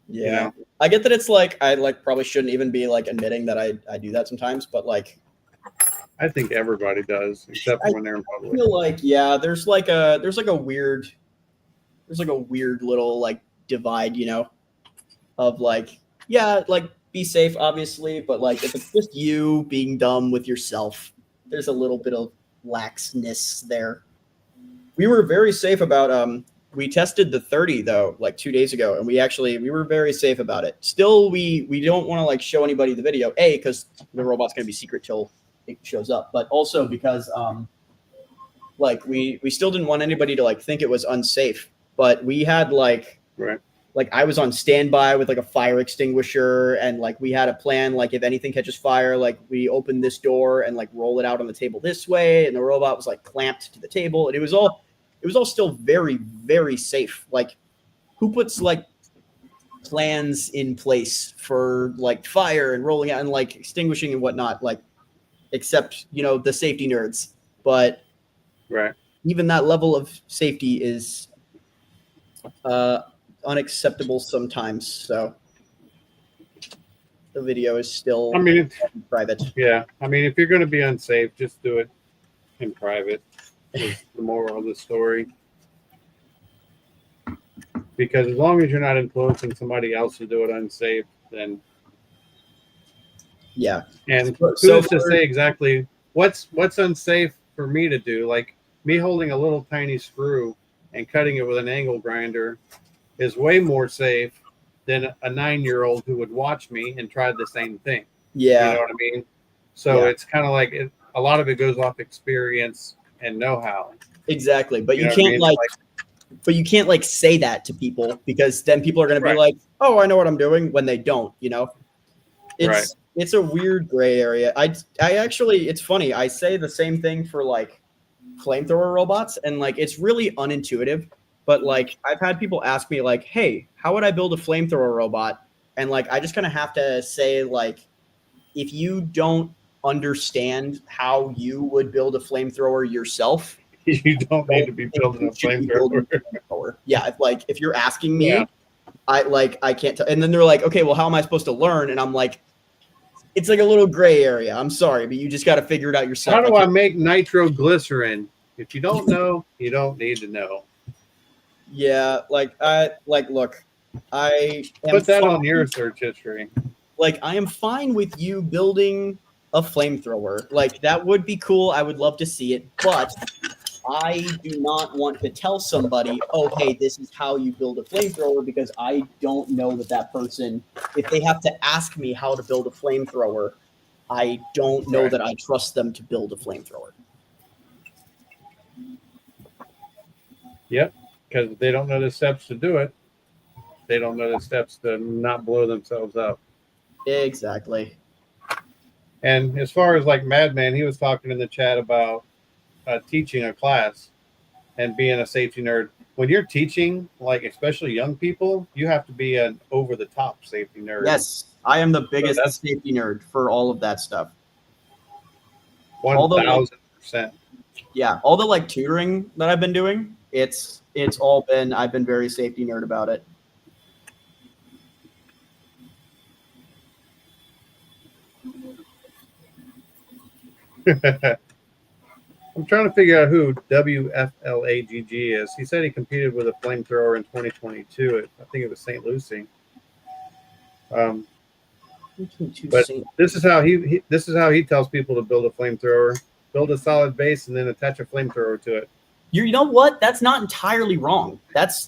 you know. I get that it's like, I like probably shouldn't even be like admitting that I do that sometimes, but like, I think everybody does, except for when they're in I public. feel like, there's like a weird little like divide, you know, of like, like be safe, obviously, but like if it's just you being dumb with yourself, there's a little bit of laxness there. We were very safe about we tested the 30 though, like 2 days ago, and we were very safe about it. Still, we don't want to like show anybody the video, because the robot's gonna be secret till it shows up, but also because like we still didn't want anybody to like think it was unsafe. But we had like I was on standby with like a fire extinguisher, and like we had a plan, like if anything catches fire, like we open this door and like roll it out on the table this way, and the robot was like clamped to the table, and it was all still very, very safe. Like, who puts like plans in place for like fire and rolling out and like extinguishing and whatnot, like, except, you know, the safety nerds. But even that level of safety is unacceptable sometimes. So the video is still, I mean, private. Yeah, I mean, if you're going to be unsafe, just do it in private. Is the moral of the story. Because as long as you're not influencing somebody else to do it unsafe, then And who's to say exactly what's unsafe for me to do? Like me holding a little tiny screw and cutting it with an angle grinder is way more safe than a 9-year-old who would watch me and try the same thing. Yeah, you know what I mean. So it's kind of like a lot of it goes off experience and know-how. Exactly, but you can't but you can't like say that to people, because then people are going to be like, "Oh, I know what I'm doing," when they don't. You know, it's a weird gray area. I actually, it's funny. I say the same thing for like flamethrower robots, and like it's really unintuitive. But like I've had people ask me like, "Hey, how would I build a flamethrower robot?" And like I just kind of have to say like, if you don't understand how you would build a flamethrower yourself, You don't need to be building a you should be building flamethrower. a flamethrower. Yeah, if you're asking me, Yeah. I can't tell. And then they're like, "Okay, well, how am I supposed to learn?" And I'm like, it's like a little gray area. I'm sorry, but you just got to figure it out yourself. How do I make nitroglycerin? If you don't know, you don't need to know. Yeah, look, I am Put that fine, on your search history. like I am fine with you building a flamethrower. Like that would be cool. I would love to see it, but I do not want to tell somebody, "Oh, hey, this is how you build a flamethrower," because I don't know that person. If they have to ask me how to build a flamethrower, I don't know Right. that I trust them to build a flamethrower. Yep, because they don't know the steps to do it. They don't know the steps to not blow themselves up. Exactly. And as far as like Madman, he was talking in the chat about teaching a class and being a safety nerd. When you're teaching, like especially young people, you have to be an over-the-top safety nerd. Yes, I am the biggest that's- safety nerd for all of that stuff. 1,000%. Yeah, all the like tutoring that I've been doing, it's all been I've been very safety nerd about it. I'm trying to figure out who WFLAGG is. He said he competed with a flamethrower in 2022. I think it was St. Lucie. But this is how he tells people to build a flamethrower: build a solid base and then attach a flamethrower to it. You know what? That's not entirely wrong. That's,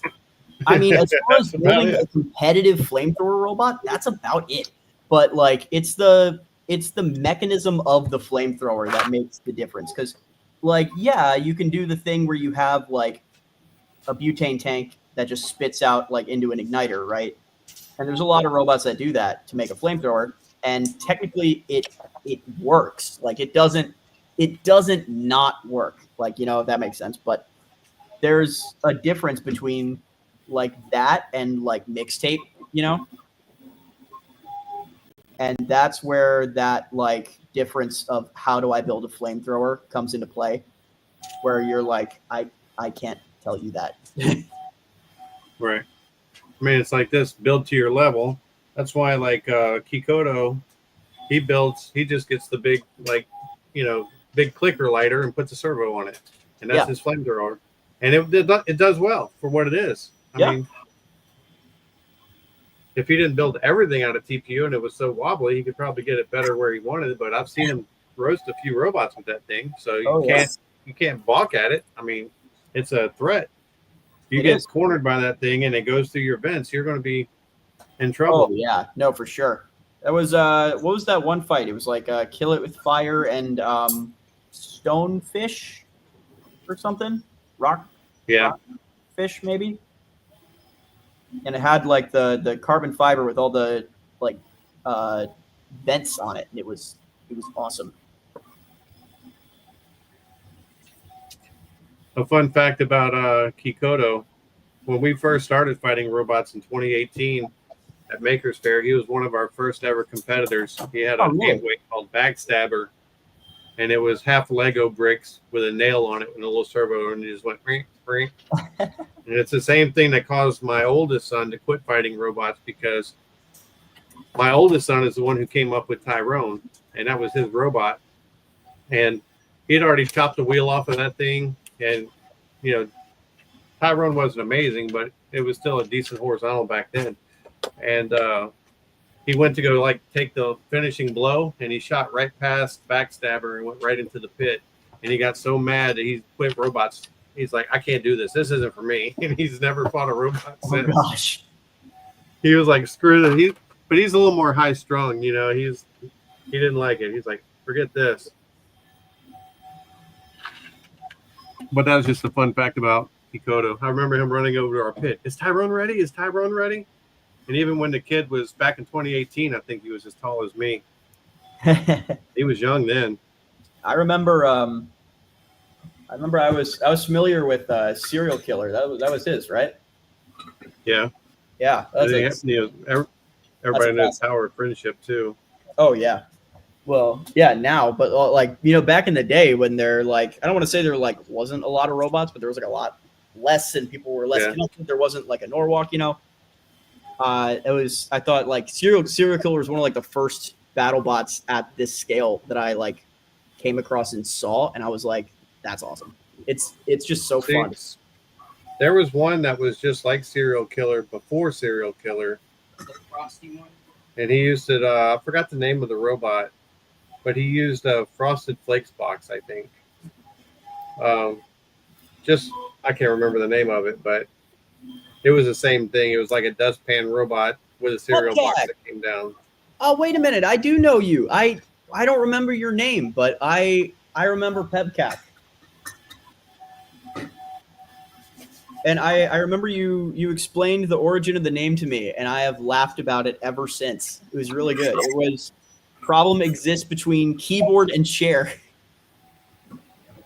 I mean, as far as That's about building it. a competitive flamethrower robot, that's about it. But like, it's the mechanism of the flamethrower that makes the difference. Because, like, yeah, you can do the thing where you have like a butane tank that just spits out like into an igniter, right? And there's a lot of robots that do that to make a flamethrower, and technically it works. Like it doesn't not work. Like, you know, if that makes sense. But there's a difference between like that and like mixtape, you know? And that's where that like difference of how do I build a flamethrower comes into play, where you're like, I can't tell you that. Right. I mean, it's like this: build to your level. That's why, like Kikoto, he just gets the big, like, you know, big clicker lighter and puts a servo on it, and that's Yeah. his flamethrower, and it does well for what it is. I mean, if he didn't build everything out of TPU and it was so wobbly, he could probably get it better where he wanted it. But I've seen him roast a few robots with that thing, so you can't balk at it. I mean, it's a threat. If you get cornered by that thing and it goes through your vents, you're going to be in trouble. Oh yeah, no, for sure. That was what was that one fight? It was like kill it with fire and stonefish or something. Rock fish maybe. And it had like the carbon fiber with all the like vents on it. And it was awesome. A fun fact about Kikoto: when we first started fighting robots in 2018 at Maker's Fair, he was one of our first ever competitors. He had a game weight called Backstabber, and it was half Lego bricks with a nail on it and a little servo, and he just went ring, ring. And it's the same thing that caused my oldest son to quit fighting robots, because my oldest son is the one who came up with Tyrone, and that was his robot. And he'd already chopped the wheel off of that thing. And, you know, Tyrone wasn't amazing, but it was still a decent horizontal back then. And he went to go, like, take the finishing blow, and he shot right past Backstabber and went right into the pit. And he got so mad that he quit robots. He's like, I can't do this. This isn't for me. And he's never fought a robot since. Oh, gosh. He was like, screw it. But he's a little more high-strung, you know. He didn't like it. He's like, forget this. But that was just a fun fact about Kikoto. I remember him running over to our pit. Is Tyrone ready? Is Tyrone ready? And even when the kid was back in 2018, I think he was as tall as me. He was young then. I remember I remember I was familiar with Serial Killer. That was his, right? Yeah. Yeah. That's Everybody knows classic. Power of Friendship too. Oh yeah. Well, yeah, now, but like, you know, back in the day when there like, I don't want to say there like wasn't a lot of robots, but there was like a lot less and people were less Yeah. connected. There wasn't like a Norwalk, you know. I thought like Serial Killer was one of like the first battle bots at this scale that I like came across and saw, and I was like, that's awesome. It's just so See, fun. There was one that was just like Serial Killer before Serial Killer, The frosty one. and he used it. I forgot the name of the robot, but he used a Frosted Flakes box, I think. Just I can't remember the name of it, but it was the same thing. It was like a dustpan robot with a cereal box Okay. that came down. Oh, wait a minute. I do know you. I don't remember your name, but I remember Pebcac. And I remember you explained the origin of the name to me, and I have laughed about it ever since. It was really good. It was problem exists between keyboard and chair.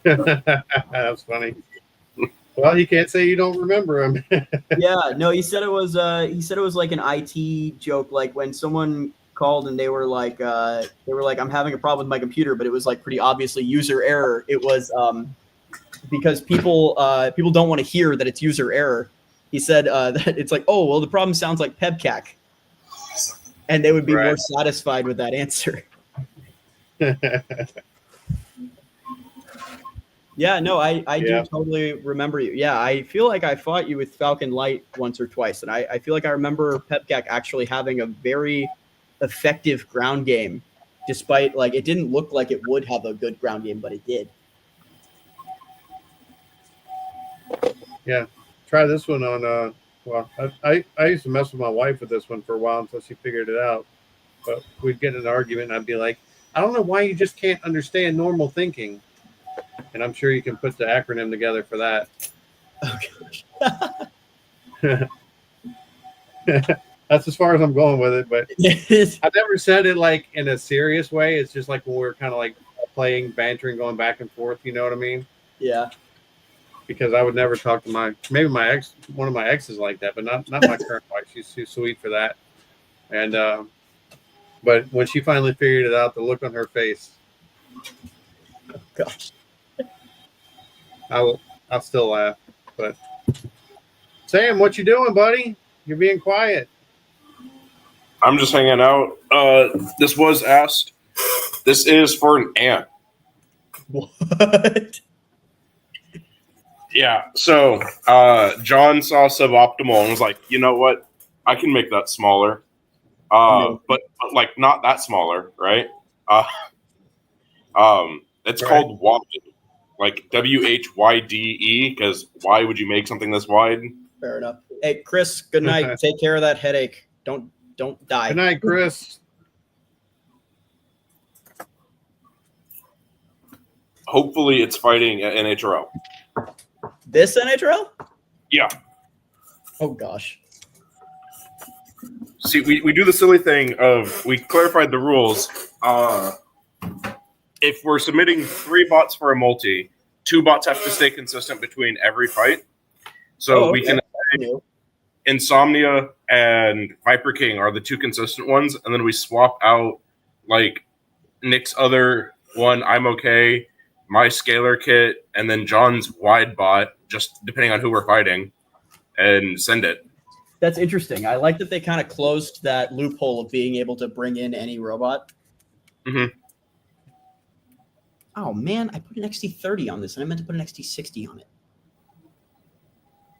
That's funny. Well, you can't say you don't remember him. Yeah, no, he said it was like an IT joke, like when someone called and they were like I'm having a problem with my computer, but it was like pretty obviously user error. It was because people don't want to hear that it's user error. He said that it's like, oh well, the problem sounds like Pebcac, and they would be more satisfied with that answer. Yeah, no, I do totally remember you. Yeah, I feel like I fought you with Falcon Light once or twice, and I feel like I remember Pebcac actually having a very effective ground game, despite like it didn't look like it would have a good ground game, but it did. Yeah, try this one on. Well, I used to mess with my wife with this one for a while until she figured it out. But we'd get in an argument, and I'd be like, I don't know why you just can't understand normal thinking. And I'm sure you can put the acronym together for that. Oh gosh. That's as far as I'm going with it. But I never said it like in a serious way. It's just like when we're kind of like playing, bantering, going back and forth. You know what I mean? Yeah. Because I would never talk to one of my exes like that, but not my current wife. She's too sweet for that. And but when she finally figured it out, the look on her face. Oh, gosh. I'll still laugh. But Sam, what you doing, buddy? You're being quiet. I'm just hanging out. This was asked. This is for an ant. What? Yeah. So John saw suboptimal and was like, you know what? I can make that smaller. But like not that smaller, right? It's called wide, like WHYDE, because why would you make something this wide? Fair enough. Hey, Chris, good night. Take care of that headache. Don't die. Good night, Chris. Hopefully it's fighting at NHRL. This NHRL? Yeah. Oh gosh. See, we do the silly thing of we clarified the rules. If we're submitting 3 bots for a multi, 2 bots have to stay consistent between every fight. So we can say Insomnia and Viper King are the 2 consistent ones, and then we swap out like Nick's other one, I'm okay, my scalar kit, and then John's wide bot, just depending on who we're fighting, and send it. That's interesting. I like that they kind of closed that loophole of being able to bring in any robot. Mm-hmm. Oh man, I put an XT30 on this, and I meant to put an XT60 on it.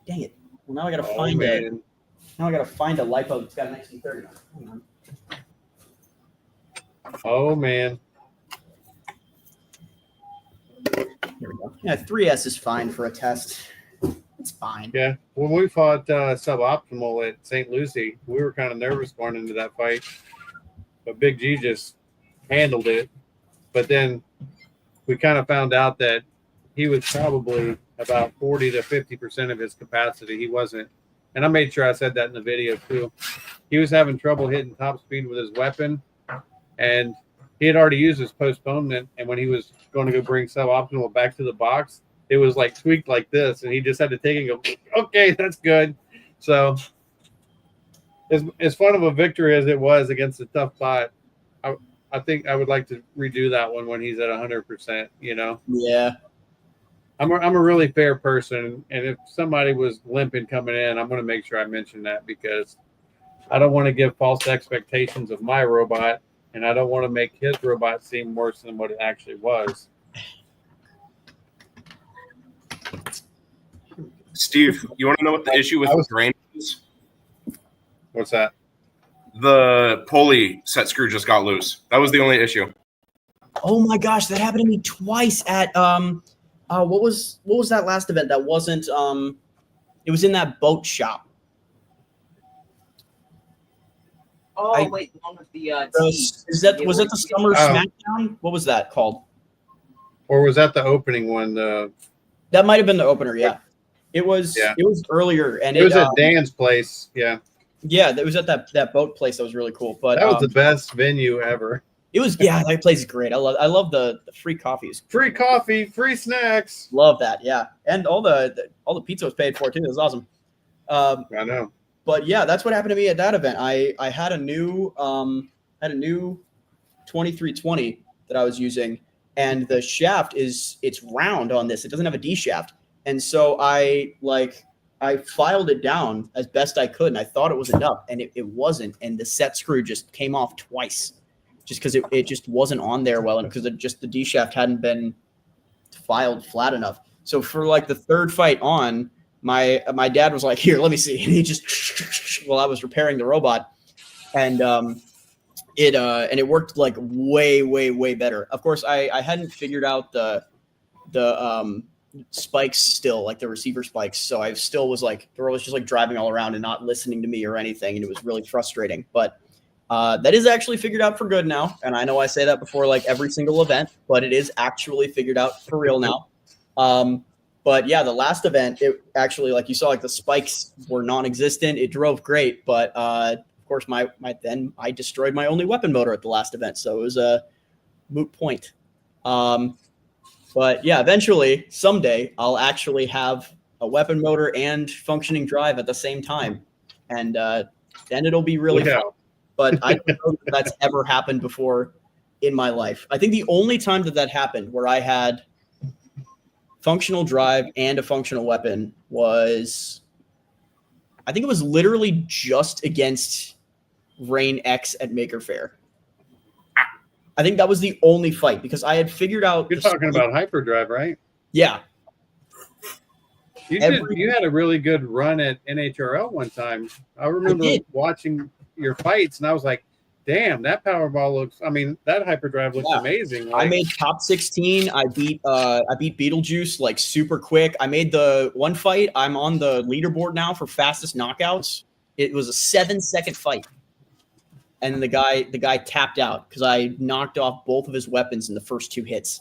Dang it! Well, now I got to find it. Now I got to find a lipo that's got an XT30 on it. Hang on. Oh man. Here we go. Yeah, 3S is fine for a test. It's fine. Yeah. When we fought suboptimal at St. Lucie, we were kind of nervous going into that fight, but Big G just handled it. But then we kind of found out that he was probably about 40 to 50% of his capacity. He wasn't, and I made sure I said that in the video too. He was having trouble hitting top speed with his weapon, and he had already used his postponement. And when he was going to go bring suboptimal back to the box, it was like tweaked like this, and he just had to take it and go, okay, that's good. So as fun of a victory as it was against a tough bot, I think I would like to redo that one when he's at 100%. You know, Yeah. I'm a really fair person, and if somebody was limping coming in, I'm going to make sure I mention that because I don't want to give false expectations of my robot, and I don't want to make his robot seem worse than what it actually was. Steve, you want to know what the issue with the drain is? What's that? The pulley set screw just got loose. That was the only issue. Oh my gosh, that happened to me twice at what was that last event that wasn't it was in that boat shop. Oh wait, the one with the Was that the Summer SmackDown? What was that called? Or was that the opening one? That might have been the opener, yeah. It was earlier, and it was at Dan's place, yeah. Yeah, that was at that boat place that was really cool. But that was the best venue ever. It was, yeah, that place is great. I love the free coffees. Free coffee, free snacks. Love that, yeah. And all the pizza was paid for too. It was awesome. I know. But yeah, that's what happened to me at that event. I had a new 2320 that I was using, and the shaft it's round on this. It doesn't have a D shaft. And so I filed it down as best I could, and I thought it was enough, and it wasn't. And the set screw just came off twice, just because it just wasn't on there well enough, because the D shaft hadn't been filed flat enough. So for like the third fight on, my dad was like, "Here, let me see," and he just while I was repairing the robot, and it worked like way better. Of course, I hadn't figured out the spikes still, like the receiver spikes. So I still was like, the was just like driving all around and not listening to me or anything. And it was really frustrating, but that is actually figured out for good now. And I know I say that before like every single event, but it is actually figured out for real now. But yeah, the last event, it actually, like you saw, like the spikes were non-existent. It drove great, but of course then I destroyed my only weapon motor at the last event. So it was a moot point. But yeah, eventually, someday, I'll actually have a weapon motor and functioning drive at the same time. And then it'll be really fun. But I don't know if that's ever happened before in my life. I think the only time that happened where I had functional drive and a functional weapon was, I think it was literally just against Rain X at Maker Faire. I think that was the only fight, because I had figured out. You're talking about hyperdrive, right? Yeah. You had a really good run at NHRL one time. I remember watching your fights, and I was like, damn, that Powerball looks, that hyperdrive looks amazing. Like, I made top 16. I beat Beetlejuice like super quick. I made the one fight. I'm on the leaderboard now for fastest knockouts. It was a 7-second fight. And the guy tapped out because I knocked off both of his weapons in the first 2 hits.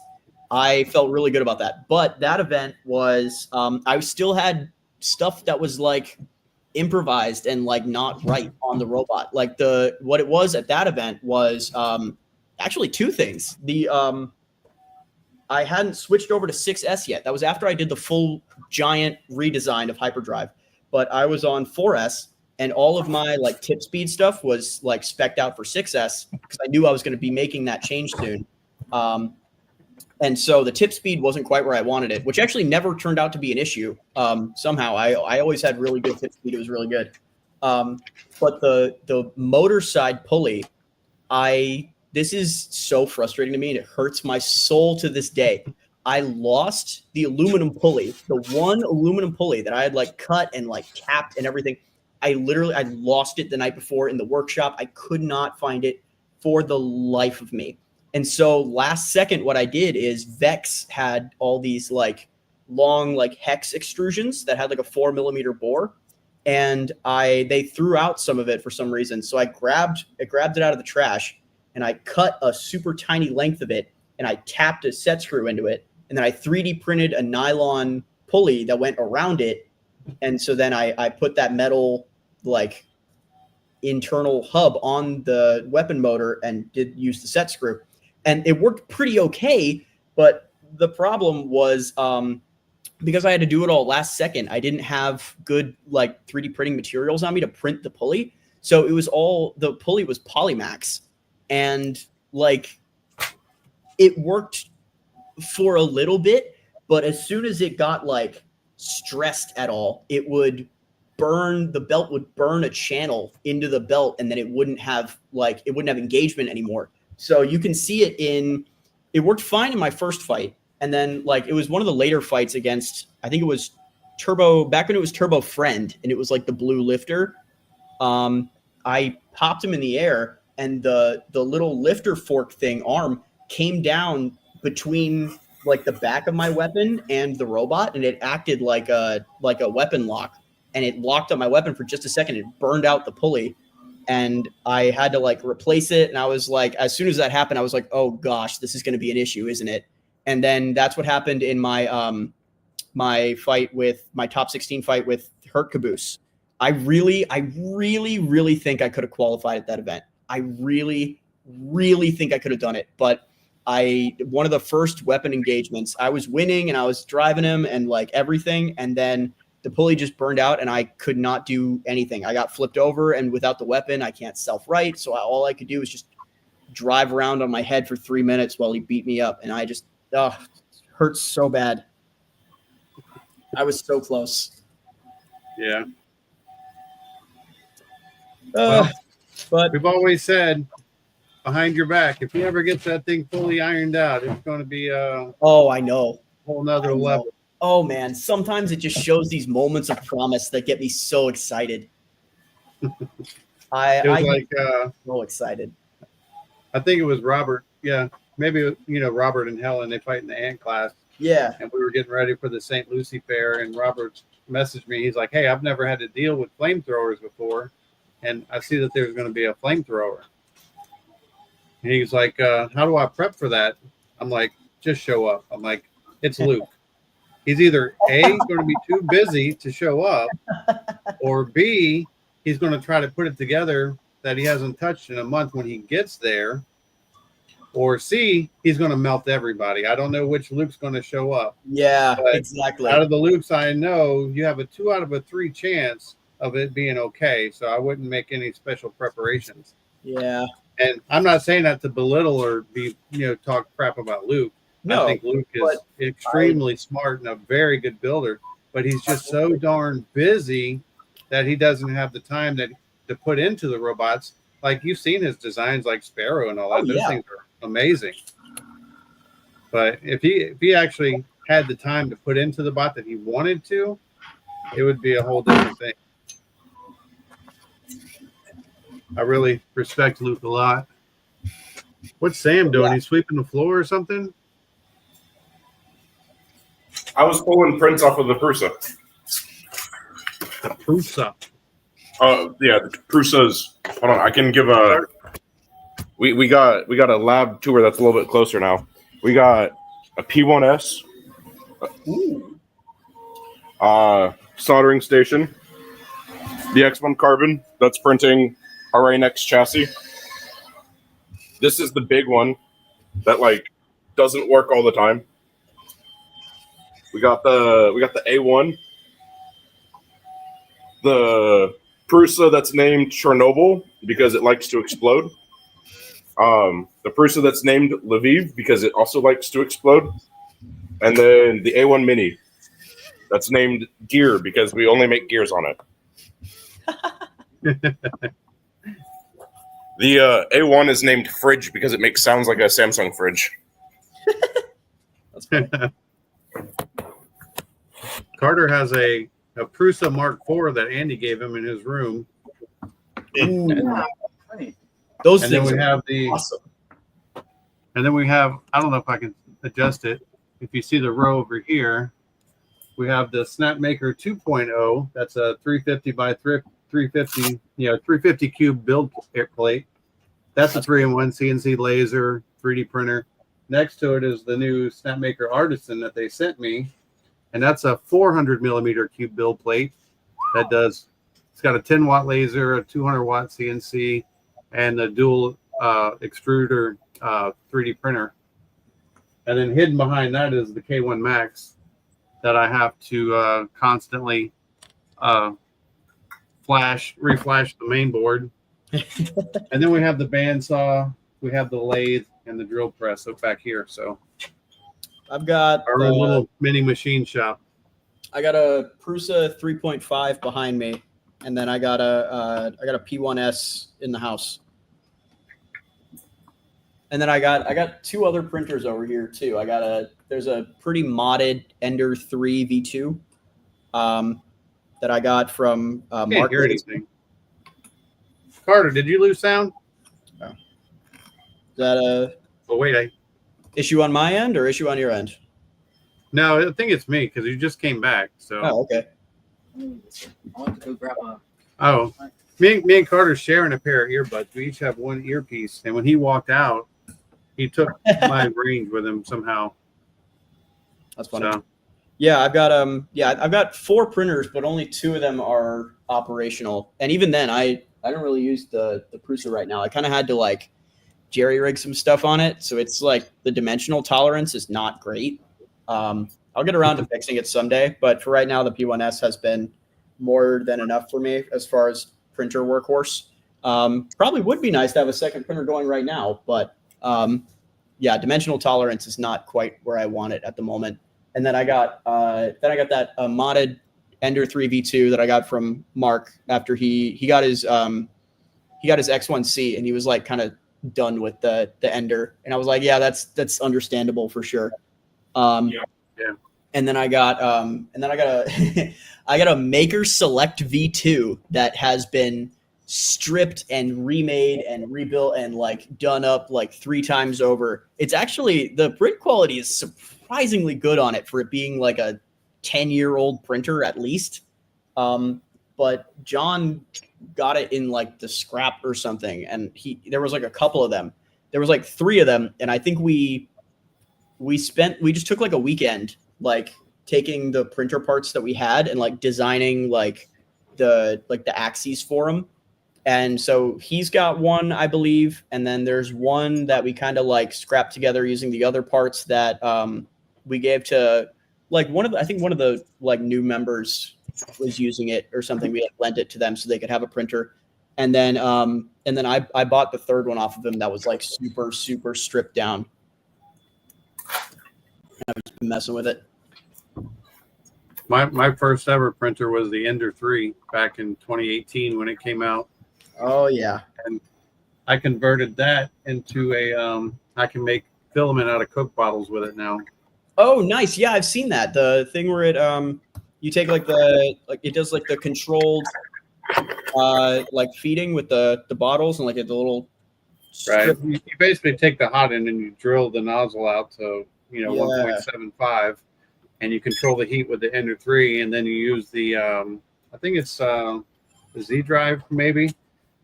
I felt really good about that. But that event was, I still had stuff that was like improvised and like not right on the robot. Like what it was at that event was actually 2 things. I hadn't switched over to 6S yet. That was after I did the full giant redesign of hyperdrive. But I was on 4S. And all of my like tip speed stuff was like spec'd out for 6S because I knew I was going to be making that change soon. And so the tip speed wasn't quite where I wanted it, which actually never turned out to be an issue. Somehow I always had really good tip speed. It was really good. But the motor side pulley, this is so frustrating to me, and it hurts my soul to this day. I lost the aluminum pulley, the one aluminum pulley that I had like cut and like capped and everything. I lost it the night before in the workshop. I could not find it for the life of me. And so last second, what I did is Vex had all these like long like hex extrusions that had like a 4mm bore, and they threw out some of it for some reason. So I grabbed it out of the trash, and I cut a super tiny length of it, and I tapped a set screw into it, and then I 3D printed a nylon pulley that went around it. And so then I put that metal like internal hub on the weapon motor and did use the set screw, and it worked pretty okay. But the problem was because I had to do it all last second, I didn't have good like 3D printing materials on me to print the pulley. So it was the pulley was Polymax, and like it worked for a little bit, but as soon as it got like stressed at all, the belt would burn a channel into the belt, and then it wouldn't have engagement anymore. So you can see it worked fine in my first fight. And then like, it was one of the later fights against, I think it was back when it was Turbo Friend, and it was like the blue lifter. I popped him in the air, and the little lifter fork thing arm came down between like the back of my weapon and the robot, and it acted like a weapon lock, and it locked on my weapon for just a second. It burned out the pulley, and I had to like replace it. And I was like, as soon as that happened, I was like, oh gosh, this is going to be an issue, isn't it? And then that's what happened in my my top 16 fight with Hurt Caboose. I really think I could have qualified at that event. I really think I could have done it. But one of the first weapon engagements, I was winning and I was driving him and like everything. And then the pulley just burned out and I could not do anything. I got flipped over, and without the weapon, I can't self-right. So all I could do was just drive around on my head for 3 minutes while he beat me up. And I just, it hurts so bad. I was so close. Yeah. But we've always said behind your back, if he ever gets that thing fully ironed out, it's going to be a I know. whole nother level. Oh man, sometimes it just shows these moments of promise that get me so excited. I so excited. I think it was Robert. Yeah, maybe Robert and Helen, they fight in the ant class. Yeah. And we were getting ready for the St. Lucie Fair, and Robert messaged me. He's like, "Hey, I've never had to deal with flamethrowers before, and I see that there's going to be a flamethrower." And he's like, "How do I prep for that?" I'm like, "Just show up." I'm like, "It's Luke. He's either A, going to be too busy to show up, or B, he's going to try to put it together that he hasn't touched in a month when he gets there, or C, he's going to melt everybody." I don't know which Luke's going to show up. Yeah, exactly. Out of the Lukes I know, you have a 2 out of 3 chance of it being okay. So I wouldn't make any special preparations. Yeah. And I'm not saying that to belittle or be, talk crap about Luke. No, I think Luke is extremely smart and a very good builder, but he's just so darn busy that he doesn't have the time to put into the robots. Like, you've seen his designs, like Sparrow and all that. Those things are amazing. But if he actually had the time to put into the bot that he wanted to, it would be a whole different thing. I really respect Luke a lot. What's Sam doing? He's sweeping the floor or something? I was pulling prints off of the Prusa. The Prusa. Yeah, the Prusas. Hold on, I can give a. We got a lab tour that's a little bit closer now. We got a P1S. Soldering station. The X1 Carbon that's printing our next chassis. This is the big one that doesn't work all the time. We got the A1, the Prusa that's named Chernobyl because it likes to explode. The Prusa that's named Lviv because it also likes to explode, and then the A1 Mini that's named Gear because we only make gears on it. The A1 is named Fridge because it makes sounds like a Samsung fridge. That's funny. Carter has a Prusa Mark IV that Andy gave him in his room. Those and things then we have awesome. And then we have, I don't know if I can adjust it. If you see the row over here, we have the Snapmaker 2.0. That's a 350 by 350, 350 cube build plate. That's a 3-in-1 CNC laser 3D printer. Next to it is the new Snapmaker Artisan that they sent me. And that's a 400 millimeter cube build plate that it's got a 10 watt laser, a 200 watt CNC, and a dual extruder 3D printer. And then hidden behind that is the K1 Max that I have to constantly reflash the main board. And then we have the bandsaw, we have the lathe, and the drill press up back here. So I've got our own little mini machine shop. I got a Prusa 3.5 behind me, and then I got a P1S in the house. And then I got two other printers over here too. There's a pretty modded Ender 3 V2 that I got from Can't Mark. hear anything. Carter, did you lose sound? Is that a Oh wait, issue on my end or issue on your end? no, I think it's me because you just came back. So Oh, okay. I want to go grab my. oh, me and Carter sharing a pair of earbuds. We each have one earpiece, and when he walked out, he took my range with him somehow. That's funny. So Yeah, I've got 4 printers, but only 2 of them are operational. And even then, I don't really use the Prusa right now. I kind of had to like jerry rig some stuff on it, so it's like the dimensional tolerance is not great. I'll get around to fixing it someday, but for right now, the P1S has been more than enough for me as far as printer workhorse. Probably would be nice to have a second printer going right now, but yeah, dimensional tolerance is not quite where I want it at the moment. And then I got that modded Ender 3 V2 that I got from Mark after he got his X1C, and he was like kind of done with the Ender, and I was like, yeah, that's understandable for sure. yeah. And then I got a I got a Maker Select V2 that has been stripped and remade and rebuilt and like done up like 3 times over. It's actually, the print quality is surprisingly good on it for it being like a 10-year-old printer at least. But John got it in like the scrap or something, and there was like a couple of them. There was like 3 of them, and I think we just took like a weekend like taking the printer parts that we had and like designing like the axes for them. And so he's got one, I believe, and then there's one that we kind of like scrapped together using the other parts that we gave to like one of the like new members was using it or something. We like lent it to them so they could have a printer. And then I bought the 3rd one off of him that was like super, super stripped down. I've just been messing with it. My first ever printer was the Ender 3 back in 2018 when it came out. Oh yeah. And I converted that into I can make filament out of Coke bottles with it now. Oh, nice. Yeah, I've seen that. The thing where it you take it does like the controlled like feeding with the bottles and like the little right. You basically take the hot end and you drill the nozzle out to 1.75, and you control the heat with the Ender 3, and then you use the I think it's the Z drive maybe,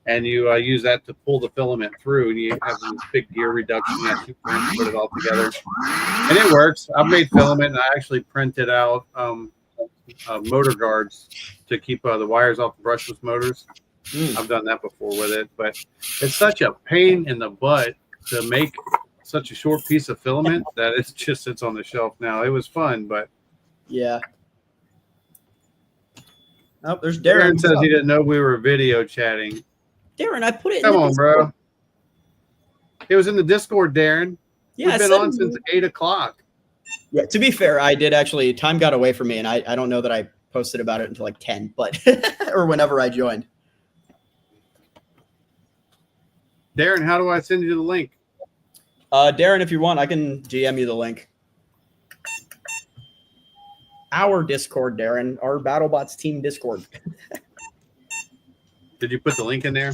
and you use that to pull the filament through, and you have this big gear reduction that you put it all together, and it works. I've made filament, and I actually printed out motor guards to keep the wires off the brushless motors. I've done that before with it, but it's such a pain in the butt to make such a short piece of filament that it just sits on the shelf now. It was fun, but yeah. Oh, there's Darren Darren. says he didn't know we were video chatting. Darren, I put it. Come in the on, Discord. bro. It was in the Discord, Darren. Yeah, We've I been said- on since 8 o'clock. Yeah, to be fair, I did actually. Time got away from me, and I don't know that I posted about it until like 10, but or whenever I joined. Darren, how do I send you the link? Darren, if you want, I can GM you the link. Our Discord, Darren, our BattleBots team Discord. Did you put the link in there?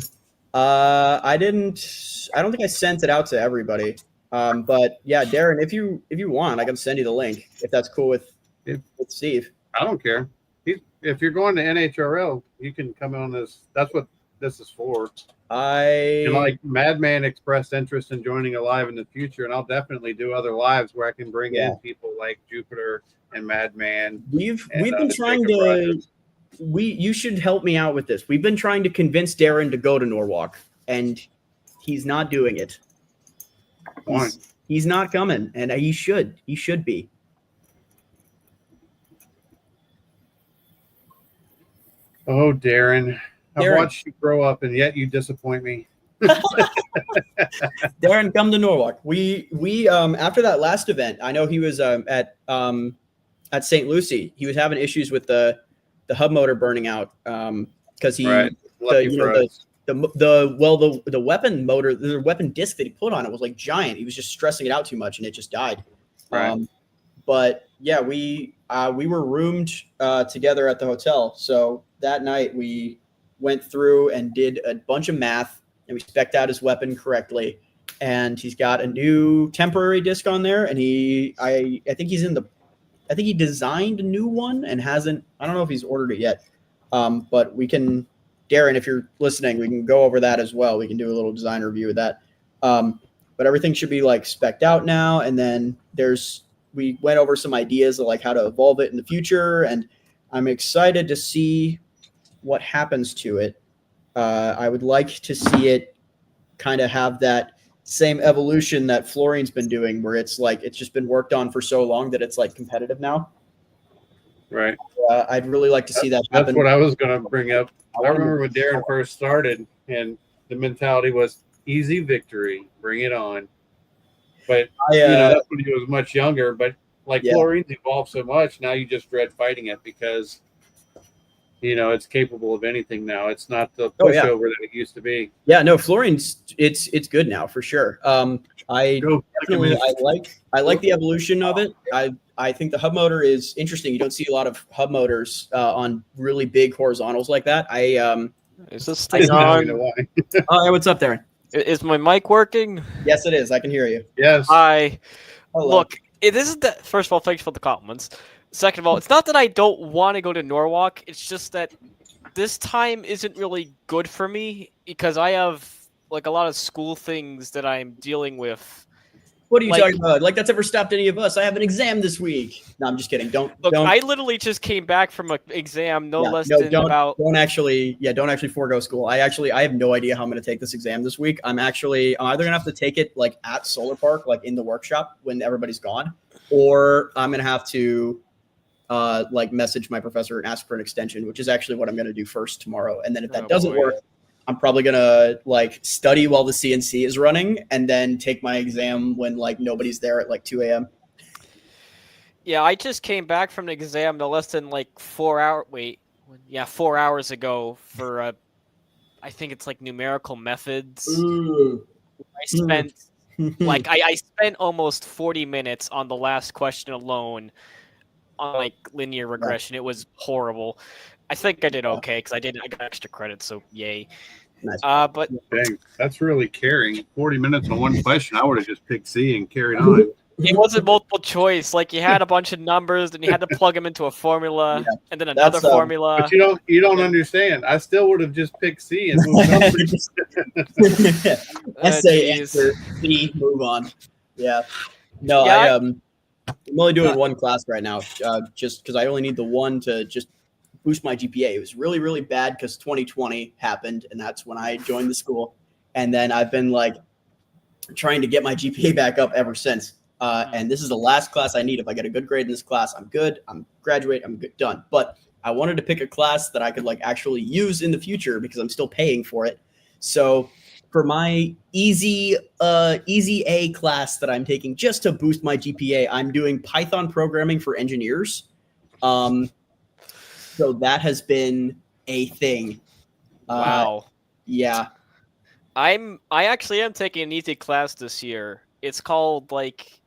I didn't. I don't think I sent it out to everybody. But yeah, Darren, if you want, I can send you the link if that's cool with Steve. I don't care. If you're going to NHRL, you can come on this. That's what this is for. And like Madman expressed interest in joining a live in the future, and I'll definitely do other lives where I can bring in people like Jupiter and Madman. We've been trying to. You should help me out with this. We've been trying to convince Darren to go to Norwalk, and he's not doing it. He's not coming, and he should. He should be. Oh, Darren. I've Darren. watched you grow up, and yet you disappoint me. Darren, come to Norwalk. We after that last event, I know he was at St. Lucie. He was having issues with the hub motor burning out because he Right. Lucky you for know us. the weapon motor, the weapon disc that he put on it was like giant. He was just stressing it out too much and it just died. Right. But yeah, we were roomed together at the hotel. So that night we went through and did a bunch of math and we spec'd out his weapon correctly. And he's got a new temporary disc on there. And I think he designed a new one and hasn't. I don't know if he's ordered it yet. But we can, Darren, if you're listening, we can go over that as well. We can do a little design review of that. But everything should be like spec'd out now. And then we went over some ideas of like how to evolve it in the future. And I'm excited to see what happens to it. I would like to see it kind of have that same evolution that Florian's been doing, where it's like it's just been worked on for so long that it's like competitive now. Right. I'd really like to see that happen. That's what I was going to bring up. I remember when Darren first started, and the mentality was easy victory, bring it on. But that's when he was much younger. But like Florian's evolved so much, now you just dread fighting it because it's capable of anything now. It's not the pushover that it used to be. Yeah, no, Florian's it's good now for sure. I like the evolution of it. I think the hub motor is interesting. You don't see a lot of hub motors on really big horizontals like that. Is this thing on? Oh, hey, what's up, Darren? Is my mic working? Yes, it is. I can hear you. Yes. Hi. Hello. Look, this is first of all, thanks for the compliments. Second of all, it's not that I don't want to go to Norwalk. It's just that this time isn't really good for me because I have like a lot of school things that I'm dealing with. What are you talking about? Like that's ever stopped any of us? I have an exam this week. No, I'm just kidding. Don't. I literally just came back from an exam don't actually forego school. I have no idea how I'm going to take this exam this week. I'm either going to have to take it like at Solar Park, like in the workshop when everybody's gone, or I'm going to have to like message my professor and ask for an extension, which is actually what I'm going to do first tomorrow. And then if that doesn't work, I'm probably going to like study while the CNC is running and then take my exam when like nobody's there at like 2 a.m. Yeah, I just came back from an exam no less than like 4 hours ago for I think it's like numerical methods. Ooh. I spent I spent almost 40 minutes on the last question alone on like linear regression. It was horrible. I think I did okay because I got extra credit, so yay. Nice. But dang, that's really caring. 40 minutes on one question. I would have just picked C and carried on. it wasn't multiple choice. Like you had a bunch of numbers, and you had to plug them into a formula, and then another formula. But you don't understand. I still would have just picked C and moved on. Essay answer C, move on. Yeah. No, yeah, I'm only doing one class right now, just because I only need the one to just boost my GPA. It was really, really bad because 2020 happened, and that's when I joined the school. And then I've been like trying to get my GPA back up ever since. And this is the last class I need. If I get a good grade in this class, I'm good. I'm graduate. I'm good, done. But I wanted to pick a class that I could like actually use in the future because I'm still paying for it. So for my easy A class that I'm taking just to boost my GPA, I'm doing Python programming for engineers. So that has been a thing. Wow. Yeah. I actually am taking an easy class this year. It's called like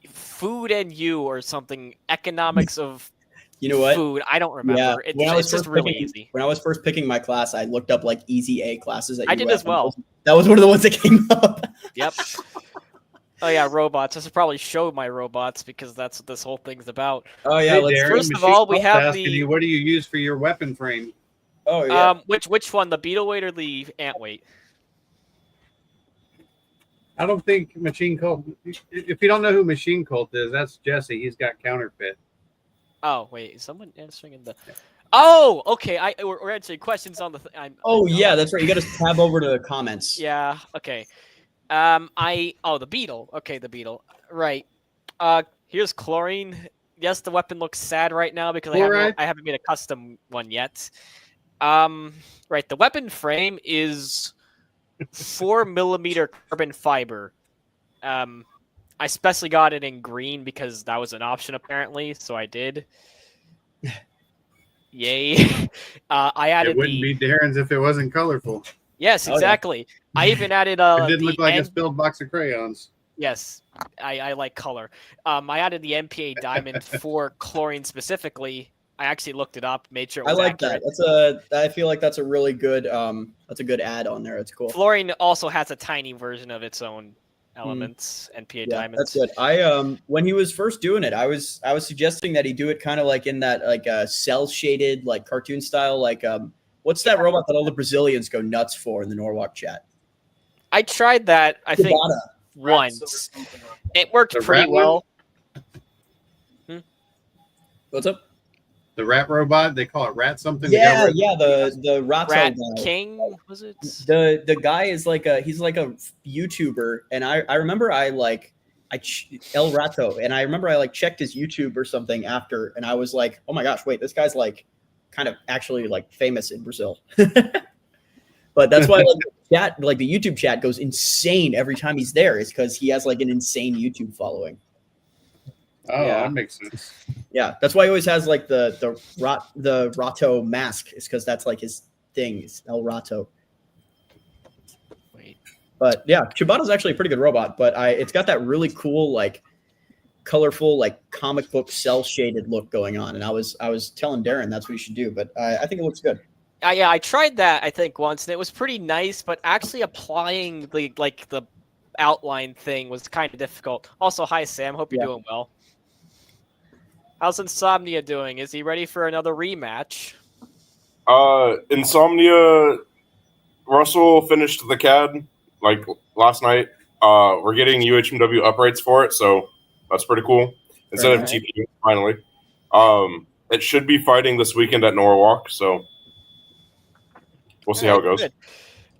Food and You or something. Economics of food. I don't remember. Yeah. It's just really easy. When I was first picking my class, I looked up like easy A classes. I did as well. That was one of the ones that came up. Yep. Oh yeah, robots. I should probably show my robots because that's what this whole thing's about. Oh yeah. Hey, First of all, we have the. What do you use for your weapon frame? Oh yeah. Which one, the beetle weight or the ant weight? I don't think Machine Cult. If you don't know who Machine Cult is, that's Jesse. He's got counterfeit. Oh wait, is someone answering in the? Oh, okay. We're answering questions on the. Yeah, that's right. You got to tab over to the comments. Yeah. Okay. The beetle. Okay, the beetle. Right. Here's chlorine. yes, the weapon looks sad right now because Alright. I haven't made a custom one yet. Right, the weapon frame is 4mm carbon fiber. I especially got it in green because that was an option apparently, so I did. Yay! I added It wouldn't be Darren's if it wasn't colorful. Yes, Oh, yeah. exactly. I even added It didn't the look like a N- spilled box of crayons. Yes, I like color. I added the MPA diamond for chlorine specifically. I actually looked it up, made sure it I was like accurate. that. I feel like that's a really good that's a good add on there. It's cool. Fluorine also has a tiny version of its own elements, NPA Yeah, diamonds. that's good. I when he was first doing it, I was suggesting that he do it kind of like in that like cell shaded like cartoon style like what's that robot that all the Brazilians go nuts for in the Norwalk chat? I tried that, I think, Tabata. once. It worked The pretty rat one? well. What's up? The rat robot, they call it rat something. Yeah, to go with. the Rato Rat guy. King, was it? The guy is like a YouTuber, and I remember El Rato, and I remember I like checked his YouTube or something after, and I was like, oh my gosh, wait, this guy's like kind of actually like famous in Brazil. But that's why like the chat, like the YouTube chat goes insane every time he's there, is because he has like an insane YouTube following. Oh, Yeah. that makes sense. Yeah, that's why he always has like the Rato mask. Is because that's like his thing. Is El Rato. Wait. But yeah, Chibata's actually a pretty good robot. But it's got that really cool like colorful like comic book cell shaded look going on. And I was telling Darren that's what you should do. But I think it looks good. Yeah, I tried that I think once, and it was pretty nice. But actually applying the outline thing was kind of difficult. Also, hi Sam, hope you're doing well. How's Insomnia doing? Is he ready for another rematch? Insomnia, Russell finished the CAD like last night. We're getting UHMW uprights for it, so that's pretty cool. Instead of TP, finally. It should be fighting this weekend at Norwalk, so we'll see how it goes. Good.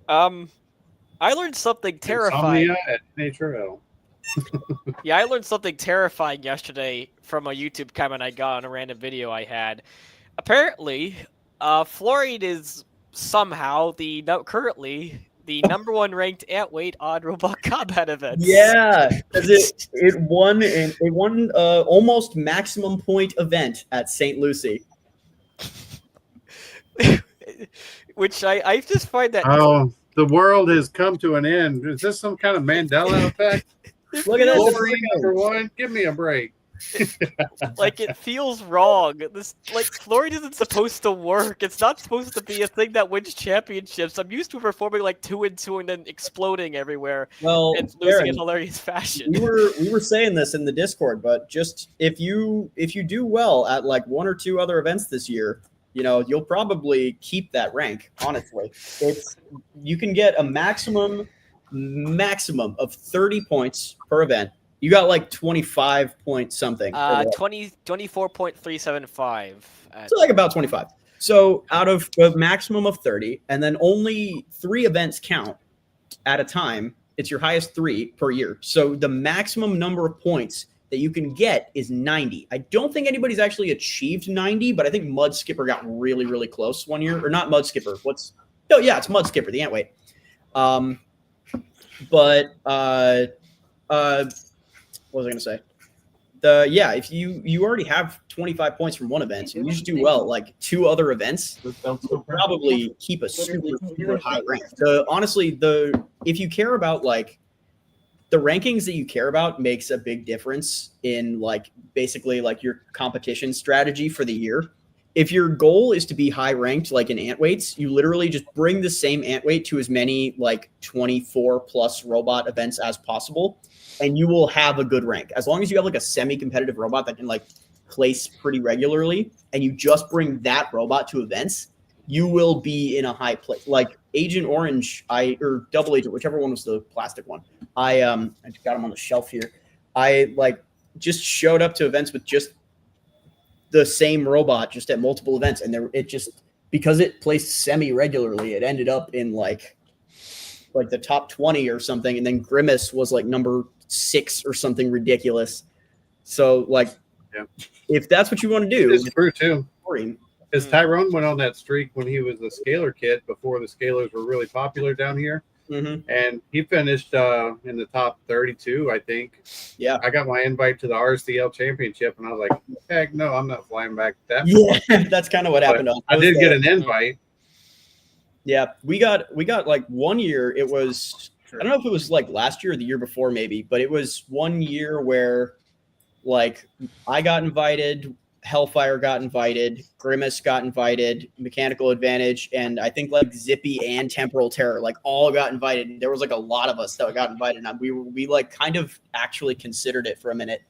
I learned something terrifying. Insomnia at NHRL. Yeah, I learned something terrifying yesterday from a YouTube comment I got on a random video I had. Apparently, fluorine is somehow currently the number one ranked antweight on robot combat events. Yeah, because it won almost maximum point event at St. Lucie. Which I just find that. Oh, the world has come to an end. Is this some kind of Mandela effect? Look at that. Wolverine number one. Give me a break. Like it feels wrong. This like fluorine isn't supposed to work. It's not supposed to be a thing that wins championships. I'm used to performing like 2-2 and then exploding everywhere. Well, and losing Darren, in hilarious fashion. we were saying this in the Discord, but just if you do well at like one or two other events this year, you know, you'll probably keep that rank. Honestly, you can get a maximum of 30 points per event. You got like 25 point something. 24.375. So like about 25. So out of a maximum of 30, and then only 3 events count at a time. It's your highest 3 per year. So the maximum number of points that you can get is 90. I don't think anybody's actually achieved 90, but I think Mud Skipper got really, really close one year. Or not Mud Skipper. It's Mud Skipper, the Antweight. What was I going to say? If you already have 25 points from one event, and you just do well like 2 other events, you'll probably keep a super, super high rank. If you care about like the rankings that you care about makes a big difference in like basically like your competition strategy for the year. If your goal is to be high ranked, like in Antweights, you literally just bring the same Antweight to as many like 24 plus robot events as possible, and you will have a good rank. As long as you have like a semi-competitive robot that can like place pretty regularly, and you just bring that robot to events, you will be in a high place. Like Agent Orange, or Double Agent, whichever one was the plastic one. I just got them on the shelf here. I like just showed up to events with just the same robot just at multiple events, and because it placed semi regularly, it ended up in like the top 20 or something, and then Grimace was like number 6 or something ridiculous. So like Yeah. If that's what you want to do, It's true too. Florian. Because Tyrone went on that streak when he was the scalar kid before the scalars were really popular down here. Mm-hmm. And he finished in the top 32, I think. Yeah. I got my invite to the RCL championship, and I was like, heck no, I'm not flying back that Yeah, that's kind of what happened to us. I did get an invite. Yeah, we got like 1 year. It was I don't know if it was like last year or the year before, maybe, but it was 1 year where like I got invited, Hellfire got invited, Grimace got invited, Mechanical Advantage, and I think like Zippy and Temporal Terror like all got invited. There was like a lot of us that got invited, and we like kind of actually considered it for a minute.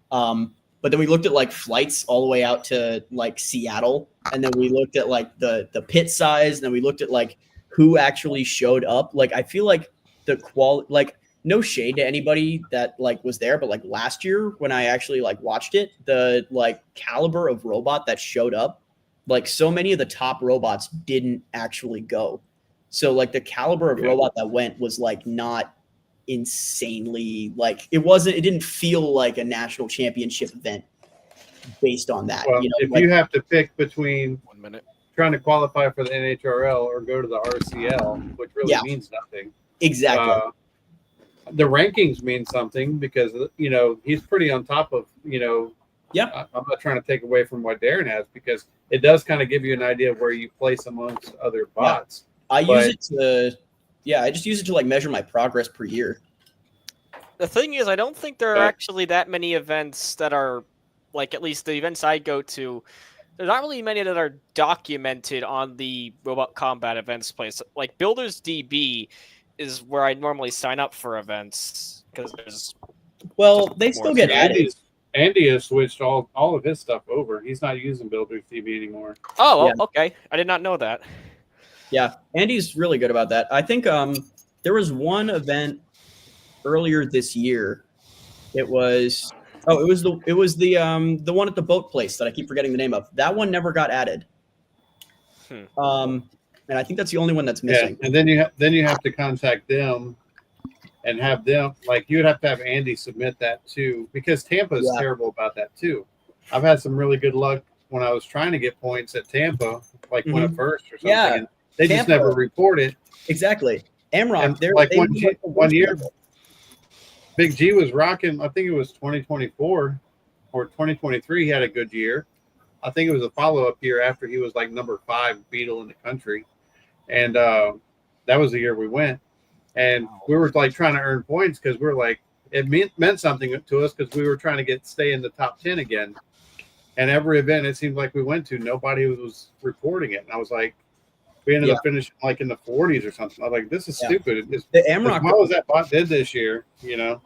But then we looked at like flights all the way out to like Seattle, and then we looked at like the pit size, and then we looked at like who actually showed up. Like I feel like the quality, like no shade to anybody that like was there, but like last year when I actually like watched it, the like caliber of robot that showed up, like so many of the top robots didn't actually go. So like the caliber of robot that went was like not insanely like it didn't feel like a national championship event based on that. Well, you know, if like, you have to pick between 1 minute trying to qualify for the NHRL or go to the RCL, which really means nothing. Exactly. The rankings mean something because, you know, he's pretty on top of, you know, I'm not trying to take away from what Darren has because it does kind of give you an idea of where you place amongst other bots. I just use it to like measure my progress per year. The thing is, I don't think there are actually that many events that are, like, at least the events I go to, there's not really many that are documented on the Robot Combat events place. Like, Builders DB is where I normally sign up for events, because there's... Well, they still get added. Andy has switched all of his stuff over. He's not using Builders DB anymore. Oh, well, okay. I did not know that. Yeah, Andy's really good about that. I think there was one event earlier this year. It was the one at the boat place that I keep forgetting the name of. That one never got added. And I think that's the only one that's missing. Yeah, and then you have to contact them and have them, like, you would have to have Andy submit that too, because Tampa is terrible about that too. I've had some really good luck when I was trying to get points at Tampa, like win a first or something. Yeah, and they just never report it. Exactly. Amrock, they're like one year, Big G was rocking. I think it was 2024 or 2023. He had a good year. I think it was a follow-up year after he was like number 5 Beetle in the country, and that was the year we went. And we were like trying to earn points because we're like it meant something to us because we were trying to stay in the top 10 again. And every event it seemed like we went to, nobody was reporting it. And I was like, we ended up finishing like in the 40s or something. I was like, this is stupid. The Amrock, how was that bot did this year? You know.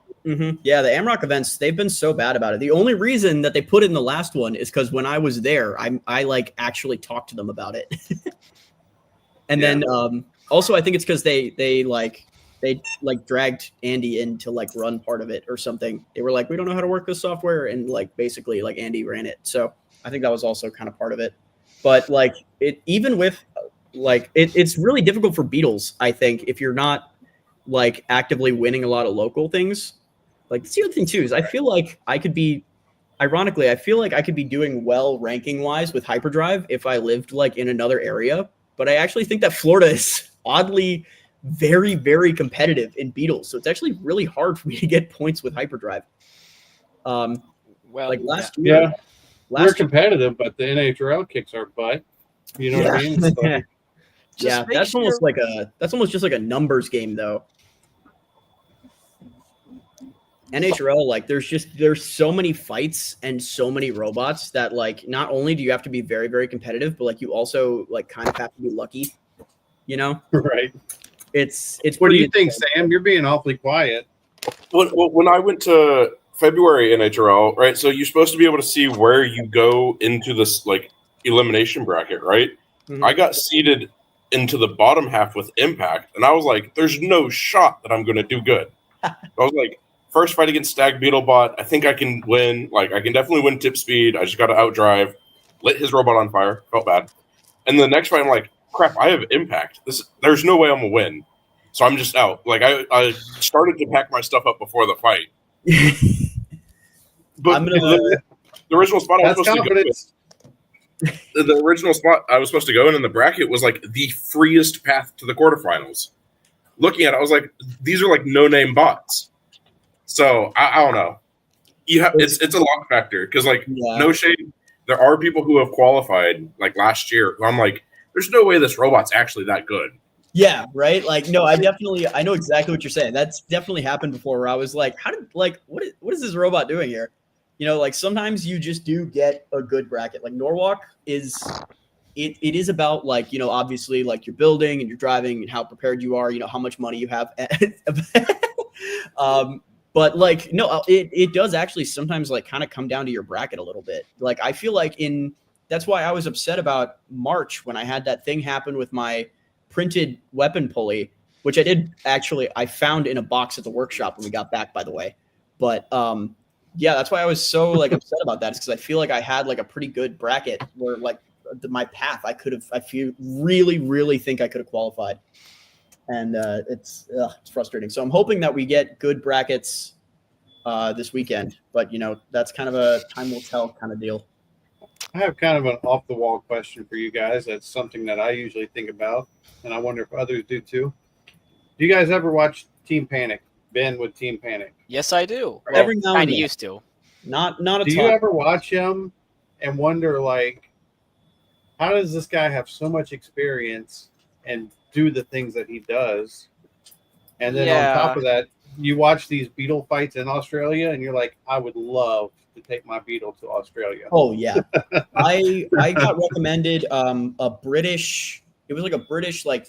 Yeah, the Amrock events, they've been so bad about it. The only reason that they put it in the last one is because when I was there, I like actually talked to them about it. And then also I think it's because they dragged Andy in to like run part of it or something. They were like, we don't know how to work this software, and like basically like Andy ran it. So I think that was also kind of part of it. But like even with like it's really difficult for Beetles, I think, if you're not like actively winning a lot of local things. Like the other thing too is I feel like I could be doing well ranking wise with Hyperdrive if I lived like in another area. But I actually think that Florida is oddly very, very competitive in Beetles. So it's actually really hard for me to get points with Hyperdrive. Well, like last year. We're competitive, but the NHRL kicks our butt. You know what I mean? So, that's almost just like a numbers game though. NHRL, like there's so many fights and so many robots that like not only do you have to be very, very competitive, but like you also like kind of have to be lucky, you know? Right. It's what do you think, Sam? You're being awfully quiet. When I went to February NHRL, right? So you're supposed to be able to see where you go into this like elimination bracket, right? Mm-hmm. I got seeded into the bottom half with Impact, and I was like, "There's no shot that I'm going to do good." I was like, first fight against Stag Beetlebot, I think I can win. Like, I can definitely win tip speed. I just got to outdrive. Lit his robot on fire. Felt bad. And the next fight, I'm like, crap, I have Impact. There's no way I'm going to win. So I'm just out. Like, I started to pack my stuff up before the fight. But The original spot I was That's supposed to go confidence. the original spot I was supposed to go in the bracket was like the freest path to the quarterfinals. Looking at it, I was like, these are like no-name bots. So I don't know. It's a luck factor because like no shade, there are people who have qualified like last year who I'm like, there's no way this robot's actually that good. Yeah, right. Like, no, I know exactly what you're saying. That's definitely happened before where I was like, what is this robot doing here? You know, like sometimes you just do get a good bracket. Like Norwalk is, it is about like, you know, obviously like your building and your driving and how prepared you are, you know, how much money you have. But like, no, it does actually sometimes like kind of come down to your bracket a little bit. Like, I feel like that's why I was upset about March when I had that thing happen with my printed weapon pulley, which I found in a box at the workshop when we got back, by the way. But yeah, that's why I was so like upset about that. Is because I feel like I had like a pretty good bracket where like my path I really think I could have qualified. And it's frustrating. So I'm hoping that we get good brackets this weekend. But, you know, that's kind of a time will tell kind of deal. I have kind of an off-the-wall question for you guys. That's something that I usually think about, and I wonder if others do too. Do you guys ever watch Team Panic? Ben with Team Panic. Yes, I do. Well, every now and kind of then. used to. Not a ton. Do you ever watch him and wonder, like, how does this guy have so much experience and do the things that he does? And then on top of that, you watch these beetle fights in Australia, and you're like, I would love to take my beetle to Australia. Oh yeah, I got recommended a British. It was like a British I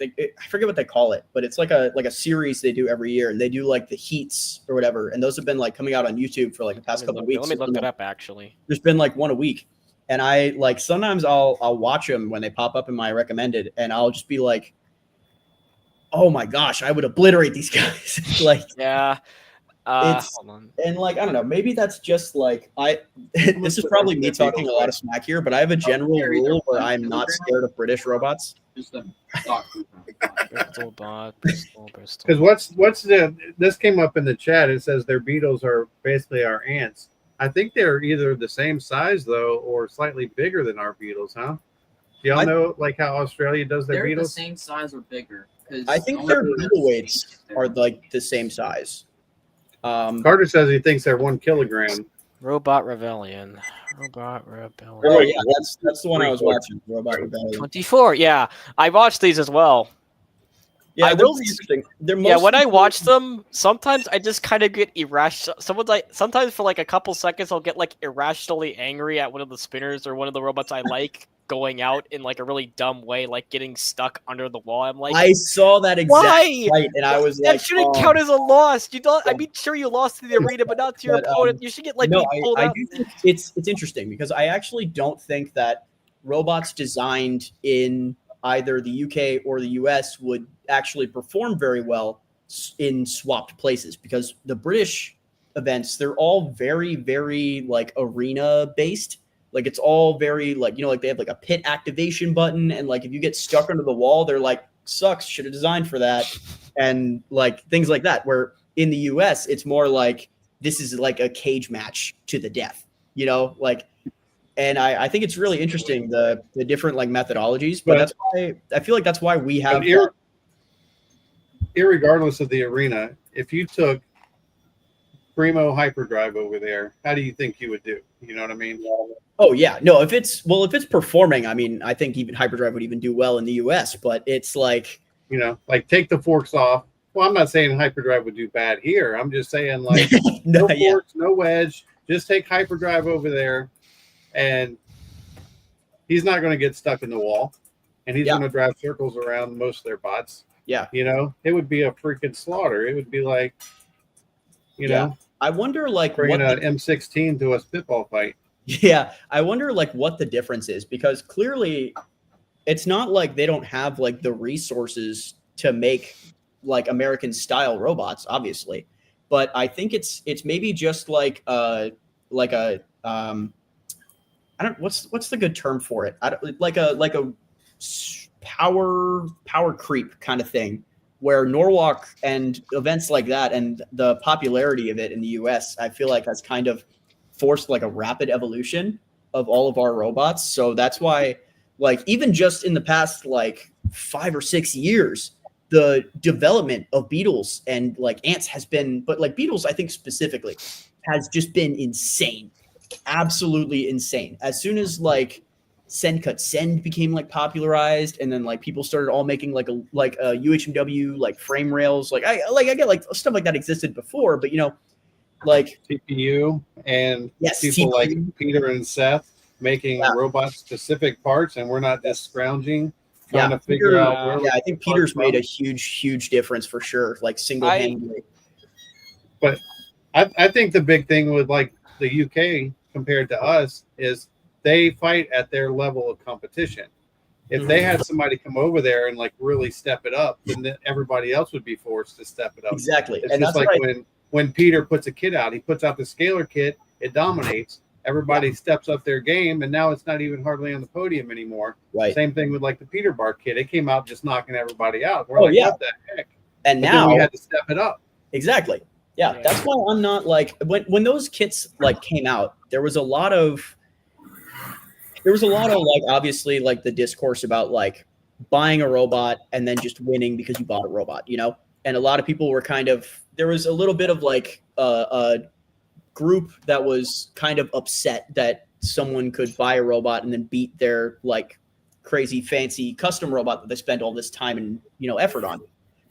forget what they call it, but it's like a series they do every year, and they do like the heats or whatever, and those have been like coming out on YouTube for like the past couple of weeks. Let me look that up actually. There's been like one a week, and I like sometimes I'll watch them when they pop up in my recommended, and I'll just be like, oh my gosh, I would obliterate these guys. Like, yeah. Hold on. And like, I don't know, maybe that's just like this is probably me talking a lot of smack here, but I have a general rule where I'm not scared of British robots. Because this came up in the chat. It says their beetles are basically our ants. I think they're either the same size though, or slightly bigger than our beetles, huh? Do y'all know like how Australia does their beetles? They're the same size or bigger. I think their beetle weights are like the same size. Carter says he thinks they're 1 kilogram. Robot Rebellion. Oh yeah, that's the one I was watching. Robot Rebellion. 24. Yeah, I watched these as well. Yeah, I they're will. Interesting. They're When I watch them, sometimes I just kind of get irrational. Sometimes for like a couple seconds, I'll get like irrationally angry at one of the spinners or one of the robots I like going out in like a really dumb way, like getting stuck under the wall. I'm like, I saw that exact fight, and I was that like, shouldn't count as a loss. You don't. I mean, sure, you lost to the arena, but not to your opponent. You should get like pulled I out. do think it's interesting because I actually don't think that robots designed in either the UK or the US would actually perform very well in swapped places, because the British events, they're all very, very like arena based. Like it's all very like, you know, like they have like a pit activation button, and like if you get stuck under the wall, they're like, sucks, should have designed for that, and like things like that. Where in the US, it's more like this is like a cage match to the death, you know, like. And I think it's really interesting the different like methodologies, but that's why I feel like that's why we have. Irregardless of the arena, if you took Primo Hyperdrive over there, how do you think you would do? You know what I mean? Oh yeah, no. If it's performing, I mean, I think even Hyperdrive would even do well in the US. But it's like, you know, like take the forks off. Well, I'm not saying Hyperdrive would do bad here. I'm just saying like no forks, no wedge. Just take Hyperdrive over there. And he's not going to get stuck in the wall, and he's going to drive circles around most of their bots. Yeah. You know, it would be a freaking slaughter. It would be like, you know, I wonder like bringing an M16 to a spitball fight. Yeah. I wonder like what the difference is, because clearly it's not like they don't have like the resources to make like American style robots, obviously. But I think it's maybe just like a I don't what's the good term for it? Like a power creep kind of thing, where Norwalk and events like that and the popularity of it in the US, I feel like has kind of forced like a rapid evolution of all of our robots. So that's why, like, even just in the past like 5 or 6 years, the development of beetles and like ants has been, but like beetles, I think specifically, has just been insane, absolutely insane. As soon as like Send Cut Send became like popularized, and then like people started all making like a UHMW like frame rails. I get like stuff like that existed before, but you know, like TPU and yes, people TPU. like Peter and Seth making robot specific parts, and we're not just scrounging trying to figure out where. Yeah, I think Peter's made a huge difference for sure, like single-handedly. But I think the big thing with like the UK compared to us is they fight at their level of competition. If they had somebody come over there and like really step it up, then everybody else would be forced to step it up. Exactly. It's And just that's like when Peter puts a kit out, he puts out the scalar kit, it dominates. Everybody steps up their game, and now it's not even hardly on the podium anymore. Right. Same thing with like the Peter Bar kit. It came out just knocking everybody out. We're what the heck? And but now then we had to step it up. Exactly. Yeah, that's why I'm not like when those kits like came out, there was a lot of like obviously like the discourse about like buying a robot and then just winning because you bought a robot, you know? And a lot of people were there was a little bit of like a group that was kind of upset that someone could buy a robot and then beat their like crazy fancy custom robot that they spent all this time and, you know, effort on.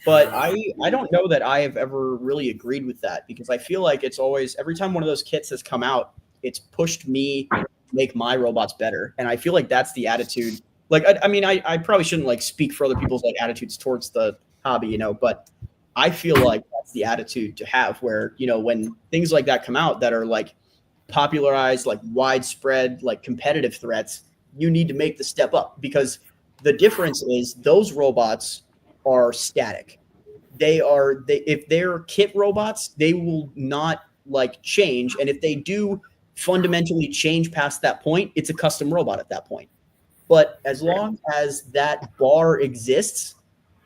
But I don't know that I have ever really agreed with that, because I feel like it's always, every time one of those kits has come out, it's pushed me to make my robots better. And I feel like that's the attitude. Like, I mean, I probably shouldn't like speak for other people's like attitudes towards the hobby, you know, but I feel like that's the attitude to have, where, you know, when things like that come out that are like popularized, like widespread, like competitive threats, you need to make the step up, because the difference is those robots are static. If they're kit robots, they will not like change. And if they do fundamentally change past that point, it's a custom robot at that point. But as long as that bar exists,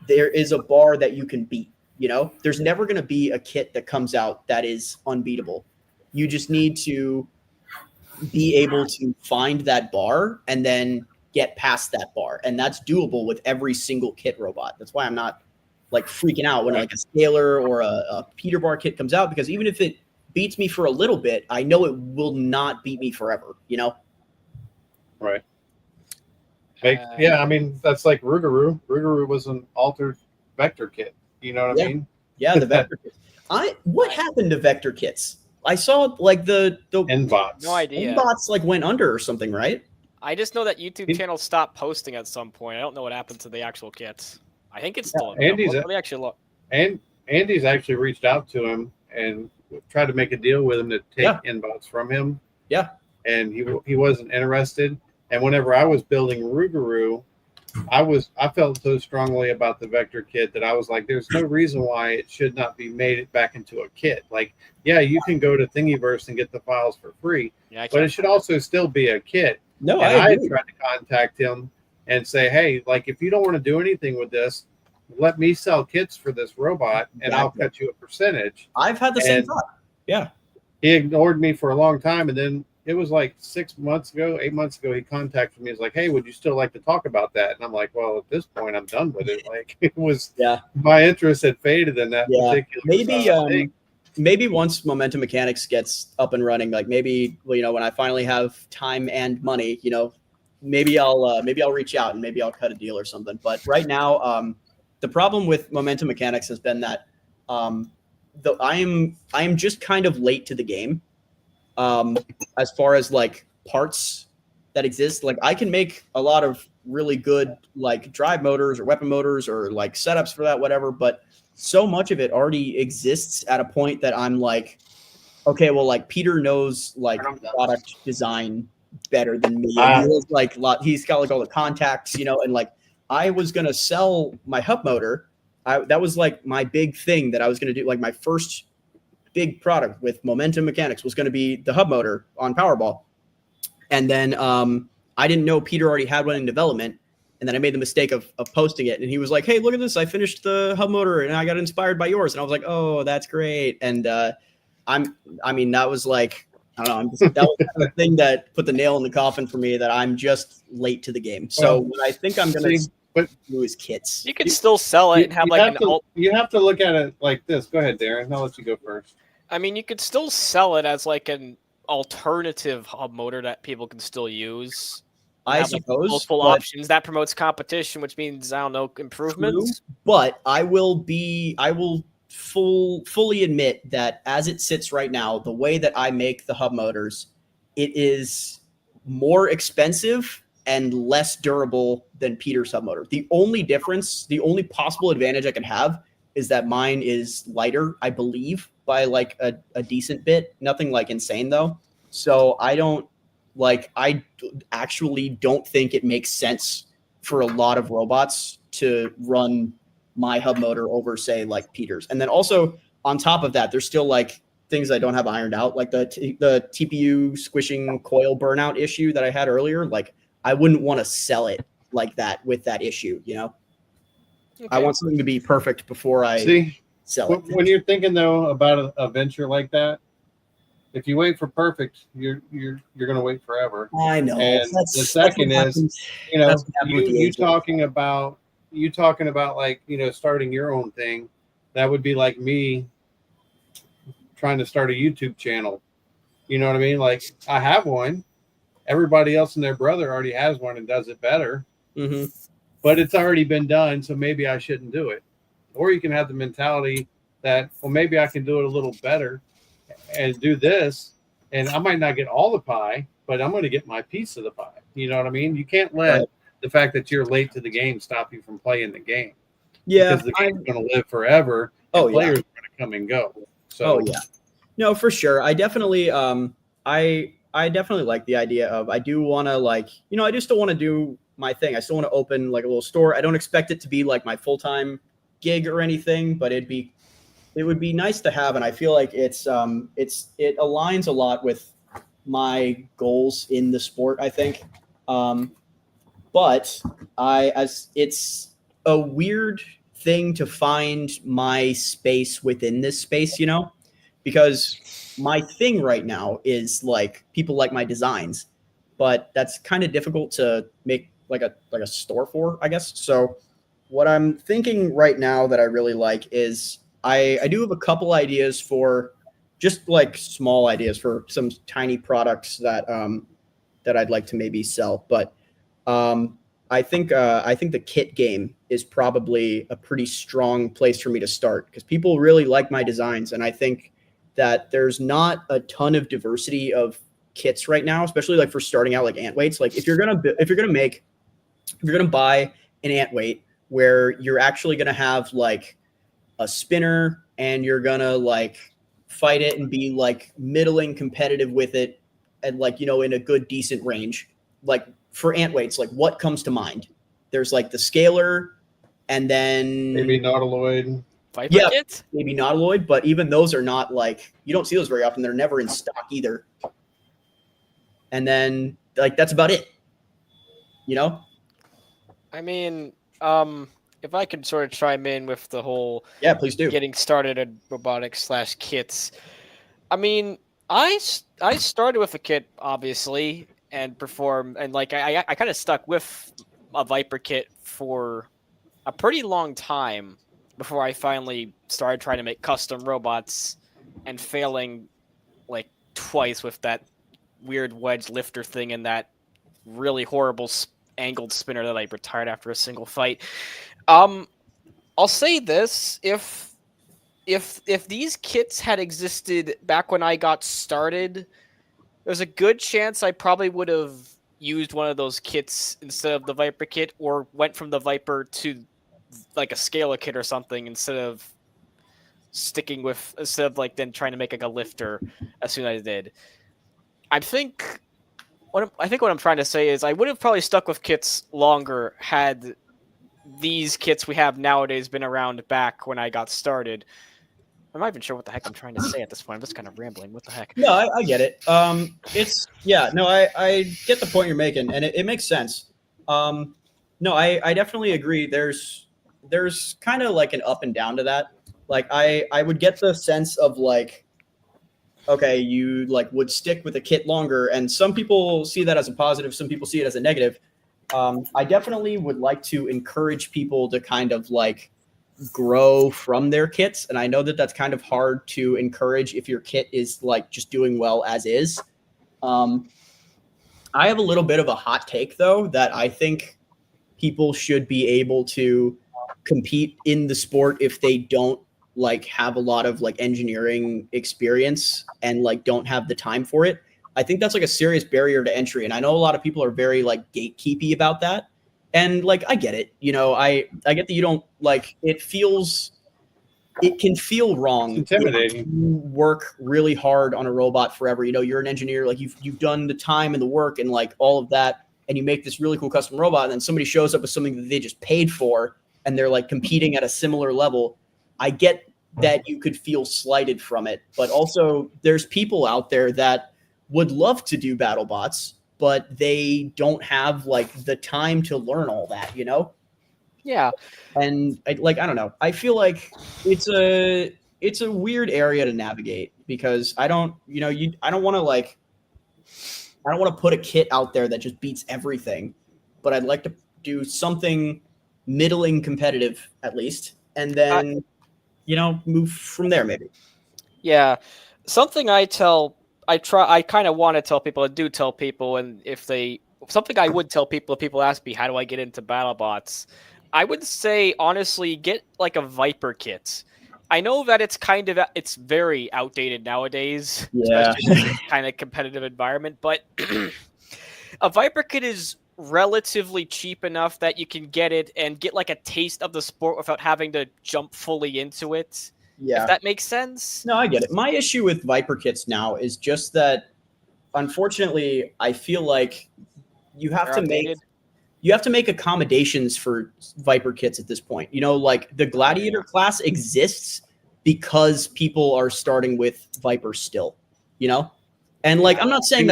there is a bar that you can beat. You know, there's never going to be a kit that comes out that is unbeatable. You just need to be able to find that bar and then get past that bar. And that's doable with every single kit robot. That's why I'm not like freaking out when like a scalar or a Peter Bar kit comes out, because even if it beats me for a little bit, I know it will not beat me forever, you know? Right. Yeah, I mean, that's like Rougarou. Rougarou was an altered vector kit. You know what I mean? Yeah, the vector kits. What happened to vector kits? I saw like the Nbots. No idea. Nbots like went under or something, right? I just know that YouTube channel stopped posting at some point. I don't know what happened to the actual kits. I think it's still available. Let me actually look. And Andy's actually reached out to him and tried to make a deal with him to take Nbots from him. Yeah. And he wasn't interested. And whenever I was building Rougarou, I felt so strongly about the vector kit that I was like, there's no reason why it should not be made back into a kit. Like, yeah, you can go to Thingiverse and get the files for free, but it should also still be a kit. No, and I agree. tried to contact him and say, hey, like, if you don't want to do anything with this, let me sell kits for this robot and I'll cut you a percentage. I've had the same thought. Yeah. He ignored me for a long time, and then it was like 8 months ago, he contacted me. He's like, hey, would you still like to talk about that? And I'm like, well, at this point, I'm done with it. Like, it was, my interest had faded in that particular thing. Maybe once Momentum Mechanics gets up and running, like maybe, you know, when I finally have time and money, you know, maybe I'll reach out and maybe I'll cut a deal or something. But right now, the problem with Momentum Mechanics has been that I am just kind of late to the game. As far as like parts that exist, like I can make a lot of really good like drive motors or weapon motors or like setups for that, whatever, but so much of it already exists at a point that I'm like, okay, well, like Peter knows like product design better than me. And he's got like all the contacts, you know, and like I was gonna sell my hub motor. That was like my big thing that I was gonna do. Like my first big product with Momentum Mechanics was going to be the hub motor on Powerball. And then I didn't know Peter already had one in development. And then I made the mistake of posting it. And he was like, hey, look at this. I finished the hub motor and I got inspired by yours. And I was like, oh, that's great. And that was like I don't know. That was kind of the thing that put the nail in the coffin for me, that I'm just late to the game. So what I think I'm going to do is kits. You could still sell it and have like an alt. You have to look at it like this. Go ahead, Darren. I'll let you go first. I mean, you could still sell it as like an alternative hub motor that people can still use. I have, suppose, like, multiple but- options that promotes competition, which means I don't know, improvements. True, but I will fully admit that as it sits right now, the way that I make the hub motors, it is more expensive and less durable than Peter's hub motor. The only difference, the only possible advantage I can have is that mine is lighter, I believe, by like a decent bit. Nothing like insane though. So I actually don't think it makes sense for a lot of robots to run my hub motor over, say, like Peter's. And then also on top of that, there's still like things I don't have ironed out, like the TPU squishing coil burnout issue that I had earlier. Like I wouldn't want to sell it like that with that issue, you know? Okay. I want something to be perfect before I sell it. When you're thinking though about a venture like that, if you wait for perfect, you're going to wait forever. I know. And the second is, you know, you talking about like, you know, starting your own thing. That would be like me trying to start a YouTube channel. You know what I mean? Like I have one. Everybody else and their brother already has one and does it better. Mm-hmm. But it's already been done, so maybe I shouldn't do it. Or you can have the mentality that, well, maybe I can do it a little better and do this, and I might not get all the pie, but I'm going to get my piece of the pie. You know what I mean? You can't let the fact that you're late to the game stop you from playing the game. Yeah, because the game's going to live forever. And players are going to come and go. So, no, for sure. I definitely, I definitely like the idea of. I do want to I do still want to do my thing. I still want to open like a little store. I don't expect it to be like my full-time gig or anything, but it would be nice to have, and I feel like it aligns a lot with my goals in the sport, I think. But it's a weird thing to find my space within this space, you know, because my thing right now is like people like my designs, but that's kind of difficult to make like a store for, I guess. So what I'm thinking right now that I really like is I do have a couple ideas for just like small ideas for some tiny products that I'd like to maybe sell. But I think the kit game is probably a pretty strong place for me to start because people really like my designs, and I think that there's not a ton of diversity of kits right now, especially like for starting out like ant weights. Like if you're gonna buy an ant weight where you're actually gonna have like a spinner and you're gonna like fight it and be like middling competitive with it and like, you know, in a good decent range, like for ant weights, like what comes to mind? There's like the scalar and then maybe nautiloid. Viper kits? Maybe nautiloid, but even those are not like, you don't see those very often. They're never in stock either. And then like that's about it, you know? I mean, if I could sort of chime in with the whole please do. Getting started at robotics / kits. I mean, I started with a kit obviously and perform, and like I kind of stuck with a Viper kit for a pretty long time before I finally started trying to make custom robots and failing like twice with that weird wedge lifter thing and that really horrible angled spinner that I retired after a single fight. I'll say this: if these kits had existed back when I got started, there's a good chance I probably would have used one of those kits instead of the Viper kit, or went from the Viper to like a Scala kit or something instead of like then trying to make like a lifter as soon as I did. I think what I'm trying to say is I would have probably stuck with kits longer had these kits we have nowadays been around back when I got started. I'm not even sure what the heck I'm trying to say at this point. I'm just kind of rambling. What the heck? No, I get it. I get the point you're making, and it makes sense. No, I definitely agree. There's kind of like an up and down to that. Like I would get the sense of like okay, you like would stick with a kit longer. And some people see that as a positive, some people see it as a negative. I definitely would like to encourage people to kind of like grow from their kits. And I know that that's kind of hard to encourage if your kit is like just doing well as is. I have a little bit of a hot take though, that I think people should be able to compete in the sport if they don't like have a lot of like engineering experience and like don't have the time for it. I think that's like a serious barrier to entry. And I know a lot of people are very like gatekeepy about that. And like, I get it, you know, I get that you don't like, it can feel wrong. It's intimidating. If you work really hard on a robot forever. You know, you're an engineer, like you've done the time and the work and like all of that. And you make this really cool custom robot. And then somebody shows up with something that they just paid for and they're like competing at a similar level. I get that you could feel slighted from it, but also there's people out there that would love to do battle bots, but they don't have like the time to learn all that, you know? Yeah. And I don't know. I feel like it's a weird area to navigate because I don't want to put a kit out there that just beats everything, but I'd like to do something middling competitive at least, and then move from there maybe. Yeah. Something I kind of want to tell people and do tell people, and something I would tell people if people ask me, how do I get into BattleBots? I would say, honestly, get like a Viper kit. I know that it's very outdated nowadays, especially in this kind of competitive environment, but a Viper kit is relatively cheap enough that you can get it and get like a taste of the sport without having to jump fully into it. Yeah. If that makes sense. No, I get it. My issue with Viper kits now is just that, unfortunately, I feel like you have to make accommodations for Viper kits at this point. You know, like the Gladiator class exists because people are starting with Viper still, you know? And like, I'm not saying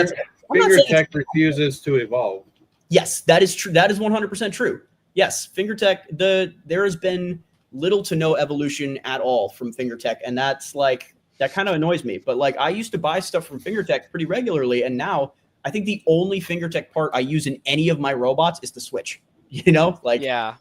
FingerTech refuses to evolve. Yes, that is true. That is 100% true. Yes, FingerTech, there has been little to no evolution at all from FingerTech. And that's like, that kind of annoys me. But like, I used to buy stuff from FingerTech pretty regularly. And now I think the only FingerTech part I use in any of my robots is the switch, you know, like, yeah,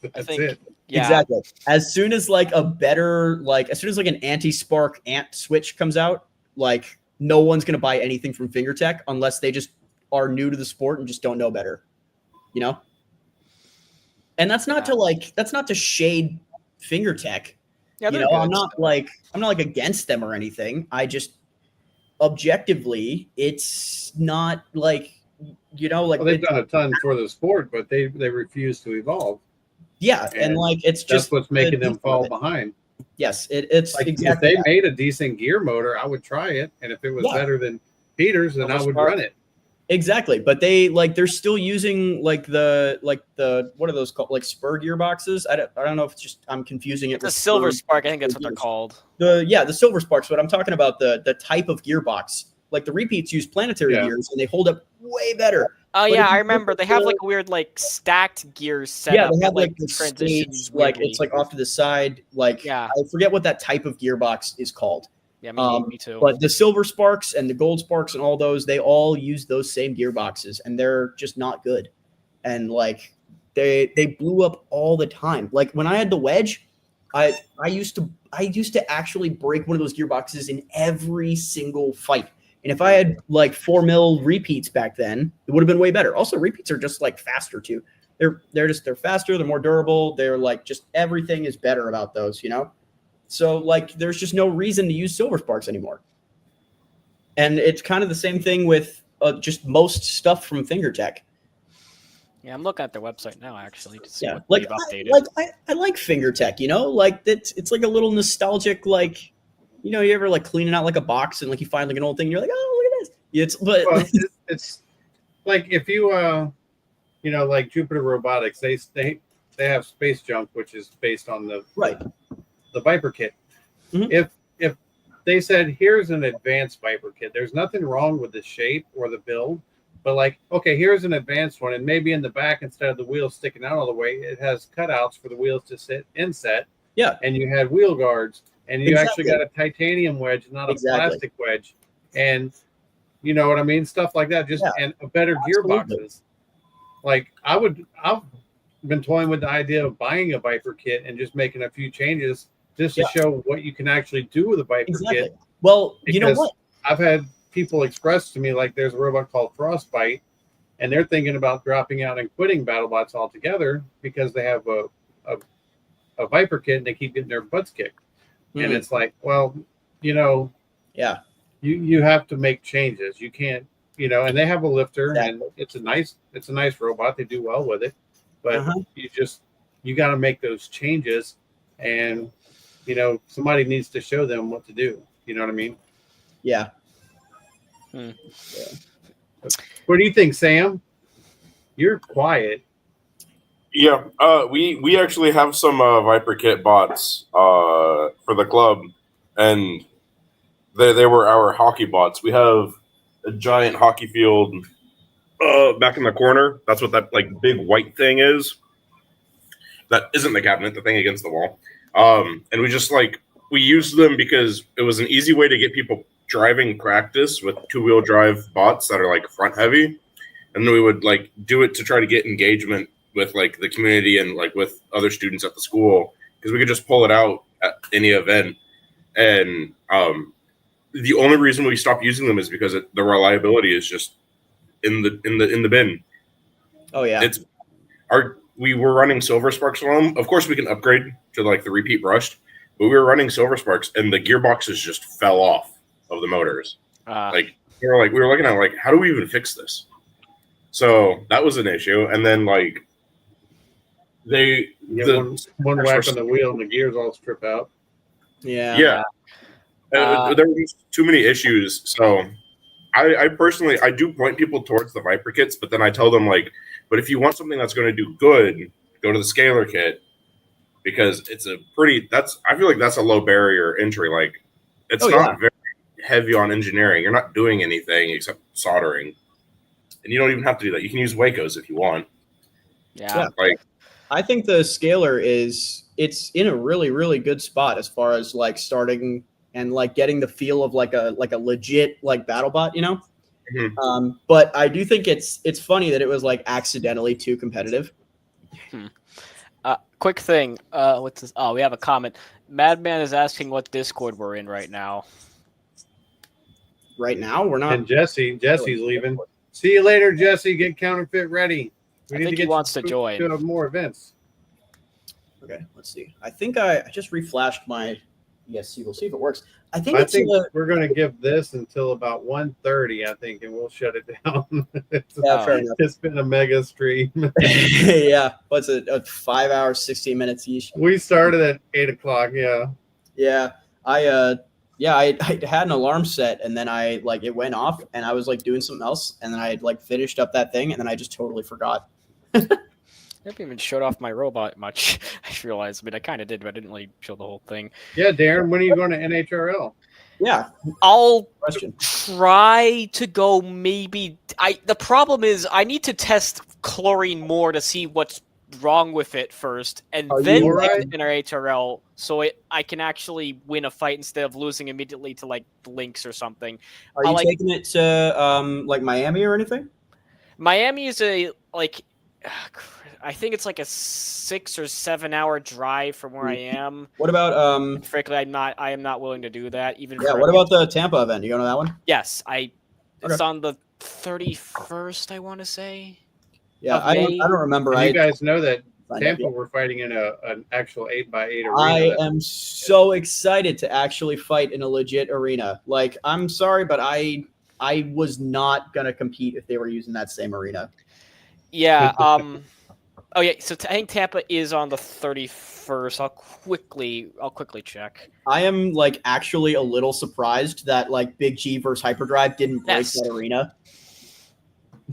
that's it. Yeah. Exactly. As soon as like an anti-spark ant switch comes out, like no one's going to buy anything from FingerTech unless they just are new to the sport and just don't know better, you know? And that's not to shade FingerTech. Yeah, you know, I'm not like against them or anything. I just objectively, it's not like, you know, like they've done a ton for the sport, but they refuse to evolve. Yeah, and like it's just that's what's making them fall behind. Yes, it's like exactly. If they made a decent gear motor, I would try it, and if it was better than Peter's, then I would run it. Exactly, but they're still using like the what are those called, like spur gearboxes? I don't know if it's just I'm confusing it. The Silver Spark, I think that's what they're called. The Silver Sparks, but I'm talking about the type of gearbox. Like the repeats use planetary gears, and they hold up way better. Oh yeah, I remember. They have like a weird like stacked gears set up. Yeah, they have like the transitions, like it's like off to the side. Like I forget what that type of gearbox is called. Yeah, me too. But the Silver Sparks and the Gold Sparks and all those, they all use those same gearboxes, and they're just not good. And like they blew up all the time. Like when I had the Wedge, I used to actually break one of those gearboxes in every single fight. And if I had like 4 mil repeats back then, it would have been way better. Also, repeats are just like faster too. They're faster, they're more durable. They're like just everything is better about those, you know? So like there's just no reason to use Silver Sparks anymore. And it's kind of the same thing with just most stuff from FingerTech. Yeah, I'm looking at their website now actually to see what like they've updated. I like FingerTech, you know? Like it's like a little nostalgic, like, you know, you ever like cleaning out like a box and like you find like an old thing and you're like, oh, look at this. It's like if you you know, like Jupiter Robotics, they have Space Junk, which is based on the Viper kit. Mm-hmm. If they said here's an advanced Viper kit, there's nothing wrong with the shape or the build, but like, okay, here's an advanced one, and maybe in the back, instead of the wheels sticking out all the way, it has cutouts for the wheels to sit inset. Yeah. And you had wheel guards. and you actually Exactly. got a titanium wedge, not a Exactly. plastic wedge, and you know what I mean, stuff like that. Just Yeah, and a better absolutely. gearboxes. Like I've been toying with the idea of buying a Viper kit and just making a few changes just to Yeah. show what you can actually do with a Viper Exactly. kit. Well, you know Because what? I've had people express to me like there's a robot called Frostbite, and they're thinking about dropping out and quitting BattleBots altogether because they have a Viper kit and they keep getting their butts kicked. And it's like, well, you know, Yeah. you have to make changes. You can't, you know, and they have a lifter and Exactly. it's a nice robot. They do well with it, but Uh-huh. you got to make those changes, and you know somebody needs to show them what to do. You know what I mean? Yeah. What do you think, Sam? You're quiet. Yeah, we actually have some Viper kit bots for the club, and they were our hockey bots. We have a giant hockey field back in the corner. That's what that like big white thing is. That isn't the cabinet, the thing against the wall. And we just we used them because it was an easy way to get people driving practice with 2-wheel drive bots that are like front heavy, and then we would like do it to try to get engagement with like the community and like with other students at the school, because we could just pull it out at any event. And the only reason we stopped using them is because the reliability is just in the bin. Oh yeah. We were running Silver Sparks on them. Of course, we can upgrade to like the repeat brushed, but we were running Silver Sparks, and the gearboxes just fell off of the motors. Like we were looking at like, how do we even fix this? So that was an issue. And then like one whack on the wheel and the gears all strip out. Yeah. There were just too many issues. So I personally do point people towards the Viper kits, but then I tell them like, but if you want something that's going to do good, go to the Scalar kit, because it's I feel like that's a low barrier entry. Like it's not very heavy on engineering. You're not doing anything except soldering, and you don't even have to do that. You can use Wacos if you want. Yeah. Like I think the Scalar it's in a really, really good spot as far as like starting and like getting the feel of like a legit like BattleBot, you know? Mm-hmm. But I do think it's funny that it was like accidentally too competitive. Quick thing. What's this? Oh, we have a comment. Madman is asking what Discord we're in right now. Right now, we're not. And Jesse's leaving. See you later, Jesse. Get counterfeit ready. I think he wants to join. To more events. Okay, let's see. I think I just reflashed my ESC. We'll see if it works. I think we're going to give this until about 1:30, I think, and we'll shut it down. Fair enough. It's been a mega stream. Yeah. What's it? 5 hours, 16 minutes each. We started at 8 o'clock. Yeah. Yeah. I had an alarm set, and then it went off, and I was like doing something else, and then I like finished up that thing, and then I just totally forgot. I haven't even showed off my robot much. I realized. I mean, I kind of did, but I didn't really show the whole thing. Yeah, Darren, when are you going to NHRL? Yeah, I'll try to go. Maybe the problem is I need to test chlorine more to see what's wrong with it first, and then take the NHRL so I can actually win a fight instead of losing immediately to like Lynx or something. Are you taking it to like Miami or anything? Miami is I think it's like a 6 or 7 hour drive from where I am. What about frankly, I am not willing to do that. Even what about the Tampa event? You going to that one? Yes, it's on the 31st, I want to say. Yeah, I don't remember. You guys know that Tampa we're fighting in an actual 8x8 arena. I am so excited to actually fight in a legit arena. Like, I'm sorry, but I was not gonna compete if they were using that same arena. Yeah. Oh yeah. So I think Tampa is on the 31st. I'll quickly check. I am like actually a little surprised that like Big G versus Hyperdrive didn't break that arena.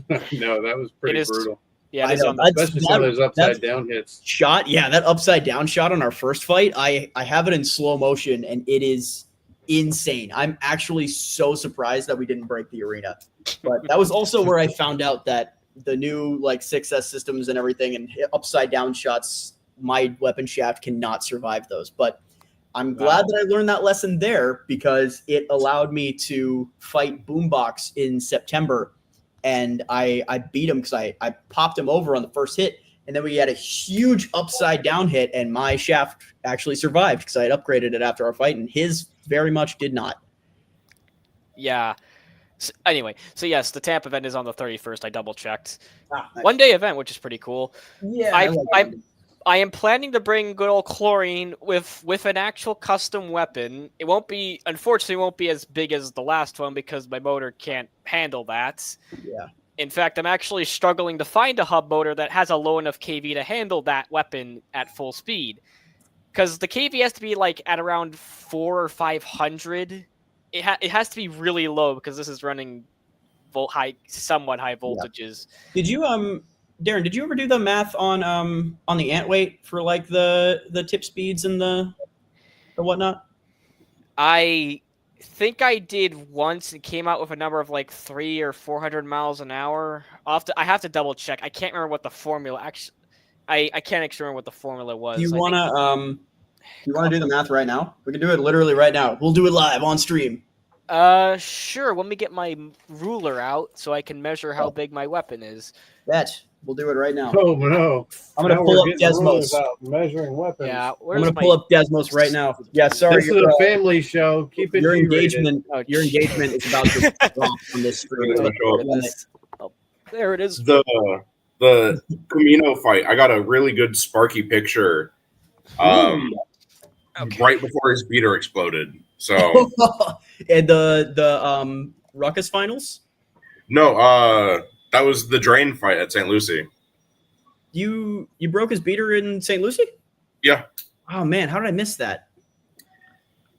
No, that was pretty brutal. Yeah, especially some of those upside down hits. Shot, yeah, that upside down shot on our first fight. I have it in slow motion, and it is insane. I'm actually so surprised that we didn't break the arena. But that was also where I found out that the new like 6S systems and everything and upside down shots, my weapon shaft cannot survive those. But I'm glad that I learned that lesson there because it allowed me to fight Boombox in September. And I beat him because I popped him over on the first hit. And then we had a huge upside down hit, and my shaft actually survived because I had upgraded it after our fight, and his very much did not. Yeah. So, anyway, so yes, the Tampa event is on the 31st. I double checked. Nice. 1 day event, which is pretty cool. Yeah, I am planning to bring good old chlorine with an actual custom weapon. It won't be, unfortunately, won't be as big as the last one because my motor can't handle that. Yeah. In fact, I'm actually struggling to find a hub motor that has a low enough KV to handle that weapon at full speed. Because the KV has to be like at around 400 or 500. It has to be really low because this is running somewhat high voltages. Did you Darren? Did you ever do the math on the ant weight for like the tip speeds and the whatnot? I think I did once. It came out with a number of like 300 or 400 miles an hour. I have to double check. I can't remember what the formula actually. I can't actually remember what the formula was. Do you wanna do the math right now? We can do it literally right now. We'll do it live on stream. Sure. Let me get my ruler out so I can measure how big my weapon is. We'll do it right now. Oh no! I'm gonna pull up Desmos. Measuring weapons. Yeah, I'm gonna pull up Desmos right now. Yeah, sorry. This is a family show. Keep it. Your G-rated. engagement. Your engagement is about to drop on this stream. There it is. The Camino fight. I got a really good Sparky picture. Right before his beater exploded. So and the Ruckus finals. No, that was the drain fight at St. Lucie. You broke his beater in St. Lucie? Yeah. Oh man, how did I miss that?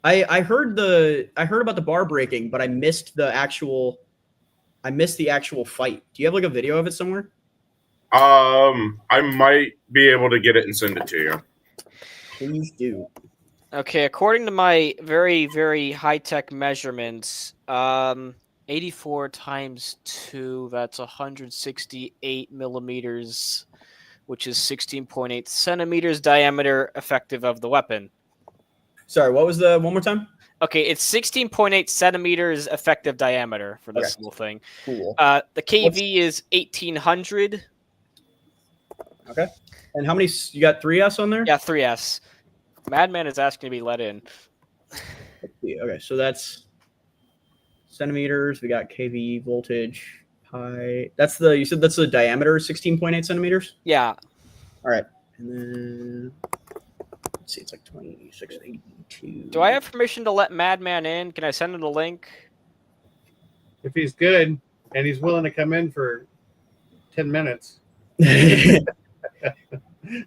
I heard about the bar breaking, but I missed the actual fight. Do you have like a video of it somewhere? I might be able to get it and send it to you. Please do. Okay, according to my very, very high-tech measurements, 84 times 2, that's 168 millimeters, which is 16.8 centimeters diameter effective of the weapon. Sorry, what was the one more time? Okay, it's 16.8 centimeters effective diameter for this little thing. Cool. The KV is 1800. Okay. And how many? You got 3S on there? Yeah, 3S. Madman is asking to be let in. Okay, so that's centimeters. We got KV voltage. Pi. You said that's the diameter, 16.8 centimeters? Yeah. All right. And then let's see, it's like 2682. Do I have permission to let Madman in? Can I send him the link? If he's good and he's willing to come in for 10 minutes.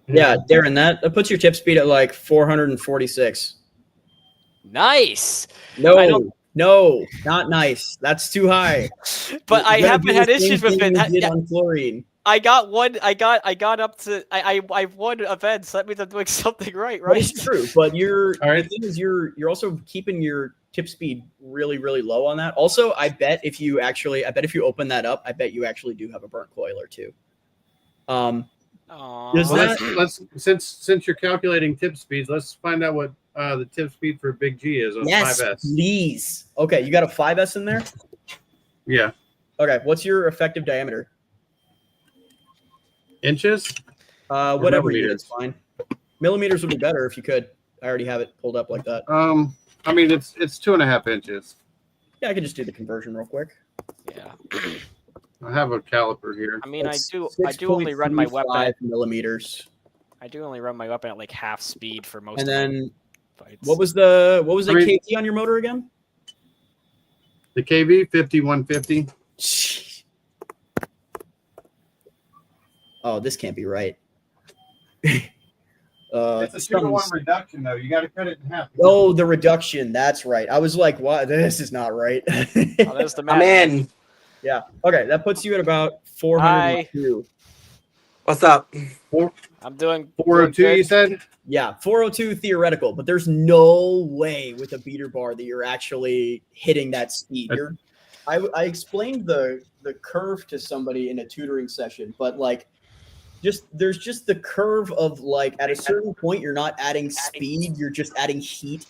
Yeah, Darren, that puts your tip speed at like 446. Nice. No, not nice. That's too high. But I haven't had issues with it. On chlorine. I got one. I got up to. I've won events. So that means I'm doing something right. It's true, but all right. The thing is, you're also keeping your tip speed really, really low on that. Also, I bet if you open that up, I bet you actually do have a burnt coiler too. Since you're calculating tip speeds, let's find out what the tip speed for Big G is on 5S. Please. Okay, you got a 5S in there? Yeah. Okay, what's your effective diameter? Inches? Whatever you did, it's fine. Millimeters would be better if you could. I already have it pulled up like that. I mean it's 2.5 inches. Yeah, I could just do the conversion real quick. Yeah. I have a caliper here. I mean, I do only run my weapon at millimeters. I do only run my weapon at like half speed for most. And then, fights. what was the KV on your motor again? The KV 5150. Oh, this can't be right. It's a 2-to-1 reduction, though. You got to cut it in half. Oh, the reduction. That's right. I was like, "What? This is not right." That's the I'm in. Yeah. Okay, that puts you at about 402. What's up? I'm doing 402. You said? Yeah, 402 theoretical, but there's no way with a beater bar that you're actually hitting that speed. I explained the curve to somebody in a tutoring session, but like, there's just the curve of like at a certain point you're not adding speed, you're just adding heat.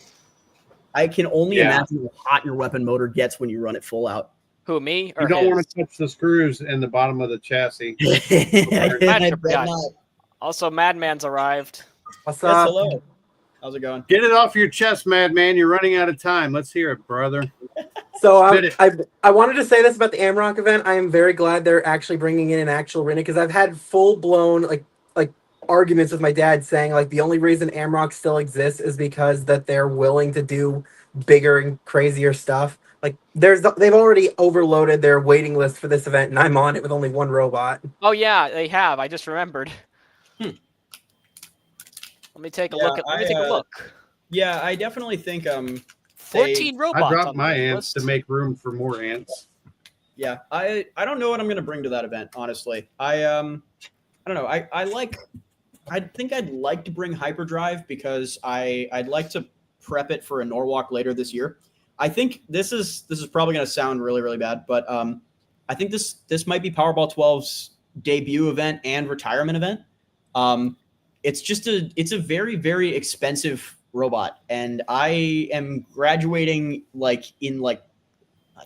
I can only imagine how hot your weapon motor gets when you run it full out. Who, me or You don't his? want to touch the screws in the bottom of the chassis. Magic forgot. Also, Madman's arrived. What's Yes, up? hello. How's it going? Get it off your chest, Madman. You're running out of time. Let's hear it, brother. So Spit it. I wanted to say this about the AMROC event. I am very glad they're actually bringing in an actual arena because I've had full blown like arguments with my dad saying like the only reason AMROC still exists is because that they're willing to do bigger and crazier stuff. Like they've already overloaded their waiting list for this event, and I'm on it with only one robot. Oh yeah, they have. I just remembered. Let me take a look. Let me take a look. Yeah, I definitely think 14 robots. I dropped on my the ants list. to make room for more ants. Yeah, I don't know what I'm gonna bring to that event, honestly. I don't know. I think I'd like to bring Hyperdrive because I'd like to prep it for a Norwalk later this year. I think this is probably gonna sound really, really bad, but I think this might be Powerball 12's debut event and retirement event. It's a very, very expensive robot, and I am graduating in I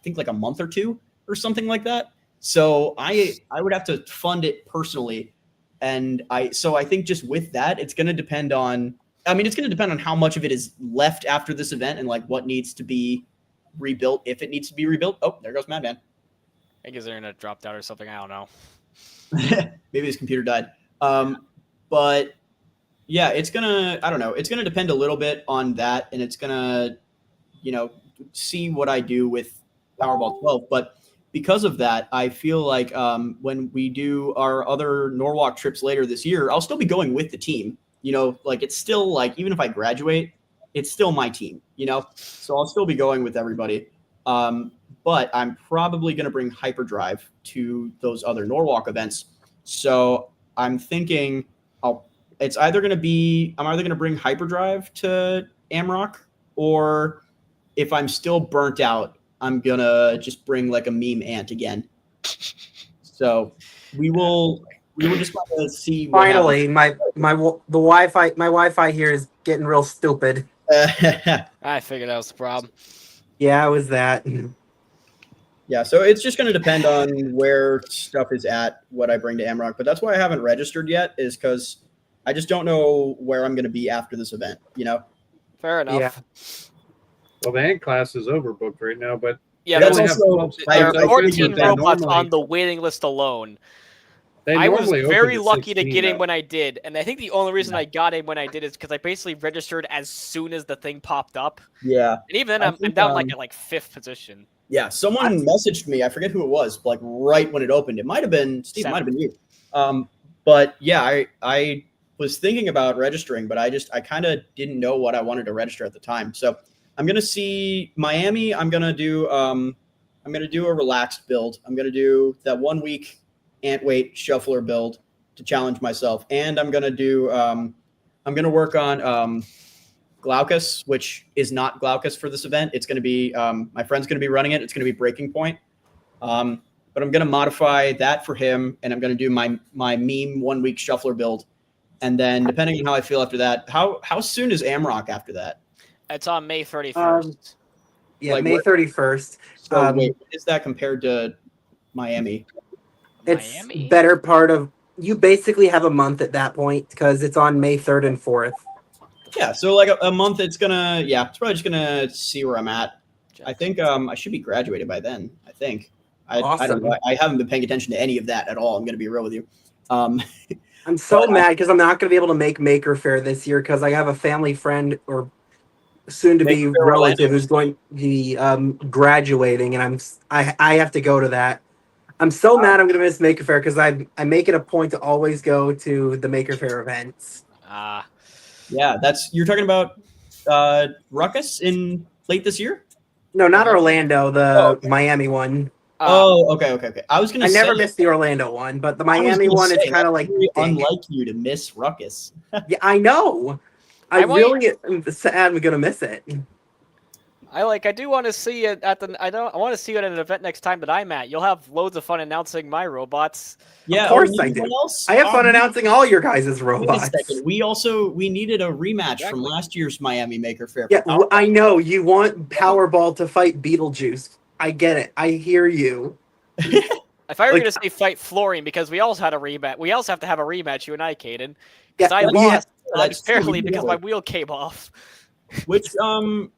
think a month or two or something like that. So I would have to fund it personally, and I think just with that, it's going to depend on. I mean, it's going to depend on how much of it is left after this event and like what needs to be rebuilt, if it needs to be rebuilt. Oh, there goes Madman. I think his internet dropped out or something. I don't know. Maybe his computer died. But yeah, it's gonna. I don't know. It's gonna depend a little bit on that, and it's gonna, see what I do with Powerball 12. But because of that, I feel like when we do our other Norwalk trips later this year, I'll still be going with the team. It's still like even if I graduate, it's still my team. So I'll still be going with everybody. But I'm probably going to bring Hyperdrive to those other Norwalk events. So I'm thinking I'm either going to bring Hyperdrive to AMROC, or if I'm still burnt out, I'm going to just bring like a meme ant again. So we will just want to see what Finally, the Wi-Fi here is getting real stupid. I figured that was the problem. Yeah, it was that. Yeah, so it's just going to depend on where stuff is at, what I bring to AMROC. But that's why I haven't registered yet, is because I just don't know where I'm going to be after this event, Fair enough. Yeah. Well, the ant class is overbooked right now, but Yeah, they there's only have also 12 there spots are open, 14 but they robots normally- on the waiting list alone. they I was normally open very at lucky to 16 get in now. when I did, and I think the only reason I got in when I did is because I basically registered as soon as the thing popped up. Yeah. And even then, I I'm think, down at like 5th position. Yeah, someone messaged me. I forget who it was, like right when it opened. It might have been Steve. It might have been you. But yeah, I was thinking about registering, but I kind of didn't know what I wanted to register at the time. So I'm gonna see Miami. I'm gonna do a relaxed build. I'm gonna do that 1 week ant weight shuffler build to challenge myself, and I'm gonna work on Glaucus, which is not Glaucus for this event. It's going to be my friend's going to be running it. It's going to be Breaking Point, but I'm going to modify that for him, and I'm going to do my meme 1 week shuffler build, and then depending on how I feel after that, how soon is AMROC after that? It's on May 31st. Yeah, May 31st. So wait, what is that compared to Miami? It's Miami? better part of you basically have a month at that point because it's on May 3rd and 4th. Yeah, so like a month. It's probably just gonna see where I'm at. I think I should be graduated by then. I think. I don't know. I haven't been paying attention to any of that at all. I'm gonna be real with you. I'm so mad because I'm not gonna be able to make Maker Faire this year because I have a family friend or soon to be Maker Faire relative Orlando. who's going to be graduating, and I have to go to that. I'm so mad I'm gonna miss Maker Faire because I make it a point to always go to the Maker Faire events. Yeah, you're talking about Ruckus in late this year? No, not Orlando, the Miami one. Okay. I was gonna. I never missed the Orlando one, but the Miami one is kind of like unlike you to miss Ruckus. Yeah, I know. I really am sad I'm gonna miss it. I do want to see it at the. I want to see it at an event next time that I'm at. You'll have loads of fun announcing my robots. Yeah, Of course I anyone do. else? I have fun announcing all your guys' Wait a robots. second. We needed a rematch from Exactly. last year's Miami Maker Faire. Yeah, I know you want Powerball to fight Beetlejuice. I get it. I hear you. If I were Like- going to say fight Florian, because we also had a rematch. We also have to have a rematch, you and I, Caden. Yeah, Because I we lost that's true, unfairly we because did. my wheel came off. Which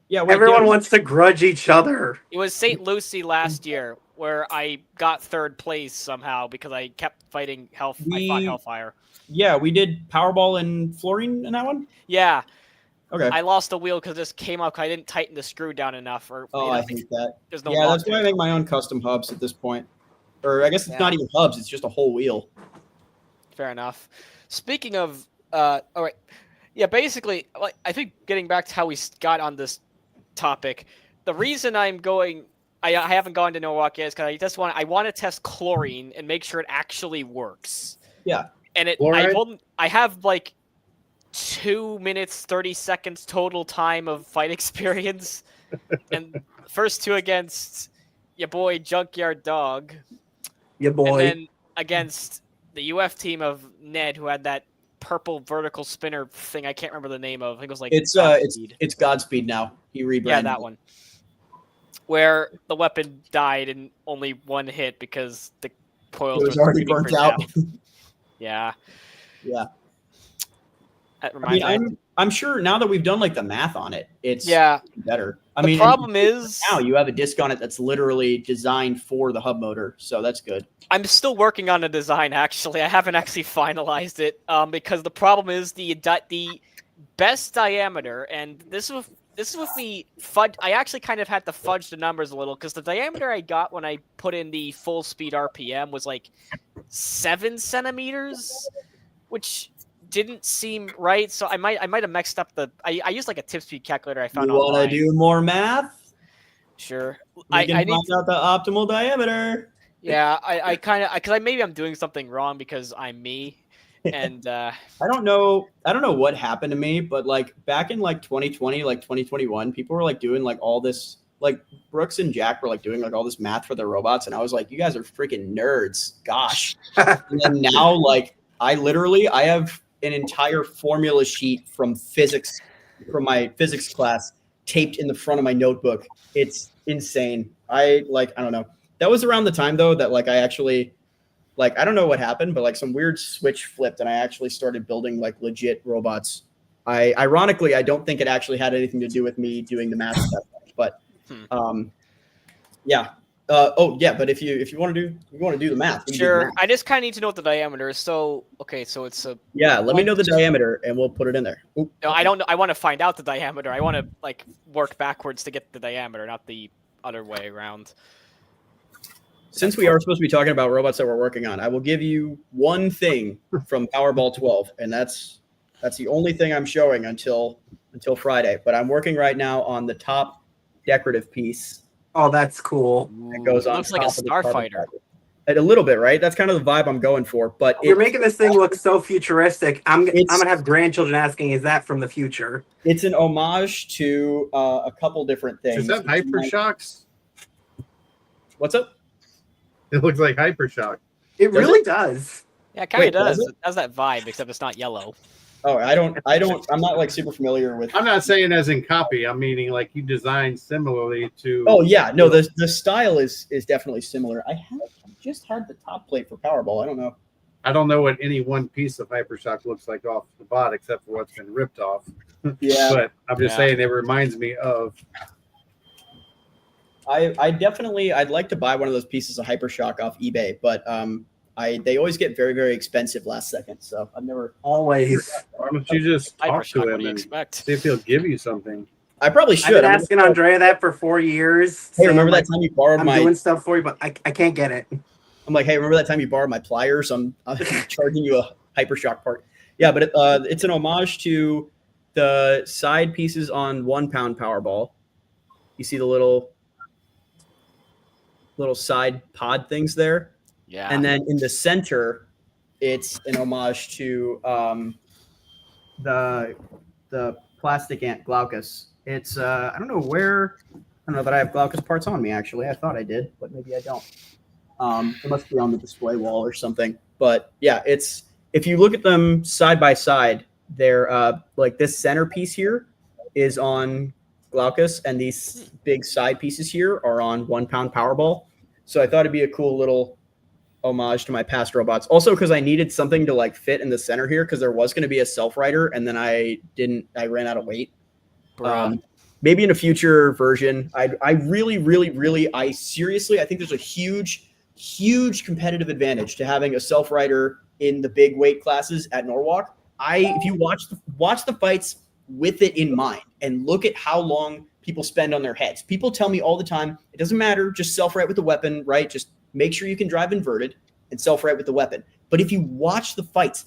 yeah, wait, Everyone yeah, wants to grudge each other. It was St. Lucie last year where I got third place somehow because I kept fighting I fought We- Hellfire. yeah, we did Powerball and Florine in that one. Yeah, Okay. I lost the wheel because this came up. I didn't tighten the screw down enough. Or Oh, I hate that. there's no. Yeah, that's lock why I there. make my own custom hubs at this point. Or I guess it's Yeah. not even hubs; it's just a whole wheel. Fair enough. Speaking of, all right, yeah. Basically, like I think getting back to how we got on this topic, the reason I'm going, I haven't gone to Norwalk yet is because I want to test chlorine and make sure it actually works. Yeah. And Fluoride? I have like 2 minutes 30 seconds total time of fight experience, and first two against your boy Junkyard Dog. Yeah, boy. And then against the UF team of Ned, who had that purple vertical spinner thing. I can't remember the name of. I think it was like It's Godspeed now. He rebranded. yeah, that one. Where the weapon died in only one hit because the coils It was were already shooting burnt for out. death. Yeah. Yeah. That I reminds mean, me. I'm sure now that we've done like the math on it, it's Yeah. better. I The mean, problem is now you have a disc on it that's literally designed for the hub motor, so that's good. I'm still working on a design. Actually, I haven't actually finalized it because the problem is the best diameter, and this is with me fudge. I actually kind of had to fudge the numbers a little because the diameter I got when I put in the full speed RPM was like 7 centimeters, which didn't seem right. So I might have mixed up the. I used like a tip speed calculator I found You want online. to do more math? Sure. We can I need find out the optimal diameter. Yeah, I kind of because maybe I'm doing something wrong because I'm me, and I don't know what happened to me, but like back in like 2020, like 2021, people were like doing like all this, like Brooks and Jack were like doing like all this math for their robots, and I was like, you guys are freaking nerds, gosh. And then now, like I have an entire formula sheet from my physics class taped in the front of my notebook. It's insane. I don't know. That was around the time though that like I actually like I don't know what happened, but like some weird switch flipped and I actually started building like legit robots. Ironically, I don't think it actually had anything to do with me doing the math stuff, but yeah. But if you want to do the math, we can do the sure. math. I just kind of need to know what the diameter is. So okay, so it's a Yeah, let me know the diameter and we'll put it in there. Oop. no. I don't know. I want to find out the diameter. I want to like work backwards to get the diameter, not the other way around. Since we are supposed to be talking about robots that we're working on, I will give you one thing from Powerball 12, and that's the only thing I'm showing until Friday. But I'm working right now on the top decorative piece. Oh, that's cool. It goes on. Looks like a top of the carbon starfighter. fiber. A little bit, right? That's kind of the vibe I'm going for. But You're making this thing look so futuristic. I'm gonna have grandchildren asking, "Is that from the future?" It's an homage to a couple different things. Is that Hypershocks? What's up? It looks like Hypershock. It really does. Yeah, it kind of Wait, does does. it? It has that vibe, except it's not yellow. Oh, I'm not like super familiar with. I'm not saying as in copy. I'm meaning like you designed similarly to. Oh yeah, no, the style is definitely similar. I just had the top plate for Powerball. I don't know. I don't know what any one piece of Hypershock looks like off the bot, except for what's been ripped off. Yeah. But I'm just saying it reminds me of. I'd like to buy one of those pieces of Hypershock off eBay, but they always get very, very expensive last second. So I've never always. Why don't you just talk Hypershock, to what him do you and expect? see if he'll give you something? I probably I've should. been asking Andrea that for 4 years. Hey, saying, remember like, that time you borrowed I'm my? doing stuff for you, but I can't get it. I'm like, hey, remember that time you borrowed my pliers? I'm charging you a Hypershock part. Yeah, but it's an homage to the side pieces on 1 pound Powerball. You see the little side pod things there? Yeah. And then in the center, it's an homage to the plastic ant Glaucus It's I don't know where. I don't know that I have Glaucus parts on me. Actually, I thought I did, but maybe I don't. It must be on the display wall or something. But yeah, it's if you look at them side by side, they're like this centerpiece here is on Glaucus, and these big side pieces here are on 1 pound Powerball. So I thought it'd be a cool little homage to my past robots. Also, because I needed something to like fit in the center here, because there was going to be a self rider, and then I didn't. I ran out of weight. Maybe in a future version. I really, really, really, I seriously, I think there's a huge competitive advantage to having a self rider in the big weight classes at Norwalk. If you watch the fights with it in mind and look at how long people spend on their heads. People tell me all the time, it doesn't matter, just self right with the weapon, right? Just make sure you can drive inverted and self right with the weapon. But if you watch the fights,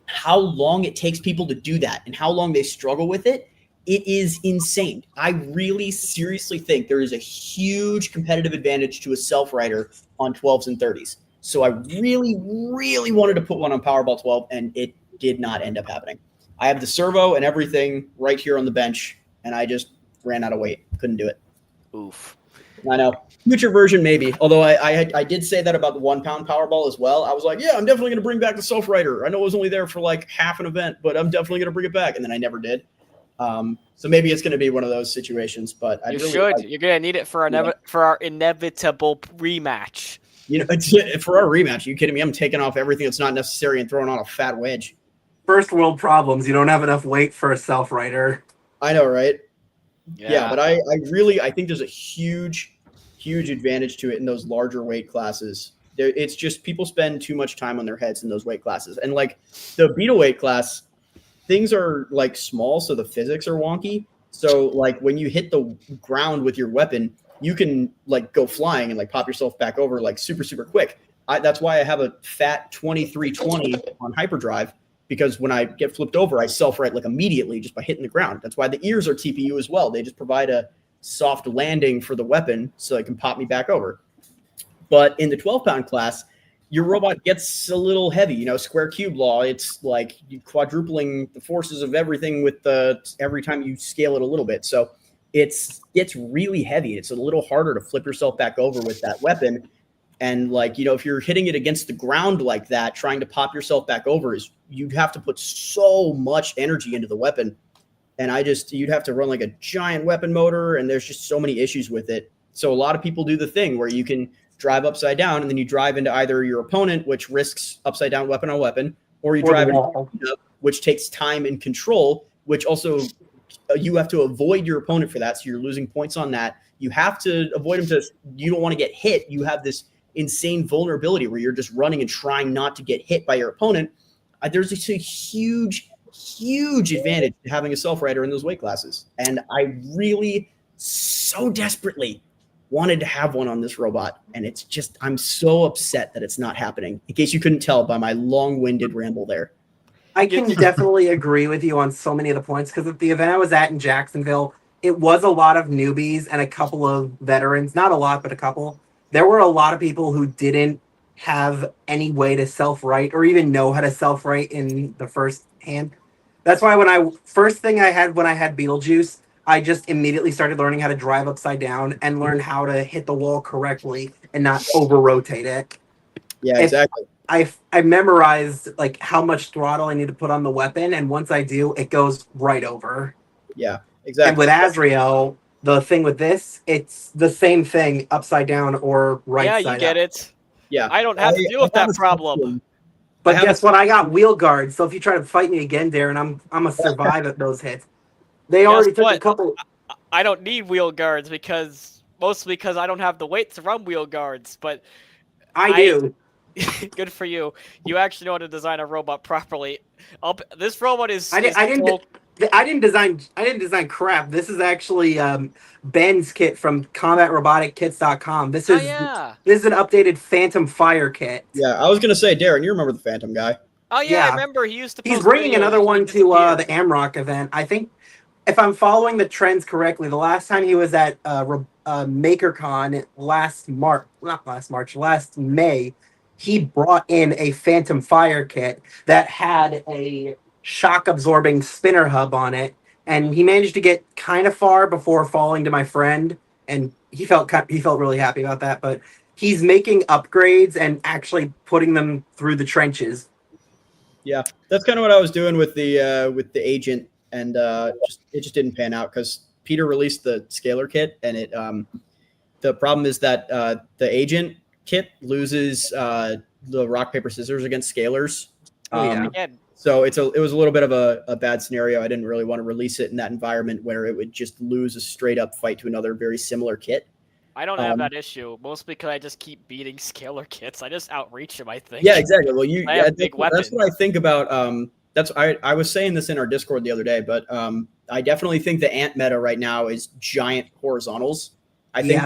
how long it takes people to do that and how long they struggle with it, it is insane. I really seriously think there is a huge competitive advantage to a self-rider on 12s and 30s. So I really, really wanted to put one on Powerball 12, and it did not end up happening. I have the servo and everything right here on the bench, and I just ran out of weight. Couldn't do it. Oof. I know. Future version, maybe. Although I did say that about the 1 pound Powerball as well. I was like, yeah, I'm definitely going to bring back the self-rider. I know it was only there for like half an event, but I'm definitely going to bring it back. And then I never did. So maybe it's going to be one of those situations, but You're going to need it for our inevitable rematch. You know, for our rematch, are you kidding me? I'm taking off everything that's not necessary and throwing on a fat wedge. First world problems. You don't have enough weight for a self-rider. I know, right? Yeah, but I think there's a huge advantage to it in those larger weight classes. It's just people spend too much time on their heads in those weight classes. And like the beta weight class, things are like small, so the physics are wonky. So like when you hit the ground with your weapon, you can like go flying and like pop yourself back over like super quick. That's why I have a fat 2320 on hyperdrive, because when I get flipped over, I self-right like immediately just by hitting the ground. That's why the ears are TPU as well. They just provide a soft landing for the weapon so it can pop me back over. But in the 12-pound class, your robot gets a little heavy, square cube law. It's like quadrupling the forces of everything with every time you scale it a little bit. So it's really heavy. It's a little harder to flip yourself back over with that weapon. And like, if you're hitting it against the ground like that, trying to pop yourself back over you'd have to put so much energy into the weapon. And you'd have to run like a giant weapon motor, and there's just so many issues with it. So a lot of people do the thing where you can drive upside down and then you drive into either your opponent, which risks upside down weapon on weapon, or you drive into up, which takes time and control, which also you have to avoid your opponent for that. So you're losing points on that. You have to avoid them you don't want to get hit. You have this insane vulnerability where you're just running and trying not to get hit by your opponent. There's a huge advantage to having a self-rider in those weight classes. And I really so desperately wanted to have one on this robot. And it's just, I'm so upset that it's not happening, in case you couldn't tell by my long-winded ramble there. I can definitely agree with you on so many of the points, because at the event I was at in Jacksonville, it was a lot of newbies and a couple of veterans. Not a lot, but a couple. There were a lot of people who didn't have any way to self-write or even know how to self-write in the first hand. That's why when I had Beetlejuice, I just immediately started learning how to drive upside down and learn how to hit the wall correctly and not over-rotate it. Yeah, exactly. I memorized like how much throttle I need to put on the weapon, and once I do, it goes right over. Yeah, exactly. And with Azrael, the thing with this, it's the same thing upside down or right side up. Yeah, you get it. Yeah. I don't have to deal with that problem. But guess what? I got wheel guards, so if you try to fight me again, Darren, I'm gonna survive at those hits. They already took a couple. I don't need wheel guards mostly because I don't have the weight to run wheel guards. But I do. Good for you. You actually know how to design a robot properly. This robot is. I didn't design crap. This is actually Ben's kit from combatrobotickits.com. This is an updated Phantom Fire kit. Yeah, I was gonna say, Darren, you remember the Phantom guy? Oh yeah, I remember he used to. He's bringing another one to the AMROC event. I think, if I'm following the trends correctly, the last time he was at MakerCon last May, he brought in a Phantom Fire kit that had a shock absorbing spinner hub on it and he managed to get kind of far before falling to my friend, and he felt really happy about that. But he's making upgrades and actually putting them through the trenches. Yeah, that's kind of what I was doing with the agent, and it just didn't pan out because Peter released the scalar kit, and it the problem is that the agent kit loses the rock paper scissors against scalars. Again, So it was a little bit of a bad scenario. I didn't really want to release it in that environment where it would just lose a straight up fight to another very similar kit. I don't have that issue, mostly because I just keep beating scalar kits. I just outreach them, I think. Yeah, exactly. Well, I have big weapons. That's what I think about. I was saying this in our Discord the other day, but I definitely think the ant meta right now is giant horizontals. I think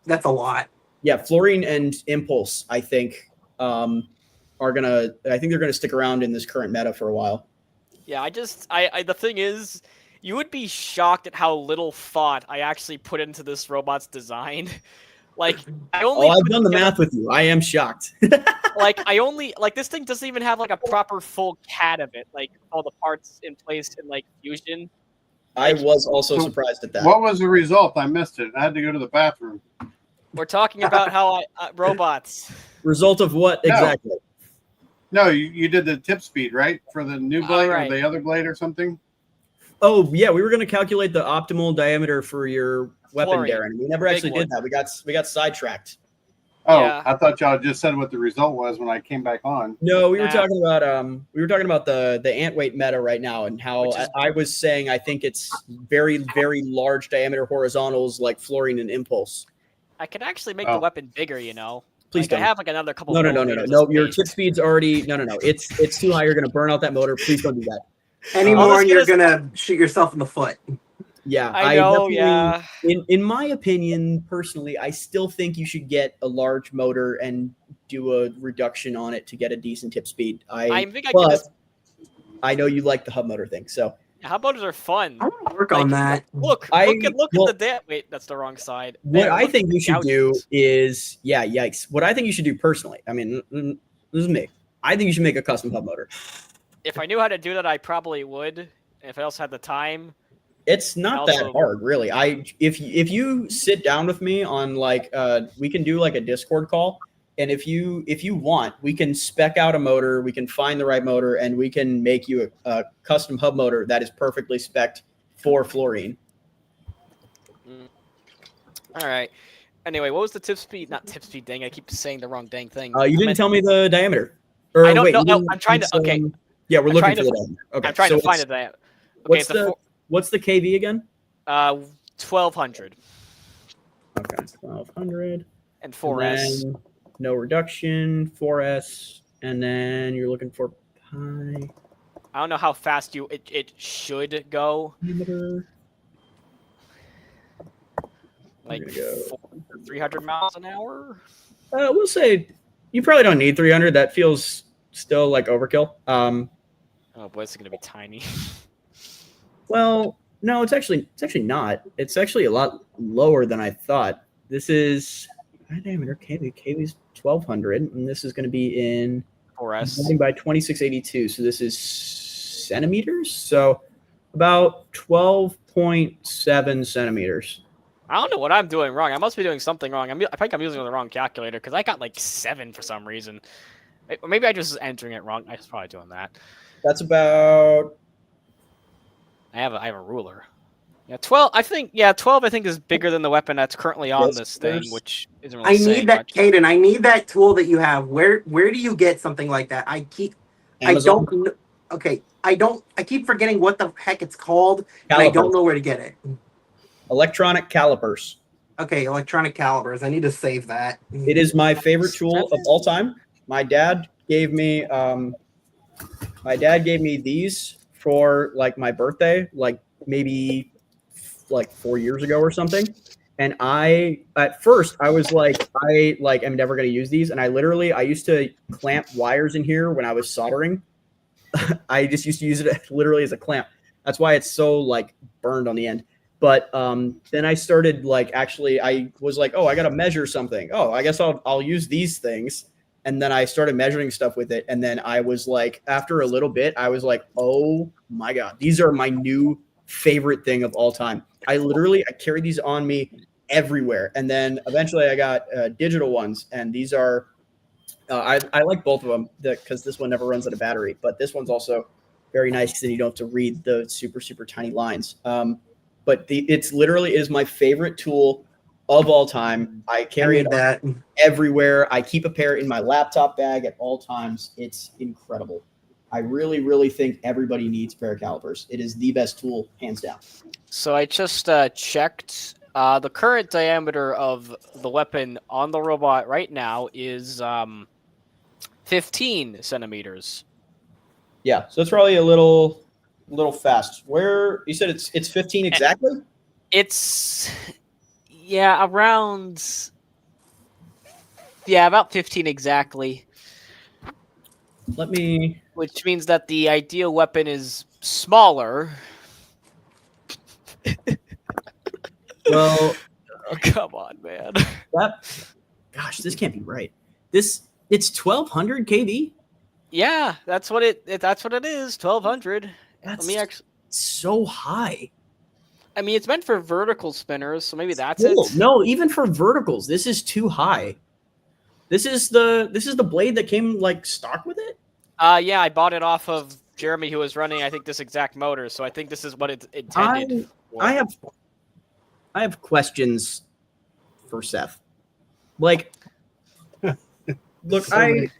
that's a lot. Yeah, Fluorine and Impulse, I think, they're gonna stick around in this current meta for a while. Yeah, the thing is, you would be shocked at how little thought I actually put into this robot's design. Like, I've done the math with you. I am shocked. This thing doesn't even have like a proper full CAD of it, like all the parts in place in like Fusion. I was also surprised at that. What was the result? I missed it. I had to go to the bathroom. We're talking about how robots. Result of what exactly? No, you did the tip speed, right? For the new blade or the other blade or something? Oh, yeah. We were going to calculate the optimal diameter for your weapon, Fluorine. Darren. We never actually did that. We got sidetracked. Oh, Yeah. I thought y'all just said what the result was when I came back on. No, we were talking about the ant weight meta right now, and how I was saying I think it's very, very large diameter horizontals like Fluorine and Impulse. I can actually make the weapon bigger, you know. Please don't. I have like another couple. No. Your tip speed's already no. It's too high. You're gonna burn out that motor. Please don't do that. Anymore, and you're gonna shoot yourself in the foot. Yeah, I know. Yeah. In my opinion, personally, I still think you should get a large motor and do a reduction on it to get a decent tip speed. I know you like the hub motor thing, so. Hub motors are fun. I want to work on that. Look at the wait, that's the wrong side. What I think you should do is, yikes. What I think you should do personally, I mean, this is me. I think you should make a custom hub motor. If I knew how to do that, I probably would. If I also had the time. It's not that hard, really. If you sit down with me on we can do like a Discord call, and if you want, we can spec out a motor, we can find the right motor, and we can make you a custom hub motor that is perfectly spec'd for Fluorine. All right. Anyway, what was the tip speed? Not tip speed, dang. I keep saying the wrong dang thing. You didn't tell me the diameter. I don't know. I'm trying to. Okay. Yeah, we're looking for the diameter. Okay. I'm trying to find it. Okay. What's the KV again? 1200. Okay, 1200. And 4S. And no reduction, 4S, and then you're looking for pi. I don't know how fast it should go. Like 300 miles an hour? We'll say you probably don't need 300. That feels still like overkill. Oh boy, it's gonna be tiny. Well, no, it's actually not. It's actually a lot lower than I thought. This is high diameter KV. KV's 1200, and this is going to be in 4S by 2682. So this is centimeters. So about 12.7 centimeters. I don't know what I'm doing wrong. I must be doing something wrong. I think I'm using the wrong calculator because I got like 7 for some reason. Or maybe I just entering it wrong. I was probably doing that. That's about. I have a ruler. Yeah, 12. I think 12. I think is bigger than the weapon that's currently on this thing, which isn't really. I need that, Caden. I need that tool that you have. Where do you get something like that? Amazon? I keep forgetting what the heck it's called, and I don't know where to get it. Electronic calipers. Okay, electronic calipers. I need to save that. It is my favorite tool of all time. My dad gave me these for like my birthday, like maybe like 4 years ago or something. And at first I was like, I'm never going to use these. And I used to clamp wires in here when I was soldering. I just used to use it literally as a clamp. That's why it's so like burned on the end. But then I started I was like, oh, I got to measure something. Oh, I guess I'll use these things. And then I started measuring stuff with it. And then I was like, after a little bit, I was like, oh my God, these are my new favorite thing of all time. I carry these on me everywhere. And then eventually I got digital ones, and these are I like both of them because this one never runs out of battery, but this one's also very nice because then you don't have to read the super, super tiny lines. But it's literally is my favorite tool of all time. I carry it everywhere. I keep a pair in my laptop bag at all times. It's incredible. I really, really think everybody needs a pair of calipers. It is the best tool, hands down. So I just checked. The current diameter of the weapon on the robot right now is 15 centimeters. Yeah, so it's probably a little fast. Where you said it's 15 exactly? It's around about 15 exactly. Which means that the ideal weapon is smaller. Well, oh, come on, man. Gosh, this can't be right. It's 1200 kV. Yeah, that's what it is. 1200. That's Let me actually. So high. I mean, it's meant for vertical spinners, so maybe that's it. No, even for verticals, this is too high. This is the blade that came like stock with it. Yeah, I bought it off of Jeremy, who was running, I think, this exact motor. So I think this is what it's intended. I have questions for Seth. Like, look, something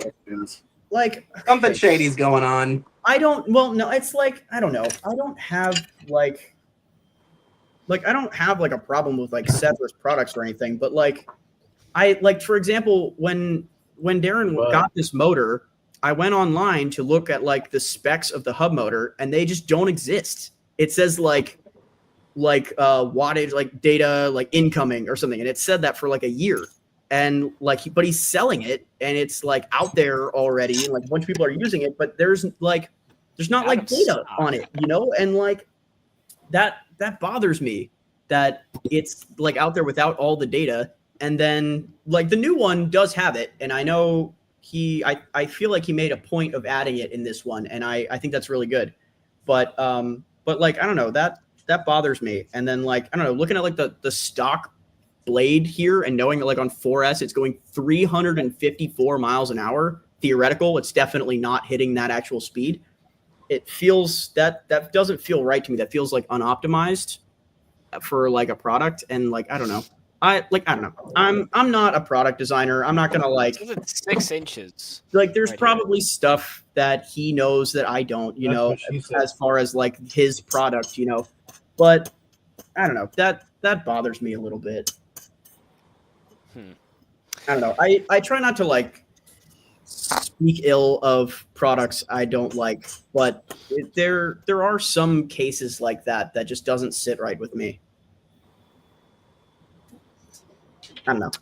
shady's going on. It's like I don't know. I don't have like I don't have like a problem with like Seth's products or anything, but for example, when Darren got this motor, I went online to look at like the specs of the hub motor, and they just don't exist. It says wattage, like data, like incoming or something, and it said that for like a year. And but he's selling it, and it's like out there already, and like a bunch of people are using it, but there's not like data on it, and like that bothers me that it's like out there without all the data. And then like the new one does have it, and I know I feel like he made a point of adding it in this one, and I think that's really good. But like I don't know, that bothers me. And then like I don't know, looking at like the stock blade here and knowing that like on 4S it's going 354 miles an hour theoretical, it's definitely not hitting that actual speed. It feels that doesn't feel right to me. That feels like unoptimized for like a product. And like I don't know, I don't know. I'm not a product designer. I'm not gonna like 6 inches. Like there's probably stuff that he knows that I don't, as far as like his product, but I don't know, that bothers me a little bit. I don't know. I try not to like speak ill of products I don't like, but there are some cases like that just doesn't sit right with me. I don't know.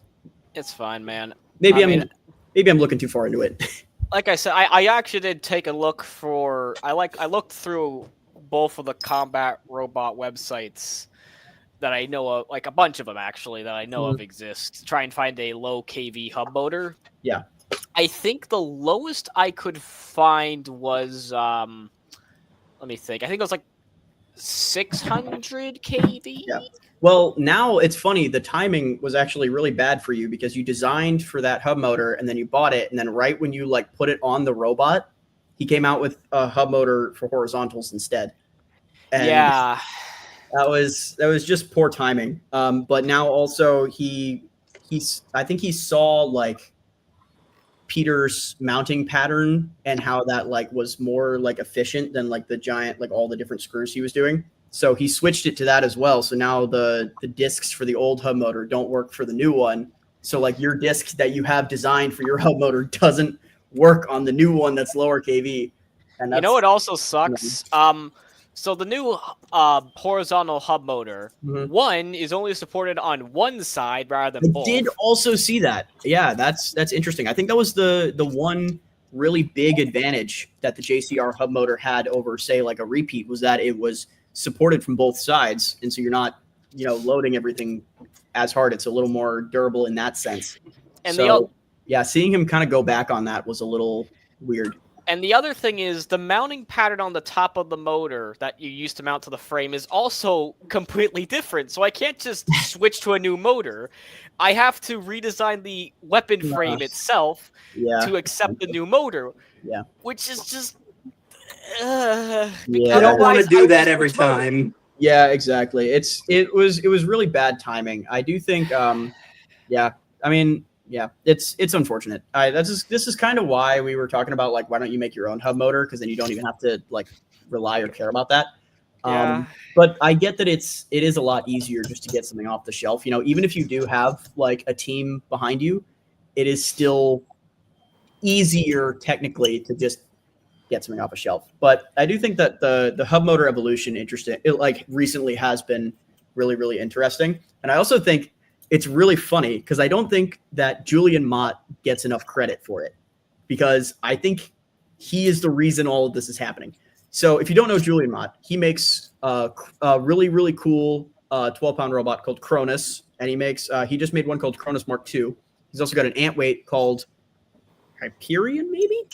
It's fine, man. Maybe I'm looking too far into it. Like I said, I actually did take a look I looked through both of the combat robot websites that I know of, like a bunch of them actually that I know of exist, to try and find a low kV hub motor. Yeah. I think the lowest I could find was let me think. I think it was like 600 kV. Yeah. Well, now it's funny. The timing was actually really bad for you because you designed for that hub motor and then you bought it, and then right when you like put it on the robot, he came out with a hub motor for horizontals instead. And yeah. That was just poor timing. But now also I think he saw like Peter's mounting pattern and how that like was more like efficient than like the giant, like all the different screws he was doing. So he switched it to that as well. So now the discs for the old hub motor don't work for the new one. So like your disc that you have designed for your hub motor doesn't work on the new one that's lower kV. And that's, it also sucks. So the new horizontal hub motor, one is only supported on one side rather than both. I did also see that. Yeah, that's interesting. I think that was the one really big advantage that the JCR hub motor had over, say, like a repeat, was that it was supported from both sides, and so you're not, loading everything as hard. It's a little more durable in that sense. And so, seeing him kind of go back on that was a little weird. And the other thing is the mounting pattern on the top of the motor that you used to mount to the frame is also completely different. So I can't just switch to a new motor. I have to redesign the weapon frame itself Yeah. to accept the new motor. Yeah. Which is just You don't want to otherwise I do would that just every switch motors. time. Yeah, exactly. It was really bad timing. I do think yeah. I mean, yeah, it's unfortunate. This is kind of why we were talking about like why don't you make your own hub motor, because then you don't even have to like rely or care about that. Yeah. But I get that it is a lot easier just to get something off the shelf. You know, even if you do have like a team behind you, it is still easier technically to just get something off a shelf. But I do think that the hub motor evolution recently has been really, really interesting. And I also think it's really funny because I don't think that Julian Mott gets enough credit for it, because I think he is the reason all of this is happening. So if you don't know Julian Mott, he makes a really, really cool 12-pound robot called Cronus. And he just made one called Cronus Mark II. He's also got an ant weight called Hyperion, maybe?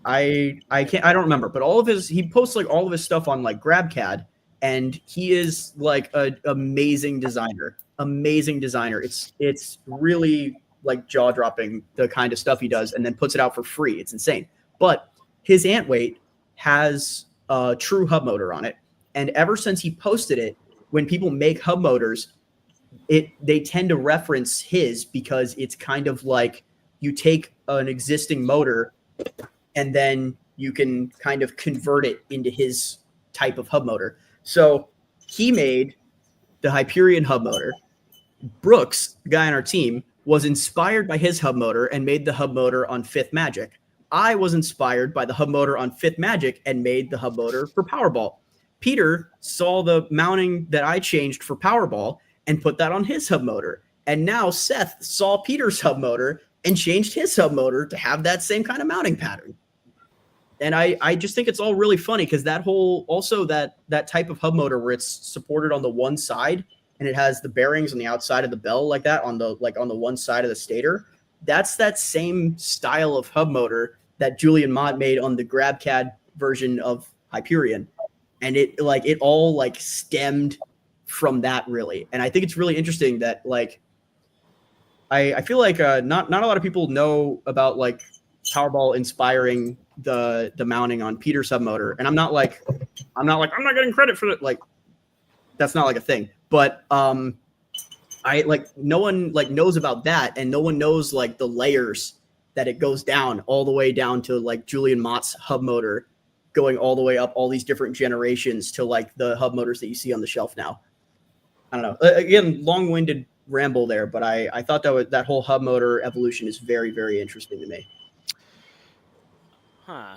I don't remember, but he posts like all of his stuff on like GrabCAD, and he is like an amazing designer. It's really like jaw-dropping the kind of stuff he does, and then puts it out for free. It's insane. But his ant weight has a true hub motor on it, and ever since he posted it, when people make hub motors, they tend to reference his, because it's kind of like you take an existing motor and then you can kind of convert it into his type of hub motor. So he made the Hyperion hub motor. Brooks, the guy on our team, was inspired by his hub motor and made the hub motor on Fifth Magic. I was inspired by the hub motor on Fifth Magic and made the hub motor for Powerball. Peter saw the mounting that I changed for Powerball and put that on his hub motor. And now Seth saw Peter's hub motor and changed his hub motor to have that same kind of mounting pattern. And I just think it's all really funny, because that type of hub motor where it's supported on the one side and it has the bearings on the outside of the bell like that on the one side of the stator, that's that same style of hub motor that Julian Mott made on the GrabCAD version of Hyperion. And it all like stemmed from that, really. And I think it's really interesting that like I feel like not a lot of people know about like Powerball inspiring the mounting on Peter's hub motor. And I'm not getting credit for it. Like, that's not like a thing. But I like no one like knows about that, and no one knows like the layers that it goes down all the way down to like Julian Mott's hub motor, going all the way up all these different generations to like the hub motors that you see on the shelf now. I don't know. Again, long-winded ramble there, but I thought that whole hub motor evolution is very, very interesting to me. Huh.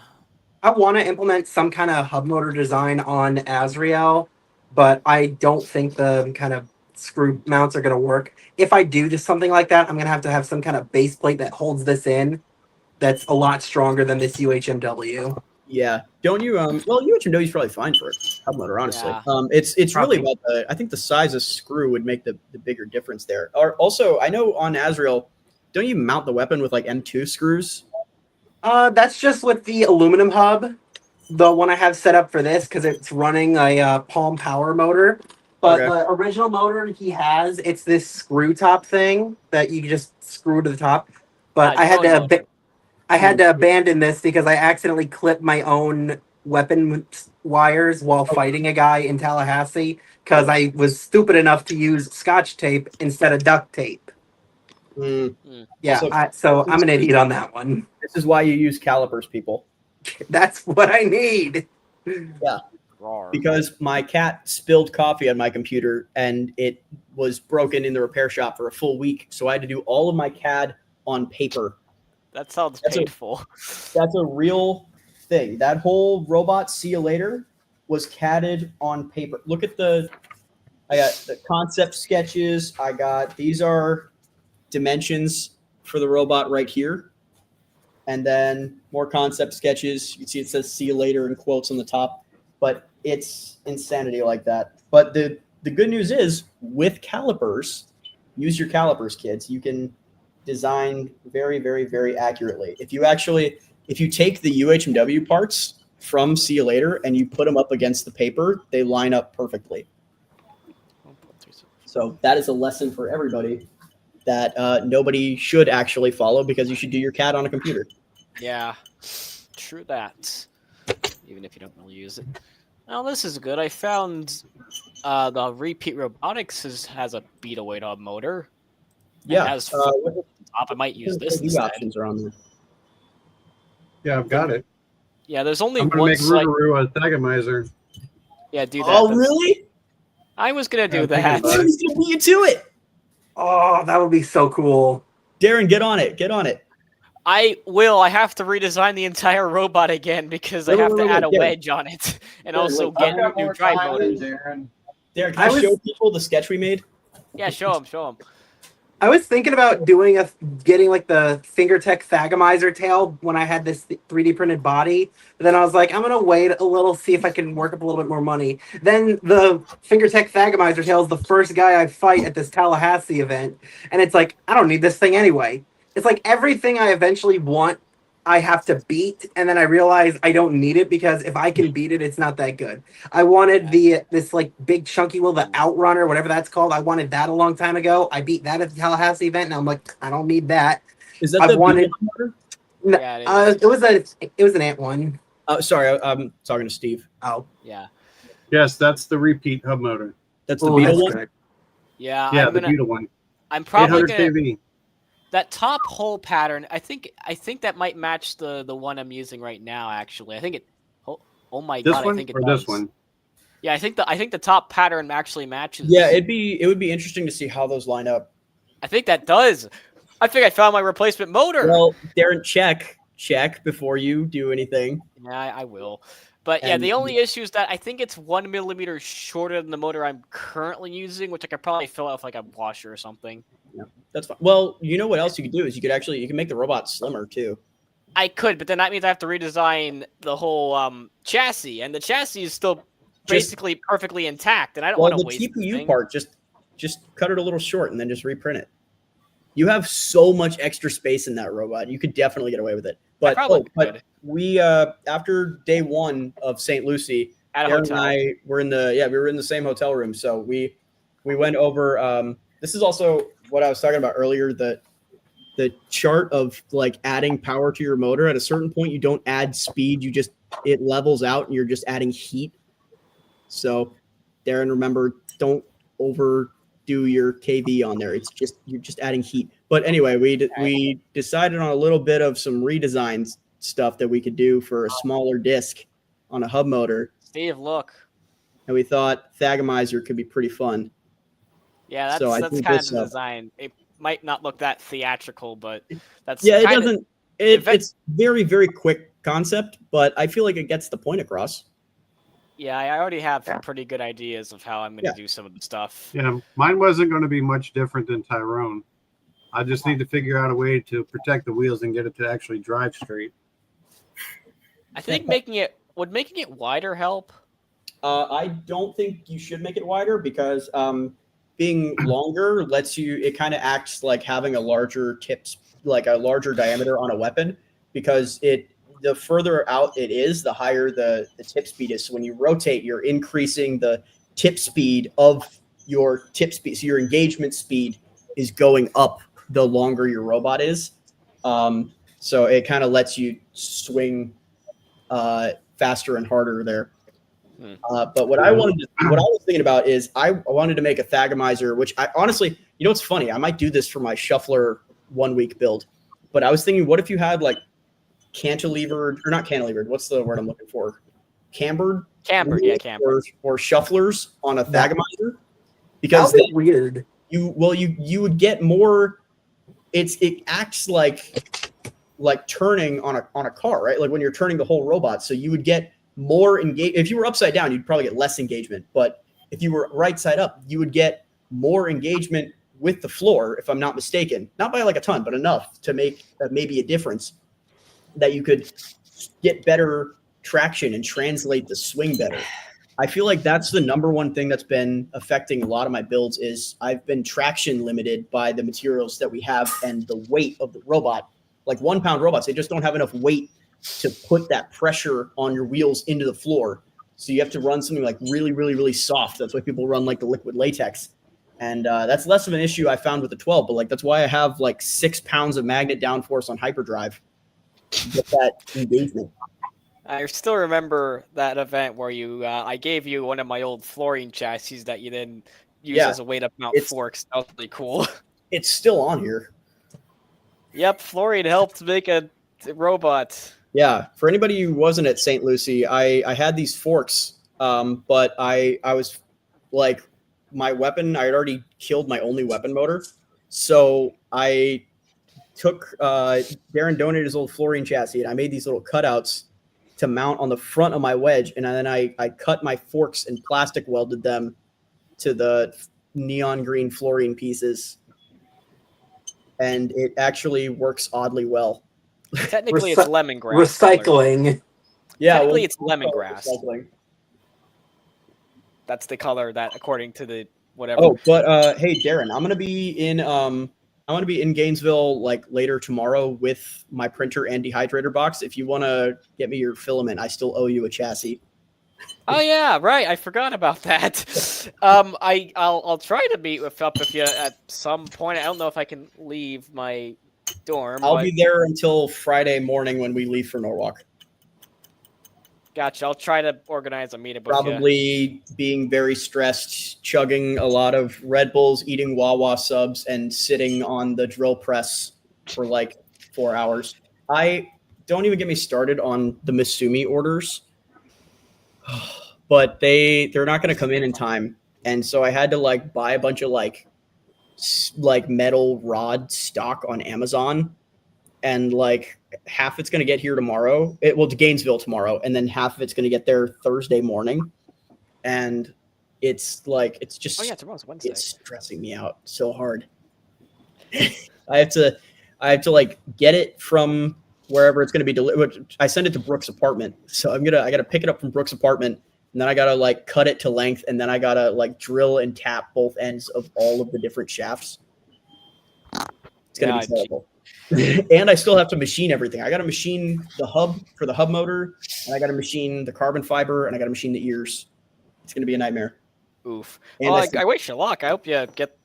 I want to implement some kind of hub motor design on Azrael, but I don't think the kind of screw mounts are going to work. If I do just something like that, I'm going to have some kind of base plate that holds this in that's a lot stronger than this UHMW. Yeah. Don't you well, UHMW is probably fine for a hub motor, honestly. Yeah. It's Probably. really about I think the size of screw would make the bigger difference there. Or also, I know on Azrael, don't you mount the weapon with like M2 screws? That's just with the aluminum hub, the one I have set up for this, because it's running a Palm Power motor. But Okay. the original motor he has, it's this screw top thing that you just screw to the top. But I had to abandon this because I accidentally clipped my own weapon wires while fighting a guy in Tallahassee, because I was stupid enough to use Scotch tape instead of duct tape. Yeah, Also, so I'm an idiot on that one. This is why you use calipers, people. That's what I need. Yeah. Because my cat spilled coffee on my computer and it was broken in the repair shop for a full week. So I had to do all of my CAD on paper. That sounds That's painful. That's a real thing. That whole robot see you later was CAD'd on paper. Look at I got the concept sketches. These are dimensions for the robot right here. And then more concept sketches. You can see it says see you later in quotes on the top. But it's insanity like that. But the good news is, with calipers, use your calipers, kids. You can design very, very, very accurately. If you actually if you take the UHMW parts from See You Later and you put them up against the paper, they line up perfectly. So that is a lesson for everybody that nobody should actually follow, because you should do your CAD on a computer. Yeah, true that. Even if you don't really use it. Now this is good. I found the Repeat Robotics has a beta weight hub motor. Yeah. It has top. I might use this These instead. options are on there. Yeah, I've got it. Yeah, there's only I'm gonna one make slight. Rootaroo a Thagamizer. Yeah, do that. Oh, That's- really? I was gonna do Yeah, that. thinking about it. He's gonna beat you to it. Oh, that would be so cool. Darren, get on it. Get on it. I will. I have to redesign the entire robot again because I Wait, have wait, to wait, add a Darren. wedge on it and Darren, also wait, get I've got new more drive time motor. than Darren. Darren, can I I was- show people the sketch we made? Yeah, show them. Show them. I was thinking about getting like the FingerTech Thagamizer tail when I had this 3D printed body. But then I was like, I'm gonna wait a little, see if I can work up a little bit more money. Then the FingerTech Thagamizer tail is the first guy I fight at this Tallahassee event, and it's like, I don't need this thing anyway. It's like everything I eventually want, I have to beat, and then I realize I don't need it because if I can beat it, it's not that good. I wanted this like big chunky wheel, the Outrunner, whatever that's called. I wanted that a long time ago. I beat that at the Tallahassee event, and I'm like, I don't need that. Is that I've the wanted- beetle motor? No, Yeah, it it was an Ant one. Sorry, I'm talking to Steve. Oh, Yeah. Yes, that's the Repeat hub motor. That's the oh, beetle that's one. good. Yeah. Yeah, I'm the gonna. Beetle one. I'm probably 800 gonna. kV. That top hole pattern. I think that might match the one I'm using right now. Actually, I think it. Oh my This god! I one think it or does. this one? Yeah, I think the top pattern actually matches. Yeah, it would be interesting to see how those line up. I think that does. I think I found my replacement motor. Well, Darren, check before you do anything. Yeah, I will. But yeah, And- the only issue is that I think it's 1 millimeter shorter than the motor I'm currently using, which I could probably fill out with like a washer or something. That's fine. Well, you know what else you could do is you can make the robot slimmer too. I could, but then that means I have to redesign the whole chassis, and the chassis is still basically perfectly intact, and I don't Well, want the to waste the TPU thing. part, just cut it a little short and then just reprint it. You have so much extra space in that robot. You could definitely get away with it. But probably but we after day one of St. Lucie, At a Darren and hotel. I were in the same hotel room. So we went over. This is also what I was talking about earlier. The chart of like adding power to your motor. At a certain point, you don't add speed. It levels out, and you're just adding heat. So, Darren, remember, don't overdo your kV on there. You're just adding heat. But anyway, we decided on a little bit of some redesigns stuff that we could do for a smaller disc on a hub motor, Steve, look. and we thought Thagamizer could be pretty fun. Yeah, that's So I that's think kind of this, the design. It might not look that theatrical, but that's Yeah, it kinda- doesn't. event- It's very, very quick concept, but I feel like it gets the point across. Yeah, I already have some pretty good ideas of how I'm going to do some of the stuff. Yeah, mine wasn't going to be much different than Tyrone. I just need to figure out a way to protect the wheels and get it to actually drive straight. I think making it wider help. I don't think you should make it wider because being longer lets you. It kind of acts like having a larger tips, like a larger diameter on a weapon, because the further out it is, the higher the tip speed is. So when you rotate, you're increasing the tip speed of your tip speed. So your engagement speed is going up the longer your robot is. So it kind of lets you swing faster and harder there. But what I was thinking about is I wanted to make a Thagamizer, which I honestly, what's funny? I might do this for my Shuffler 1 week build, but I was thinking, what if you had like cantilevered, or not cantilevered? What's the word I'm looking for? Cambered, yeah, cambered, or shufflers on a Thagamizer, because That would be weird. You would get more. It acts like turning on a car, right? Like when you're turning the whole robot, so you would get more engage. If you were upside down, you'd probably get less engagement. But if you were right side up, you would get more engagement with the floor, if I'm not mistaken. Not by like a ton, but enough to make maybe a difference that you could get better traction and translate the swing better. I feel like that's the number one thing that's been affecting a lot of my builds is I've been traction limited by the materials that we have and the weight of the robot. Like 1 pound robots, they just don't have enough weight to put that pressure on your wheels into the floor. So you have to run something like really, really, really soft. That's why people run like the liquid latex. And that's less of an issue I found with the 12, but like that's why I have like 6 pounds of magnet downforce on hyperdrive to get that engagement. I still remember that event where you I gave you one of my old fluorine chassis that you then used as a way to mount forks. That was really cool. It's still on here. Yep, fluorine helped make a robot. Yeah, for anybody who wasn't at St. Lucie, I had these forks, but I was like, my weapon, I had already killed my only weapon motor. So I took, Darren donated his old fluorine chassis, and I made these little cutouts to mount on the front of my wedge. And then I cut my forks and plastic welded them to the neon green fluorine pieces. And it actually works oddly well. Technically, it's lemongrass. Recycling. Color. Yeah, technically, it's lemongrass. Recycling. That's the color that, according to the whatever. Oh, but hey, Darren, I'm gonna be in Gainesville like later tomorrow with my printer and dehydrator box. If you want to get me your filament, I still owe you a chassis. Oh yeah, right. I forgot about that. I'll try to meet up with you at some point. I don't know if I can leave my dorm. I'll be there until Friday morning when we leave for Norwalk. Gotcha. I'll try to organize a meetup with Probably being very stressed, chugging a lot of Red Bulls, eating Wawa subs, and sitting on the drill press for like 4 hours. I don't even get me started on the Misumi orders, but they're not going to come in time, and so I had to like buy a bunch of like metal rod stock on Amazon, and like half it's going to get here tomorrow. To Gainesville tomorrow, and then half of it's going to get there Thursday morning. And it's just tomorrow's Wednesday. It's stressing me out so hard. I have to like get it from wherever it's going to be delivered. I send it to Brooke's apartment, so I got to pick it up from Brooke's apartment, and then I got to like cut it to length, and then I got to like drill and tap both ends of all of the different shafts. It's going to be terrible. And I still have to machine everything. I got to machine the hub for the hub motor, and I got to machine the carbon fiber, and I got to machine the ears. It's going to be a nightmare. Oof. And well, I wish you luck. I hope you get.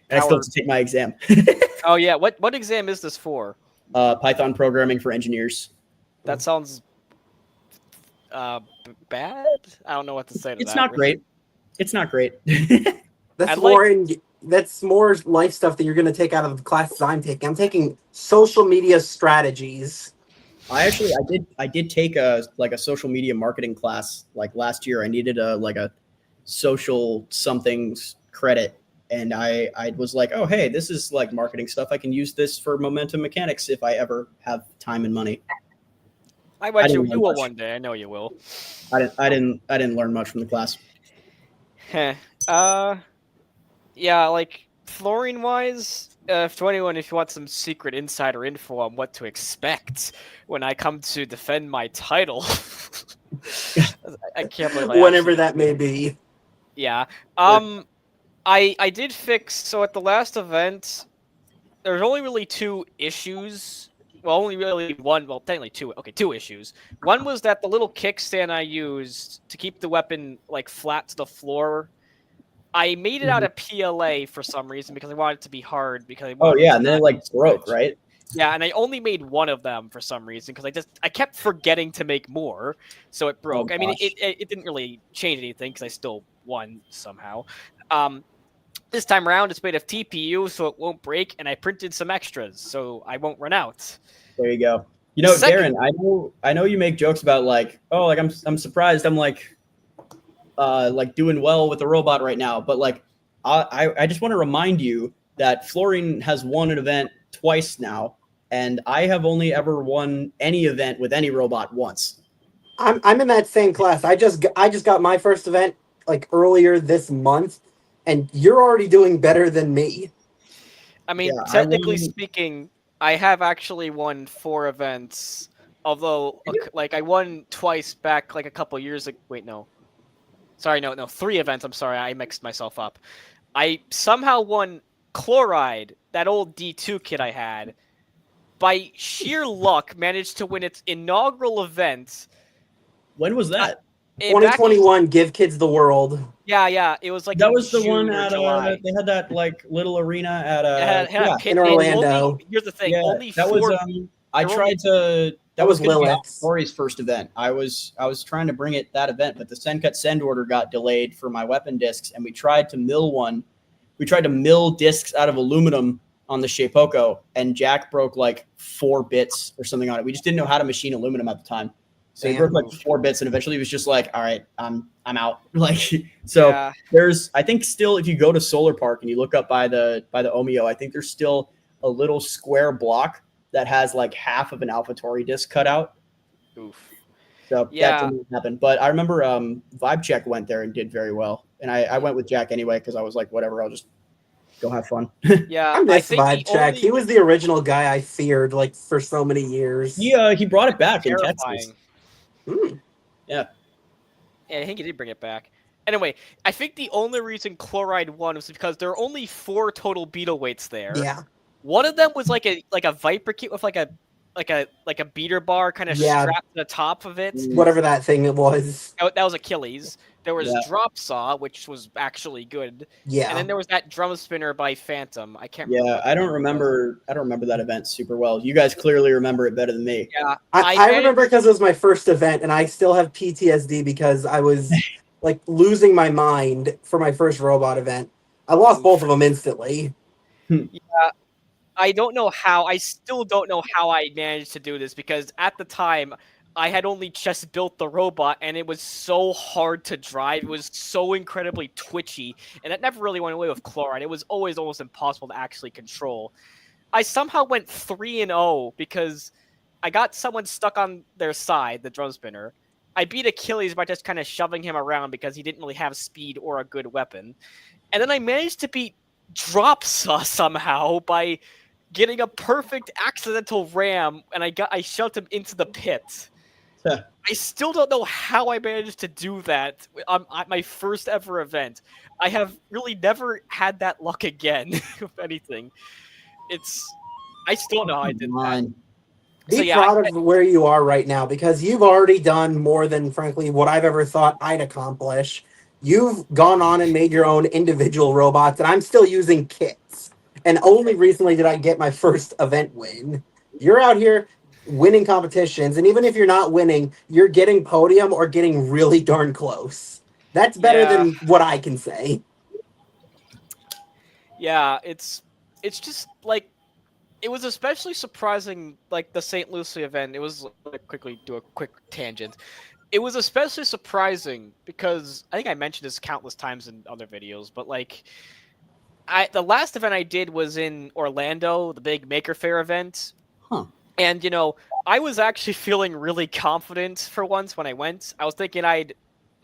And I still have to take my exam. Oh yeah, what exam is this for? Python programming for engineers. That sounds bad. I don't know what to say to that. It's not great. It's not great. That's more life stuff that you're going to take out of the classes I'm taking. I'm taking social media strategies. I did take a social media marketing class like last year. I needed a social somethings credit, and I was like, oh hey, this is like marketing stuff. I can use this for momentum mechanics if I ever have time and money. I bet you will one day. I know you will. I didn't learn much from the class. Yeah, like fluorine wise, if you want some secret insider info on what to expect when I come to defend my title, I can't believe whenever that may be. Yeah. I did fix, so at the last event, there's only really 2 issues. Well, only really one. Well, technically 2. Okay, 2 issues. One was that the little kickstand I used to keep the weapon like flat to the floor, I made it out of PLA for some reason because I wanted it to be hard. And then it like broke, right? Yeah, and I only made one of them for some reason because I kept forgetting to make more, so it broke. Oh, I mean, it didn't really change anything because I still won somehow. This time around, it's made of TPU, so it won't break, and I printed some extras, so I won't run out. There you go. You know, Darren, I know you make jokes about like, oh, like I'm surprised I'm like doing well with the robot right now, but like I just want to remind you that Fluorine has won an event twice now, and I have only ever won any event with any robot once. I'm in that same class. I just got my first event like earlier this month, and you're already doing better than me. I mean, technically speaking, I have actually won 4 events. Although, like, I won twice back like a couple years ago. Wait, no. Sorry, no, 3 events. I'm sorry, I mixed myself up. I somehow won Chloride, that old D2 kit I had. by sheer luck, managed to win its inaugural event. When was that? Back in- 2021, Give Kids the World. Yeah. It was like That in was the June one or at July. they had that like little arena at It had a pit in and Orlando. here's the thing: yeah, only that four. was I there were tried to That was gonna be Lilith's. Corey's first event. I was trying to bring it that event, but the send cut send order got delayed for my weapon discs, and we tried to mill one. We tried to mill discs out of aluminum on the Shapeoko, and Jack broke like 4 bits or something on it. We just didn't know how to machine aluminum at the time. So he broke like 4 bits, and eventually he was just like, "All right, I'm out." Like, so Yeah. there's, I think, still, if you go to Solar Park and you look up by the Omeo, I think there's still a little square block that has like half of an AlphaTauri disc cut out. Oof. So Yeah. that didn't happen. But I remember Vibe Check went there and did very well, and I went with Jack anyway because I was like, whatever, I'll just go have fun. Yeah, I miss think Vibe the Check. only- He was the original guy I feared like for so many years. He brought it back in Texas. terrifying. Yeah. Yeah, I think he did bring it back. Anyway, I think the only reason Chloride won was because there are only 4 total beetle weights there. Yeah. One of them was like a Viper kit with like a beater bar kind of Yeah. strapped to the top of it. Whatever that thing it was. That was Achilles. There was Yeah. Drop Saw, which was actually good. Yeah. And then there was that drum spinner by Phantom. I can't remember. Yeah, what I don't it was. remember. I don't remember that event super well. You guys clearly remember it better than me. Yeah, I remember because it was my first event, and I still have PTSD because I was like losing my mind for my first robot event. I lost both of them instantly. Yeah, I don't know how. I still don't know how I managed to do this because at the time I had only just built the robot and it was so hard to drive. It was so incredibly twitchy, and that never really went away with Chloride. It was always almost impossible to actually control. I somehow went 3-0 because I got someone stuck on their side, the drum spinner. I beat Achilles by just kind of shoving him around because he didn't really have speed or a good weapon. And then I managed to beat Drop Saw somehow by getting a perfect accidental ram, and I shoved him into the pit. I still don't know how I managed to do that on my first ever event. I have really never had that luck again, if anything. I still don't know how I did that. Be proud of where you are right now because you've already done more than, frankly, what I've ever thought I'd accomplish. You've gone on and made your own individual robots, and I'm still using kits. And only recently did I get my first event win. You're out here winning competitions, and even if you're not winning, you're getting podium or getting really darn close. That's better than what I can say. Yeah, it's just like it was especially surprising, like the St. Lucie event. It was quickly do a quick tangent. It was especially surprising because I think I mentioned this countless times in other videos, but like the last event I did was in Orlando, the big Maker Faire event. Huh. And I was actually feeling really confident for once when I went. I was thinking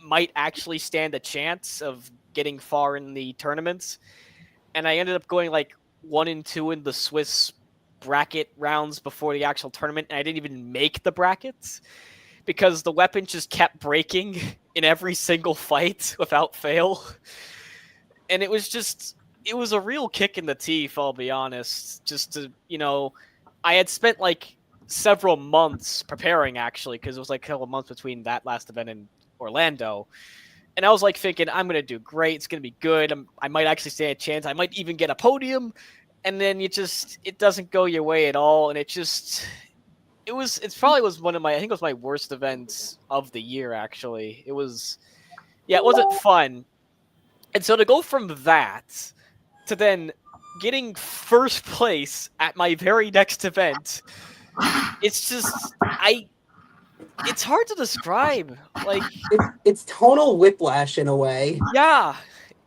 might actually stand a chance of getting far in the tournaments. And I ended up going like 1-2 in the Swiss bracket rounds before the actual tournament, and I didn't even make the brackets because the weapon just kept breaking in every single fight without fail. And it was a real kick in the teeth, I'll be honest. Just to, I had spent like several months preparing actually, because it was like a couple of months between that last event in Orlando. And I was like thinking, I'm going to do great. It's going to be good. I might actually stand a chance. I might even get a podium. And then it doesn't go your way at all. And it probably was one of I think it was my worst events of the year, actually. It wasn't fun. And so to go from that to then getting first place at my very next event, it's hard to describe. Like it's tonal whiplash in a way. Yeah,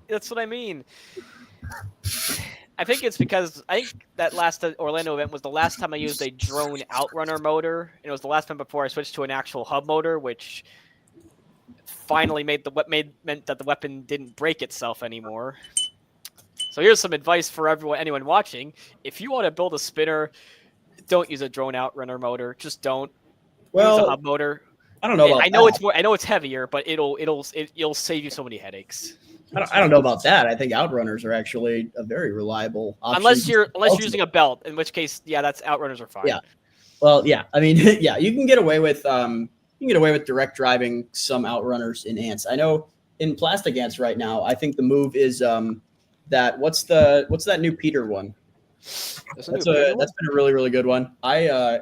that's what I mean. I think it's because I think that last Orlando event was the last time I used a drone outrunner motor, and it was the last time before I switched to an actual hub motor, which finally meant that the weapon didn't break itself anymore. So here's some advice for anyone watching: if you want to build a spinner, don't use a drone outrunner motor. Just don't. Use a hub motor. I don't know about I know it's heavier, but it'll save you so many headaches. I don't know about that. I think outrunners are actually a very reliable option. Unless you're using a belt, in which case, yeah, that's outrunners are fine. Yeah. Well, yeah. I mean, yeah, you can get away with direct driving some outrunners in ants. I know in plastic ants right now, I think the move is that what's that new Peter one? That's been a really, really good one. I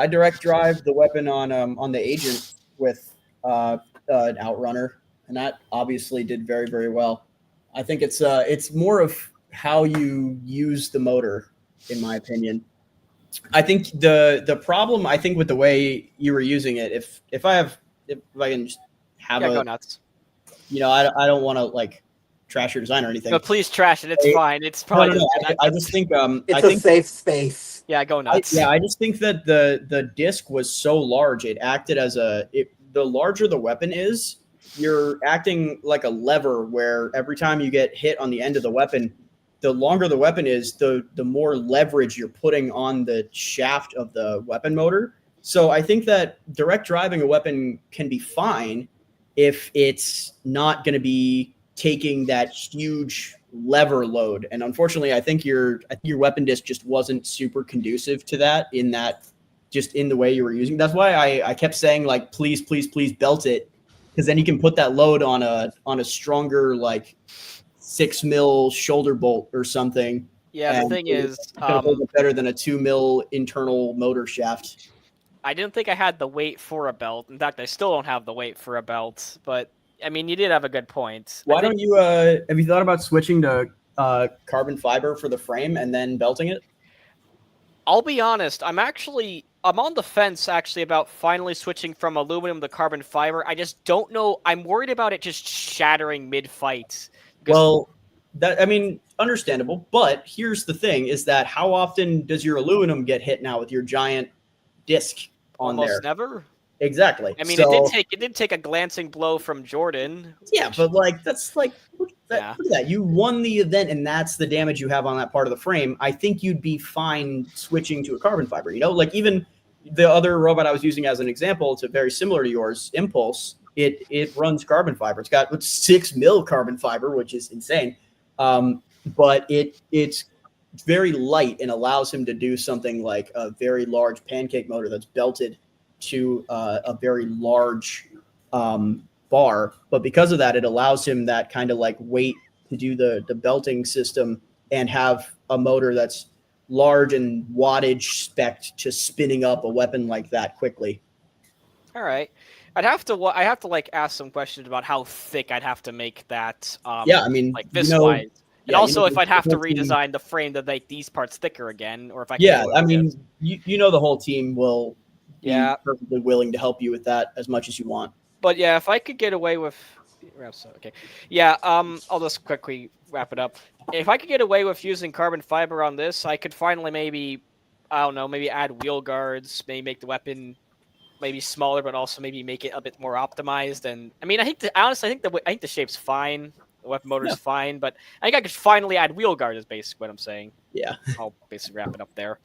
direct drive the weapon on the agent with an outrunner, and that obviously did very, very well. I think it's more of how you use the motor, in my opinion. I think the problem with the way you were using it, if I can just have go nuts. I don't want to like trash your design or anything. No, please trash it. It's fine. It's probably. No. I just think it's a safe space. Yeah, go nuts. I just think that the disc was so large, it acted as the larger the weapon is, you're acting like a lever where every time you get hit on the end of the weapon, the longer the weapon is, the more leverage you're putting on the shaft of the weapon motor. So I think that direct driving a weapon can be fine if it's not going to be taking that huge lever load. And unfortunately, I think your weapon disc just wasn't super conducive to that in the way you were using. That's why I kept saying, like, please belt it, because then you can put that load on a stronger, like, 6 mil shoulder bolt or something. Yeah, the thing is, hold it better than a 2 mil internal motor shaft. I didn't think I had the weight for a belt. In fact, I still don't have the weight for a belt. But I mean, you did have a good point. Why don't you? Have you thought about switching to carbon fiber for the frame and then belting it? I'll be honest. I'm on the fence actually about finally switching from aluminum to carbon fiber. I just don't know. I'm worried about it just shattering mid-fight. Well, understandable. But here's the thing: is that how often does your aluminum get hit now with your giant disc on almost there? Never. Exactly. I mean, so, it did take a glancing blow from Jordan. Yeah, but like that's like look at that. You won the event, and that's the damage you have on that part of the frame. I think you'd be fine switching to a carbon fiber. Like even the other robot I was using as an example, it's very similar to yours, Impulse. It runs carbon fiber. It's got 6 mil carbon fiber, which is insane. But it's very light and allows him to do something like a very large pancake motor that's belted to a very large bar. But because of that, it allows him that kind of like weight to do the belting system and have a motor that's large and wattage spec'd to spinning up a weapon like that quickly. All right. I have to like ask some questions about how thick I'd have to make that. Yeah, I mean, like this wise. And also, if I'd have to redesign the frame to make these parts thicker again, or if I can. Yeah, I mean, the whole team will be perfectly willing to help you with that as much as you want. But yeah, if I could get away with, okay, yeah, I'll just quickly wrap it up. If I could get away with using carbon fiber on this, I could finally maybe add wheel guards, maybe make the weapon maybe smaller, but also maybe make it a bit more optimized. And I mean, I think the shape's fine. The weapon motor's fine, but I think I could finally add wheel guard is basically what I'm saying. Yeah. I'll basically wrap it up there.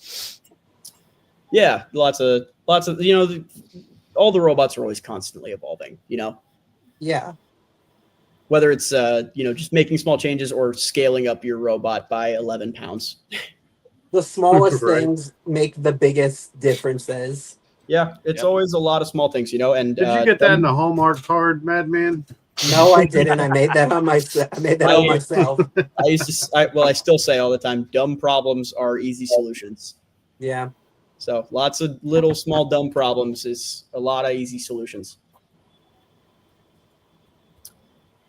Yeah, lots of all the robots are always constantly evolving, Yeah. Whether it's just making small changes or scaling up your robot by 11 pounds. The smallest things make the biggest differences. Yeah, it's always a lot of small things, and did you get that in the Hallmark card, Madman? No, I didn't. I made that on myself. I still say all the time, dumb problems are easy solutions. Yeah. So lots of little small dumb problems is a lot of easy solutions.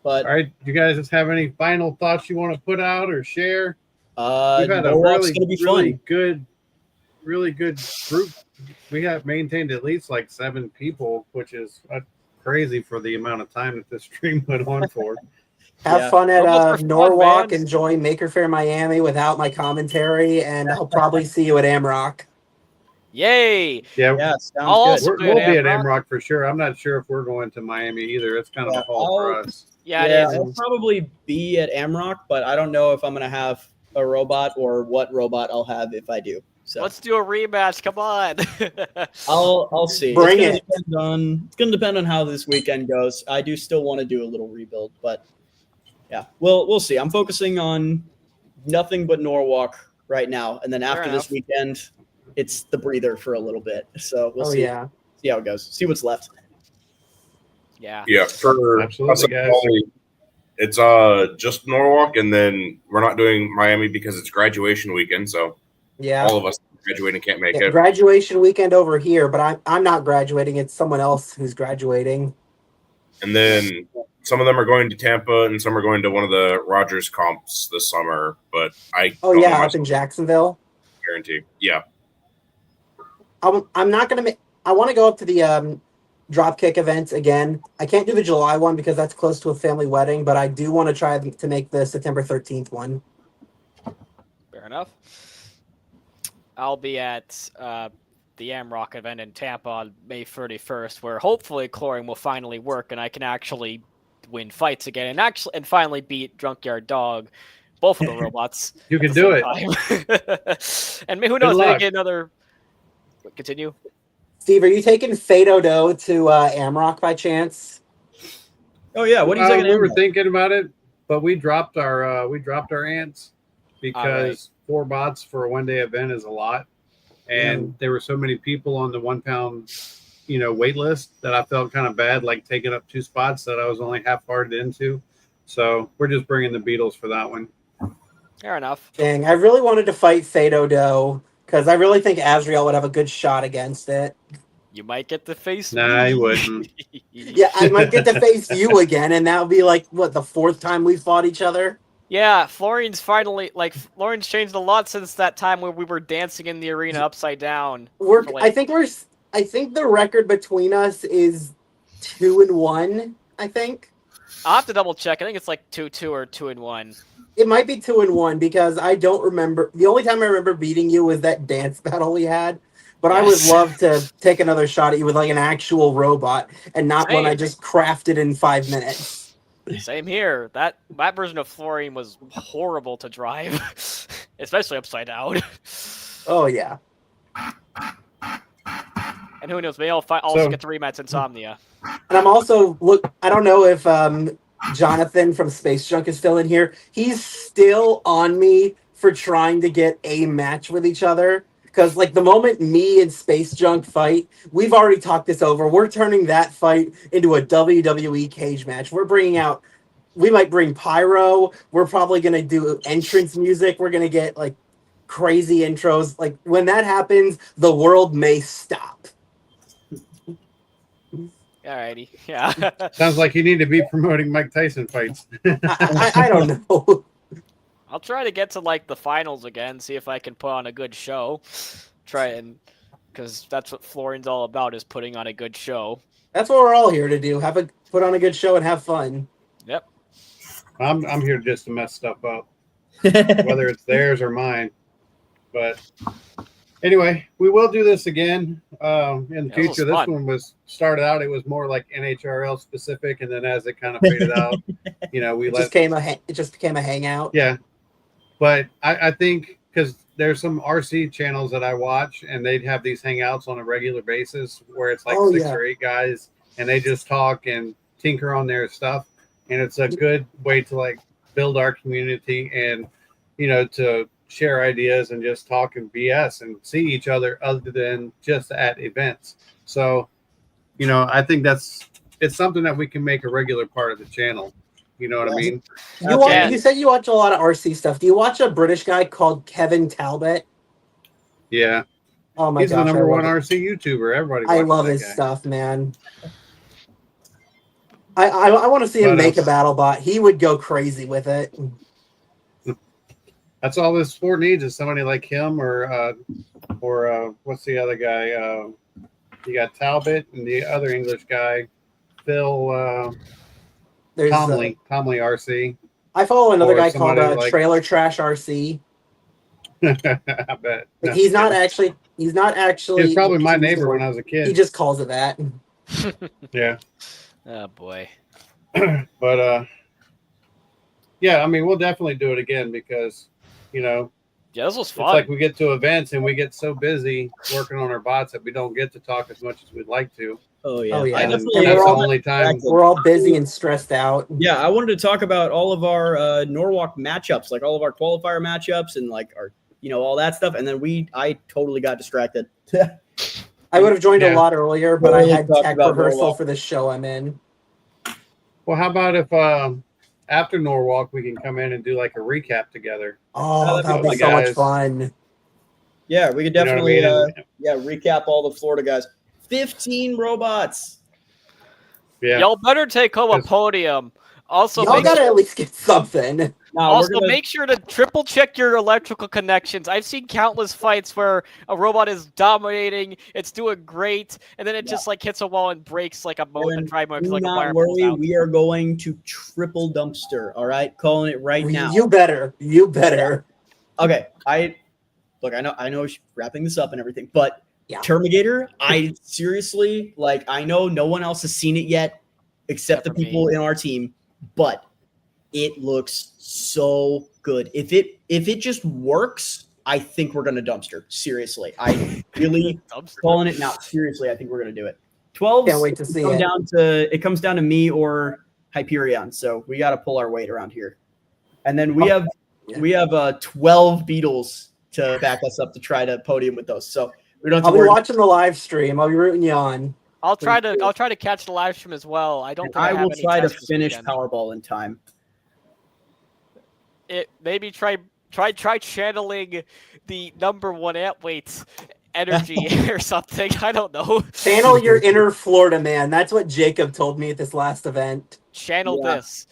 But all right, do you guys have any final thoughts you want to put out or share? We've had a really good group. We have maintained at least like 7 people, which is crazy for the amount of time that this stream went on for. Have fun at Norwalk. Enjoy Maker Faire Miami without my commentary, and I'll probably see you at AmRock. Yay! Yeah, sounds good. We'll be at AmRock for sure. I'm not sure if we're going to Miami either. It's kind of a haul for us. Yeah, I'll probably be at AmRock, but I don't know if I'm going to have a robot or what robot I'll have if I do. So Let's do a rematch. Come on. I'll see. Bring it's it. gonna depend on how this weekend goes. I do still want to do a little rebuild, but yeah, we'll see. I'm focusing on nothing but Norwalk right now, and then after this weekend, it's the breather for a little bit. So we'll see. Yeah. See how it goes. See what's left. Yeah. Yeah, for Absolutely, us, guys. it's just Norwalk, and then we're not doing Miami because it's graduation weekend. So Yeah. all of us graduating can't make Yeah, it. graduation weekend over here, but I'm not graduating. It's someone else who's graduating. And then some of them are going to Tampa, and some are going to one of the Rogers comps this summer. But I Oh don't know yeah, up myself, in Jacksonville. guarantee. Yeah, I'm not gonna make. I want to go up to the dropkick event again. I can't do the July one because that's close to a family wedding, but I do want to try to make the September 13th one. Fair enough. I'll be at the Amrock event in Tampa on May 31st, where hopefully chlorine will finally work and I can actually win fights again and finally beat Drunkyard Dog, both of the robots. You at can the do same it. time. And who Good knows? Maybe luck. get another. Continue. Steve, are you taking Fado Do to Amrock by chance? Oh yeah, what are you taking? We were thinking about it, but we dropped our ants because 4 bots for a 1-day event is a lot, and there were so many people on the 1 pound, wait list that I felt kind of bad, like taking up 2 spots that I was only half-hearted into. So we're just bringing the Beatles for that one. Fair enough. Dang, I really wanted to fight Fado Do because I really think Azrael would have a good shot against it. You might get to face Nah, me. he wouldn't. Yeah, I might get to face you again, and that would be like what, the 4th time we fought each other. Yeah, Florian's Florian's changed a lot since that time where we were dancing in the arena upside down. I think the record between us is 2-1. I think I'll have to double check. I think it's like 2-2 or 2-1. it might be 2-1 because I don't remember. The only time I remember beating you was that dance battle we had. But I would Yes. love to take another shot at you with like an actual robot and not one I Same. just crafted in 5 minutes. Same here. That version of Florian was horrible to drive, especially upside down. Oh yeah. And who knows? Maybe I'll also get the rematch Insomnia. And I'm also I don't know if Jonathan from Space Junk is still in here. He's still on me for trying to get a match with each other. Because like the moment me and Space Junk fight, we've already talked this over. We're turning that fight into a WWE cage match. We might bring pyro. We're probably gonna do entrance music. We're gonna get like crazy intros. Like when that happens, the world may stop. Alrighty. Yeah. Sounds like you need to be promoting Mike Tyson fights. I don't know. I'll try to get to like the finals again, see if I can put on a good show. Because that's what Florian's all about, is putting on a good show. That's what we're all here to do. Put on a good show and have fun. Yep. I'm here just to mess stuff up, whether it's theirs or mine. But anyway, we will do this again in the future. This one started out, it was more like NHRL specific, and then as it kind of faded out, it just became a hangout. Yeah, but I think because there's some RC channels that I watch, and they'd have these hangouts on a regular basis where it's like 6 or 8 guys, and they just talk and tinker on their stuff, and it's a good way to like build our community and to share ideas and just talk and BS and see each other other than just at events. So, I think it's something that we can make a regular part of the channel. You know what I mean? You said you watch a lot of RC stuff. Do you watch a British guy called Kevin Talbot? Yeah. Oh my He's gosh, the number 1 RC YouTuber. Everybody I watches love that his guy. stuff, man. I want to see him make a battle bot. He would go crazy with it. That's all this sport needs is somebody like him or what's the other guy? You got Talbot and the other English guy, Phil Tomley RC. I follow another guy called like, Trailer Trash RC. I bet. No, he's not actually. He was probably my neighbor when I was a kid. He just calls it that. Yeah. Oh boy. But yeah, I mean, we'll definitely do it again because Yeah, this was It's fun. like we get to events and we get so busy working on our bots that we don't get to talk as much as we'd like to. Oh yeah, Oh, yeah. I And definitely. that's we're the all- only time. We're all busy and stressed out. Yeah, I wanted to talk about all of our Norwalk matchups, like all of our qualifier matchups and like our, all that stuff. And then I totally got distracted. I would have joined Yeah. a lot earlier, but I Totally had talked tech about rehearsal Norwalk. for the show I'm in. Well, how about if after Norwalk we can come in and do like a recap together? Oh, that would be Like so much guys. fun. Yeah, we could You know what I definitely mean? recap all the Florida guys. 15 robots. Yeah. Y'all better take home a podium. Also, Y'all make gotta sure, at least get something. make sure to triple check your electrical connections. I've seen countless fights where a robot is dominating, it's doing great, and then it just like hits a wall and breaks like a dry motor, Do like a not wire pulls worry, out. we are going to triple dumpster. All right, calling it right now. You better. You better. Okay, I know wrapping this up and everything, but Yeah. Termigator, I seriously I know no one else has seen it yet except the for me. people in our team, but it looks so good. If it just works, I think we're gonna dumpster. Seriously, I really calling it now. Seriously, I think we're gonna do it. 12. Can't wait to see it. It comes down to me or Hyperion, so we got to pull our weight around here. And then we have 12 Beetles to back us up to try to podium with those. So we don't have I'll to be worry. watching the live stream. I'll be rooting you on. I'll try to catch the live stream as well. I don't think I I will have any try to tests this finish weekend. Powerball in time. Maybe try channeling the number 1 amp weights energy or something. I don't know. Channel your inner Florida man. That's what Jacob told me at this last event. Channel this.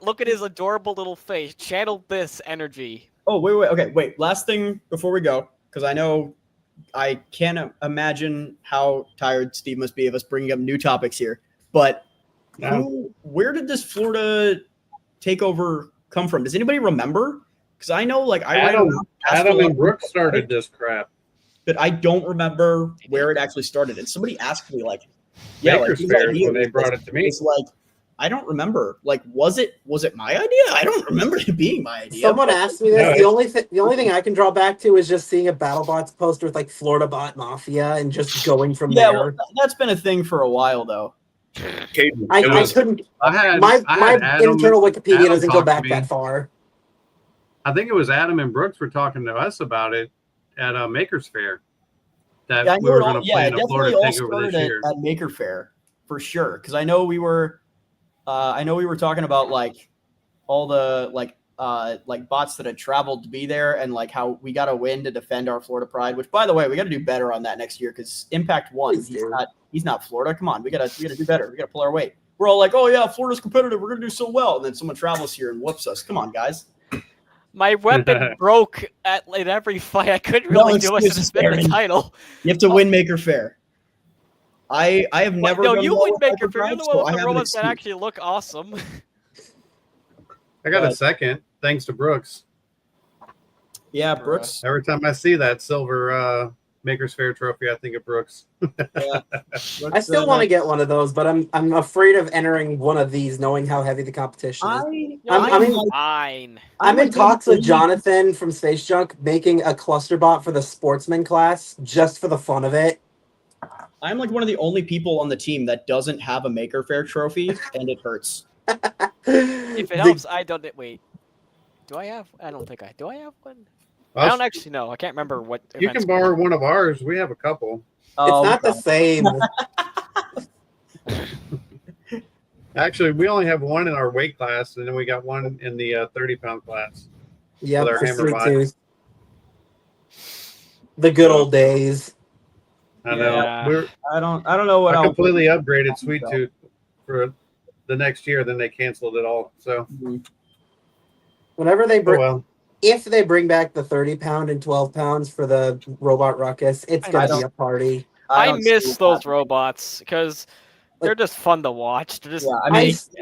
Look at his adorable little face. Channel this energy. Oh, wait. Last thing before we go, because I know I can't imagine how tired Steve must be of us bringing up new topics here. But where did this Florida takeover come from? Does anybody remember? Because I know, Adam and Brooks started this crap. But I don't remember where it actually started. And somebody asked me, Makers whose Fair is idea when they was brought this? it to me. It's I don't remember. Was it my idea? I don't remember it being my idea. Someone asked me this. The only thing I can draw back to is just seeing a BattleBots poster with Florida Bot Mafia and just going from there. Well, that's been a thing for a while, though. I couldn't. My internal Wikipedia doesn't go back that far. I think it was Adam and Brooks were talking to us about it at Makers Fair. That Yeah, we were going to play in a Florida all takeover started this year. at Maker Fair for sure. Because I know we were talking about all the bots that had traveled to be there and how we got to win to defend our Florida pride. Which, by the way, we got to do better on that next year because Impact won. He's not Florida. Come on, we gotta do better. We gotta pull our weight. We're all oh yeah, Florida's competitive. We're gonna do so well, and then someone travels here and whoops us. Come on, guys. My weapon broke in every fight. I couldn't really do much to defend the title. You have to win Maker Fair. I have never. No, done you well win with Maker Hyper Fair. You're Pride, the so one I with the have an robots that excuse. actually look awesome. I got a second, thanks to Brooks. Yeah, Brooks. Every time I see that silver Makers Fair trophy, I think of Brooks. I still want to get one of those, but I'm afraid of entering one of these, knowing how heavy the competition is. I'm in talks with Jonathan from Space Junk making a cluster bot for the sportsman class just for the fun of it. I'm one of the only people on the team that doesn't have a Maker Fair trophy, and it hurts. If it helps, I don't. Wait, do I have? I don't think I do. I have one. I don't actually know. I can't remember what. You can borrow one of ours. We have a couple. It's not the same. Actually, we only have one in our weight class, and then we got one in the 30-pound class. Yeah, with our hammer bot. The good old days. I know. Yeah. I don't know what I else. completely upgraded Sweet Tooth for the next year. Then they canceled it all. So whenever they bring, well. if they bring back the 30-pound and 12 pounds for the robot ruckus, it's gonna be a party. I miss those robots because they're just fun to watch. They're just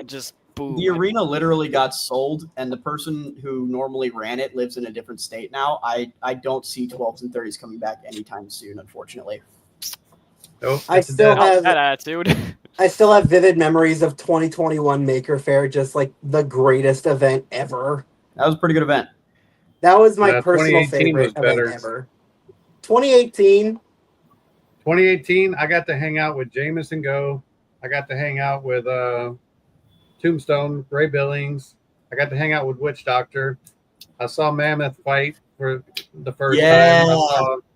just boom. The arena literally got sold, and the person who normally ran it lives in a different state now. I don't see 12s and 30s coming back anytime soon, unfortunately. I still have that attitude. I still have vivid memories of 2021 Maker Fair, just the greatest event ever. That was a pretty good event. That was my personal 2018 was favorite event better. ever. 2018. 2018, I got to hang out with Jameson Go. I got to hang out with Tombstone, Ray Billings. I got to hang out with Witch Doctor. I saw Mammoth fight for the first time.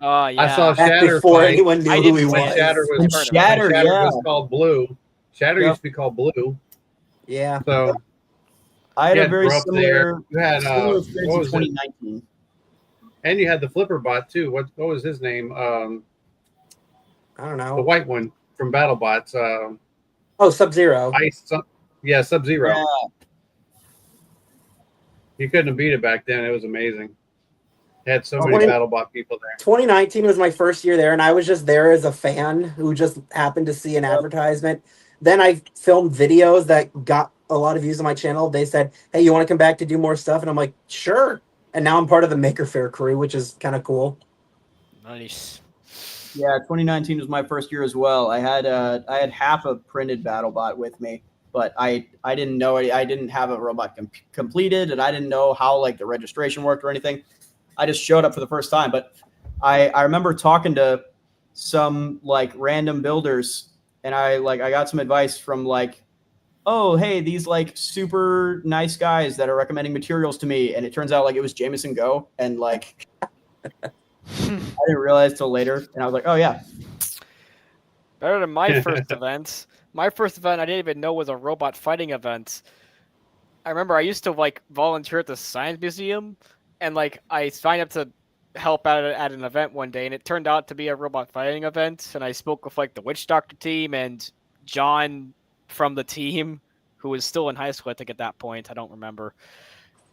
Oh yeah. I saw Back Shatter before fight. anyone knew I who didn't he see When was. Shatter was, And when Shatter, yeah. was called Blue. Shatter Yep. used to be called Blue. Yeah. So I had you a had very Bro up there. similar, You had similar experience what in was it? 2019. And you had the Flipper bot too. What was his name? I don't The know. white one from BattleBots. Oh, Sub-Zero. Yeah, Sub-Zero. Yeah. You couldn't have beat it back then. It was amazing. They had so Oh, many wait. BattleBot people there. 2019 was my first year there, and I was just there as a fan who just happened to see an advertisement. Then I filmed videos that got a lot of views on my channel. They said, "Hey, you want to come back to do more stuff?" And I'm like, "Sure." And now I'm part of the Maker Faire crew, which is kind of cool. Nice. Yeah, 2019 was my first year as well. I had half a printed BattleBot with me, but I didn't know I didn't have a robot completed, and I didn't know how like the registration worked or anything. I just showed up for the first time, but I remember talking to some like random builders, and I got some advice from like, oh hey, these like super nice guys that are recommending materials to me, and it turns out like it was Jameson Go, and like I didn't realize till later, and I was like, oh yeah. Better than my first event. My first event I didn't even know was a robot fighting event. I remember I used to like volunteer at the science museum, and like I signed up to help out at an event one day, and it turned out to be a robot fighting event. And I spoke with like the Witch Doctor team and John from the team, who was still in high school, I think at that point. I don't remember.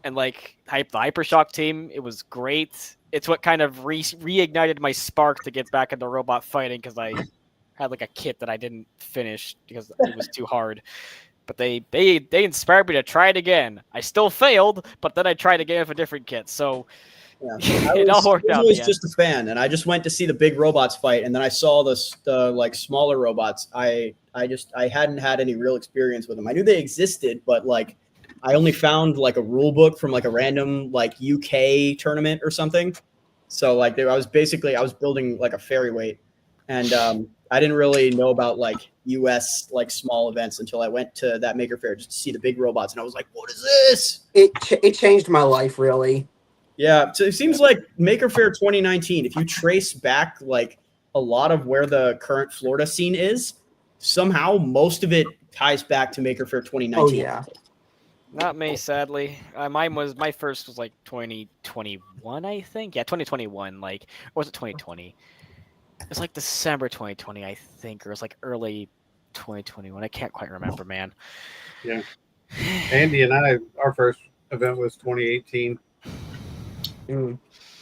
And like the Hypershock team, it was great. It's what kind of reignited my spark to get back into robot fighting, because I had like a kit that I didn't finish because it was too hard. But they inspired me to try it again. I still failed, but then I tried again with a different kit. So Yeah. it all worked I out. was in the just a fan, and I just went to see the big robots fight, and then I saw the like smaller robots. I hadn't had any real experience with them. I knew they existed, but like I only found like a rule book from like a random like UK tournament or something. So like I was building like a fairy weight, and I didn't really know about like US like small events until I went to that Maker Faire just to see the big robots, and I was like, what is this? It changed my life, really. Yeah, so it seems like Maker Faire 2019, if you trace back like a lot of where the current Florida scene is, somehow most of it ties back to Maker Faire 2019. Oh yeah. Not me, sadly. My first was like 2021, I think. Yeah, 2021. Like, or was it 2020? It was like December 2020, I think, or it was like early 2021. I can't quite remember, man. Yeah. Andy and our first event was 2018.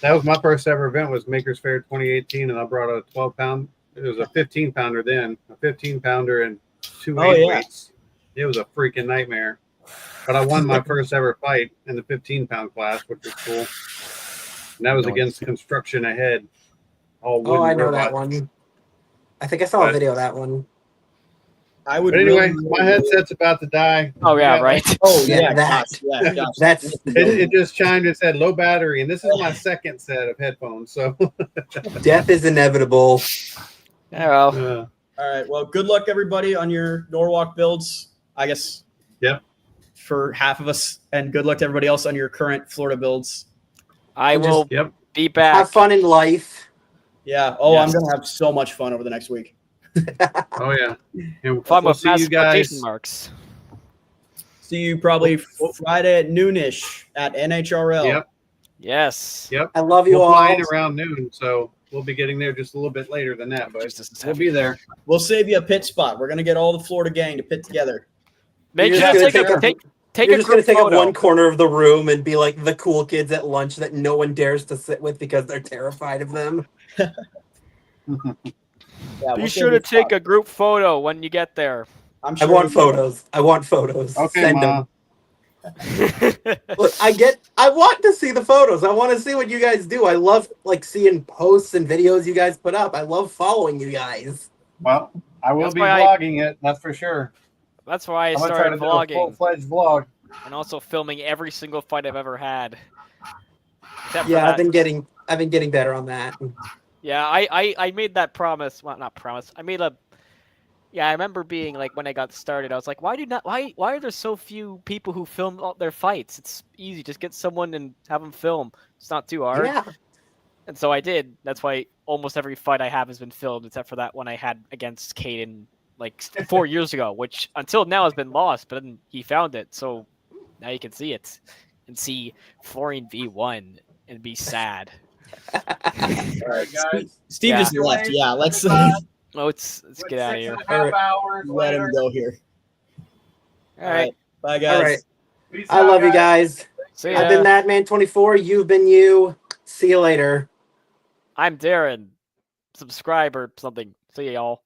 That was my first ever event, was Makers Faire 2018, and I brought a 12-pound. It was a 15-pounder then, a 15-pounder and two weights. It was a freaking nightmare. But I won my first ever fight in the 15-pound class, which was cool. And that was against Construction Ahead. All wooden I know robots. that one. I think I saw a video of that one. I would. But anyway, my headset's about to die. Oh yeah, right. Oh Yeah, yeah, that's It just chimed. It said low battery, and this is my second set of headphones. So death is inevitable. Yeah, well. All right. Well, good luck everybody on your Norwalk builds. I guess. Yep. For half of us, and good luck to everybody else on your current Florida builds. I will be back. Have fun in life. Yeah. Oh, Yes. I'm gonna have so much fun over the next week. Oh yeah. And Fun we'll with see you massive guys. quotation marks. See you probably Friday at noonish at NHRL. Yep. Yes. Yep. I love you we'll all. fly in around noon, so we'll be getting there just a little bit later than that, but we'll be there. We'll save you a pit spot. We're gonna get all the Florida gang to pit together. Make You're sure just to gonna take You're a just gonna group take up photo. one corner of the room and be like the cool kids at lunch that no one dares to sit with because they're terrified of them. Yeah, Be sure to take a group photo when you get there. I'm I want photos. I want photos. Okay, Send Ma. them. Look, I want to see the photos. I want to see what you guys do. I love like seeing posts and videos you guys put up. I love following you guys. Well, I will That's be why vlogging it, that's for sure. That's why I I'm gonna try started to do a vlogging full-fledged vlog. and also filming every single fight I've ever had. Except for Yeah, that. I've been getting better on that. Yeah, I made that promise. Well, not promise. I made a. Yeah, I remember being like when I got started, I was like, why are there so few people who film all their fights? It's easy, just get someone and have them film. It's not too hard. Yeah. And so I did. That's why almost every fight I have has been filmed, except for that one I had against Caden like 4 years ago, which until now has been lost. But then he found it, so now you can see it and see Florian v1 and be sad. All right, guys. Steve Yeah. just left. Yeah, let's Oh, let's get out of here. 6.5 hours let him later. go here. All right. Bye, guys. All right. Peace I out, love you guys. See I've ya. been that man 24. You've been you. See you later. I'm Darren. Subscribe or something. See y'all.